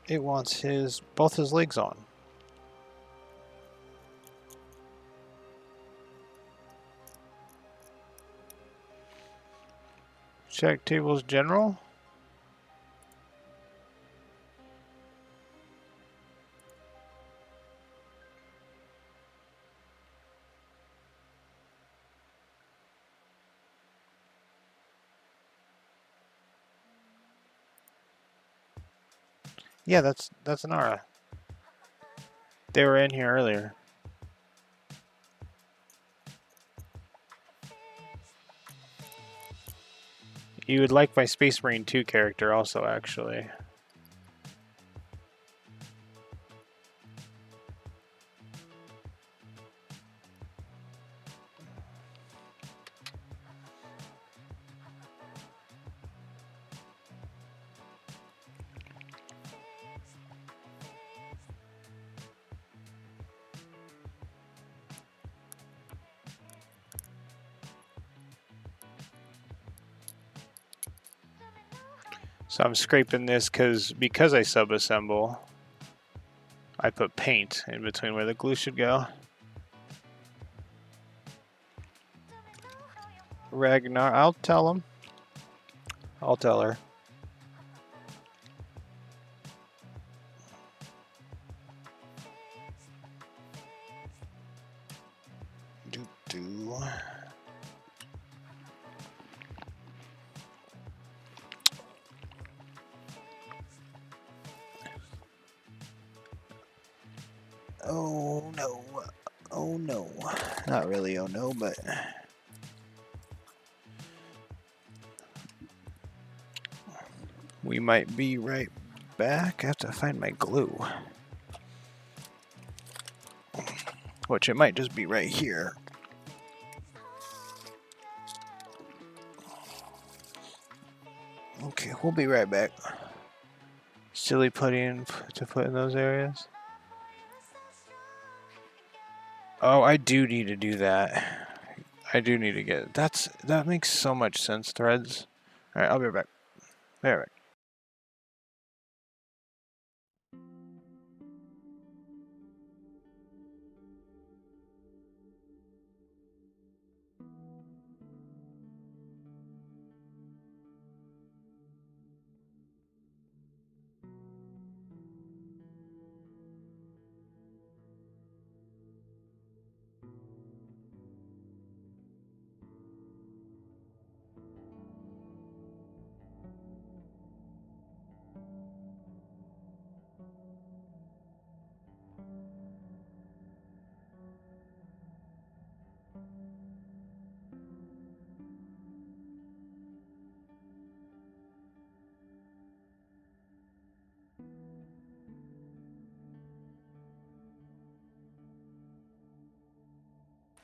A: It wants both his legs on. Check tables general. Yeah, that's Nara. They were in here earlier. You would like my Space Marine 2 character also, actually. So I'm scraping this because I sub-assemble, I put paint in between where the glue should go. Ragnar, I'll tell him. I'll tell her. Oh no. Oh no. Not really oh no, but... We might be right back. I have to find my glue. Which it might just be right here. Okay, we'll be right back. Silly pudding to put in those areas. Oh, I do need to do that. I do need to get... That makes so much sense, Threads. Alright, I'll be right back. Be right back.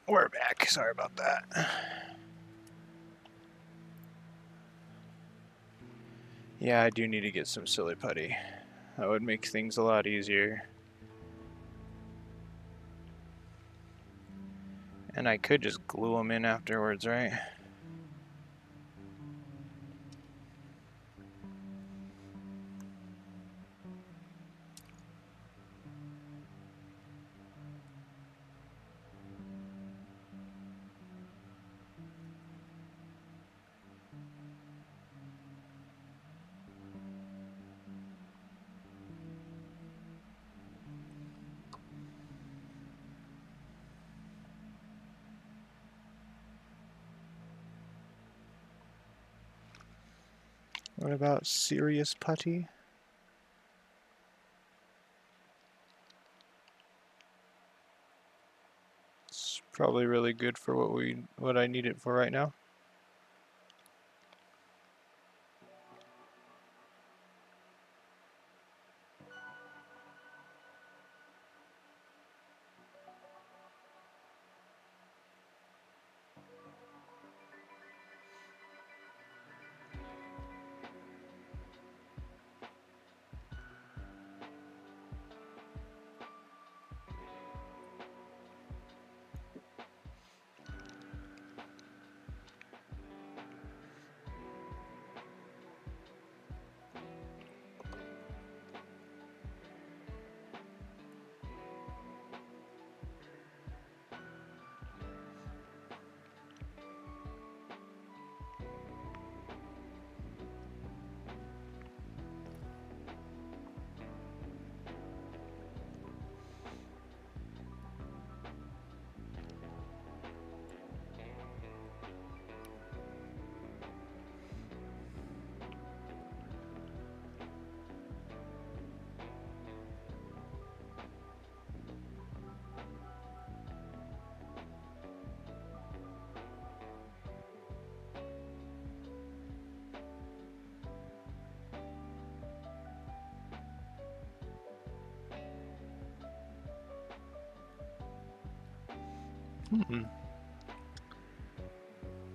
A: We're back. Sorry about that. Yeah, I do need to get some silly putty. That would make things a lot easier. And I could just glue them in afterwards, right? What about serious putty? It's probably really good for what I need it for right now.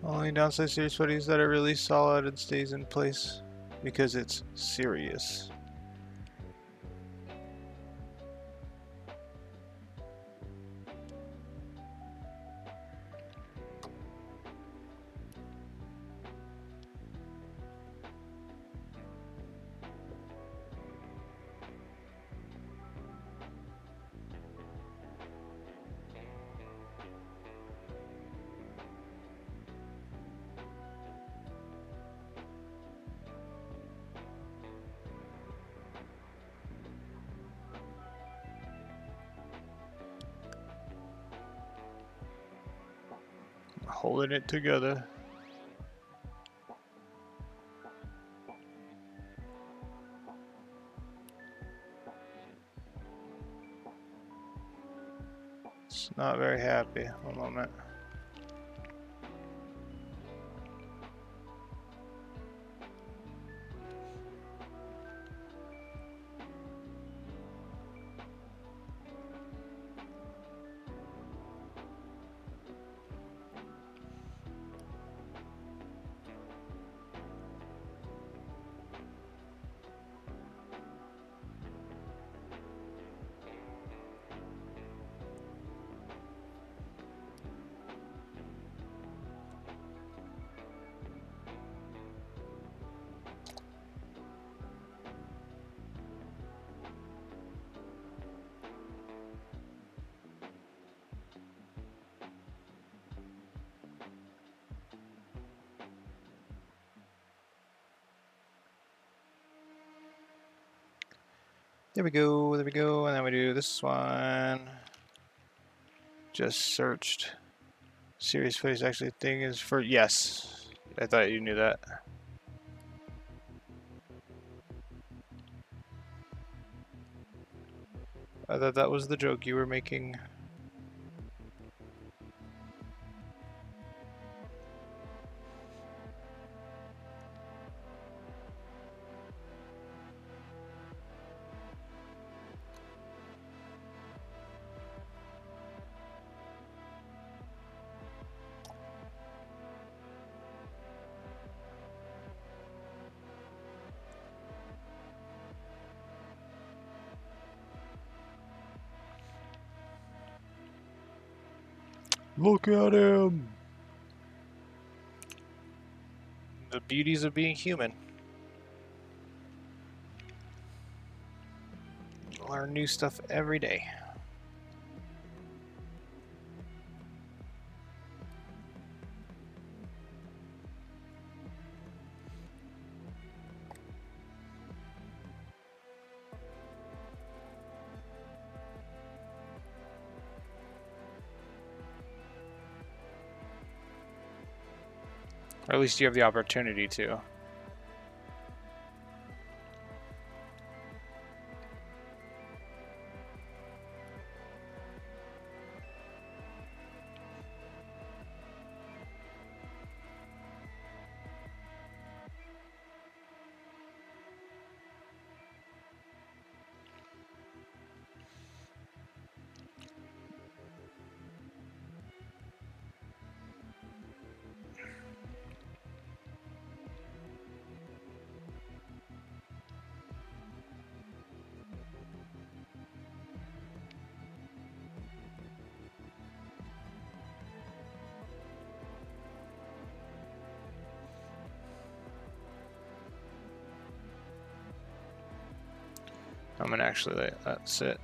A: Only downside serious putty is that it really solid and stays in place because it's serious. Holding it together. It's not very happy. One moment. There we go, and then we do this one. Just searched. Serious face actually thing is for, yes. I thought you knew that. I thought that was the joke you were making. Look at him! The beauties of being human. Learn new stuff every day. Or at least you have the opportunity to. I'm gonna actually let that sit.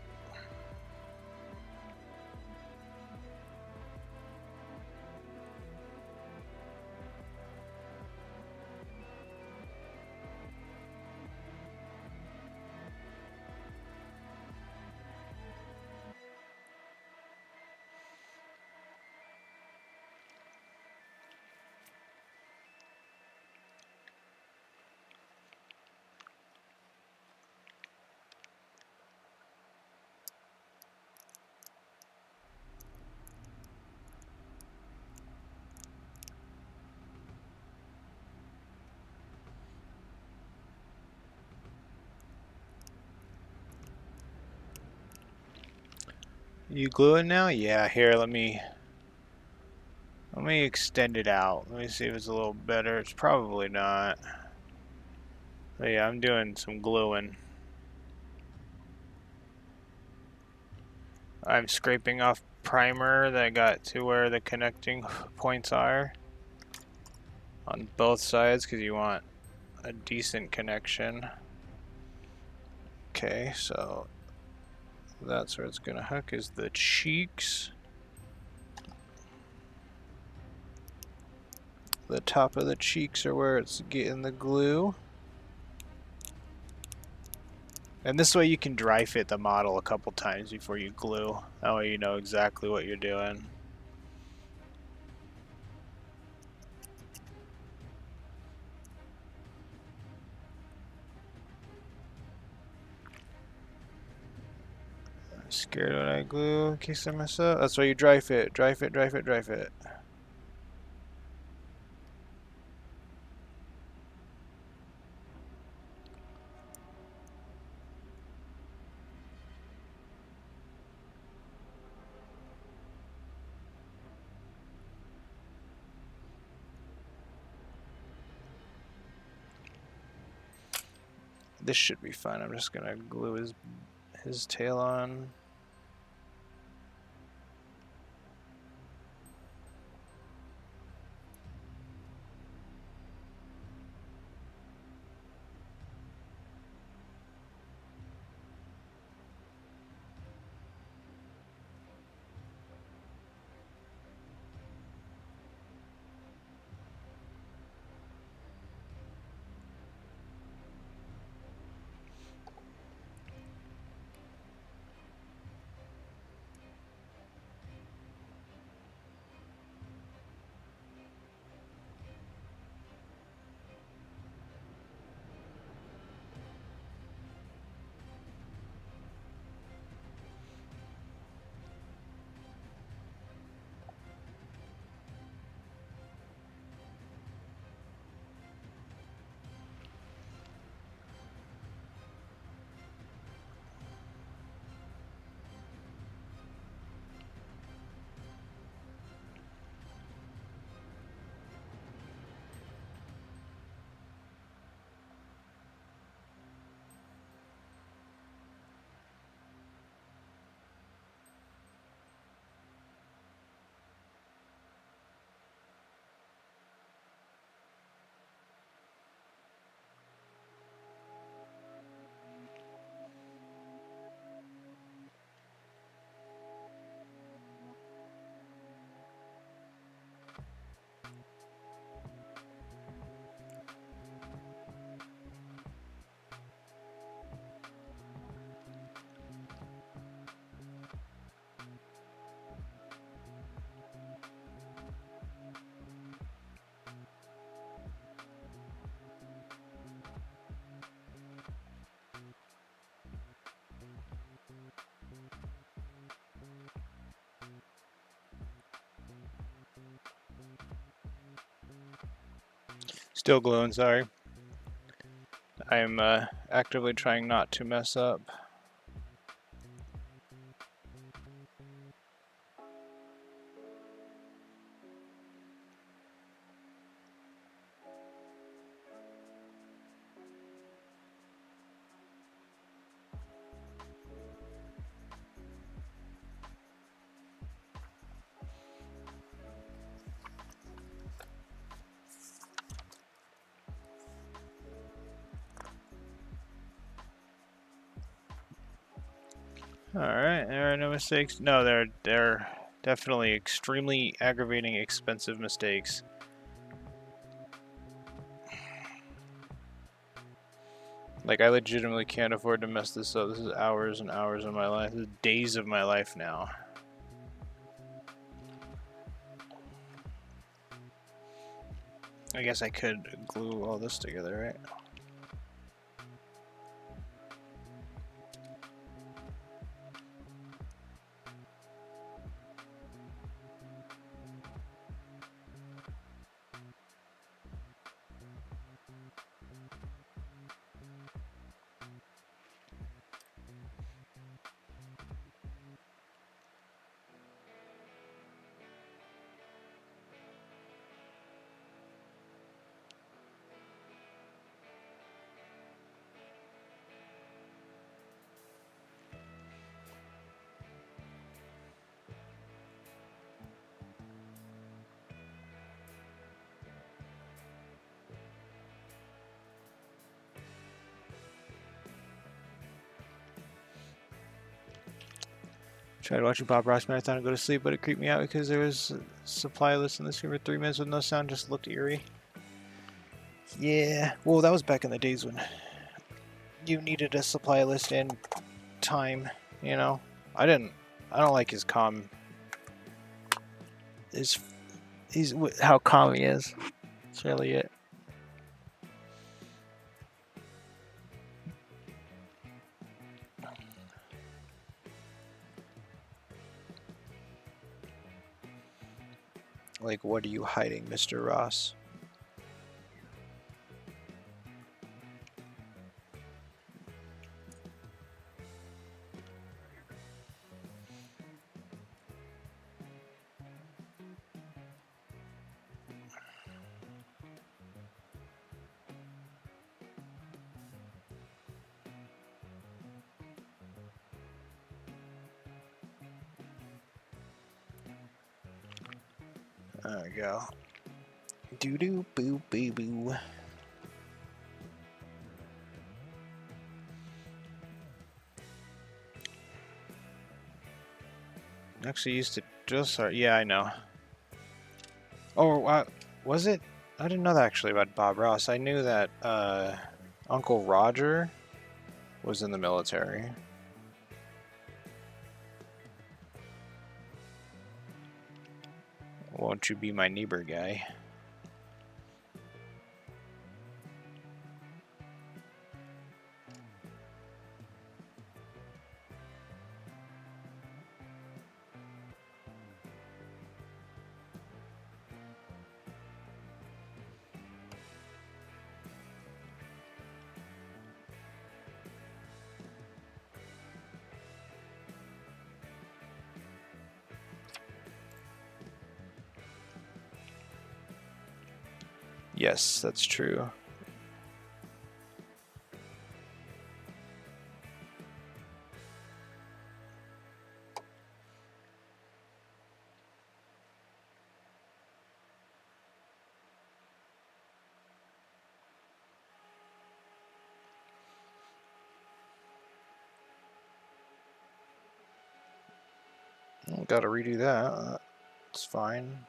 A: You gluing now? Yeah, here, let me extend it out. Let me see if it's a little better. It's probably not. But yeah, I'm doing some gluing. I'm scraping off primer that got to where the connecting points are on both sides because you want a decent connection. Okay, so that's where it's gonna hook, is the cheeks. The top of the cheeks are where it's getting the glue. And this way you can dry fit the model a couple times before you glue. That way you know exactly what you're doing. I'm scared when I glue in case I mess up. That's why you dry fit, dry fit, dry fit, dry fit. This should be fine. I'm just gonna glue his tail on. Still gluing, sorry. I'm actively trying not to mess up. Alright, there are no mistakes. No, they're definitely extremely aggravating, expensive mistakes. Like, I legitimately can't afford to mess this up. This is hours and hours of my life. This is days of my life now. I guess I could glue all this together, right? Tried watching Bob Ross Marathon and go to sleep, but it creeped me out because there was a supply list in the screen for 3 minutes with no sound, just looked eerie. Yeah, well, that was back in the days when you needed a supply list and time, you know? I don't like his calm. He's how calm he is. That's really it. Like, what are you hiding, Mr. Ross? There we go. Doo doo boo boo boo. Actually used to just start. Yeah, I know. Oh, was it? I didn't know that actually about Bob Ross. I knew that Uncle Roger was in the military. Won't you be my neighbor guy? Yes, that's true. Gotta redo that. It's fine.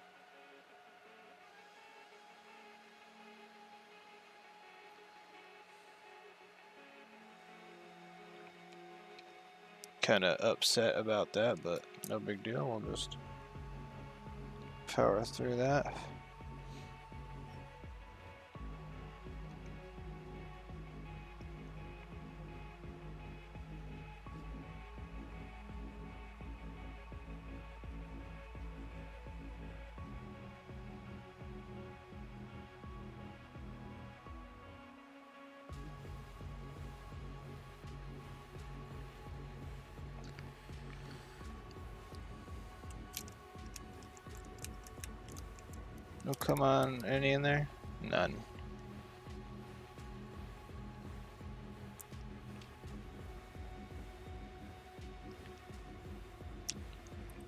A: Kinda upset about that, but no big deal. We'll just power through that. No, come on, any in there? None.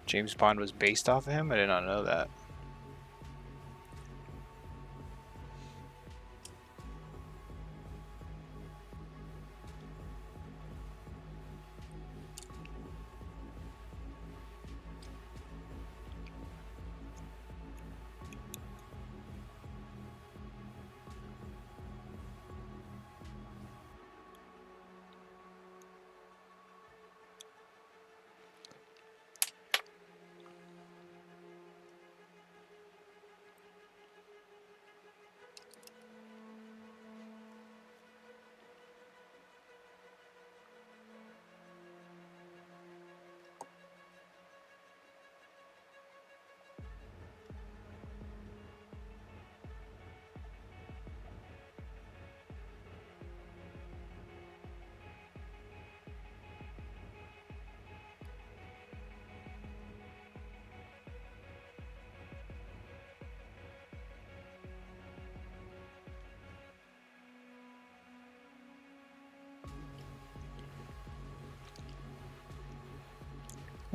A: James Bond was based off of him? I did not know that.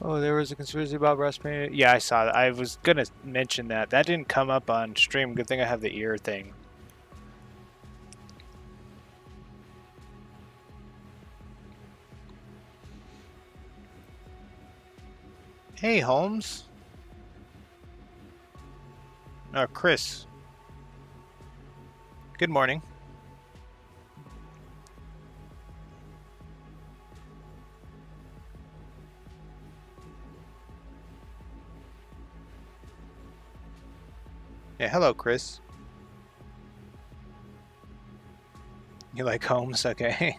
A: Oh, there was a conspiracy about breast pain. Yeah, I saw that. I was gonna mention that. That didn't come up on stream. Good thing I have the ear thing. Hey, Holmes. Chris. Good morning. Yeah, hello, Chris. You like Holmes? Okay.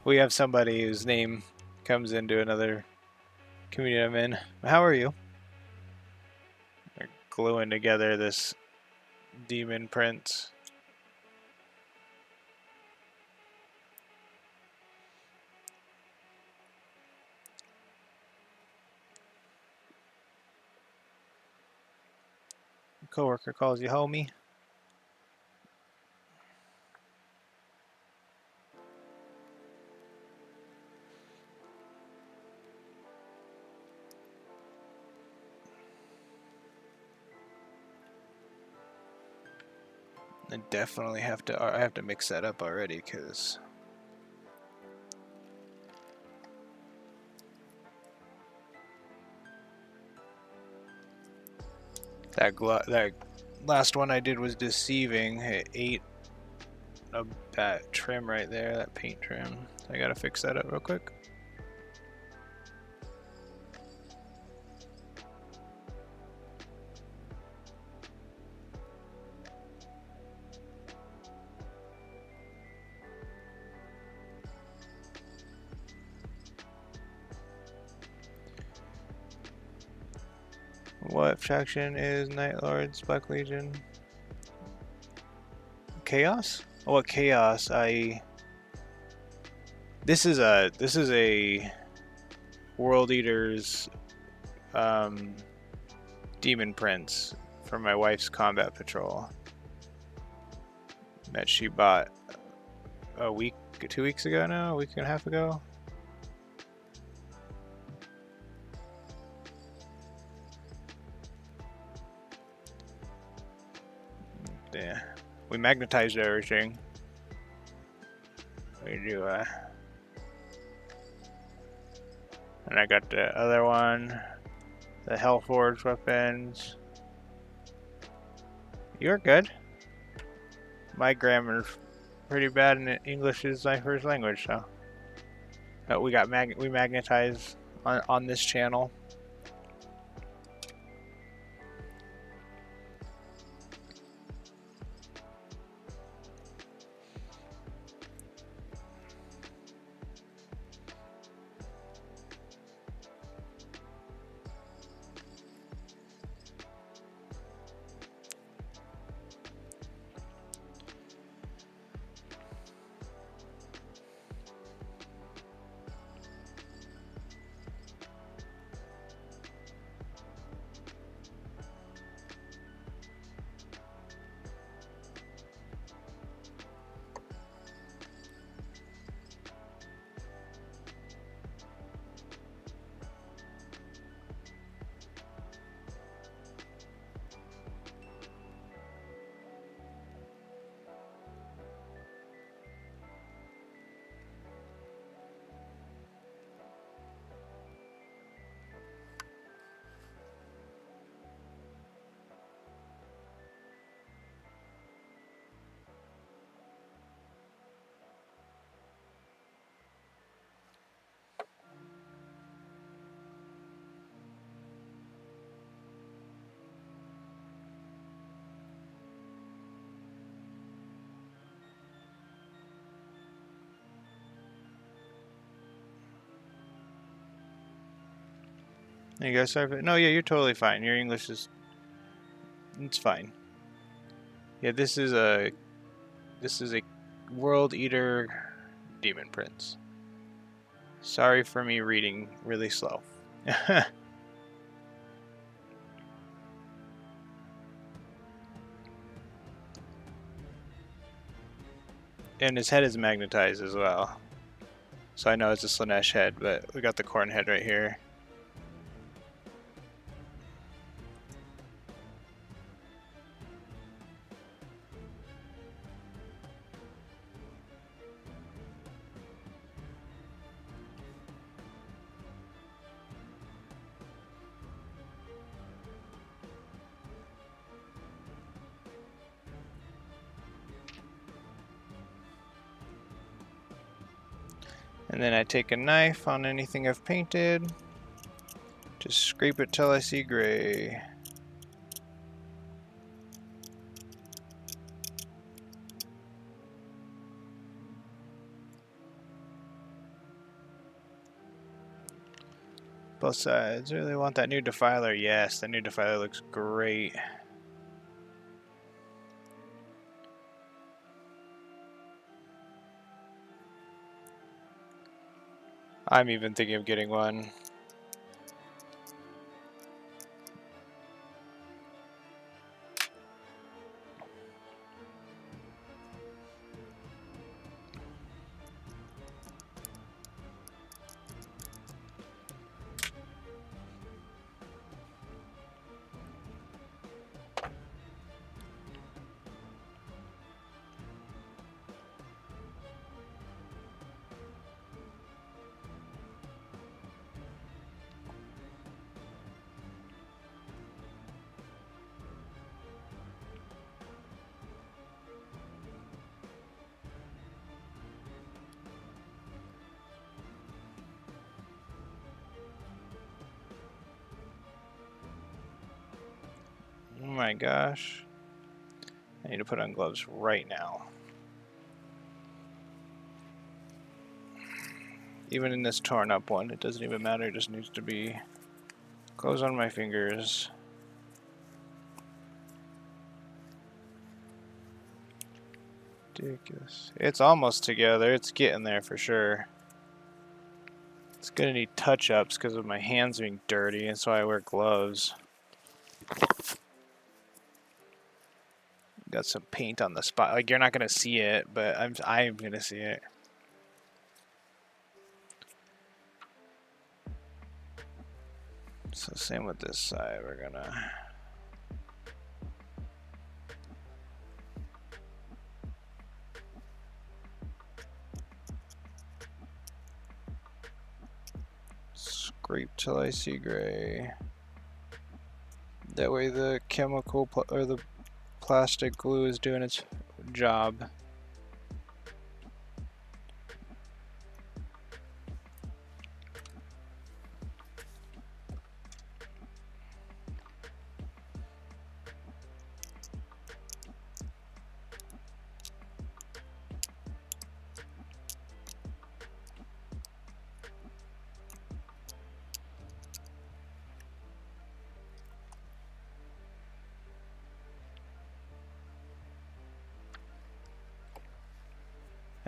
A: We have somebody whose name comes into another community I'm in. How are you? We're gluing together this demon print. Coworker calls you homie. I definitely have to. I have to mix that up already because that last one I did was deceiving. It ate that trim right there, that paint trim. I gotta fix that up real quick. What faction is Night Lords, Black Legion? Chaos? Oh, what Chaos? This is a World Eaters Demon Prince for my wife's combat patrol that she bought a week, 2 weeks ago now, a week and a half ago. Yeah, we magnetized everything. We do, and I got the other one, the Hellforge weapons. You're good. My grammar's pretty bad, and English is my first language, so. We got we magnetize on this channel. You guys sorry for, no, yeah, you're totally fine. Your English is, it's fine. Yeah, this is a World Eater Demon Prince. Sorry for me reading really slow. And his head is magnetized as well. So I know it's a Slanesh head, but we got the corn head right here. And then I take a knife on anything I've painted. Just scrape it till I see gray. Both sides. Really want that new defiler. Yes, that new defiler looks great. I'm even thinking of getting one. Oh my gosh. I need to put on gloves right now. Even in this torn up one, it doesn't even matter, it just needs to be gloves on my fingers. Ridiculous. It's almost together, it's getting there for sure. It's gonna need touch-ups because of my hands being dirty, and so I wear gloves. Got some paint on the spot. Like, you're not gonna see it, but I'm gonna see it. So same with this side. We're gonna scrape till I see gray. That way the chemical or the plastic glue is doing its job.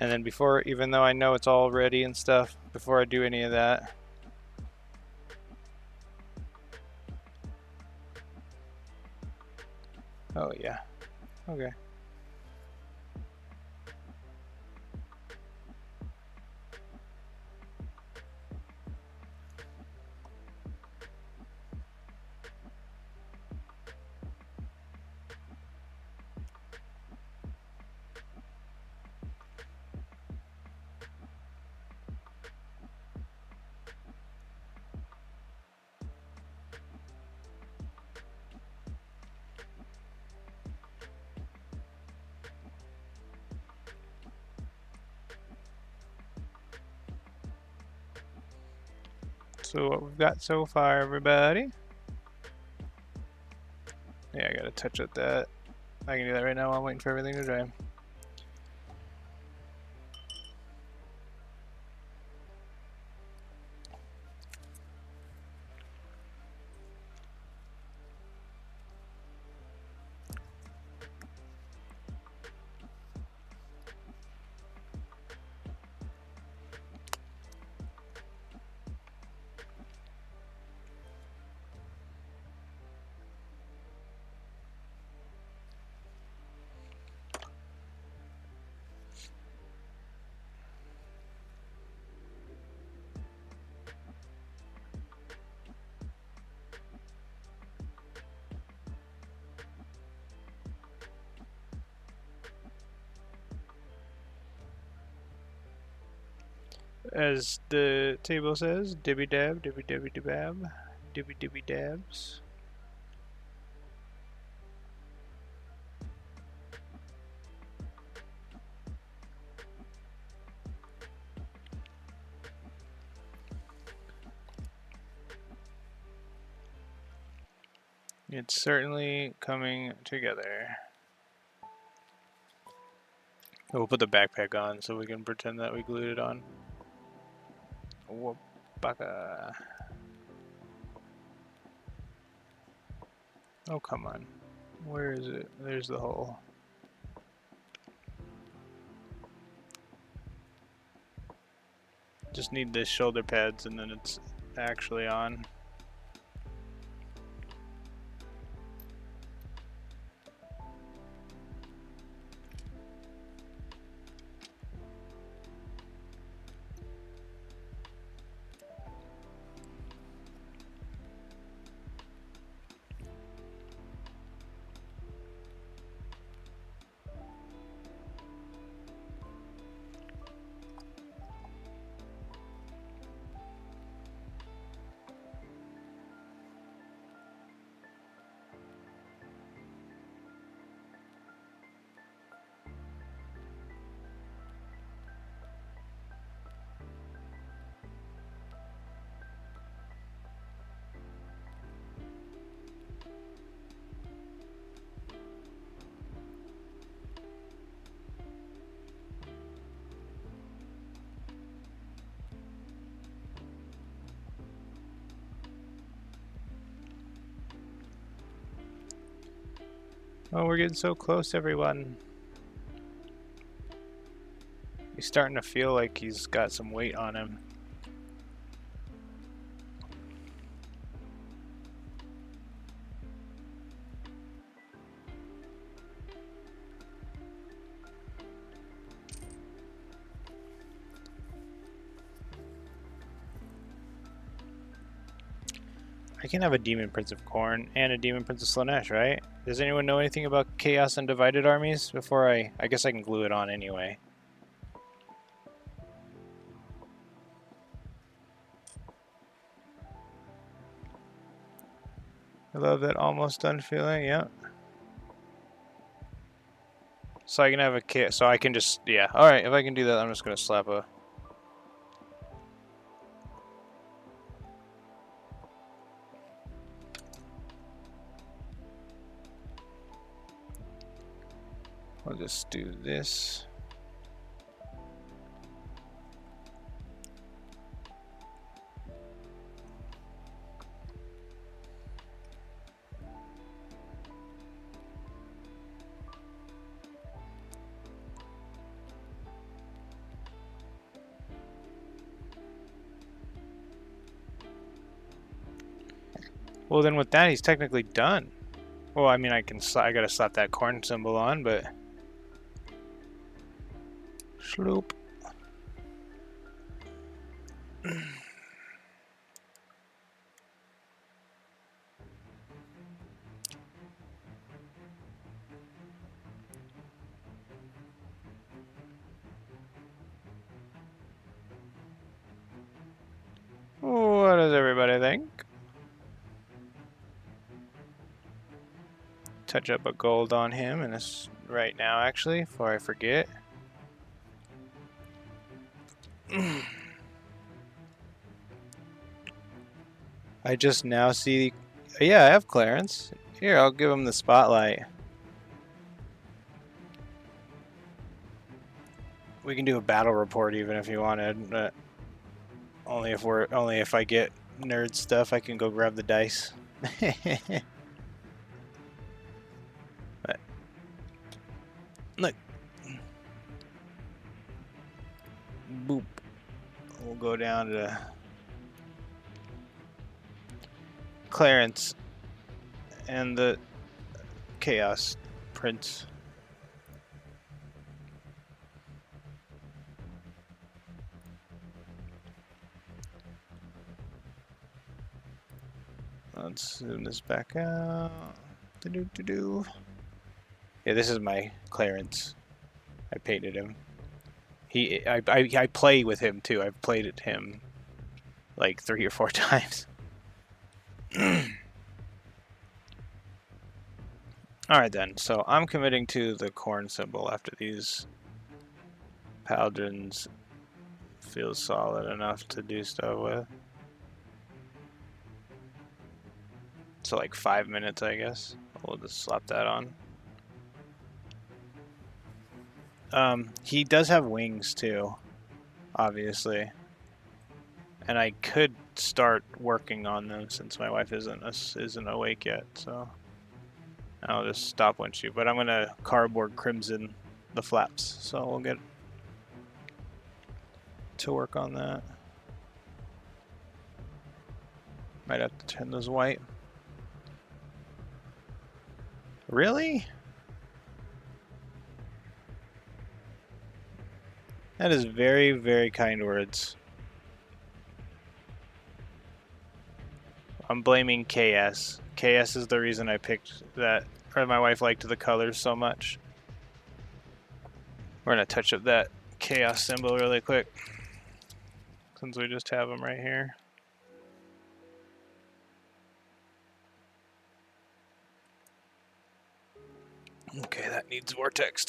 A: And then before, even though I know it's all ready and stuff, before I do any of that, oh yeah, okay. So what we've got so far, everybody. Yeah, I gotta touch up that. I can do that right now while I'm waiting for everything to dry. As the table says, dibby dab, dibby dibby dab, dibby dibby dabs. It's certainly coming together. We'll put the backpack on so we can pretend that we glued it on. Whoopaka. Oh, come on. Where is it? There's the hole. Just need the shoulder pads and then it's actually on. Oh, we're getting so close, everyone. He's starting to feel like he's got some weight on him. I can have a Demon Prince of Corn and a Demon Prince of Slanesh, right? Does anyone know anything about Chaos and Divided Armies before I guess I can glue it on anyway. I love that almost done feeling, yeah. So I can have a kit, so I can just, yeah. Alright, if I can do that, I'm just gonna slap a... I'll just do this. Well, then with that, he's technically done. Well, I mean, I gotta slap that corn symbol on, but... Sloop. What does everybody think? Touch up a gold on him, and this right now, actually, before I forget. I just now see... Yeah, I have Clarence. Here, I'll give him the spotlight. We can do a battle report even if you wanted, but only if I get nerd stuff, I can go grab the dice. But, look. Boop. We'll go down to Clarence and the Chaos Prince. Let's zoom this back out. Yeah, this is my Clarence. I painted him. I play with him too. I've played at him like 3 or 4 times. Alright then, so I'm committing to the corn symbol after these paladins feel solid enough to do stuff with. So like 5 minutes, I guess. We'll just slap that on. He does have wings too, obviously. And I could start working on them since my wife isn't awake yet, so I'll just stop when she. But I'm gonna cardboard crimson the flaps, so we'll get to work on that. Might have to turn those white. Really? That is very, very kind words. I'm blaming KS. KS is the reason I picked that, or my wife liked the colors so much. We're gonna touch up that chaos symbol really quick, since we just have them right here. Okay, that needs vortex.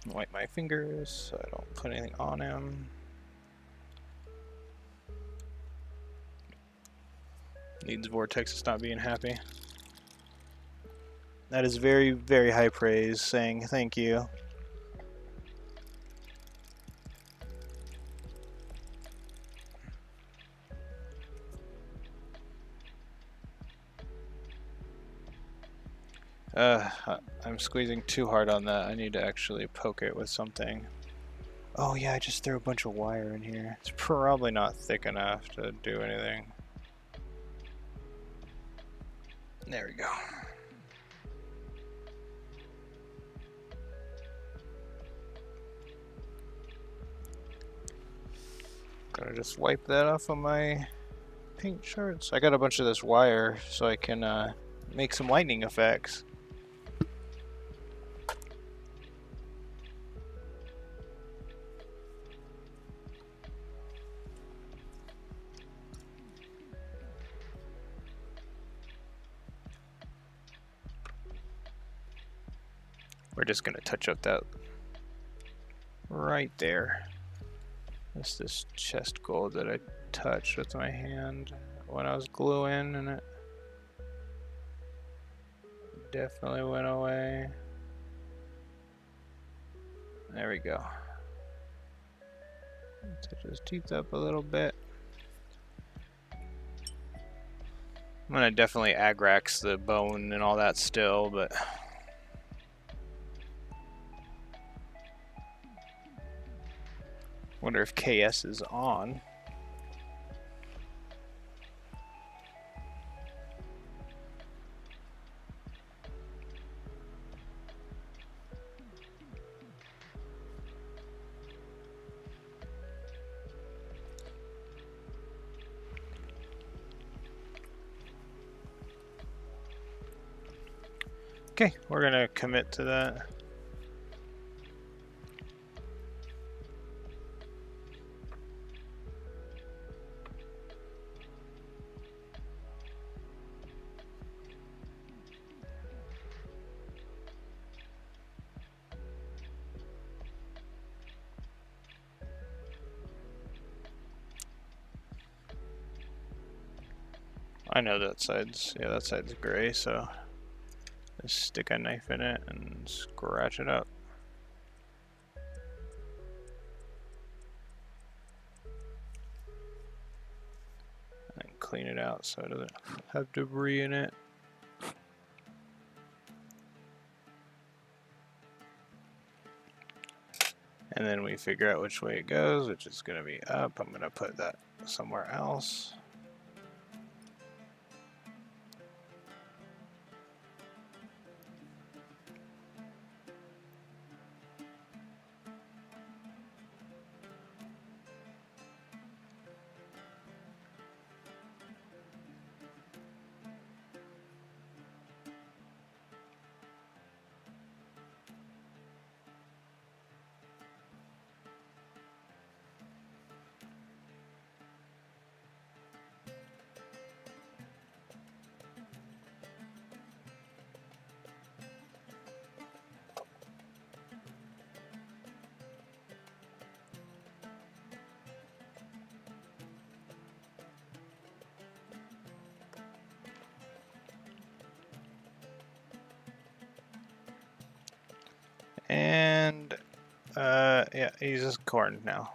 A: Wipe my fingers so I don't put anything on him. Needs vortex to stop being happy. That is very, very high praise, saying thank you. I'm squeezing too hard on that. I need to actually poke it with something. Oh yeah, I just threw a bunch of wire in here. It's probably not thick enough to do anything. There we go. Gotta just wipe that off of my paint charts. I got a bunch of this wire so I can make some lightning effects. We're just gonna touch up that right there. That's this chest gold that I touched with my hand when I was gluing, and it definitely went away. There we go. Touch his teeth up a little bit. I'm gonna definitely agrax the bone and all that still, but wonder if KS is on. Okay, we're gonna commit to that. I know that side's, yeah, that side's gray, so just stick a knife in it and scratch it up. And clean it out so it doesn't have debris in it. And then we figure out which way it goes, which is going to be up. I'm going to put that somewhere else. Yeah, he uses corn now.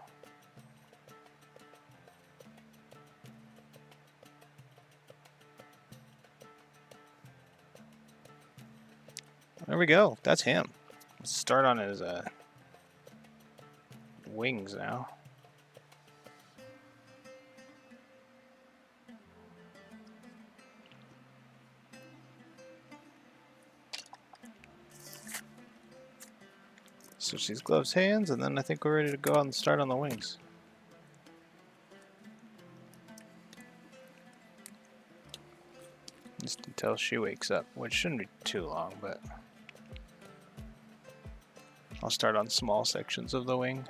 A: There we go. That's him. Let's start on his wings now. Switch these gloves hands, and then I think we're ready to go and start on the wings. Just until she wakes up, which shouldn't be too long, but I'll start on small sections of the wing.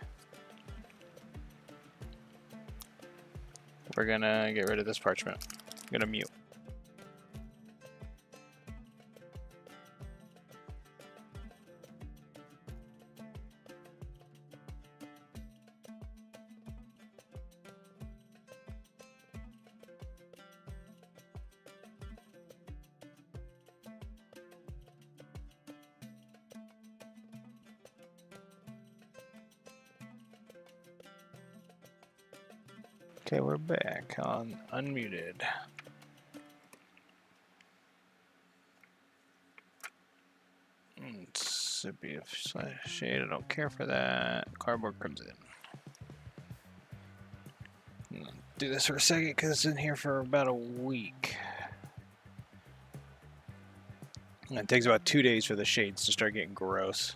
A: We're gonna get rid of this parchment. I'm gonna mute. Okay, we're back on unmuted. Sippy slash shade, I don't care for that. Cardboard comes in. Do this for a second because it's in here for about a week. And it takes about 2 days for the shades to start getting gross.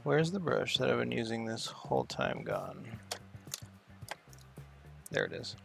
A: Where's the brush that I've been using this whole time gone? There it is.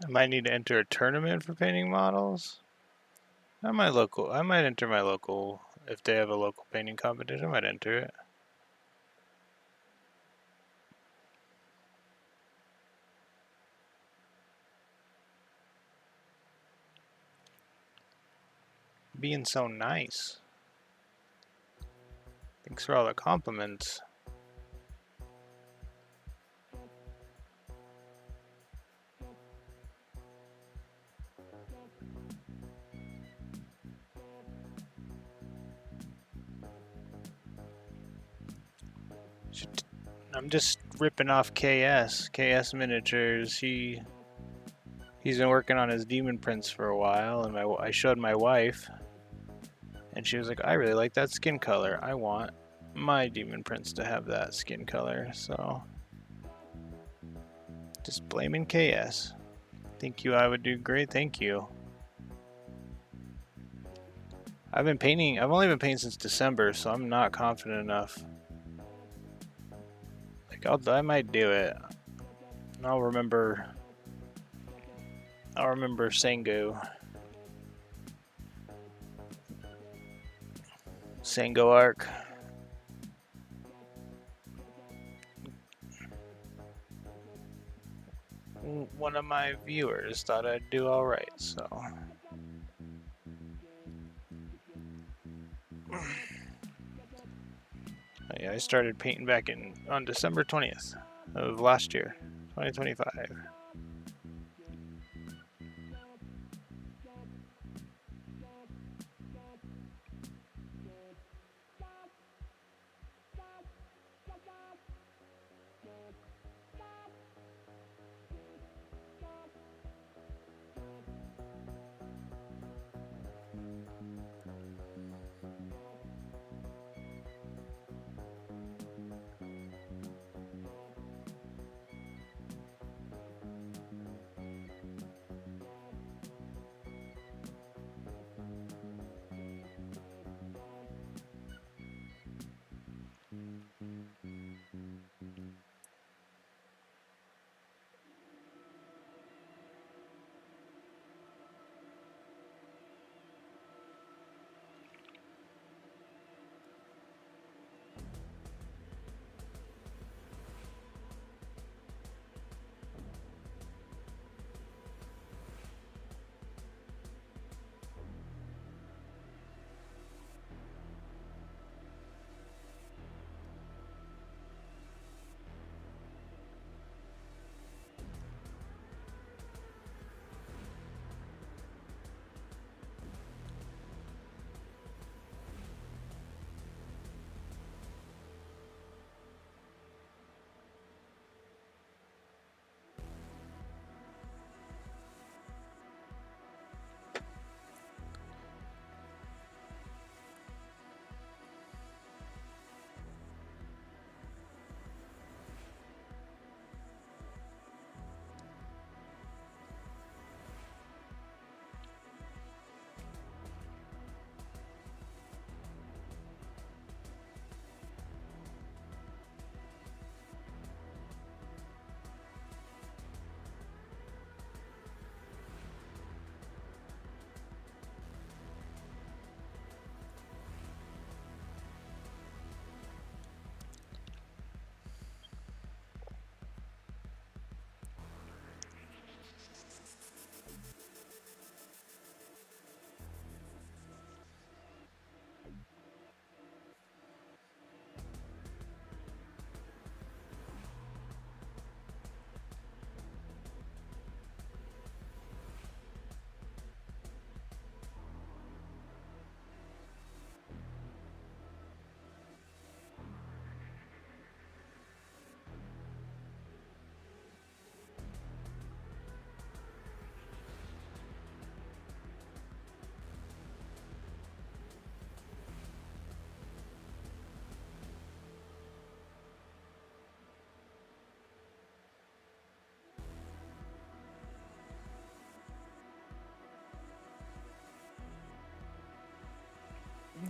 A: I might need to enter a tournament for painting models. I might enter my local, if they have a local painting competition, I might enter it. Being so nice. Thanks for all the compliments. I'm just ripping off KS Miniatures. He's been working on his Demon prints for a while, and I showed my wife, and she was like, "I really like that skin color. I want my Demon prints to have that skin color." So just blaming KS. Think I would do great. Thank you. I've only been painting since December, so I'm not confident enough. Like I might do it. I'll remember Sango arc. One of my viewers thought I'd do alright, so. Yeah, I started painting back on December 20th of last year, 2025.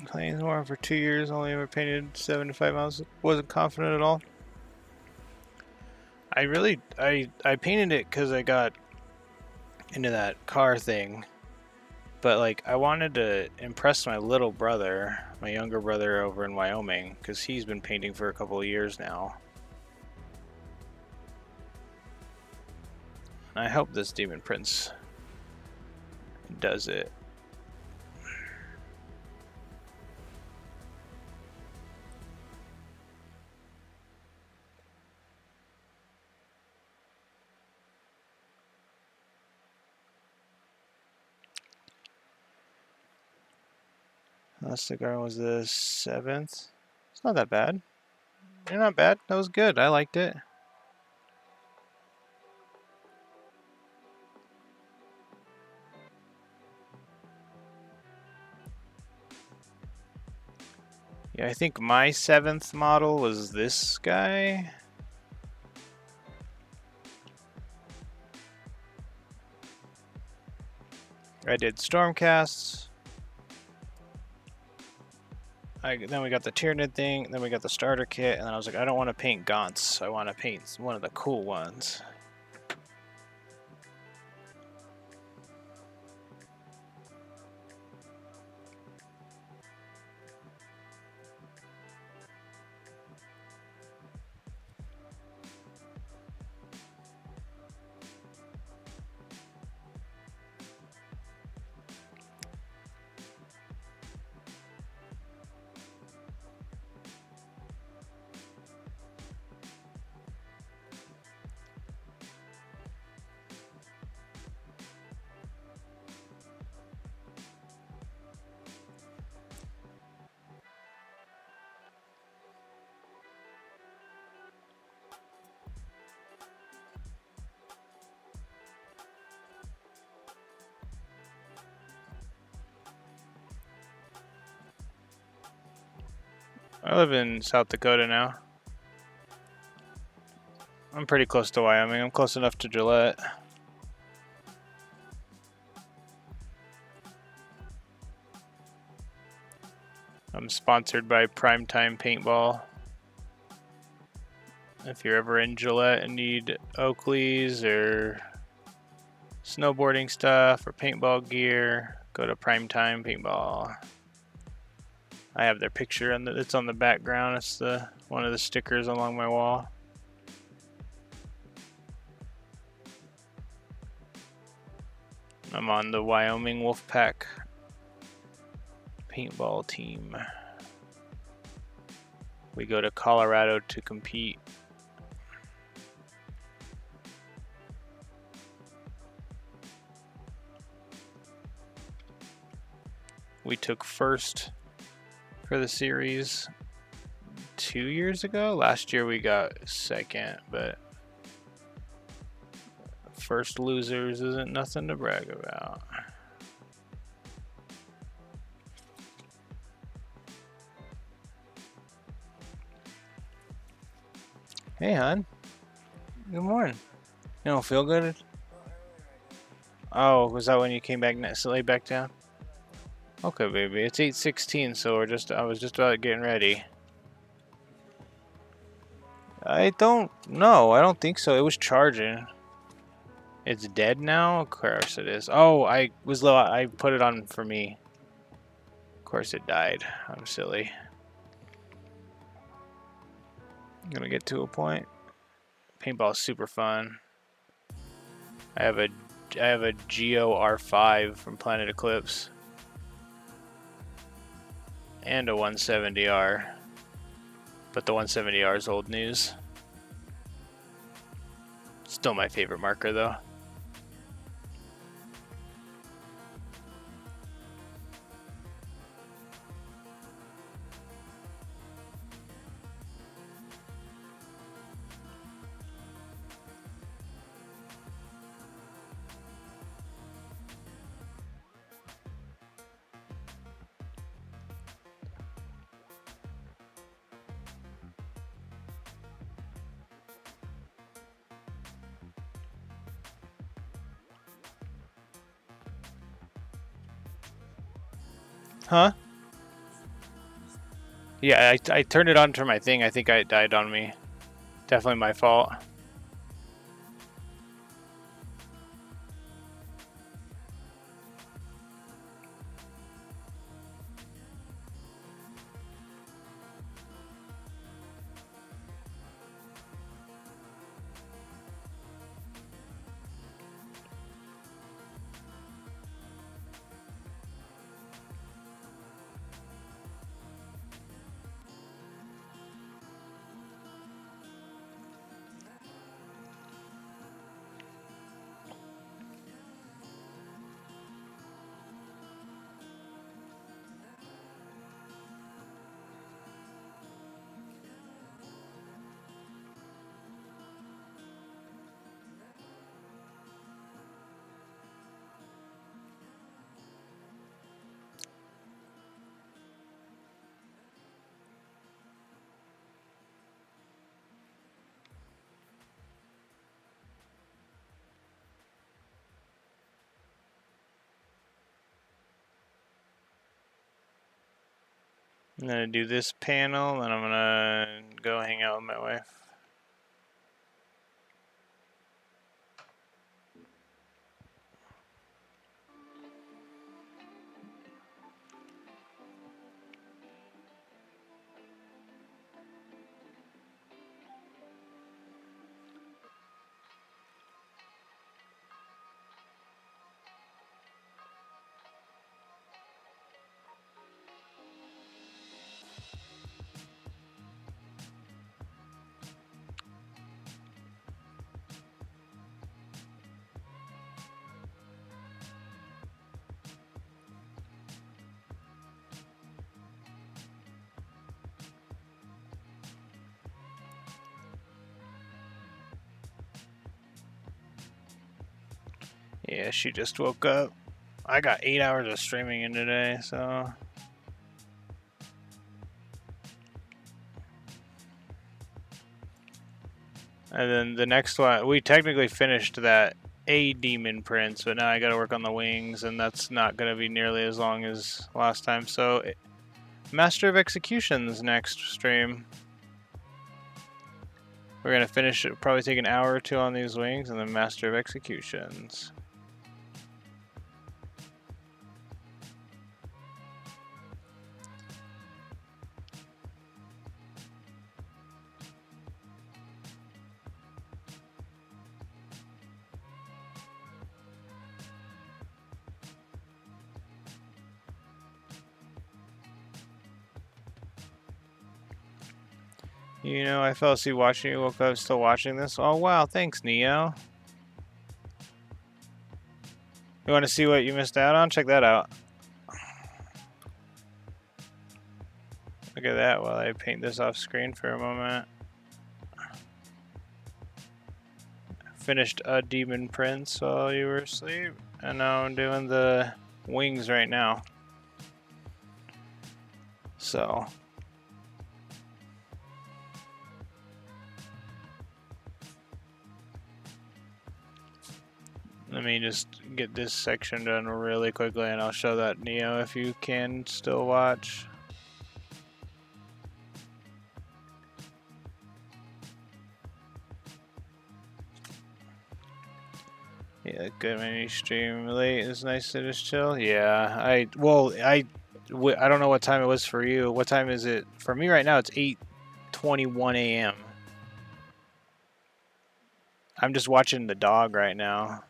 A: Playing Warhammer for 2 years, only ever painted 75 miles. Wasn't confident at all. I painted it because I got into that car thing. But like, I wanted to impress my little brother, my younger brother over in Wyoming, because he's been painting for a couple of years now. And I hope this Demon Prince does it. Last cigar was the 7th. It's not that bad. You're not bad. That was good. I liked it. Yeah, I think my 7th model was this guy. I did Stormcasts. Then we got the Tyranid thing, then we got the starter kit, and then I was like, I don't want to paint Gaunts. I want to paint one of the cool ones. I live in South Dakota now. I'm pretty close to Wyoming. I'm close enough to Gillette. I'm sponsored by Primetime Paintball. If you're ever in Gillette and need Oakleys or snowboarding stuff or paintball gear, go to Primetime Paintball. I have their picture and it's on the background. It's one of the stickers along my wall. I'm on the Wyoming Wolfpack paintball team. We go to Colorado to compete. We took first for the series 2 years ago. Last year we got second, but first losers isn't nothing to brag about. Hey, hon. Good morning. You don't feel good? Oh, was that when you came back next, laid back down? Okay, baby. It's 8:16, so I was just about getting ready. I don't know. I don't think so. It was charging. It's dead now? Of course it is. Oh, I put it on for me. Of course it died. I'm silly. I'm gonna get to a point. Paintball is super fun. I have a Geo R5 from Planet Eclipse. And a 170R. But the 170R is old news. Still my favorite marker though. Huh? Yeah, I turned it on to my thing. I think it died on me. Definitely my fault. I'm gonna do this panel, and I'm gonna go hang out with my wife. Yeah, she just woke up. I got 8 hours of streaming in today, so. And then the next one, we technically finished that Daemon Prince, but now I gotta work on the wings, and that's not gonna be nearly as long as last time. So, Master of Executions next stream. We're gonna finish it, probably take an hour or two on these wings, and then Master of Executions. You know, I fell asleep watching you, woke up still watching this. Oh wow, thanks Neo. You want to see what you missed out on? Check that out. Look at that while I paint this off screen for a moment. Finished a Daemon Prince while you were asleep, and now I'm doing the wings right now. So. Let me just get this section done really quickly, and I'll show that Neo if you can still watch. Yeah, good mini stream late. It's nice to just chill. Yeah, I don't know what time it was for you. What time is it for me right now? It's 8:21 a.m. I'm just watching the dog right now.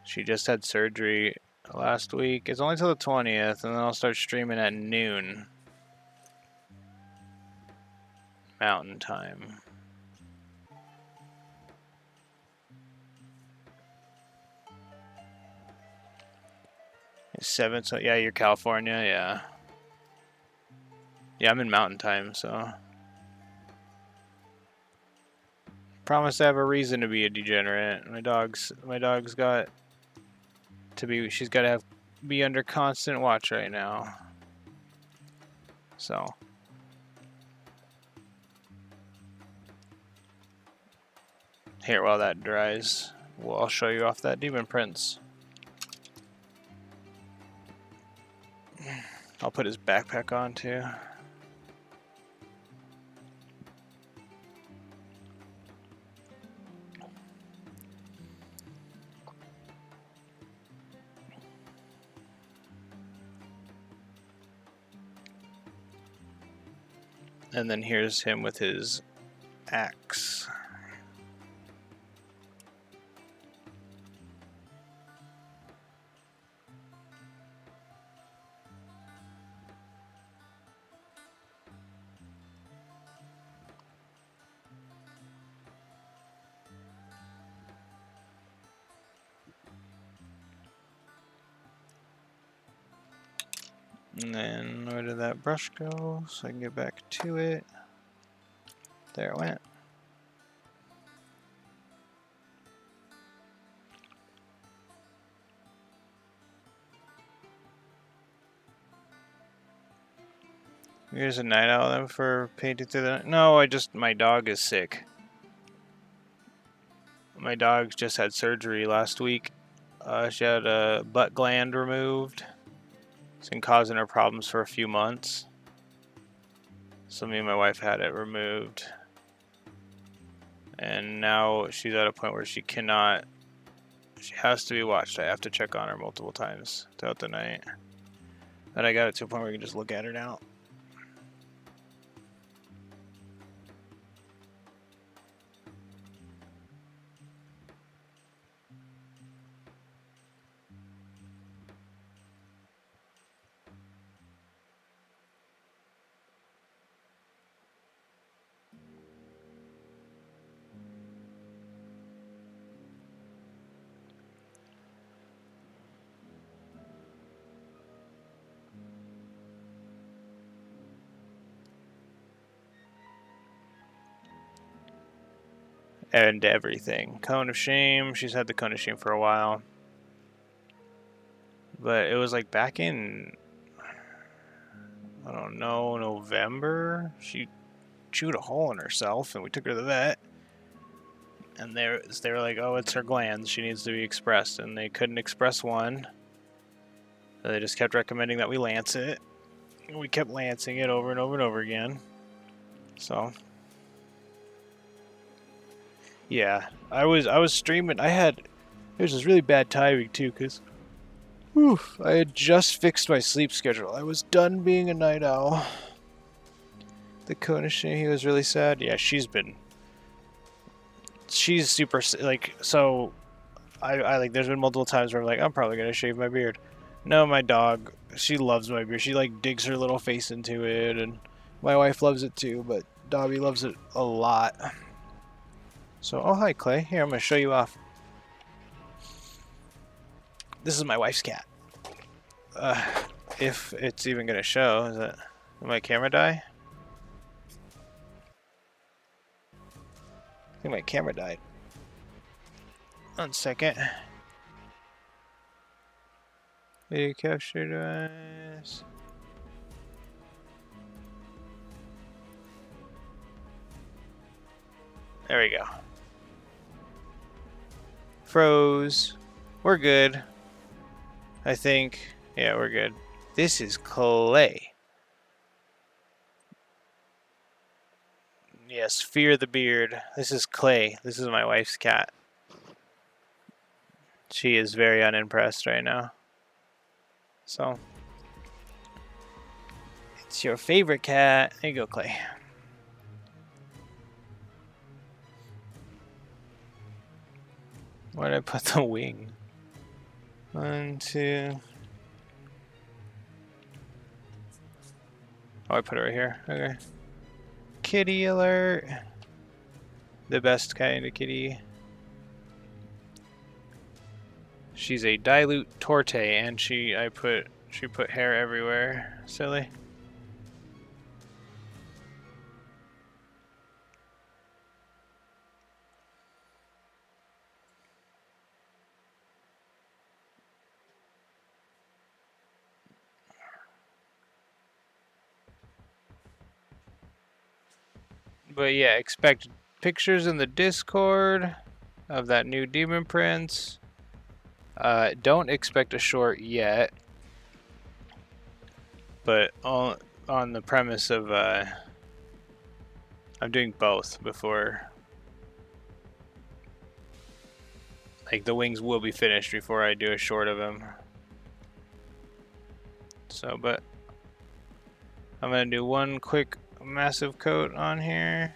A: She just had surgery last week. It's only till the 20th, and then I'll start streaming at noon Mountain Time. It's 7, so yeah, you're California, yeah. Yeah, I'm in Mountain Time, so. Promise to have a reason to be a degenerate. My dog's got to be. She's got to be under constant watch right now. So. Here, while that dries, I'll show you off that Daemon Prince. I'll put his backpack on too. And then here's him with his axe. And then where did that brush go? So I can get back to it. There it went. Here's a night owl then for painting through the. No, my dog is sick. My dog just had surgery last week. She had a butt gland removed. It's been causing her problems for a few months. So me and my wife had it removed. And now she's at a point where she cannot, she has to be watched. I have to check on her multiple times throughout the night. And I got it to a point where you can just look at her now. And everything. Cone of Shame. She's had the Cone of Shame for a while. But it was like back in, I don't know, November. She chewed a hole in herself and we took her to the vet. And they were like, oh, it's her glands. She needs to be expressed. And they couldn't express one. So they just kept recommending that we lance it. And we kept lancing it over and over and over again. So... yeah, I was streaming. There's this really bad timing too, cause I had just fixed my sleep schedule. I was done being a night owl. The Konishi, he was really sad. Yeah, she's super like so. I like. There's been multiple times where I'm like, I'm probably gonna shave my beard. No, my dog, she loves my beard. She like digs her little face into it, and my wife loves it too. But Dobby loves it a lot. So, oh hi Clay. Here, I'm going to show you off. This is my wife's cat. If it's even going to show. Did my camera die? I think my camera died. 1 second. Video capture device. There we go. Froze. We're good. I think. Yeah, we're good. This is Clay. Yes, Fear the Beard. This is Clay. This is my wife's cat. She is very unimpressed right now. So. It's your favorite cat. There you go, Clay. Where did I put the wing? 1, 2. Oh, I put it right here. Okay. Kitty alert. The best kind of kitty. She's a dilute torte, and she put hair everywhere. Silly. But yeah, expect pictures in the Discord of that new Demon Prince. Don't expect a short yet, but on the premise of I'm doing both before, like the wings will be finished before I do a short of him. So, but I'm gonna do one quick massive coat on here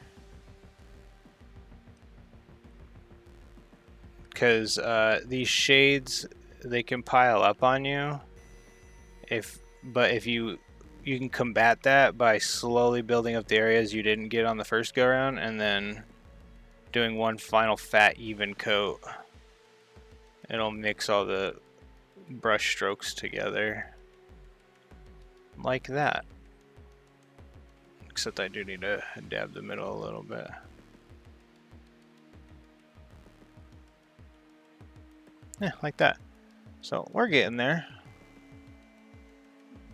A: because these shades, they can pile up on you but if you can combat that by slowly building up the areas you didn't get on the first go around and then doing one final fat even coat. It'll mix all the brush strokes together like that. Except I do need to dab the middle a little bit. Yeah, like that. So we're getting there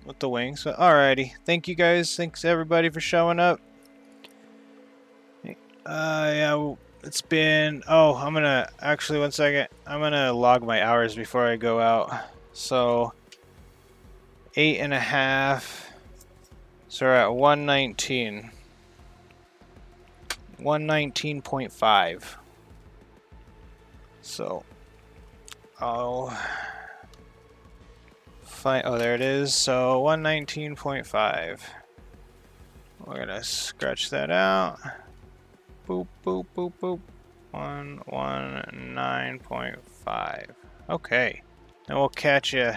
A: with the wings. So, alrighty. Thank you guys. Thanks everybody for showing up. Yeah, it's been... oh, I'm gonna... actually, 1 second. I'm gonna log my hours before I go out. So... 8.5. So we're at 119. 119.5. So I'll find, oh, there it is. So 119.5. We're gonna scratch that out. Boop, boop, boop, boop. 119.5. Okay. And we'll catch you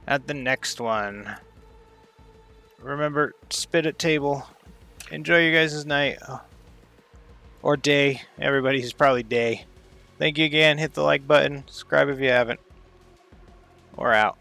A: at the next one. Remember, spit at table. Enjoy your guys' night. Or day. Everybody's probably day. Thank you again. Hit the like button. Subscribe if you haven't. We're out.